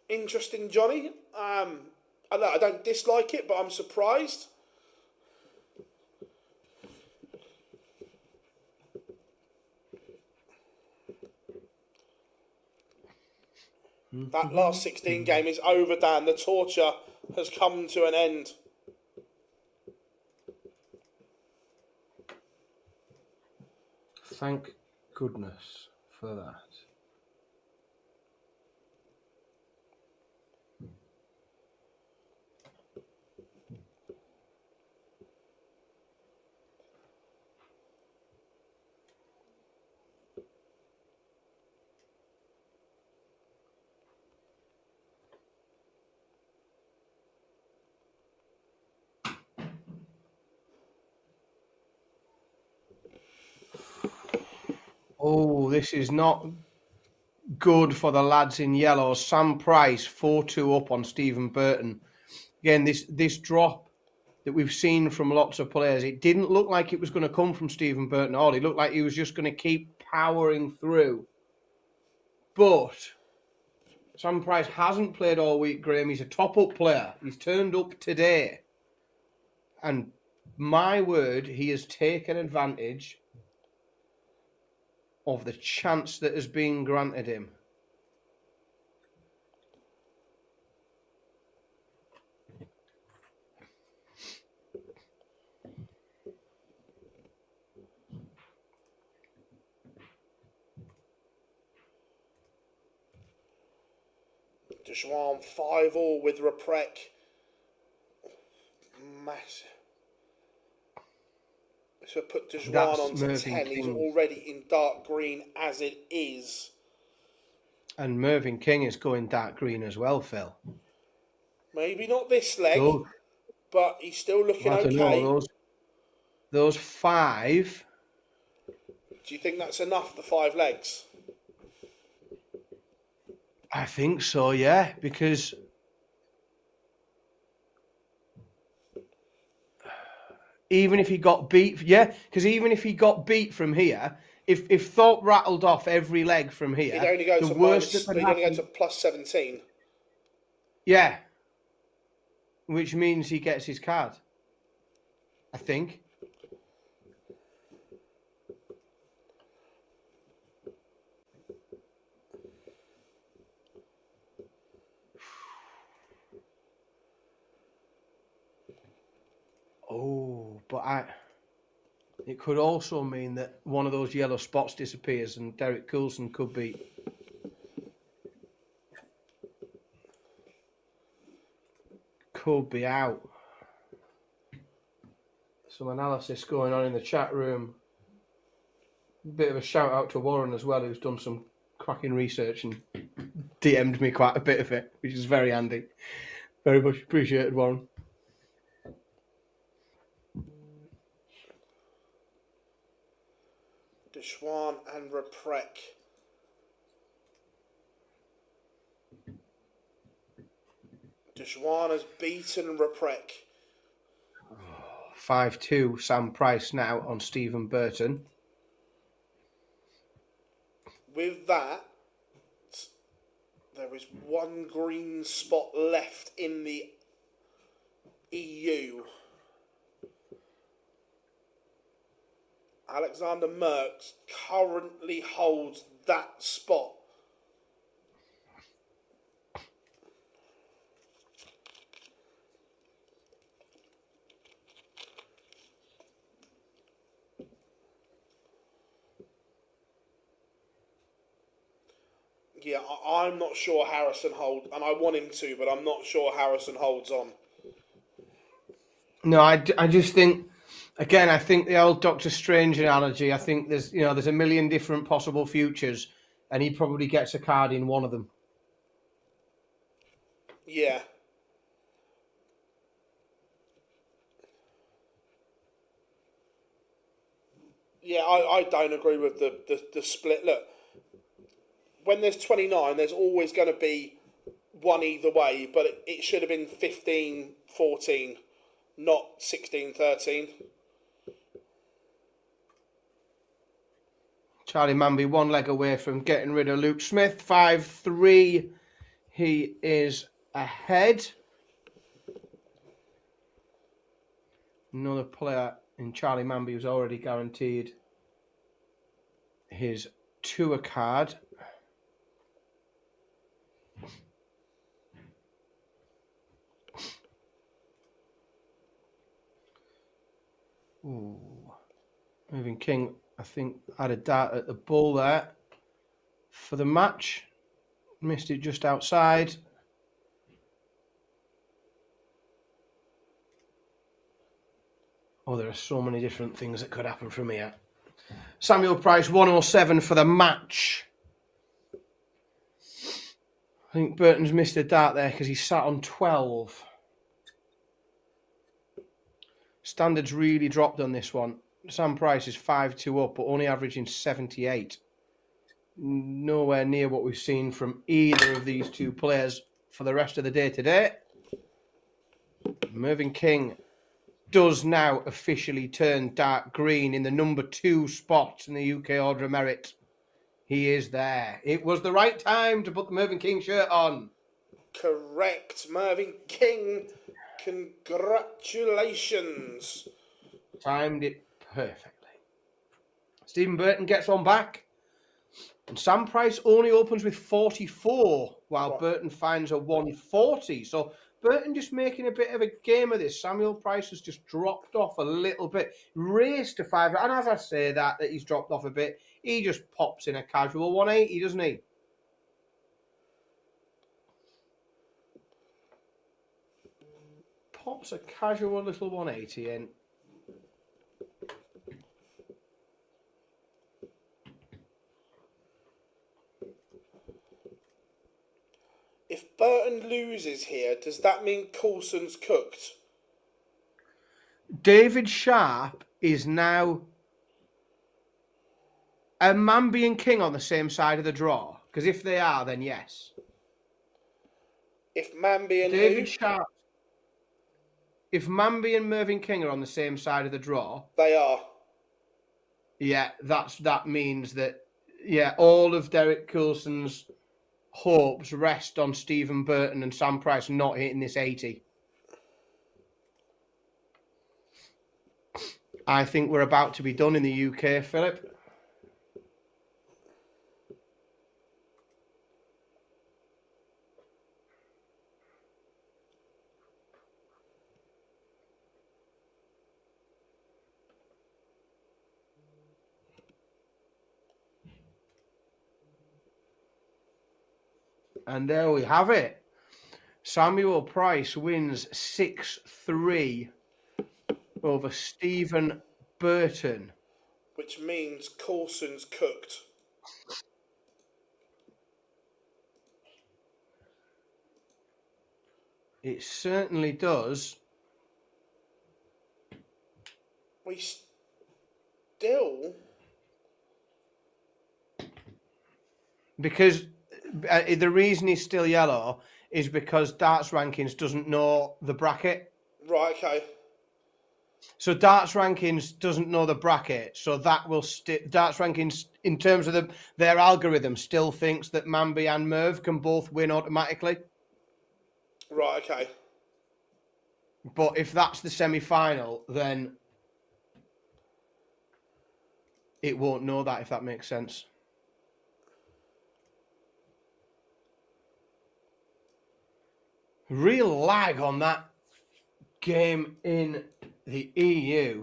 Interesting, Johnny. I don't dislike it, but I'm surprised. That last 16 game is over, Dan. The torture has come to an end. Thank goodness for that. Oh, this is not good for the lads in yellow. Sam Price, 4-2 up on Stephen Burton. Again, this drop that we've seen from lots of players, it didn't look like it was going to come from Stephen Burton at all. It looked like he was just going to keep powering through. But Sam Price hasn't played all week, Graham. He's a top-up player. He's turned up today. And my word, he has taken advantage of the chance that has been granted him. Dwan 5-all with Reprek. Massive. So put Dwan on to 10. He's already in dark green as it is. And Mervyn King is going dark green as well, Phil. Maybe not this leg, but he's still looking okay. Know, those 5. Do you think that's enough, the 5 legs? I think so, yeah, because even if he got beat, even if he got beat from here, if Thorpe rattled off every leg from here, he'd only go to plus 17. Yeah, which means he gets his card, I think. Oh, but it could also mean that one of those yellow spots disappears and Derek Coulson could be out. Some analysis going on in the chat room. Bit of a shout out to Warren as well, who's done some cracking research and DM'd me quite a bit of it, which is very handy. Very much appreciated, Warren. Dwan and Reprek. Dwan has beaten Reprek. 5-2 Sam Price now on Stephen Burton. With that, there is one green spot left in the EU. Alexander Merckx currently holds that spot. Yeah, I'm not sure Harrison holds, and I want him to, but I'm not sure Harrison holds on. No, I just think, again, I think the old Doctor Strange analogy, I think there's a million different possible futures, and he probably gets a card in one of them. Yeah. Yeah, I don't agree with the split. Look, when there's 29, there's always going to be one either way, but it should have been 15-14, not 16-13. Charlie Manby 1 leg away from getting rid of Luke Smith. 5-3. He is ahead. Another player in Charlie Manby who's already guaranteed his tour card. Ooh. Mervyn King, I think, had a dart at the ball there for the match. Missed it just outside. Oh, there are so many different things that could happen from here. Samuel Price, 107 for the match. I think Burton's missed a dart there because he sat on 12. Standards really dropped on this one. Sam Price is 5-2 up, but only averaging 78. Nowhere near what we've seen from either of these two players for the rest of the day today. Mervyn King does now officially turn dark green in the number 2 spot in the UK Order of Merit. He is there. It was the right time to put the Mervyn King shirt on. Correct, Mervyn King. Congratulations. Timed it perfectly. Stephen Burton gets one back. And Sam Price only opens with 44, while Burton finds a 140. So Burton just making a bit of a game of this. Samuel Price has just dropped off a little bit. Raced to 5. And as I say that he's dropped off a bit, he just pops in a casual 180, doesn't he? pops a casual little 180 in. If Burton loses here, does that mean Coulson's cooked? David Sharp is now a Mamby and King on the same side of the draw. Because if they are, then yes. If Mamby and David who? Sharp. If Mamby and Mervyn King are on the same side of the draw, They are. Yeah, that means that all of Derek Coulson's hopes rest on Stephen Burton and Sam Price not hitting this 80. I think we're about to be done in the UK, Philip. And there we have it. Samuel Price wins 6-3 over Stephen Burton. Which means Coulson's cooked. It certainly does. We still... Because the reason he's still yellow is because Darts Rankings doesn't know the bracket. Right, okay. So Darts Rankings doesn't know the bracket, so that will Darts Rankings, in terms of their algorithm, still thinks that Mamby and Merv can both win automatically. Right, okay. But if that's the semi-final, then it won't know that, if that makes sense. Real lag on that game in the EU.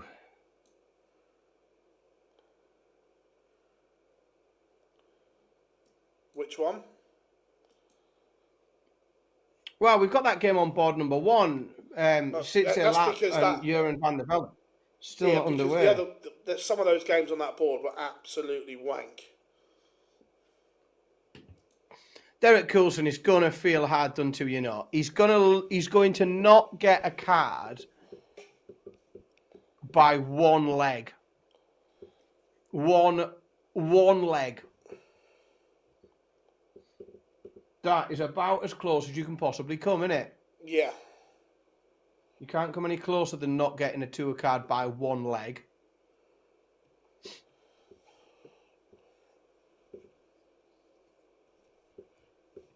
Which one? Well, we've got that game on board number one. Sitze Lat and that... Jeroen van der Velde. Still not underway. Some of those games on that board were absolutely wank. Derek Coulson is going to feel hard done to, you know. He's going to not get a card by one leg. One leg. That is about as close as you can possibly come, isn't it? Yeah. You can't come any closer than not getting a tour card by one leg.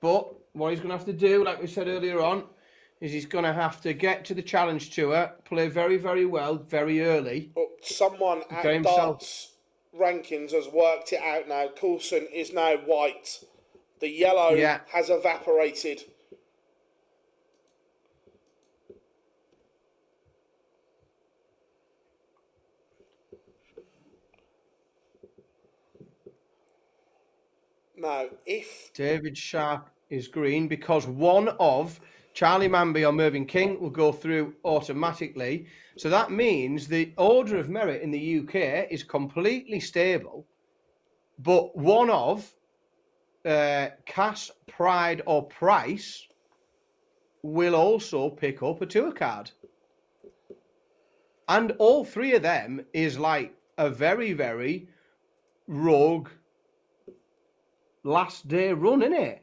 But what he's going to have to do, like we said earlier on, is he's going to have to get to the Challenge Tour, play very, very well, very early. But someone at Darts Rankings has worked it out now. Coulson is now white. The yellow has evaporated. Now, if David Sharp is green, because one of Charlie Mamby or Mervyn King will go through automatically. So that means the order of merit in the UK is completely stable. But one of Cass, Pride or Price will also pick up a tour card. And all three of them is like a very, very rogue last day run, innit?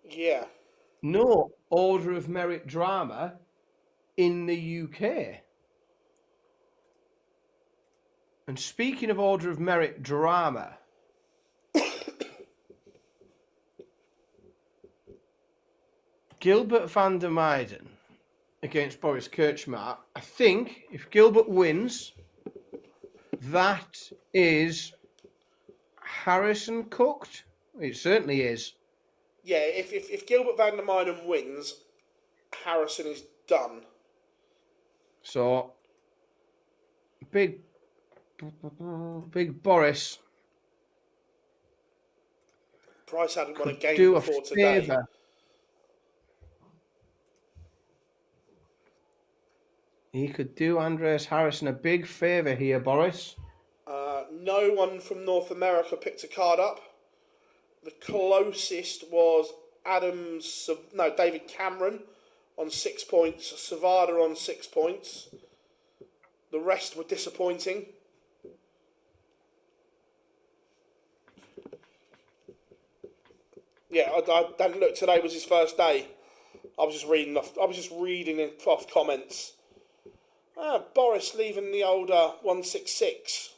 Yeah. No order of merit drama in the UK. And speaking of order of merit drama, Gilbert van der Meijden against Boris Kirchmar. I think if Gilbert wins, that is Harrison cooked. It certainly is. Yeah, if Gilbert van der Meijden wins, Harrison is done. So, big Boris. Price hadn't won a game before today. He could do Andreas Harrison a big favour here, Boris. No one from North America picked a card up. The closest was David Cameron on 6 points, Savada on 6 points. The rest were disappointing. Yeah, I didn't look. Today was his first day. I was just reading off comments. Boris leaving the older 166.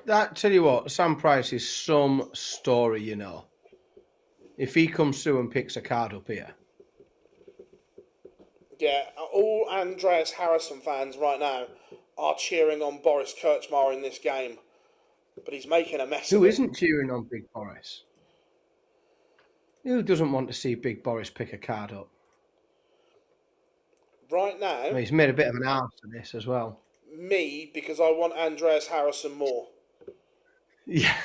That tell you what, Sam Price is some story, you know. If he comes through and picks a card up here. Yeah, all Andreas Harrison fans right now are cheering on Boris Kirchmar in this game. But he's making a mess of it. Who isn't cheering on Big Boris? Who doesn't want to see Big Boris pick a card up? Right now... I mean, he's made a bit of an arse of this as well. Me, because I want Andreas Harrison more. Yeah.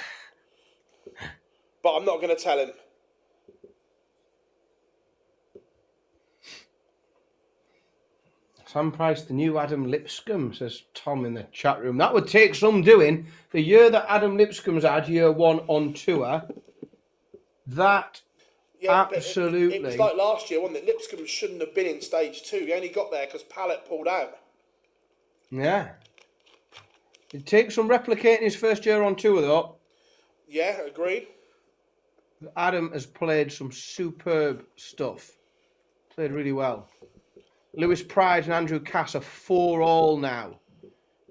But I'm not going to tell him. Sam Price, the new Adam Lipscomb, says Tom in the chat room. That would take some doing. The year that Adam Lipscomb's had, year one on tour, that absolutely... It was like last year, wasn't it? Lipscomb shouldn't have been in stage 2. He only got there because Pallet pulled out. Yeah. It takes some replicating his first year on tour, though. Yeah, agreed. Adam has played some superb stuff. Played really well. Lewis Pride and Andrew Cass are 4-all now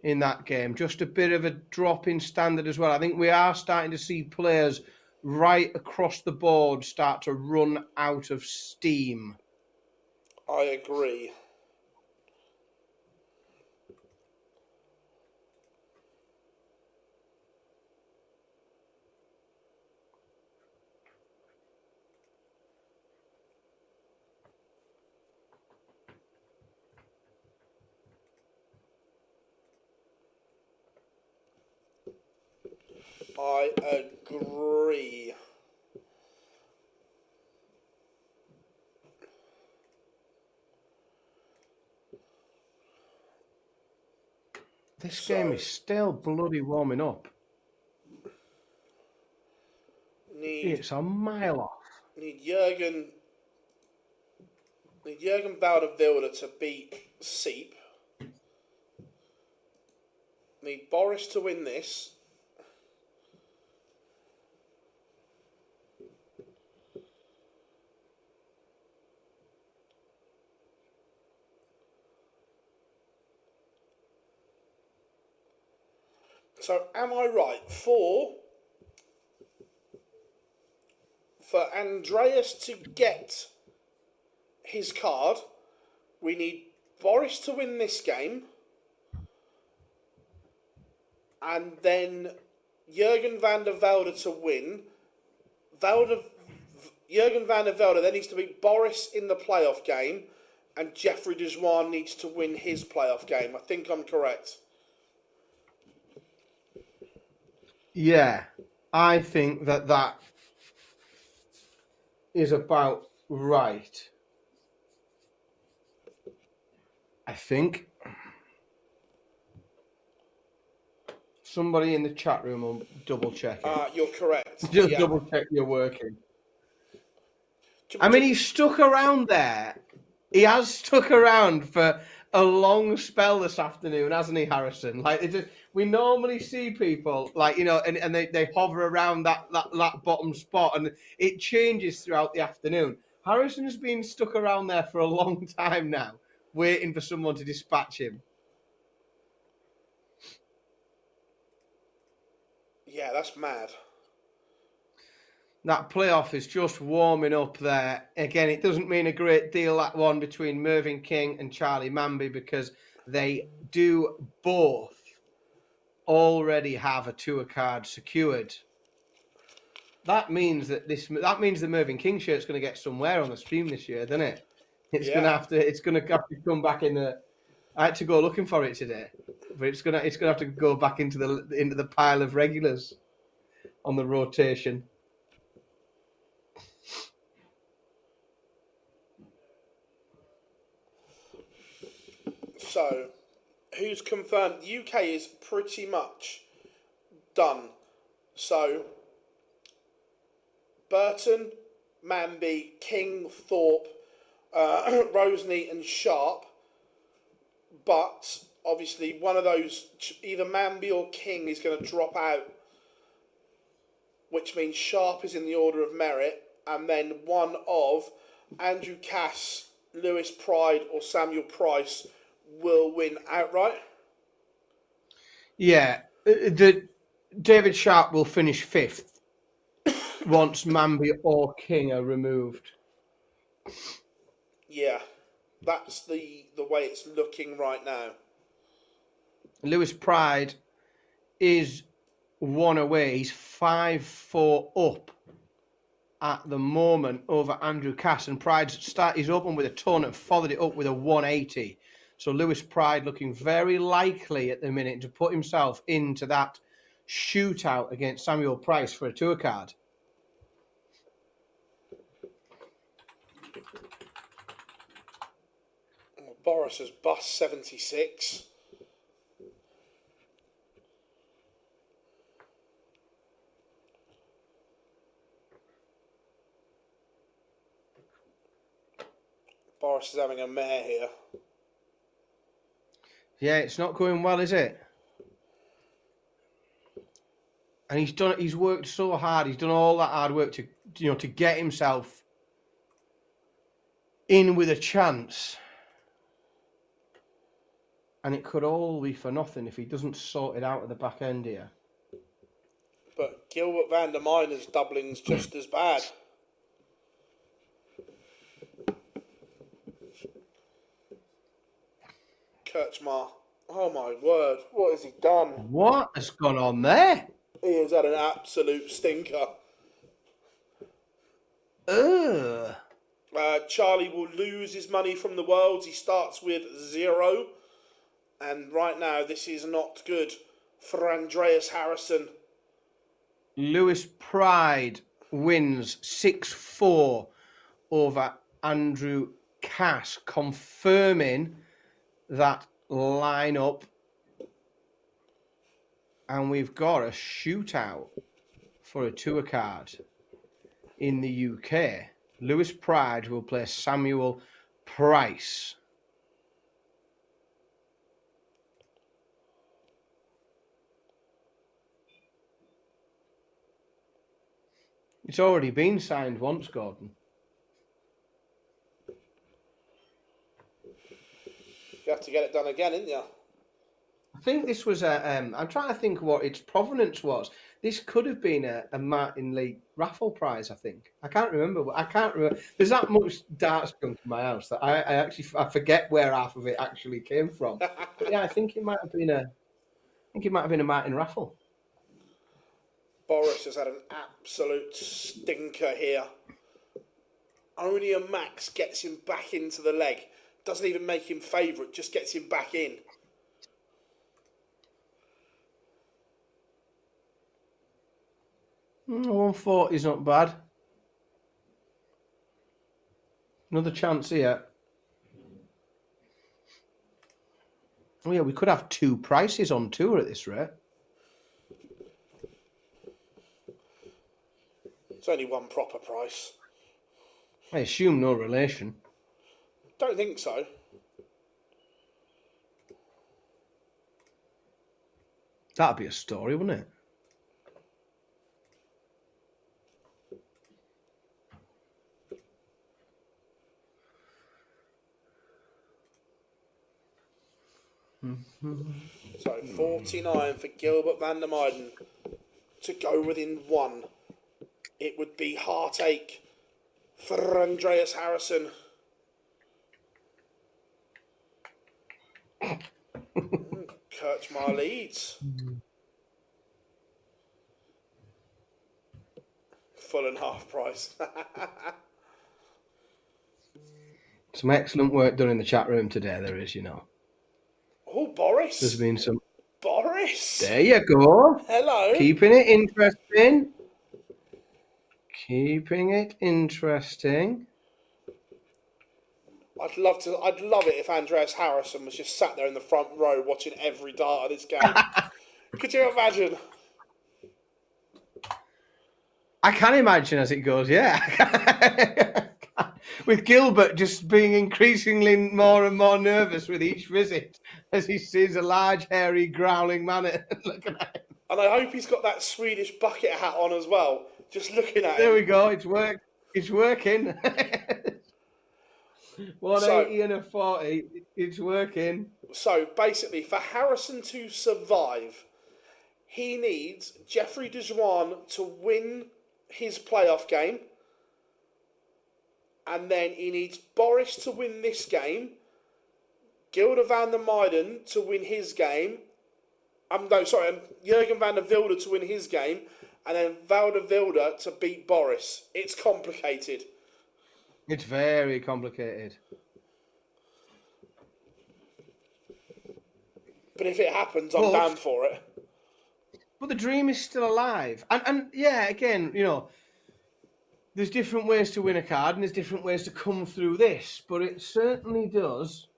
in that game. Just a bit of a drop in standard as well. I think we are starting to see players right across the board start to run out of steam. I agree. I agree. This game is still bloody warming up. It's a mile off. Need Jürgen Valderwilde to beat Seep. Need Boris to win this. So am I right? For Andreas to get his card, we need Boris to win this game, and then Jürgen van der Velde to win. Jürgen van der Velde then needs to beat Boris in the playoff game, and Jeffrey Dwan needs to win his playoff game. I think I'm correct. Yeah, I think that is about right. I think somebody in the chat room will double check it. You're correct. Just double check you're working. I mean, he's stuck around there. He has stuck around for a long spell this afternoon, hasn't he, Harrison? Like, we normally see people, like, you know, and they hover around that bottom spot, and it changes throughout the afternoon. Harrison has been stuck around there for a long time now, waiting for someone to dispatch him. Yeah, that's mad. That playoff is just warming up there. Again, it doesn't mean a great deal, that one between Mervyn King and Charlie Manby, because they do both already have a tour card secured. That means that the Mervyn King shirt's going to get somewhere on the stream this year, doesn't it? It's gonna have to come back in the. I had to go looking for it today, but it's gonna have to go back into the pile of regulars on the rotation. So, who's confirmed? The UK is pretty much done. So, Burton, Manby, King, Thorpe, Roseney and Sharp. But, obviously, one of those, either Manby or King is going to drop out, which means Sharp is in the order of merit, and then one of Andrew Cass, Lewis Pride or Samuel Price will win outright. Yeah, David Sharp will finish 5th once Manby or King are removed. Yeah, that's the way it's looking right now. Lewis Pride is 1 away. He's 5-4 up at the moment over Andrew Cass, and he's open with a ton and followed it up with a 180. So Lewis Pride looking very likely at the minute to put himself into that shootout against Samuel Price for a tour card. Boris has bust 76. Boris is having a mare here. Yeah, it's not going well, is it? And he's worked so hard. He's done all that hard work to get himself in with a chance. And it could all be for nothing if he doesn't sort it out at the back end here. But Gilbert van der Miner's doubling's just as bad. Kirchmar. Oh my word, what has he done? What has gone on there? He has had an absolute stinker. Ugh. Charlie will lose his money from the Worlds. He starts with 0. And right now, this is not good for Andreas Harrison. Lewis Pride wins 6-4 over Andrew Cass, confirming that lineup. And we've got a shootout for a tour card in the UK. Lewis Pride will play Samuel Price. It's already been signed once, Gordon. You have to get it done again, didn't you? I think this was I'm trying to think what its provenance was. This could have been a Martin Lee raffle prize, I think. I can't remember. There's that much darts junk in my house that I forget where half of it actually came from. But yeah, I think it might have been a Martin raffle. Boris has had an absolute stinker here. Only a max gets him back into the leg. Doesn't even make him favourite, just gets him back in. Mm, 140 is not bad. Another chance here. Oh yeah, we could have 2 prices on tour at this rate. It's only one proper price. I assume no relation. Don't think so. That'd be a story, wouldn't it? So 49 for Gilbert van der Meijden to go within 1. It would be heartache for Andreas Harrison. Kirchmar leads. Full and half price. Some excellent work done in the chat room today, there is, you know. Oh, Boris. There's been some... Boris. There you go. Hello. Keeping it interesting. Keeping it interesting. I'd love it if Andreas Harrison was just sat there in the front row watching every dart of this game. Could you imagine? I can imagine as it goes, yeah. With Gilbert just being increasingly more and more nervous with each visit as he sees a large, hairy, growling man looking at him. And I hope he's got that Swedish bucket hat on as well, just looking at him. There we go, it's worked. It's working. 180 and a 40, it's working. So basically, for Harrison to survive, he needs Jeffrey Dwan to win his playoff game, and then he needs Boris to win this game, Gilda van der Meijden to win his game, Jurgen van der Wilde to win his game, and then Valder Wilde to beat Boris. It's complicated. It's very complicated. But if it happens, I'm down for it. But the dream is still alive. And yeah, again, you know, there's different ways to win a card and there's different ways to come through this. But it certainly does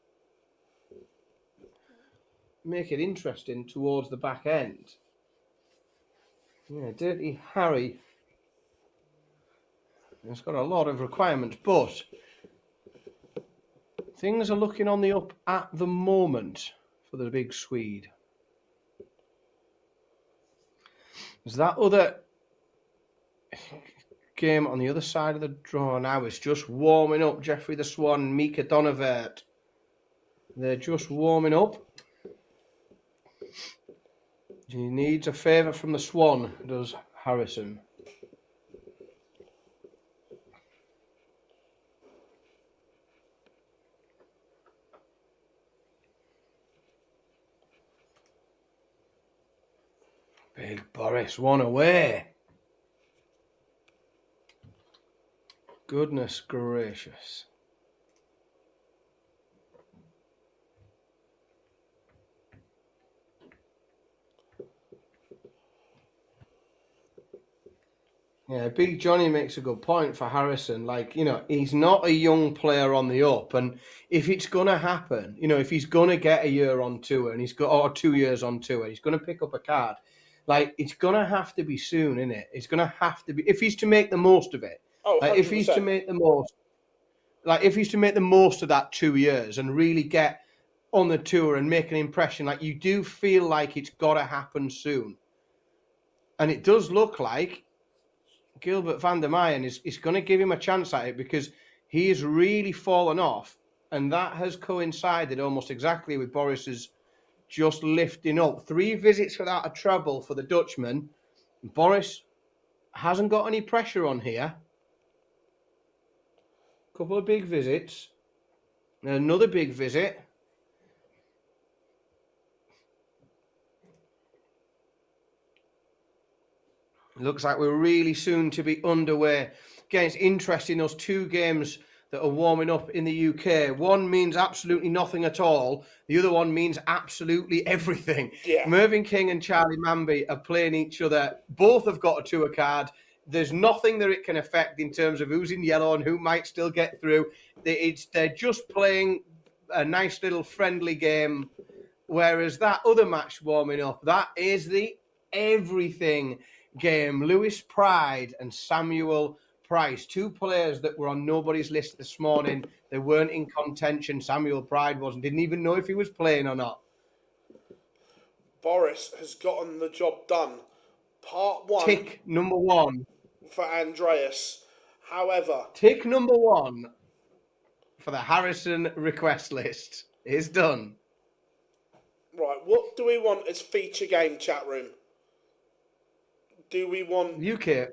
make it interesting towards the back end. Yeah, Dirty Harry. It's got a lot of requirements, but things are looking on the up at the moment for the big Swede. There's that other game on the other side of the draw now. It's just warming up. Jeffrey the Swan, Mika Donavert. They're just warming up. He needs a favour from the Swan, does Harrison. Big Boris, one away. Goodness gracious. Yeah, Big Johnny makes a good point for Harrison. Like, you know, he's not a young player on the up. And if it's going to happen, you know, if he's going to get a year on tour and or 2 years on tour, he's going to pick up a card. Like, it's going to have to be soon, isn't it? It's going to have to be, if he's to make the most of it. Oh, like, if he's to make the most, like, if he's to make the most of that 2 years and really get on the tour and make an impression, like, you do feel like it's got to happen soon. And it does look like Gilbert van der Meijden is going to give him a chance at it because he has really fallen off. And that has coincided almost exactly with Boris's just lifting up. 3 visits without a treble for the Dutchman. Boris hasn't got any pressure on here. Couple of big visits. Another big visit. Looks like we're really soon to be underway. Again, it's interesting, those 2 games that are warming up in the UK. One means absolutely nothing at all. The other one means absolutely everything. Yeah. Mervyn King and Charlie Manby are playing each other. Both have got a tour card. There's nothing that it can affect in terms of who's in yellow and who might still get through. They're just playing a nice little friendly game. Whereas that other match warming up, that is the everything game. Lewis Pride and Samuel Price, 2 players that were on nobody's list this morning. They weren't in contention. Samuel Pride didn't even know if he was playing or not. Boris has gotten the job done. Part 1. Tick number 1 for Andreas. However, tick number 1 for the Harrison request list is done. Right, what do we want as feature game, chat room? Do we want UK?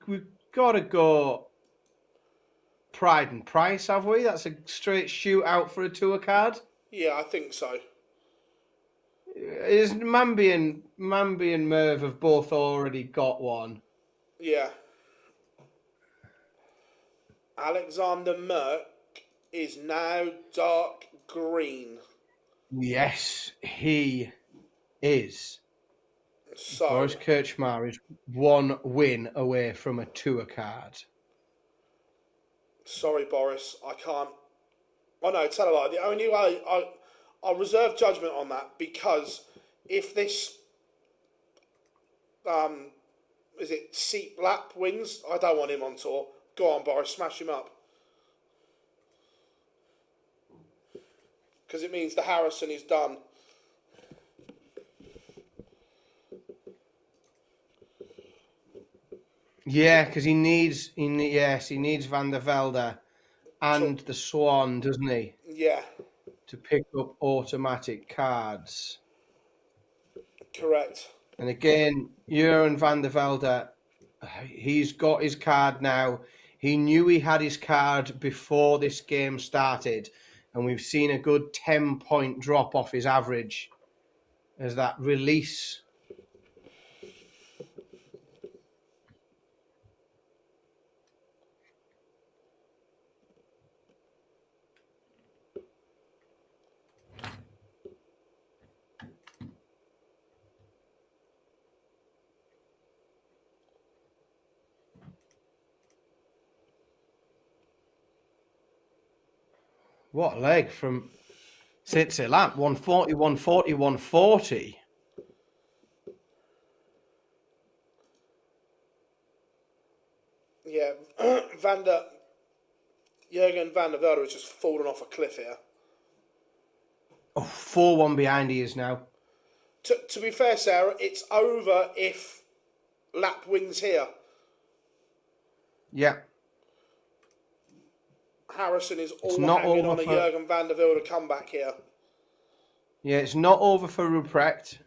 We've got to go Pride and Price, have we? That's a straight shootout for a tour card. Yeah, I think so. Is Manby and Merv have both already got one? Yeah. Alexander Merck is now dark green. Yes, he is. So, Boris Kirchmar is 1 win away from a tour card. sorry, Boris, I can't. Oh no, tell a lie. The only way I'll reserve judgment on that, because if this is it Seep Lap wins, I don't want him on tour. Go on, Boris, smash him up. Because it means the Harrison is done. Yeah, because he needs Van der Velde and the Swan, doesn't he? Yeah. To pick up automatic cards. Correct. And again, Jeroen Van der Velde, he's got his card now. He knew he had his card before this game started, and we've seen a good 10-point drop off his average as that release. What a leg from Sitze-Lamp. 140, 140, 140. Yeah, Jurgen van der Velde has just fallen off a cliff here. Oh, 4-1 behind he is now. To be fair, Sarah, it's over if Lap wins here. Yeah. Harrison is all hanging on a Jurgen van der Velde comeback here. Yeah, it's not over for Ruprecht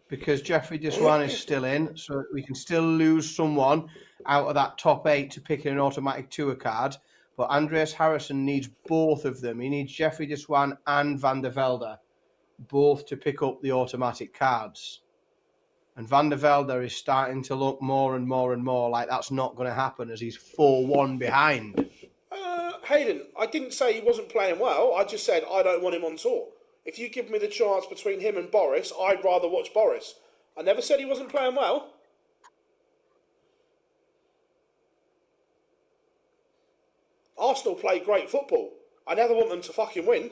because Jeffrey Dwan is still in, so we can still lose someone out of that top 8 to pick an automatic tour card. But Andreas Harrison needs both of them. He needs Jeffrey Dwan and Van der Velde, both to pick up the automatic cards. And Van der Velde is starting to look more and more and more like that's not going to happen as he's 4-1 behind. Hayden, I didn't say he wasn't playing well. I just said I don't want him on tour. If you give me the chance between him and Boris, I'd rather watch Boris. I never said he wasn't playing well. Arsenal play great football. I never want them to fucking win.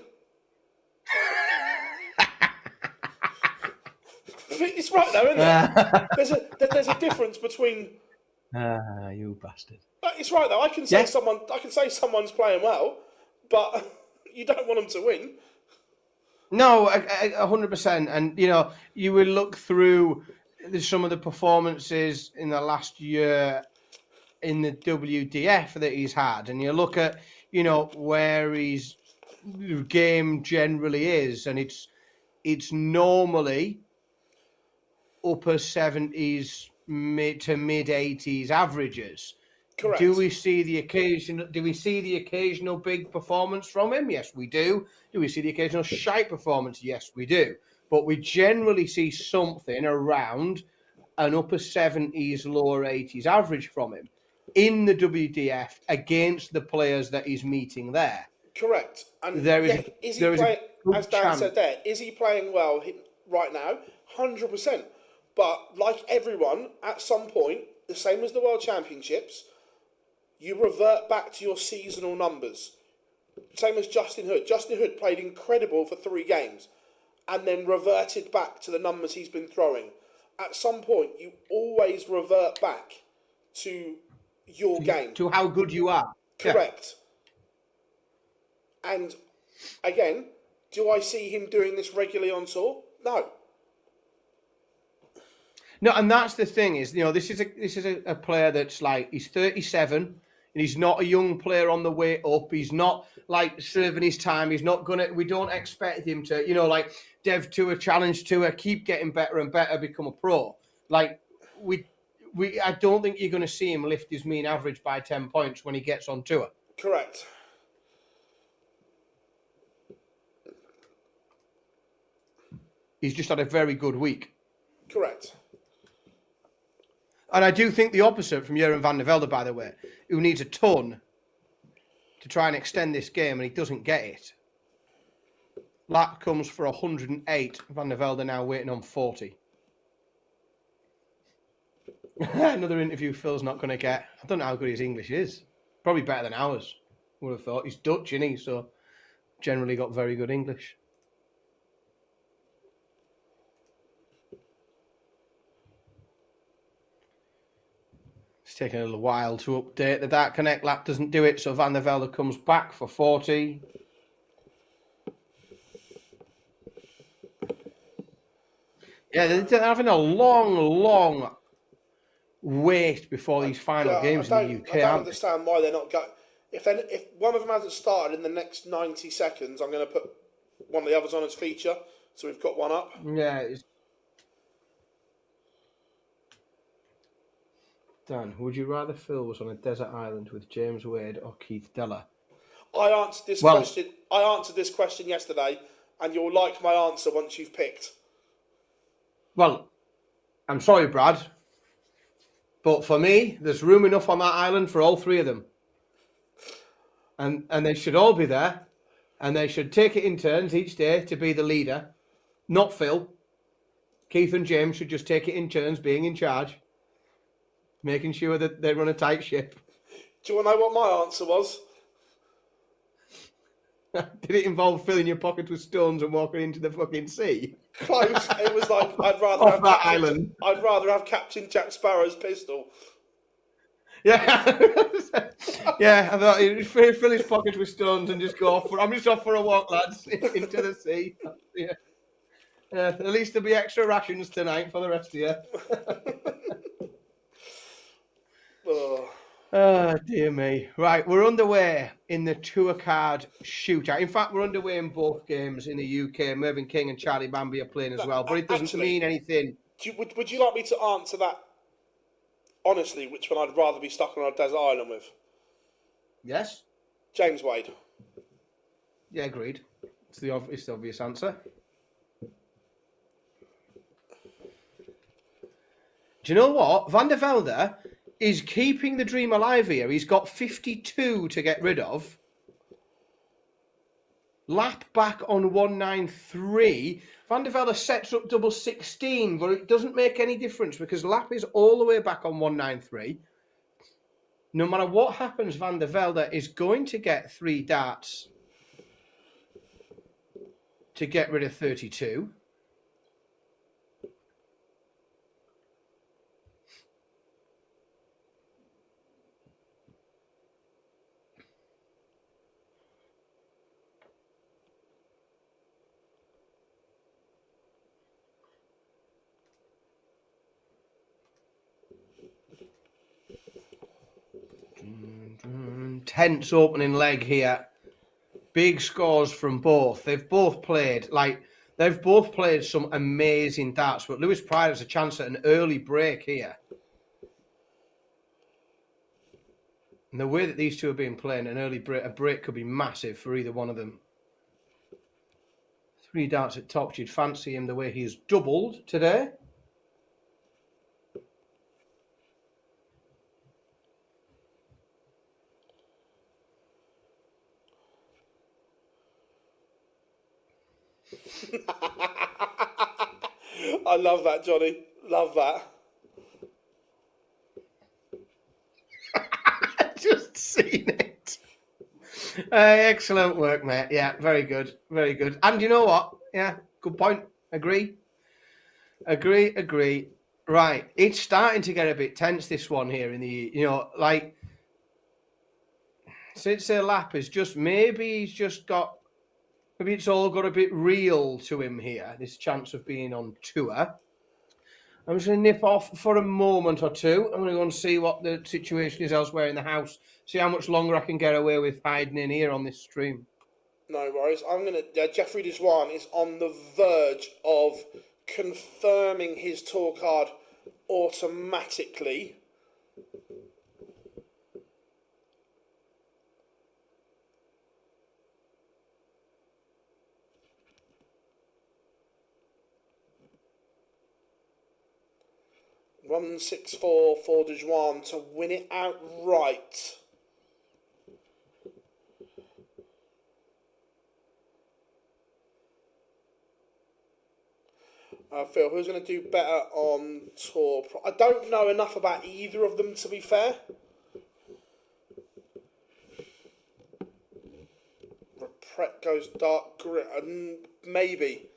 It's right though, isn't there? There's a difference between. You bastard. It's right though. I can say someone's playing well, but you don't want them to win. No, 100%. And you will look through some of the performances in the last year in the WDF that he's had, and you look at where his game generally is, and it's normally upper 70s to mid 80s averages. Correct. Do we see the occasional big performance from him? Yes, we do. Do we see the occasional shite performance? Yes, we do. But we generally see something around an upper 70s, lower 80s average from him in the WDF against the players that he's meeting there. Correct. And as Dan said there, is he playing well right now? 100%. But like everyone, at some point, the same as the World Championships, you revert back to your seasonal numbers. Same as Justin Hood. Justin Hood played incredible for 3 games and then reverted back to the numbers he's been throwing. At some point, you always revert back to your game. To how good you are. Correct. Yeah. And again, do I see him doing this regularly on tour? No. No, and that's the thing is, this is a player that's like, he's 37 and he's not a young player on the way up. He's not like serving his time. He's not we don't expect him to, like Dev Tour, Challenge Tour, keep getting better and better, become a pro. Like I don't think you're going to see him lift his mean average by 10 points when he gets on tour. Correct. He's just had a very good week. Correct. And I do think the opposite from Jeroen van der Velde, by the way, who needs a ton to try and extend this game, and he doesn't get it. Lap comes for 108. Van der Velde now waiting on 40. Another interview Phil's not going to get. I don't know how good his English is. Probably better than ours, would have thought. He's Dutch, isn't he? So generally got very good English. It's taking a little while to update. The Dark Connect lap doesn't do it, so Van der Velde comes back for 40. Yeah, they're having a long wait before these final games in the UK. I don't understand why they're not going. If one of them hasn't started in the next 90 seconds, I'm going to put one of the others on as feature, so we've got one up. Yeah. Dan, would you rather Phil was on a desert island with James Wade or Keith Deller? I answered this question yesterday, and you'll like my answer once you've picked. Well, I'm sorry, Brad, but for me, there's room enough on that island for all three of them. And they should all be there, and they should take it in turns each day to be the leader, not Phil. Keith and James should just take it in turns being in charge, making sure that they run a tight ship. Do you want to know what my answer was? Did it involve filling your pockets with stones and walking into the fucking sea? Close. It was like, I'd rather have Captain Jack Sparrow's pistol. Yeah. Yeah, I thought he'd fill his pockets with stones and just go off I'm just off for a walk, lads, into the sea. Yeah. At least there'll be extra rations tonight for the rest of you. Oh, dear me. Right, we're underway in the Tour Card Shootout. In fact, we're underway in both games in the UK. Mervyn King and Charlie Bambi are playing as well, but it doesn't mean anything. Would you like me to answer that honestly, which one I'd rather be stuck on a desert island with? Yes? James Wade. Yeah, agreed. It's the obvious answer. Do you know what? Van der Velde is keeping the dream alive here. He's got 52 to get rid of. Lap back on 193. Van der Velde sets up double 16, but it doesn't make any difference because Lap is all the way back on 193. No matter what happens, Van der Velde is going to get 3 darts to get rid of 32. Tense opening leg here. Big scores from both. They've both played some amazing darts, but Lewis Pride has a chance at an early break here. And the way that these two have been playing, a break could be massive for either one of them. 3 darts at top. You'd fancy him the way he's doubled today. I love that, Johnny. Love that. Just seen it. Excellent work, mate. Yeah, very good. Very good. And you know what? Yeah, good point. Agree. Right. It's starting to get a bit tense, this one here in the, since a lap is just, maybe it's all got a bit real to him here, this chance of being on tour. I'm just going to nip off for a moment or two. I'm going to go and see what the situation is elsewhere in the house, see how much longer I can get away with hiding in here on this stream. No worries. Jeffrey Dwan is on the verge of confirming his tour card automatically. $164 for Dwan to win it outright. Phil, who's going to do better on tour? I don't know enough about either of them, to be fair. Reprep goes dark green. Maybe.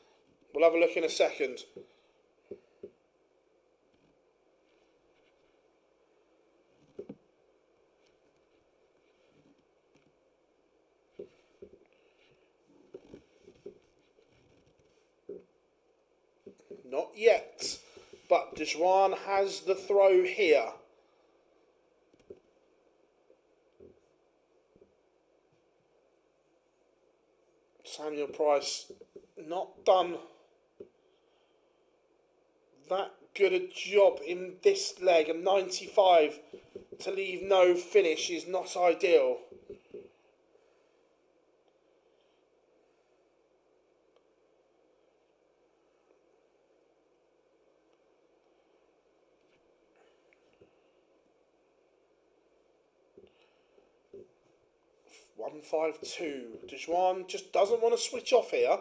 We'll have a look in a second. Not yet, but Dwan has the throw here. Samuel Price not done that good a job in this leg, and 95 to leave no finish is not ideal. $152. Dwan just doesn't want to switch off here.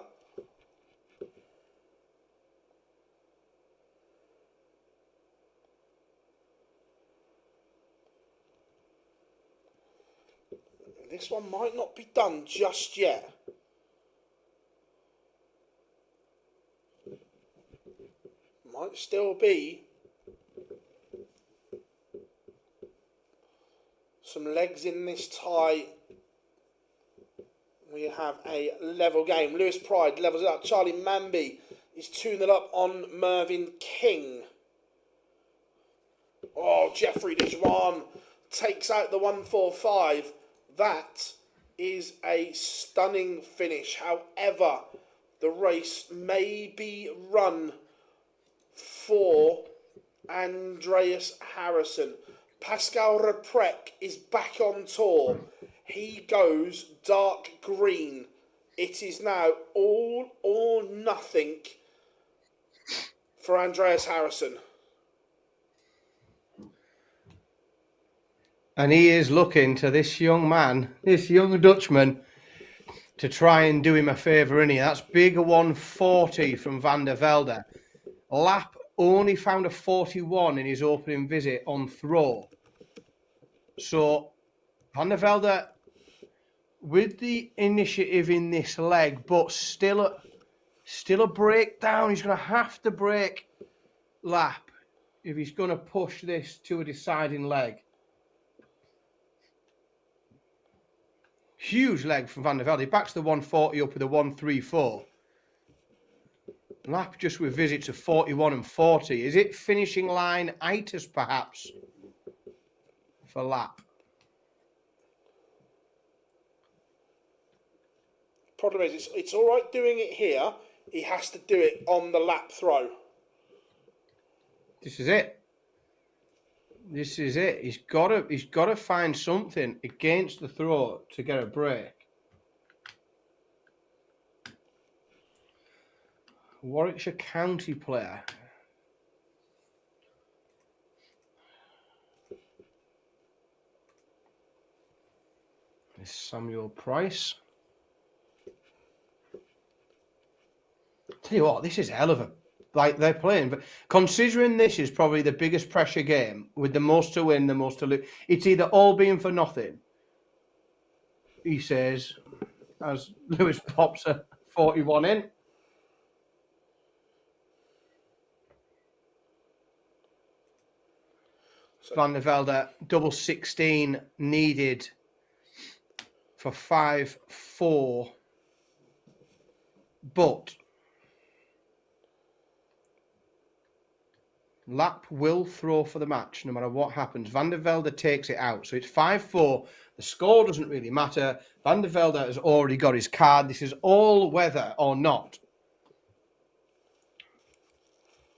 This one might not be done just yet. Might still be some legs in this tie. We have a level game. Lewis Pride levels it up. Charlie Manby is 2-0 up on Mervyn King. Oh, Jeffrey Dwan takes out the 145. That is a stunning finish. However, the race may be run for Andreas Harrison. Pascal Reprec is back on tour. He goes dark green. It is now all or nothing for Andreas Harrison. And he is looking to this young man, this young Dutchman, to try and do him a favour, isn't he? That's big 140 from Van der Velde. Lap only found a 41 in his opening visit on throw. So Van der Velde with the initiative in this leg, but still a breakdown. He's going to have to break lap if he's going to push this to a deciding leg. Huge leg from Van der Velde. He backs the 140 up with a 134. Lap just with visits of 41 and 40. Is it finishing line itis perhaps for lap? Problem is, it's all right doing it here. He has to do it on the lap throw. This is it. This is it. He's got to find something against the throw to get a break. Warwickshire County player. This Samuel Price. Tell you what, this is a hell of a, like they're playing, but considering this is probably the biggest pressure game with the most to win, the most to lose, it's either all being for nothing, he says, as Lewis pops a 41 in. Van der Velde, double 16 needed for 5-4, but Lap will throw for the match no matter what happens. Van der Velde takes it out. So it's 5-4. The score doesn't really matter. Van der Velde has already got his card. This is all whether or not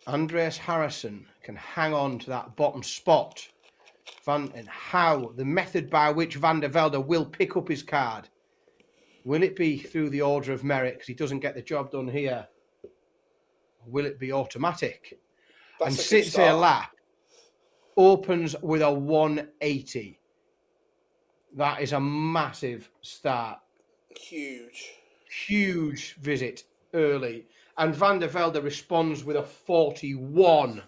Andreas Harrison can hang on to that bottom spot. And how the method by which Van der Velde will pick up his card. Will it be through the order of merit because he doesn't get the job done here? Or will it be automatic? And sits there lap, opens with a 180. That is a massive start. Huge. Huge visit early. And Van der Velde responds with a 41.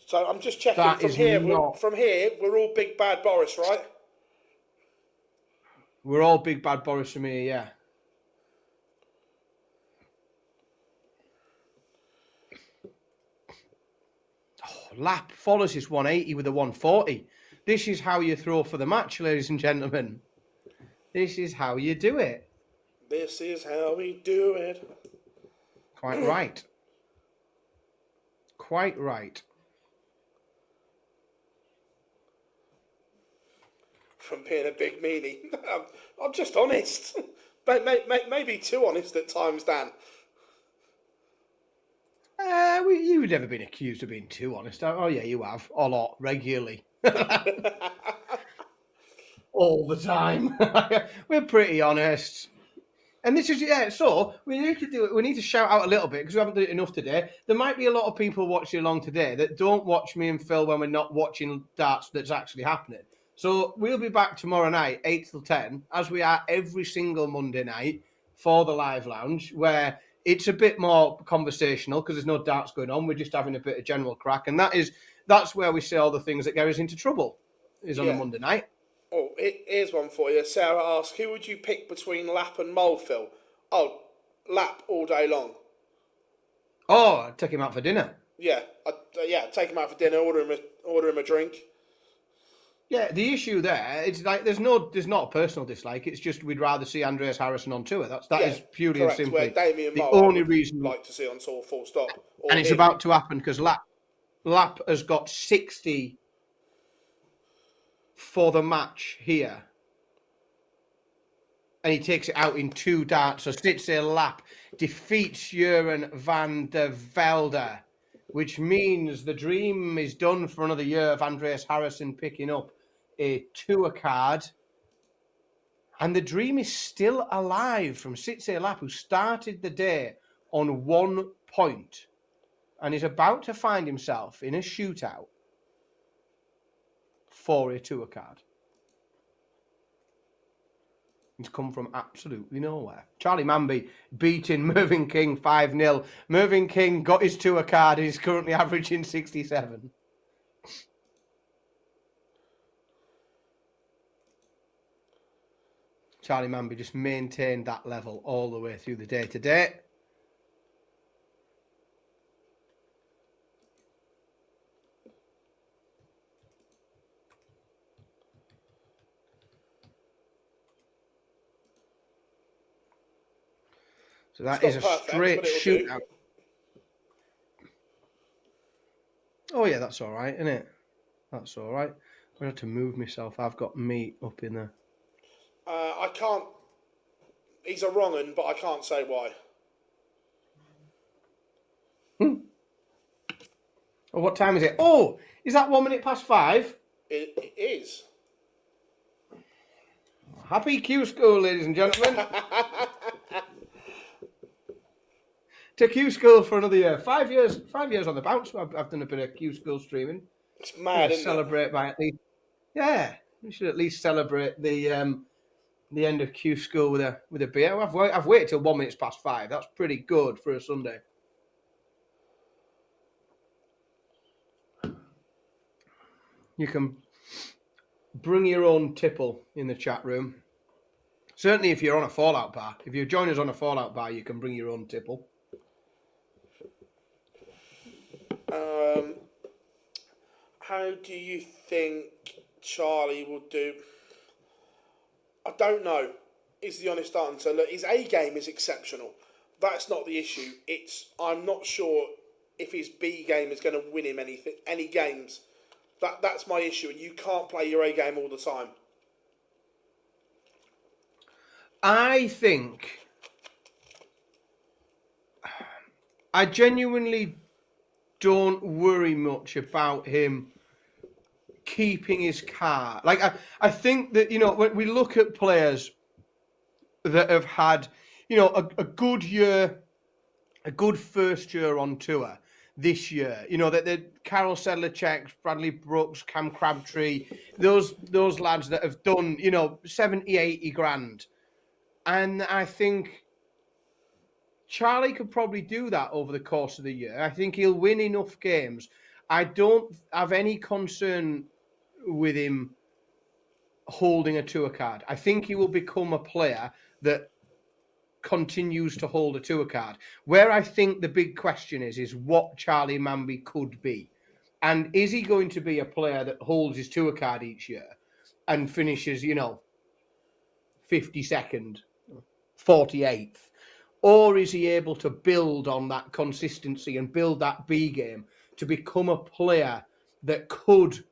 So I'm just checking That from is here. not... From here, we're all Big Bad Boris, right? We're all Big Bad Boris from here, yeah. Lap follows his 180 with a 140. This is how you throw for the match, ladies and gentlemen. This is how you do it. This is how we do it. Quite right. Quite right. From being a big meanie. I'm just honest. Maybe too honest at times, Dan. You've never been accused of being too honest. Oh, yeah, you have. A lot. Regularly. All the time. We're pretty honest. And this is, yeah, so we need to do it. We need to shout out a little bit because we haven't done it enough today. There might be a lot of people watching along today that don't watch me and Phil when we're not watching darts that's actually happening. So we'll be back tomorrow night, 8 till 10, as we are every single Monday night for the live lounge, where it's a bit more conversational because there's no darts going on. We're just having a bit of general crack. And that's where we say all the things that get us into trouble, is on a Monday night. Oh, here's one for you. Sarah asks, who would you pick between Lap and Mole, Phil? Oh, Lap all day long. Oh, I'd take him out for dinner. Yeah, take him out for dinner, order him a drink. Yeah, the issue there, it's like there's not a personal dislike. It's just we'd rather see Andreas Harrison on tour. That is purely correct. and simply Where Damien the Moe, only reason. Like to see on tour, full stop. And it's about to happen because Lap has got 60 for the match here, and he takes it out in 2 darts. So Stitze Lap defeats Jeroen van der Velde, which means the dream is done for another year of Andreas Harrison picking up a tour card. And the dream is still alive from Stitze Lap, who started the day on 1 point and is about to find himself in a shootout for a tour card. It's come from absolutely nowhere. Charlie Manby beating Mervyn King 5-0. Mervyn King got his tour card and is currently averaging 67. Charlie Manby just maintained that level all the way through the day today. So that is a straight shootout. Oh, yeah, that's all right, isn't it? That's all right. I'm going to have to move myself. I've got meat up in there. I can't... He's a wrong un, but I can't say why. Oh, what time is it? Oh, is that 1 minute past 5? It is. Happy Q-School, ladies and gentlemen. To Q-School for another year. 5 years on the bounce. I've done a bit of Q-School streaming. It's mad, isn't celebrate it? By at least... Yeah, we should at least celebrate the end of Q-School with a beer. I've waited till 1 minute past 5. That's pretty good for a Sunday. You can bring your own tipple in the chat room. Certainly if you're on a Fallout bar. If you join us on a Fallout bar, you can bring your own tipple. How do you think Charlie will do? I don't know, is the honest answer. Look, his A game is exceptional. That's not the issue. I'm not sure if his B game is going to win him any games. That's my issue, and you can't play your A game all the time. I think I genuinely don't worry much about him keeping his car. Like, I think that, when we look at players that have had, a good year, a good first year on tour this year, that Karel Sedlacek, Bradley Brooks, Cam Crabtree, those lads that have done, 70, 80 grand. And I think Charlie could probably do that over the course of the year. I think he'll win enough games. I don't have any concern with him holding a tour card. I think he will become a player that continues to hold a tour card. Where I think the big question is what Charlie Manby could be. And is he going to be a player that holds his tour card each year and finishes, 52nd, 48th? Or is he able to build on that consistency and build that B game to become a player that could,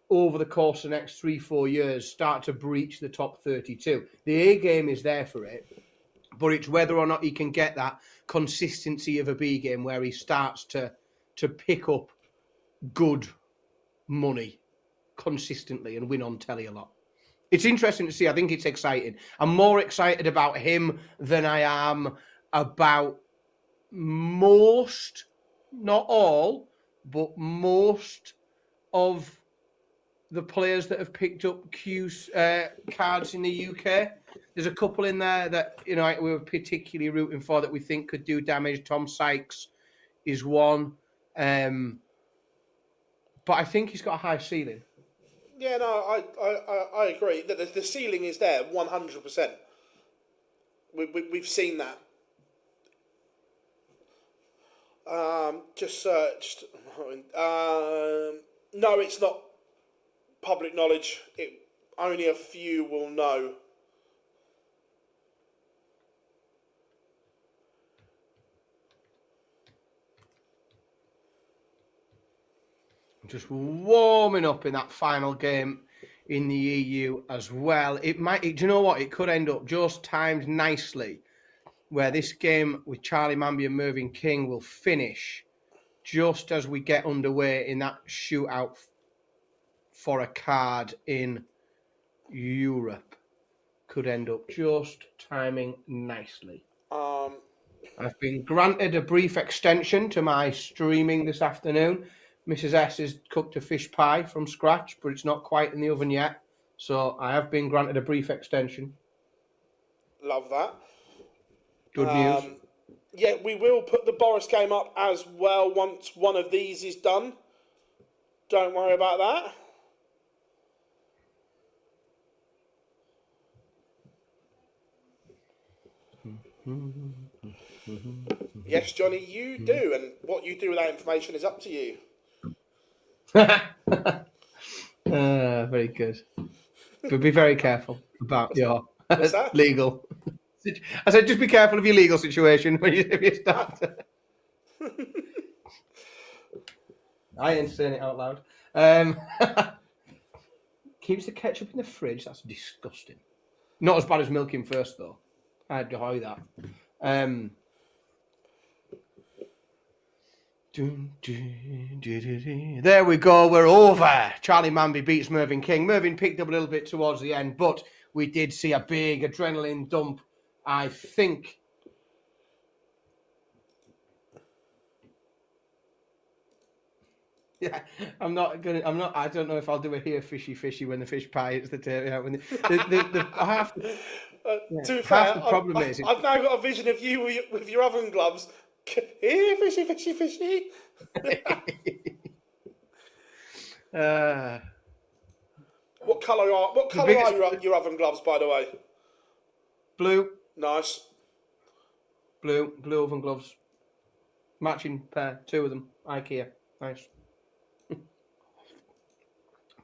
over the course of the next 3-4 years, start to breach the top 32? The A game is there for it, but it's whether or not he can get that consistency of a B game where he starts to pick up good money consistently and win on telly a lot. It's interesting to see. I think it's exciting. I'm more excited about him than I am about most, not all, but most of the players that have picked up cards in the UK. There's a couple in there that, we were particularly rooting for that we think could do damage. Tom Sykes is one. But I think he's got a high ceiling. Yeah, no, I agree. The ceiling is there, 100%. We've seen that. Just searched. No, it's not public knowledge. Only a few will know. Just warming up in that final game in the EU as well. Do you know what? It could end up just timed nicely where this game with Charlie Manby and Mervyn King will finish just as we get underway in that shootout for a card in Europe. Could end up just timing nicely. I've been granted a brief extension to my streaming this afternoon. Mrs. S has cooked a fish pie from scratch, but it's not quite in the oven yet. So I have been granted a brief extension. Love that. Good news. Yeah, we will put the Boris game up as well once one of these is done. Don't worry about that. Yes, Johnny, you do. And what you do with that information is up to you. Very good. But be very careful about your legal. I said, just be careful of your legal situation if you start. I ain't saying it out loud. Keeps the ketchup in the fridge. That's disgusting. Not as bad as milking first, though. I'd enjoy that. There we go. We're over. Charlie Manby beats Mervyn King. Mervyn picked up a little bit towards the end, but we did see a big adrenaline dump. I think. Yeah, I don't know if I'll do a here fishy when the fish pie hits the table. When half the problem is I've now got a vision of you with your oven gloves. Here, fishy. What colour are your oven gloves, by the way? Blue. Nice. Blue oven gloves. Matching pair, 2 of them. IKEA. Nice.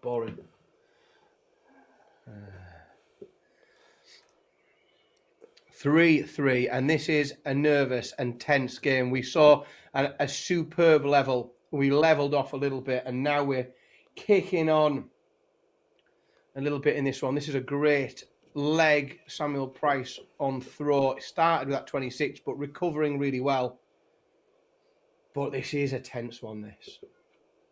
Boring. 3-3, and this is a nervous and tense game. We saw a superb level. We levelled off a little bit, and now we're kicking on a little bit in this one. This is a great leg, Samuel Price on throw. It started with that 26, but recovering really well. But this is a tense one, this.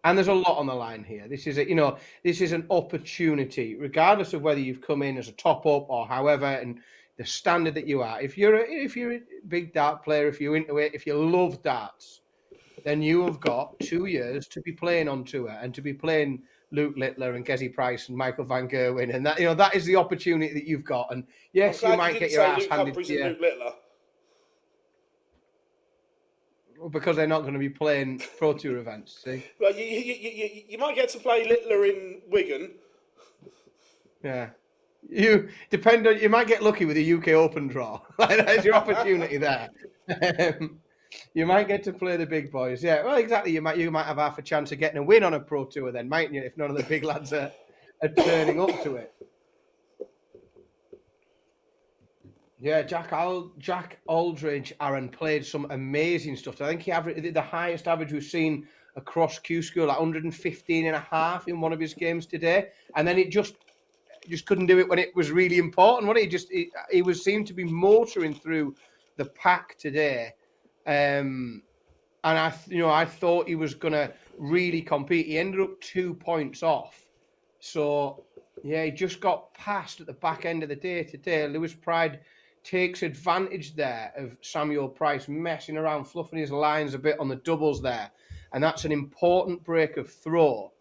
And there's a lot on the line here. This is this is an opportunity, regardless of whether you've come in as a top up or however, and the standard that you are. If you're a big dart player, if you're into it, if you love darts, then you have got 2 years to be playing on tour and to be playing Luke Littler and Gezi Price and Michael van Gerwen, and that is the opportunity that you've got. And yes, you might get your ass handed to you. Luke Littler. because they're not going to be playing Pro Tour events. See? Well, you might get to play Littler in Wigan. Yeah. You might get lucky with a UK Open draw. There's your opportunity there. You might get to play the big boys. Yeah, well, exactly. You might have half a chance of getting a win on a Pro Tour then, mightn't you? If none of the big lads are turning up to it. Yeah, Jack Aldridge, Aaron, played some amazing stuff. I think he averaged the highest average we've seen across Q-School, like 115 and a half in one of his games today. And then it just couldn't do it when it was really important. What he seemed to be motoring through the pack today, and I thought he was gonna really compete. He ended up 2 points off, so yeah, he just got passed at the back end of the day today. Lewis Pride takes advantage there of Samuel Price messing around, fluffing his lines a bit on the doubles there, and that's an important break of throw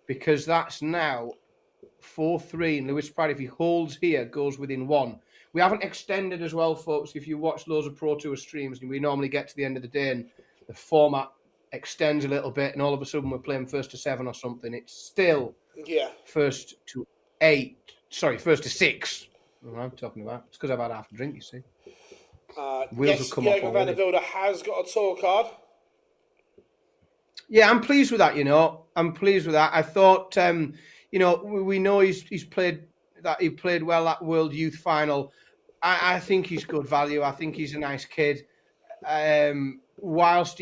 because that's now 4-3, and Lewis Pride, if he holds here, goes within 1. We haven't extended as well, folks. If you watch loads of Pro Tour streams, and we normally get to the end of the day and the format extends a little bit, and all of a sudden we're playing first to 7 or something. It's still first to 6. What I'm talking about. It's because I've had half a drink, you see. Yes, Jürgen van der Velde has got a tour card. Yeah, I'm pleased with that, I'm pleased with that. I thought... we know he's played that. He played well at World Youth Final. I think he's good value. I think he's a nice kid. Whilst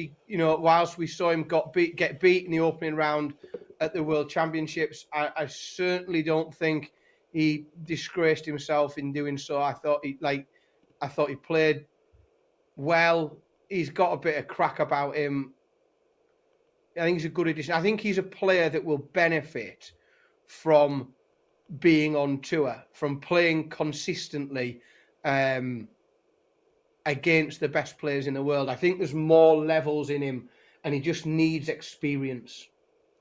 we saw him get beat in the opening round at the World Championships, I certainly don't think he disgraced himself in doing so. I thought he played well. He's got a bit of crack about him. I think he's a good addition. I think he's a player that will benefit from being on tour, from playing consistently against the best players in the world. I think there's more levels in him and he just needs experience.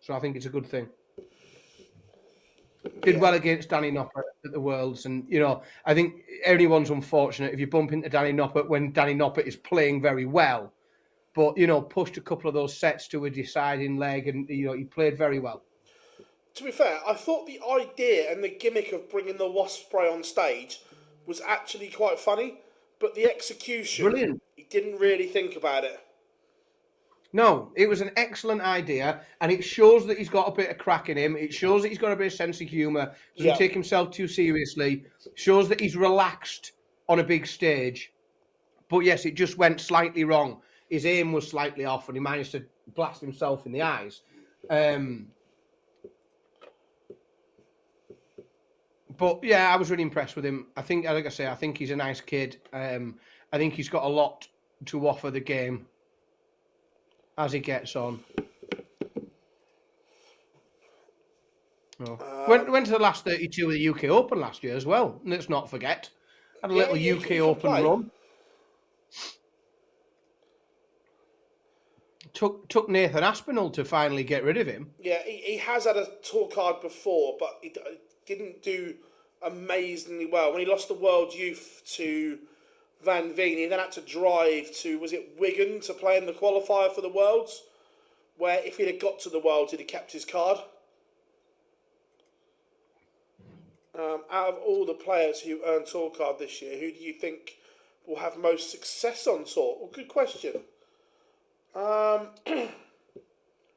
So I think it's a good thing. Did well against Danny Noppert at the Worlds. And, I think anyone's unfortunate if you bump into Danny Noppert when Danny Noppert is playing very well. But, pushed a couple of those sets to a deciding leg and, he played very well. To be fair, I thought the idea and the gimmick of bringing the wasp spray on stage was actually quite funny, but the execution, brilliant. He didn't really think about it. No, it was an excellent idea, and it shows that he's got a bit of crack in him. It shows that he's got a bit of sense of humour, doesn't take himself too seriously, shows that he's relaxed on a big stage. But yes, it just went slightly wrong. His aim was slightly off, and he managed to blast himself in the eyes. But yeah, I was really impressed with him. I think, like I say, I think he's a nice kid. I think he's got a lot to offer the game as he gets on. Went to the last 32 of the UK Open last year as well. Let's not forget. Had a little UK Open run. Took Nathan Aspinall to finally get rid of him. Yeah, he has had a tour card before, but he didn't do amazingly well. When he lost the World Youth to Van Veen, he then had to drive to, was it Wigan, to play in the qualifier for the Worlds, where if he'd have got to the Worlds, he'd have kept his card. Out of all the players who earned tour card this year, who do you think will have most success on tour? Well, good question. Are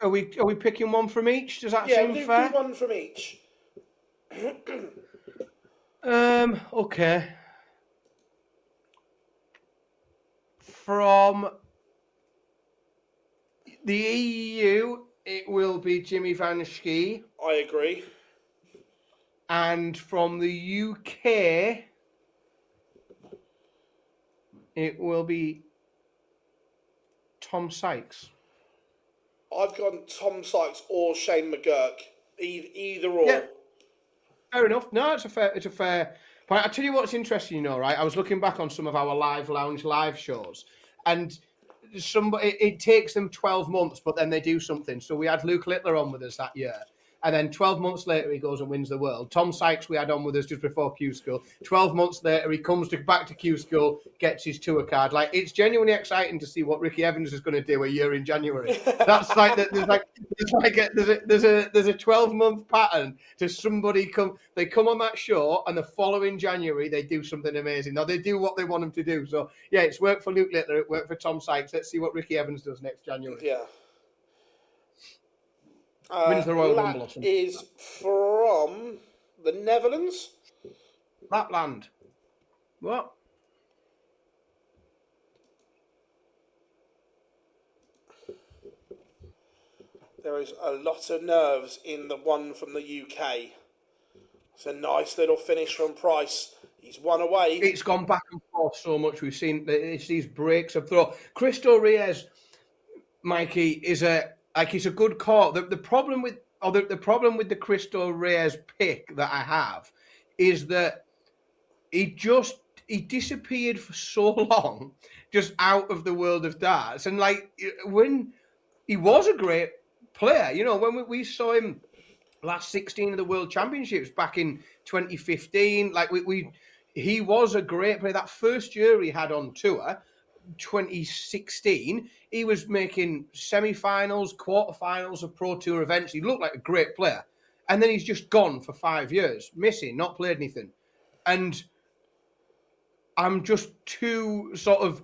we picking one from each? Does that seem fair? Yeah, do one from each. Okay. From the EU, it will be Jimmy Van Schie. I agree. And from the UK, it will be Tom Sykes. I've gone Tom Sykes or Shane McGurk. Either or. Yeah. Fair enough. No, it's a fair point. I tell you what's interesting, right? I was looking back on some of our live lounge live shows, and it takes them 12 months, but then they do something. So we had Luke Littler on with us that year, And then 12 months later, he goes and wins the world. Tom Sykes, we had on with us just before Q-School. 12 months later, he comes back to Q-School, gets his tour card. Like, it's genuinely exciting to see what Ricky Evans is going to do a year in January. That's like, there's a 12-month pattern to somebody they come on that show, and the following January, they do something amazing. Now, they do what they want them to do. So, yeah, it's worked for Luke Littler, it worked for Tom Sykes. Let's see what Ricky Evans does next January. Yeah. Wins the Royal Rumble or something. Is from the Netherlands. Lapland. What? There is a lot of nerves in the one from the UK. It's a nice little finish from Price. He's one away. It's gone back and forth so much. We've seen it's these breaks of throw. Cristo Reyes, Mikey, he's a good call. The problem with the Cristo Reyes pick that I have is that he disappeared for so long, just out of the world of darts. And like when he was a great player, you know, when we saw him last 16 of the World Championships back in 2015, like he was a great player. That first year he had on tour, 2016, he was making semi-finals, quarter-finals of Pro Tour events. He looked like a great player. And then he's just gone for 5 years, missing, not played anything. And I'm just too sort of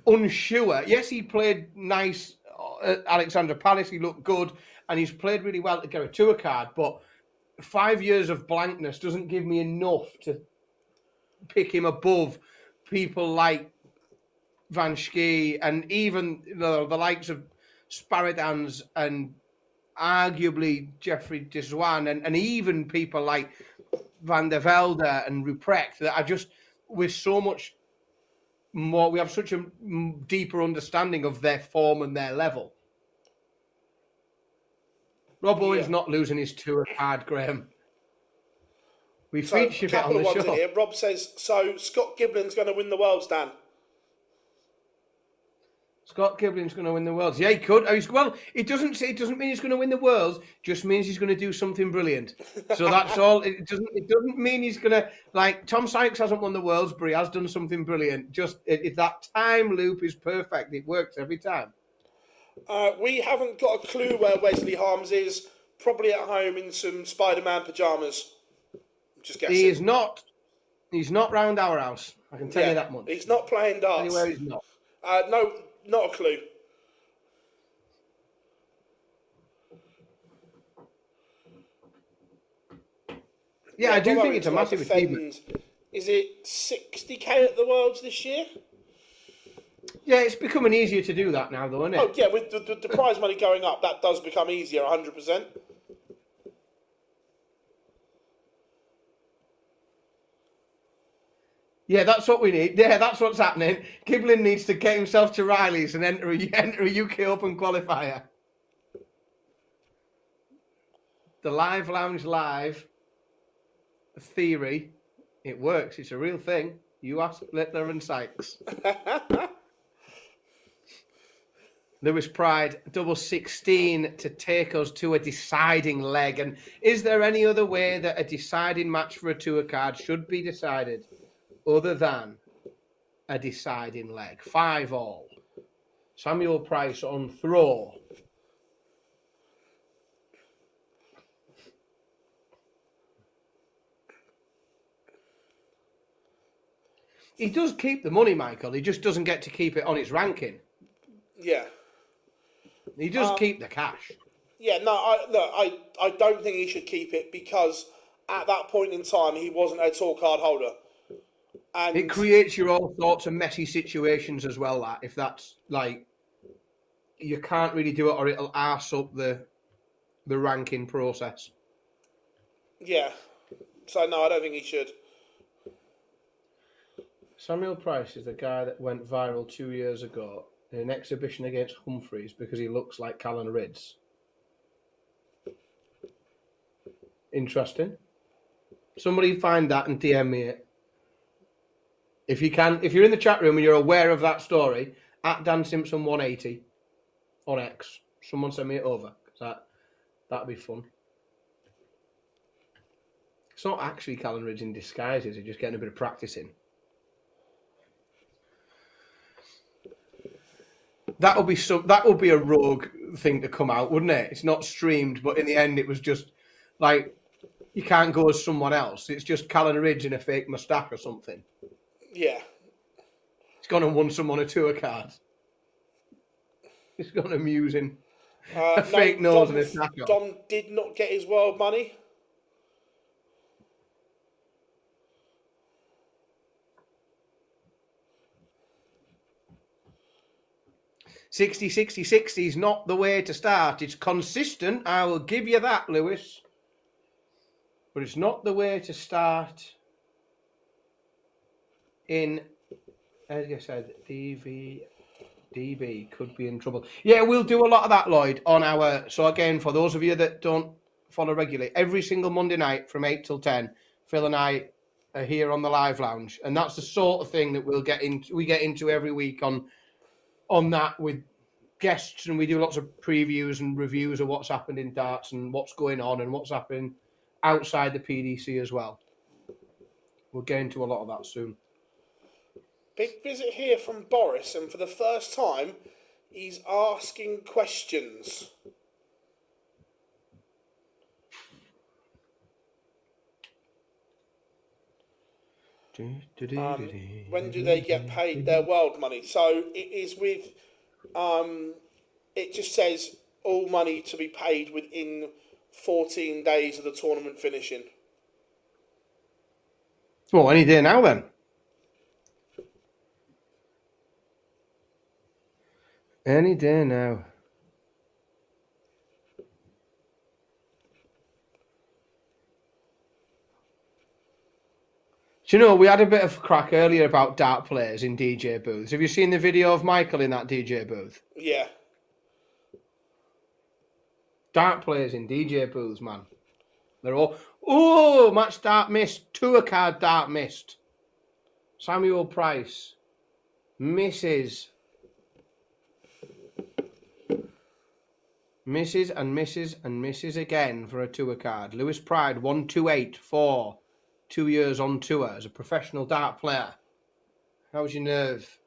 unsure. Yes, he played nice at Alexandra Palace. He looked good, and he's played really well to get a tour card. But 5 years of blankness doesn't give me enough to pick him above people like Van Schie and even the likes of Sparidans and arguably Jeffrey Dwan and even people like Van der Velde and Ruprecht that are just with so much more. We have such a deeper understanding of their form and their level. Rob Owen's not losing his tour card, Graham. We featured it on the show. Here. Rob says, so Scott Giblin's going to win the Worlds, Dan. Scott Giblin's going to win the Worlds. Yeah, he could. Well, it doesn't mean he's going to win the Worlds. Just means he's going to do something brilliant. So that's all. It doesn't mean he's going to, like, Tom Sykes hasn't won the Worlds, but he has done something brilliant. Just that time loop is perfect. It works every time. We haven't got a clue where Wesley Harms is. Probably at home in some Spider-Man pajamas. Just guessing. He's not round our house. I can tell you that much. He's not playing darts. Anywhere he's not. No, not a clue. Yeah, I do think it's a massive achievement. Is it 60k at the Worlds this year? Yeah, it's becoming easier to do that now, though, isn't it? Oh, yeah, with the prize money going up, that does become easier, 100%. Yeah, that's what we need. Yeah, that's what's happening. Giblin needs to get himself to Riley's and enter a UK Open qualifier. The Live Lounge Live theory, it works. It's a real thing. You ask Littler and Sykes. Lewis Pride, double 16 to take us to a deciding leg. And is there any other way that a deciding match for a tour card should be decided other than a deciding leg? 5-all. Samuel Price on throw. He does keep the money, Michael. He just doesn't get to keep it on his ranking. Yeah. He does keep the cash. Yeah, no, I don't think he should keep it because at that point in time he wasn't a tour card holder. And it creates your own thoughts and messy situations as well, that if that's like you can't really do it or it'll arse up the ranking process. Yeah. So no, I don't think he should. Samuel Price is the guy that went viral 2 years ago in an exhibition against Humphreys because he looks like Callan Ridds. Interesting. Somebody find that and DM me it. If you can, if you're in the chat room and you're aware of that story, at Dan Simpson 180 on X, someone send me it over. That'd be fun. It's not actually Callan Ridge in disguise, is it? Just getting a bit of practice in. That would be a rogue thing to come out, wouldn't it? It's not streamed, but in the end, it was just like you can't go as someone else. It's just Callan Ridge in a fake moustache or something. Yeah. He's gone and won some on a tour card. He's gone amusing. A fake nose and a tack on. Don did not get his world money. $60-60-60 is not the way to start. It's consistent, I will give you that, Lewis. But it's not the way to start in, as you said, DB could be in trouble. Yeah, we'll do a lot of that, Lloyd, on our... So again, for those of you that don't follow regularly, every single Monday night from 8 till 10, Phil and I are here on the live lounge. And that's the sort of thing that we get into every week on that with guests, and we do lots of previews and reviews of what's happened in darts and what's going on and what's happening outside the PDC as well. We'll get into a lot of that soon. Big visit here from Boris, and for the first time, he's asking questions. When do they get paid their world money? So it is with, it just says all money to be paid within 14 days of the tournament finishing. Well, any day now then. Any day now. Do you know, we had a bit of crack earlier about dart players in DJ booths. Have you seen the video of Michael in that DJ booth? Yeah. Dart players in DJ booths, man. They're all, oh, match dart missed, tour card dart missed. Samuel Price misses. Misses and misses and misses again for a tour card. Lewis Pride, 128 for 2 years on tour as a professional dart player. How's your nerve?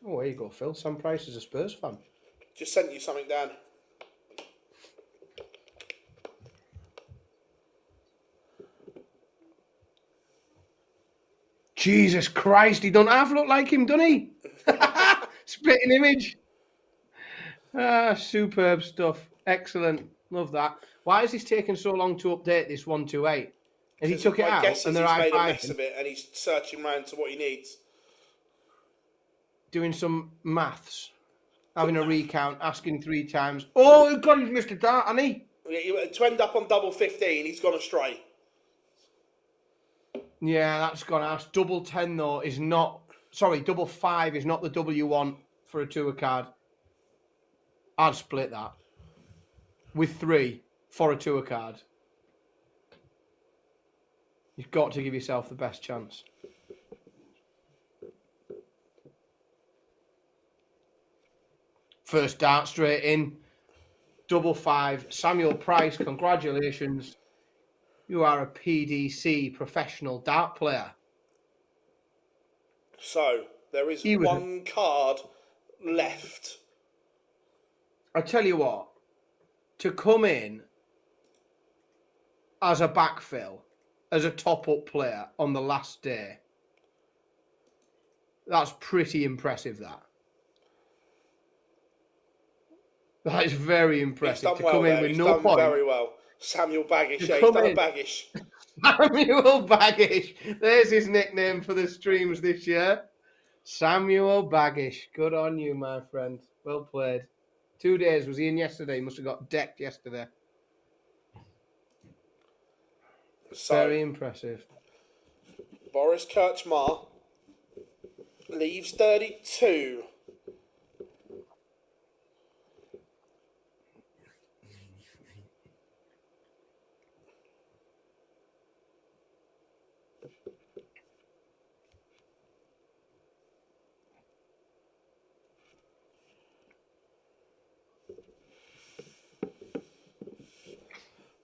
Oh, there you go, Phil. Sam Price is a Spurs fan. Just sent you something, Dan. Jesus Christ, he don't half look like him, doesn't he? Splitting image. Ah, superb stuff. Excellent. Love that. Why is this taking so long to update this 128? And he took it out and they're made a mess of it and he's searching around to what he needs. Doing some maths. Having a recount, asking 3 times. Oh, God, he's missed a dart, hasn't he? To end up on double 15, he's gone astray. Yeah, that's gone ass. Double 10, though, is not... Sorry, double 5 is not the double you want for a tour card. I'd split that. With 3 for a tour card. You've got to give yourself the best chance. First dart straight in. Double 5. Samuel Price, congratulations. You are a PDC professional dart player. So, there is one card left. I tell you what, to come in as a backfill, as a top-up player on the last day, that's pretty impressive, that. That is very impressive. To come in with no point. Very well. Samuel Baggish, yeah, he's done a Baggish. Samuel Baggish. There's his nickname for the streams this year. Samuel Baggish. Good on you, my friend. Well played. 2 days. Was he in yesterday? He must have got decked yesterday. So, very impressive. Boris Kirchmar leaves 32.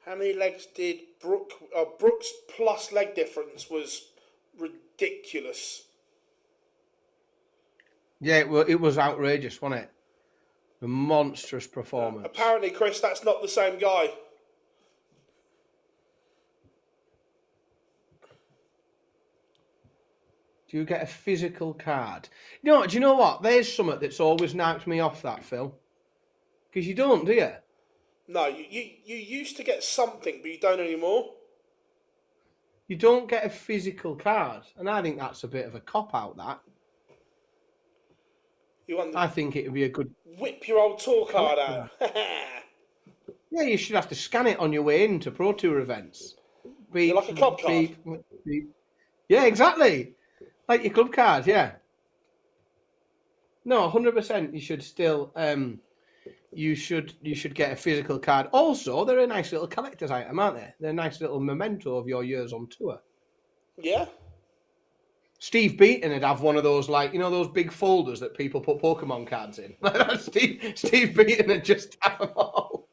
How many legs did Brooks plus leg difference was ridiculous. Yeah, it was outrageous, wasn't it? A monstrous performance. Apparently, Chris, that's not the same guy. Do you get a physical card? No, do you know what? There's something that's always knocked me off that, Phil. Because you don't, do you? No, you used to get something, but you don't anymore. You don't get a physical card. And I think that's a bit of a cop-out, that. I think it would be a good... Whip your old tour card out. Yeah, you should have to scan it on your way into Pro Tour events. You're like a club card. Yeah, exactly. Like your club card, yeah. No, 100%. You should still, you should get a physical card. Also, they're a nice little collector's item, aren't they? They're a nice little memento of your years on tour. Yeah. Steve Beaton would have one of those, like, you know, those big folders that people put Pokemon cards in. Steve Beaton would just have them all.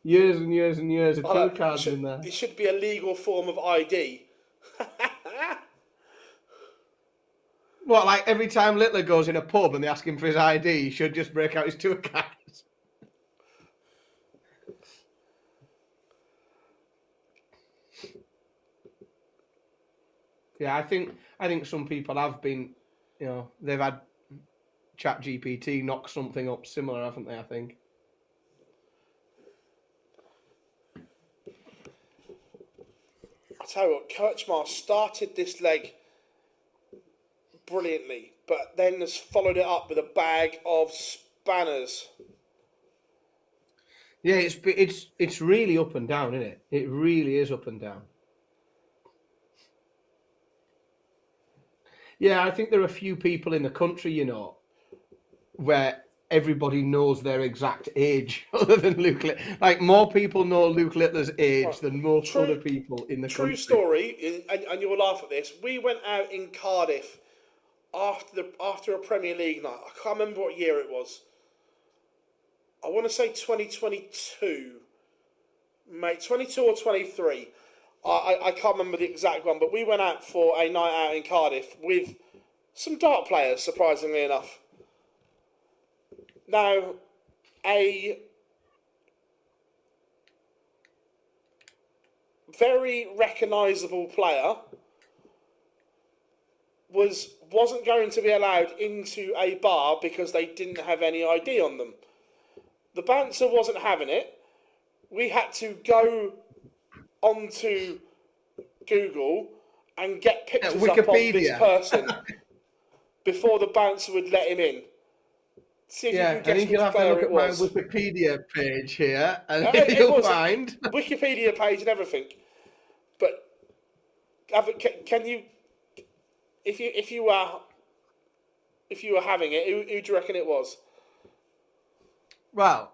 Years and years and years of tour cards in there. It should be a legal form of ID. What, like every time Littler goes in a pub and they ask him for his ID, he should just break out his tour cards. Yeah, I think some people have been, you know, they've had ChatGPT knock something up similar, haven't they, I think. I tell you what, Kirchmar started this leg brilliantly, but then has followed it up with a bag of spanners. Yeah, it's really up and down, isn't it? It really is up and down. Yeah, I think there are a few people in the country, you know, where everybody knows their exact age, other than Luke Littler. Like, more people know Luke Littler's age than most other people in the country. True story, and you'll laugh at this. We went out in Cardiff after a Premier League night. I can't remember what year it was. I want to say 2022, mate, 22 or 23. I can't remember the exact one, but we went out for a night out in Cardiff with some dart players, surprisingly enough. Now, a very recognisable player wasn't going to be allowed into a bar because they didn't have any ID on them. The bouncer wasn't having it. We had to go onto Google and get pictures up of this person before the bouncer would let him in. See if you can guess which player it was. My Wikipedia page here, and you'll find Wikipedia page and everything. But can you, if you were having it, who do you reckon it was? Well,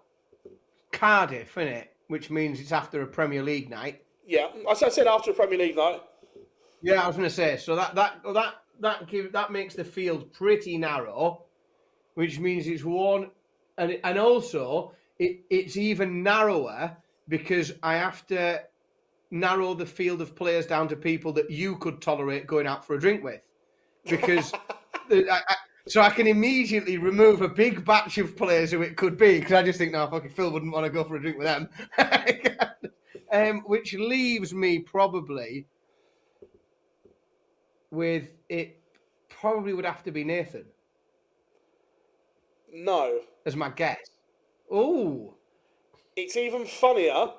Cardiff, innit? Which means it's after a Premier League night. Yeah, I said after a Premier League night. Yeah, I was going to say. So that makes the field pretty narrow, which means it's one, and also it's even narrower because I have to narrow the field of players down to people that you could tolerate going out for a drink with, because so I can immediately remove a big batch of players who it could be, because I just think, no, fucking Phil wouldn't want to go for a drink with them. Which leaves me probably with it. Probably would have to be Nathan. No. As my guess. Oh. It's even funnier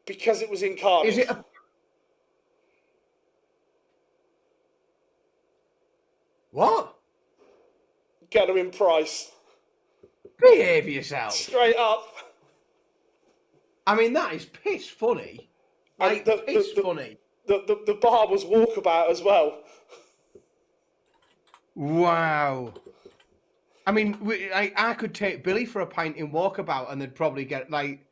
because it was in Cardiff. Is it a... What? Get her in Price. Behave yourself. Straight up. I mean, that is piss funny. Like, piss funny. The bar was Walkabout as well. Wow. I mean, I could take Billy for a pint in Walkabout and they'd probably get, like...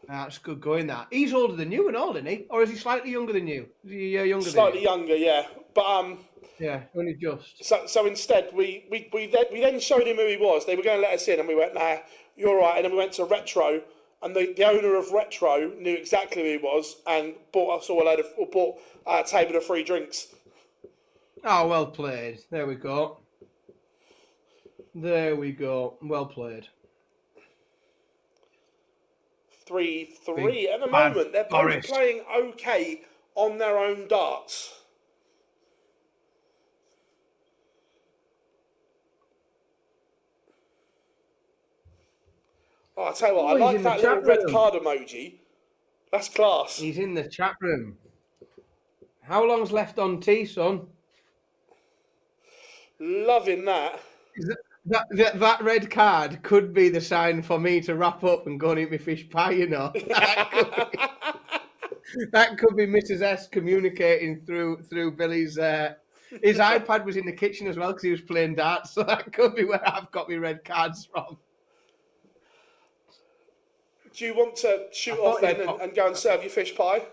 That's good going, that. He's older than you and all, isn't he? Or is he slightly younger than you? Is he younger Slightly than you? younger, yeah. But, yeah, only just. So instead, we then showed him who he was. They were going to let us in and we went, nah, you're all right. And then we went to Retro and the owner of Retro knew exactly who he was and bought us all a table of free drinks. Oh, well played. There we go. There we go. Well played. 3-3 at the moment. They're both playing okay on their own darts. Oh, I tell you what, I like that little red card emoji. That's class. He's in the chat room. How long's left on tea, son? Loving that. That red card could be the sign for me to wrap up and go and eat my fish pie, you know. That could be Mrs. S communicating through Billy's... his iPad was in the kitchen as well because he was playing darts, so that could be where I've got my red cards from. Do you want to shoot off then and go and serve your fish pie?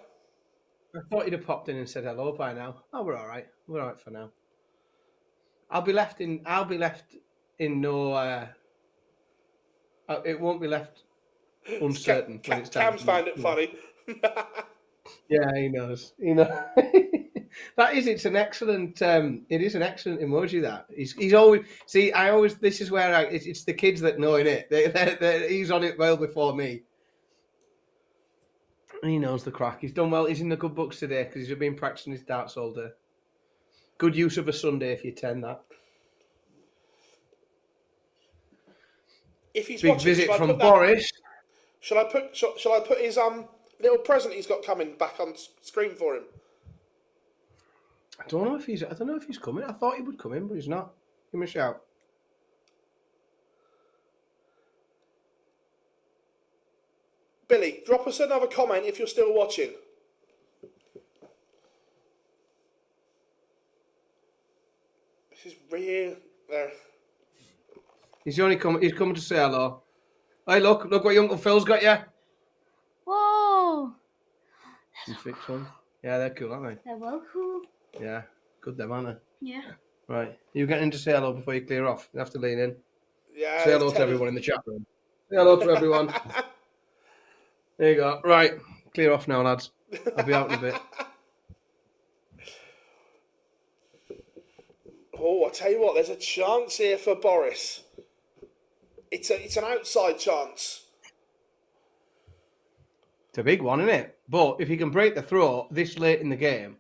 I thought he'd have popped in and said hello by now. Oh, we're all right. We're all right for now. I'll be left in no. It won't be left uncertain when it's time. Cam's found it funny. Yeah, he knows. It's an excellent. It is an excellent emoji. That he's always. See, This is where it's the kids that know it. He's on it well before me. He knows the crack. He's done well. He's in the good books today because he's been practicing his darts all day. Good use of a Sunday if you attend that. If he's Big watching, visit from Boris. Shall I put his little present he's got coming back on screen for him? I don't know if he's coming. I thought he would come in, but he's not. Give him a shout. Billy, drop us another comment if you're still watching. This is real. There. He's coming to say hello. Hey, look what your Uncle Phil's got you. Whoa! Some fixed ones. Yeah, they're cool, aren't they? They're well cool. Yeah, good them, aren't they? Yeah. Right, you getting to say hello before you clear off. You have to lean in. Yeah. Say hello to everyone in the chat room. Say hello to everyone. There you go. Right, clear off now, lads. I'll be out in a bit. Oh, I tell you what, there's a chance here for Boris. It's an outside chance. It's a big one, isn't it? But if he can break the throw this late in the game.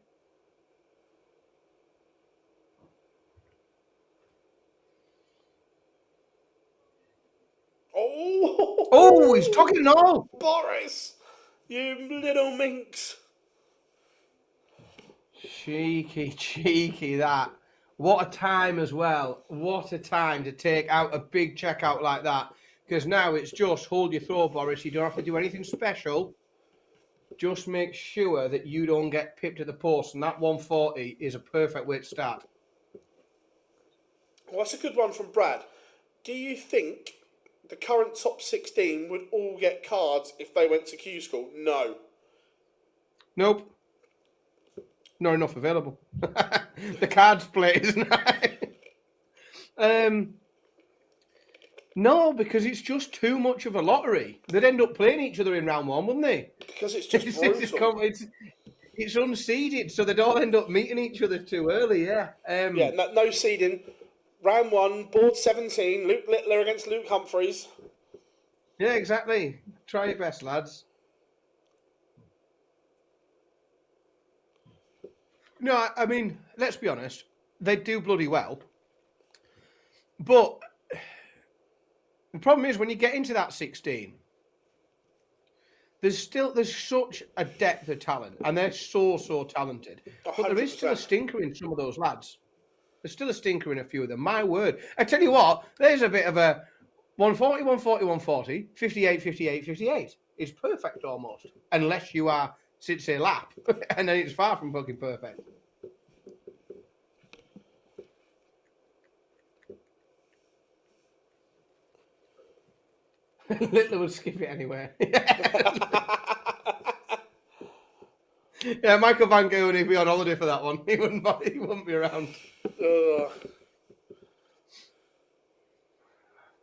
Oh, he's talking no. Boris, you little minx. Cheeky that. What a time as well. What a time to take out a big checkout like that. Because now it's just hold your throw, Boris. You don't have to do anything special. Just make sure that you don't get pipped at the post. And that 140 is a perfect way to start. Well, that's a good one from Brad. Do you think the current top 16 would all get cards if they went to Q-School? No. Nope. Not enough available. The cards play, isn't it? No, because it's just too much of a lottery. They'd end up playing eeach other in round one, wouldn't they? Because it's just brutal. It's unseeded, so they'd all end up meeting each other too early, yeah. No seeding. Round one, board 17, Luke Littler against Luke Humphreys. Yeah, exactly. Try your best, lads. No, I mean, let's be honest. They do bloody well. But the problem is when you get into that 16, there's such a depth of talent, and they're so talented. 100%. But there is still a stinker in some of those lads. There's still a stinker in a few of them. My word. I tell you what, there's a bit of a 140, 140, 140, 58, 58, 58. It's perfect almost. Unless you are, say, lap. And then it's far from fucking perfect. Littler would skip it anyway. Yeah, Michael Van Gogh would be on holiday for that one. He wouldn't be around.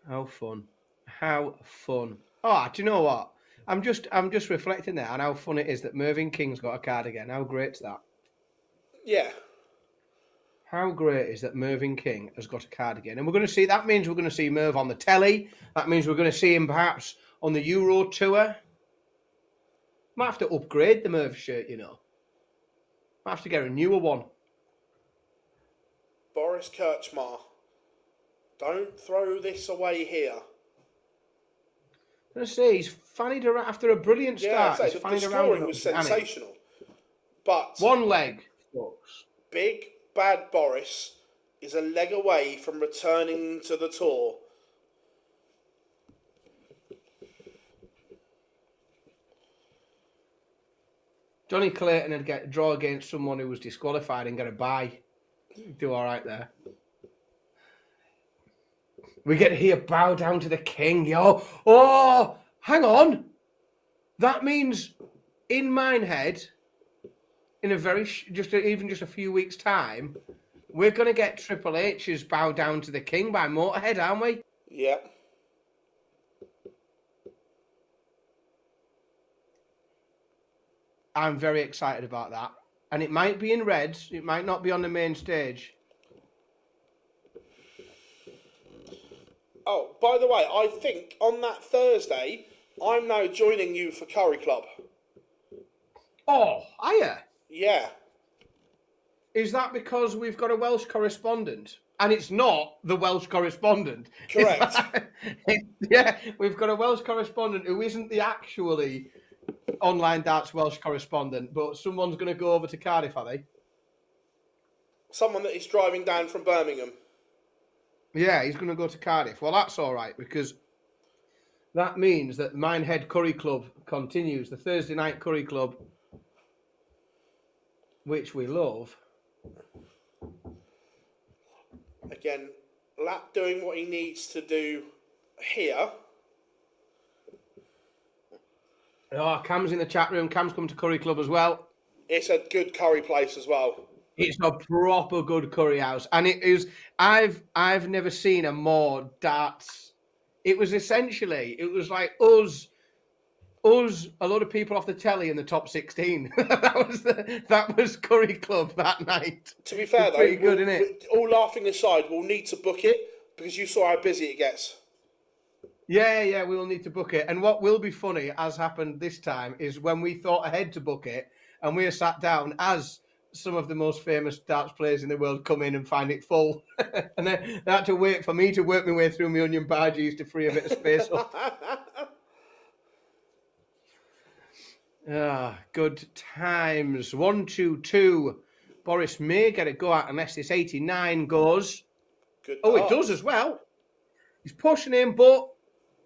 How fun. Oh, do you know what? I'm just reflecting there on how fun it is that Mervyn King's got a cardigan. How great's that? Yeah. How great is that Mervyn King has got a cardigan? And we're going to see, that means we're going to see Merv on the telly. That means we're going to see him perhaps on the Euro tour. Might have to upgrade the Merv shirt, you know. Might have to get a newer one. Boris Kirchmar. Don't throw this away here. I'm going to say, he's fannied around after a brilliant start. Yeah, He's the fannied scoring around was sensational. But one leg, folks. Big Bad Boris is a leg away from returning to the tour. Johnny Clayton would get a draw against someone who was disqualified and get a bye. Do all right there. We get to hear bow down to the king, yo. Oh, hang on. That means in Minehead, in a very just a few weeks' time, we're going to get Triple H's bow down to the king by Motorhead, aren't we? Yep. I'm very excited about that. And it might be in Reds. It might not be on the main stage. Oh, by the way, I think on that Thursday, I'm now joining you for Curry Club. Oh, are you? Yeah. Is that because we've got a Welsh correspondent? And it's not the Welsh correspondent. Correct. Yeah, we've got a Welsh correspondent who isn't the actually online darts Welsh correspondent, but someone's going to go over to Cardiff, are they? Someone that is driving down from Birmingham. Yeah, he's going to go to Cardiff. Well, that's all right, because that means that Minehead Curry Club continues, the Thursday night Curry Club, which we love. Again, Lap doing what he needs to do here. Oh, Cam's in the chat room. Cam's come to Curry Club as well. It's a good curry place as well. It's a proper good curry house, and it is. I've never seen a more darts. It was like us, a lot of people off the telly in the top 16. that was Curry Club that night. To be fair, though, pretty good, isn't it? All laughing aside, we'll need to book it because you saw how busy it gets. Yeah, we'll need to book it. And what will be funny, as happened this time, is when we thought ahead to book it, and we are sat down as some of the most famous darts players in the world come in and find it full. And then they had to wait for me to work my way through my onion barges to free a bit of space up. Good times. 1-2-2. Boris may get a go out unless this 89 goes. Good Oh, darts. it does as well. He's pushing him, but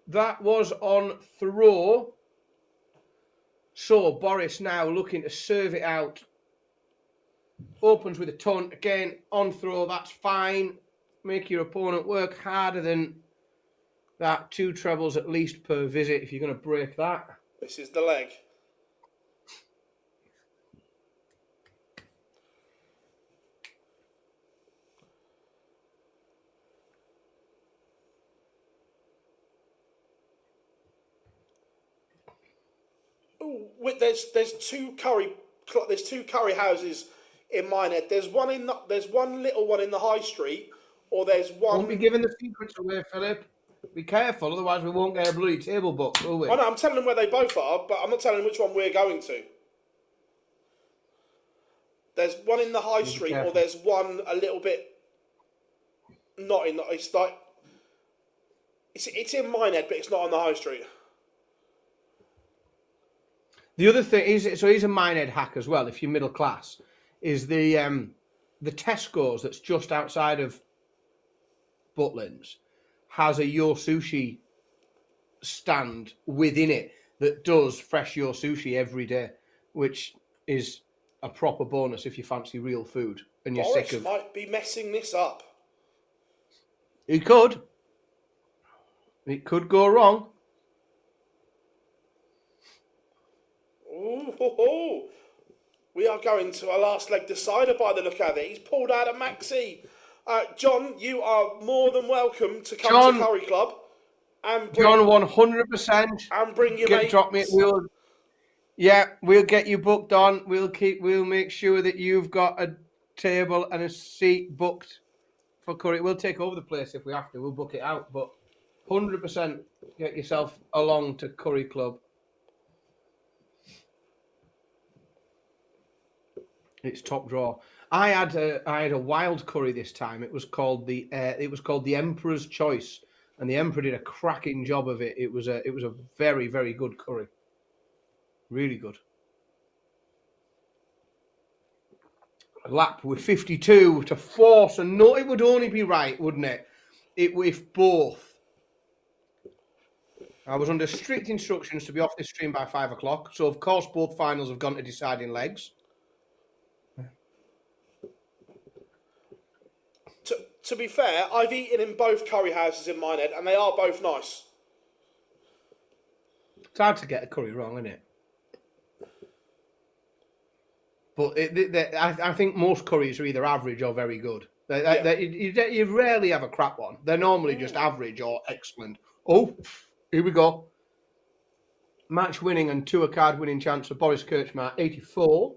that was on throw. So Boris now looking to serve it out. Opens with a ton. Again, on throw, that's fine. Make your opponent work harder than that. 2 trebles at least per visit if you're going to break that. This is the leg. Ooh, there's two curry houses in Minehead. There's one little one in the high street, or there's one. Won't be giving the secrets away, Philip. Be careful, otherwise we won't get a bloody table book, will we? I know, I'm telling them where they both are, but I'm not telling them which one we're going to. There's one in the high street, or there's one a little bit not in the. It's like it's in Minehead, but it's not on the high street. The other thing is, so he's a Minehead hack as well. If you're middle class, is the Tesco's that's just outside of Butlins has a Your Sushi stand within it that does fresh Your Sushi every day, which is a proper bonus if you fancy real food and you're Boris sick of. Might be messing this up. It could. It could go wrong. Ooh, we are going to our last leg decider by the look of it. He's pulled out a maxi. John, you are more than welcome to come to Curry Club. And John, 100%. And bring your mates. Drop me. We'll get you booked on. We'll make sure that you've got a table and a seat booked for curry. We'll take over the place if we have to. We'll book it out, but 100% get yourself along to Curry Club. It's top draw. I had a wild curry this time. It was called the Emperor's Choice, and the Emperor did a cracking job of it. It was a very, very good curry. Really good. A lap with 52 to force, and no, it would only be right, wouldn't it? If both. I was under strict instructions to be off this stream by 5 o'clock, so of course both finals have gone to deciding legs. To be fair, I've eaten in both curry houses in Minehead, and they are both nice. It's hard to get a curry wrong, isn't it? But I think most curries are either average or very good. You rarely have a crap one. They're normally just average or excellent. Oh, here we go. Match winning and tour card winning chance for Boris Kirchmar, 84.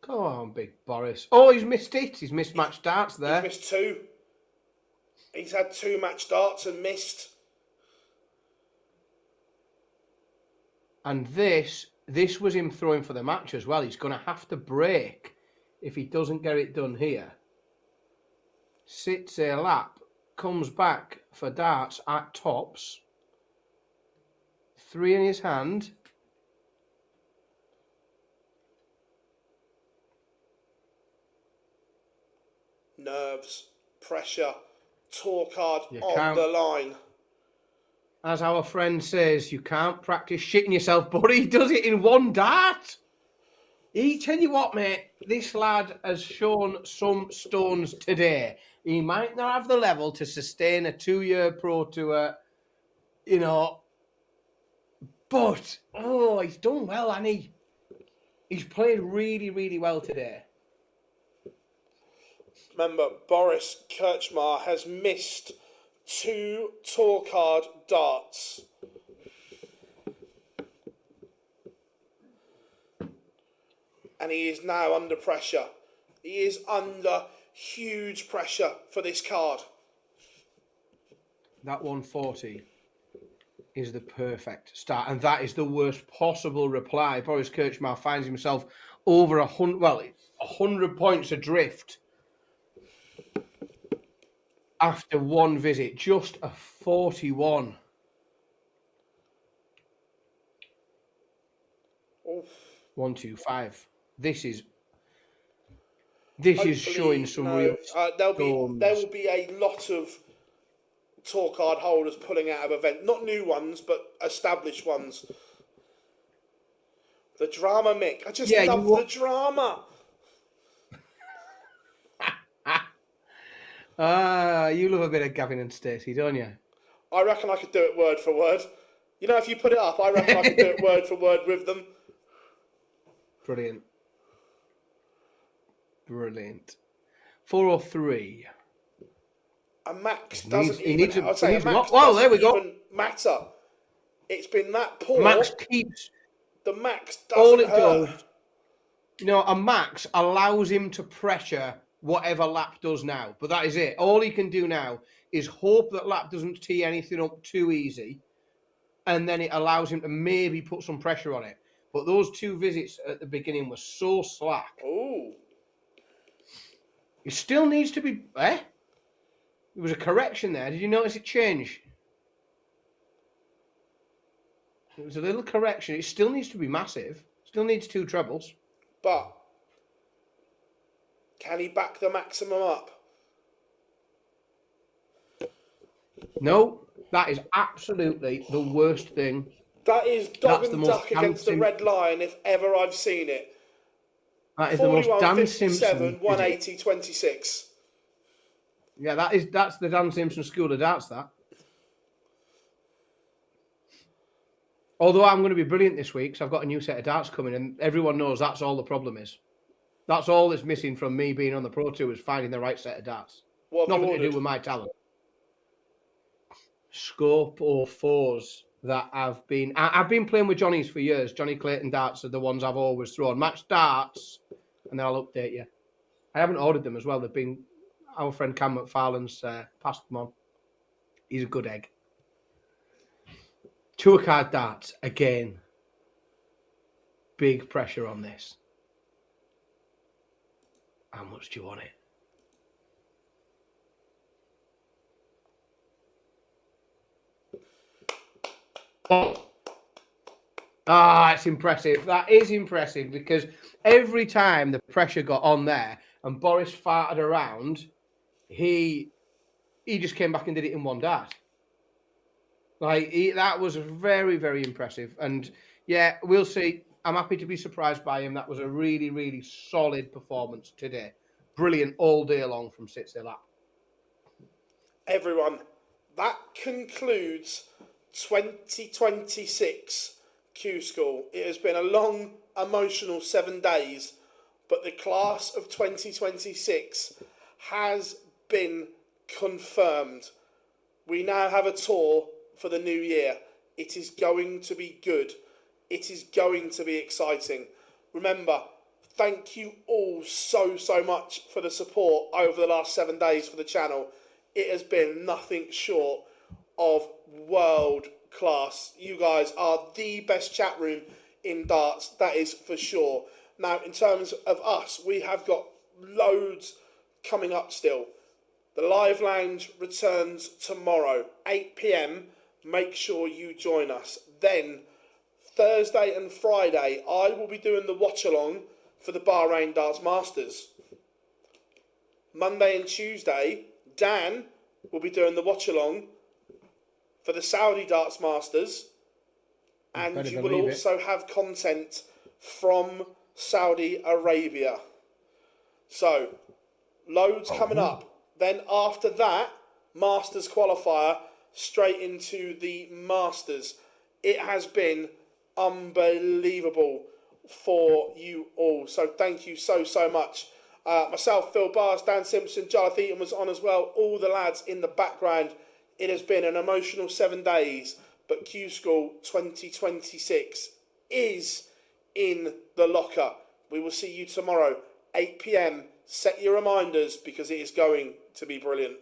Come on, big Boris. Oh, he's missed it. He's missed match darts there. He's missed 2. He's had 2 match darts and missed. And this was him throwing for the match as well. He's going to have to break if he doesn't get it done here. Sits a lap, comes back for darts at tops. 3 in his hand. Nerves, pressure, tour card on the line. As our friend says, you can't practice shitting yourself, but he does it in 1 dart. He tell you what, mate, this lad has shown some stones today. He might not have the level to sustain a 2-year pro tour, but he's done well, hasn't he? He's played really, really well today. Remember, Boris Kirchmar has missed 2 tour card darts. And he is now under pressure. He is under huge pressure for this card. That 140 is the perfect start, and that is the worst possible reply. Boris Kirchmar finds himself over 100 points adrift after 1 visit, just a 41. Oof. 125. This is showing some real. There will be a lot of tour card holders pulling out of event, not new ones, but established ones. The drama, Mick. I just love the drama. You love a bit of Gavin and Stacey, don't you? I reckon I could do it word for word. If you put it up, I reckon I could do it word for word with them. Brilliant. 403. A max doesn't there we go. Matter. It's been that poor. Max keeps. The max doesn't all it hurt. does. A max allows him to pressure whatever lap does now, but that is it. All he can do now is hope that lap doesn't tee anything up too easy, and then it allows him to maybe put some pressure on it. But those 2 visits at the beginning were so slack. Ooh. It still needs to be... There was a correction there. Did you notice it change? It was a little correction. It still needs to be massive. Still needs 2 trebles. But can he back the maximum up? No, that is absolutely the worst thing. That is dog and duck against the red line if ever I've seen it. That is the most Dan Simpson. 180, 26. Yeah, that's the Dan Simpson School of Darts, that. Although I'm going to be brilliant this week, so I've got a new set of darts coming, and everyone knows that's all the problem is. That's all that's missing from me being on the Pro Tour is finding the right set of darts. What have you Nothing to do ordered? with my talent. Scope 04s that I've been playing with Johnny's for years. Johnny Clayton darts are the ones I've always thrown. Match darts, and then I'll update you. I haven't ordered them as well. They've been our friend Cam McFarlane's passed them on. He's a good egg. Tour card darts again. Big pressure on this. How much do you want it? It's impressive. That is impressive because every time the pressure got on there and Boris farted around, he just came back and did it in one dart. That was very, very impressive. And yeah, we'll see. I'm happy to be surprised by him. That was a really, really solid performance today. Brilliant all day long from Sitze Lap. Everyone, that concludes 2026 Q-School. It has been a long, emotional 7 days, but the class of 2026 has been confirmed. We now have a tour for the new year. It is going to be good. It is going to be exciting. Remember, thank you all so much for the support over the last 7 days for the channel. It has been nothing short of world class. You guys are the best chat room in darts, that is for sure. Now, in terms of us, we have got loads coming up still. The live lounge returns tomorrow, 8 p.m. Make sure you join us. Then, Thursday and Friday, I will be doing the watch-along for the Bahrain Darts Masters. Monday and Tuesday, Dan will be doing the watch-along for the Saudi Darts Masters. And you will also have content from Saudi Arabia. So, loads coming up. Then after that, Masters qualifier, straight into the Masters. It has been unbelievable for you all. So thank you so much. Myself, Phil Bars, Dan Simpson, Jonathan Eaton was on as well. All the lads in the background. It has been an emotional 7 days, but Q-School 2026 is in the locker. We will see you tomorrow, 8 p.m. Set your reminders because it is going to be brilliant.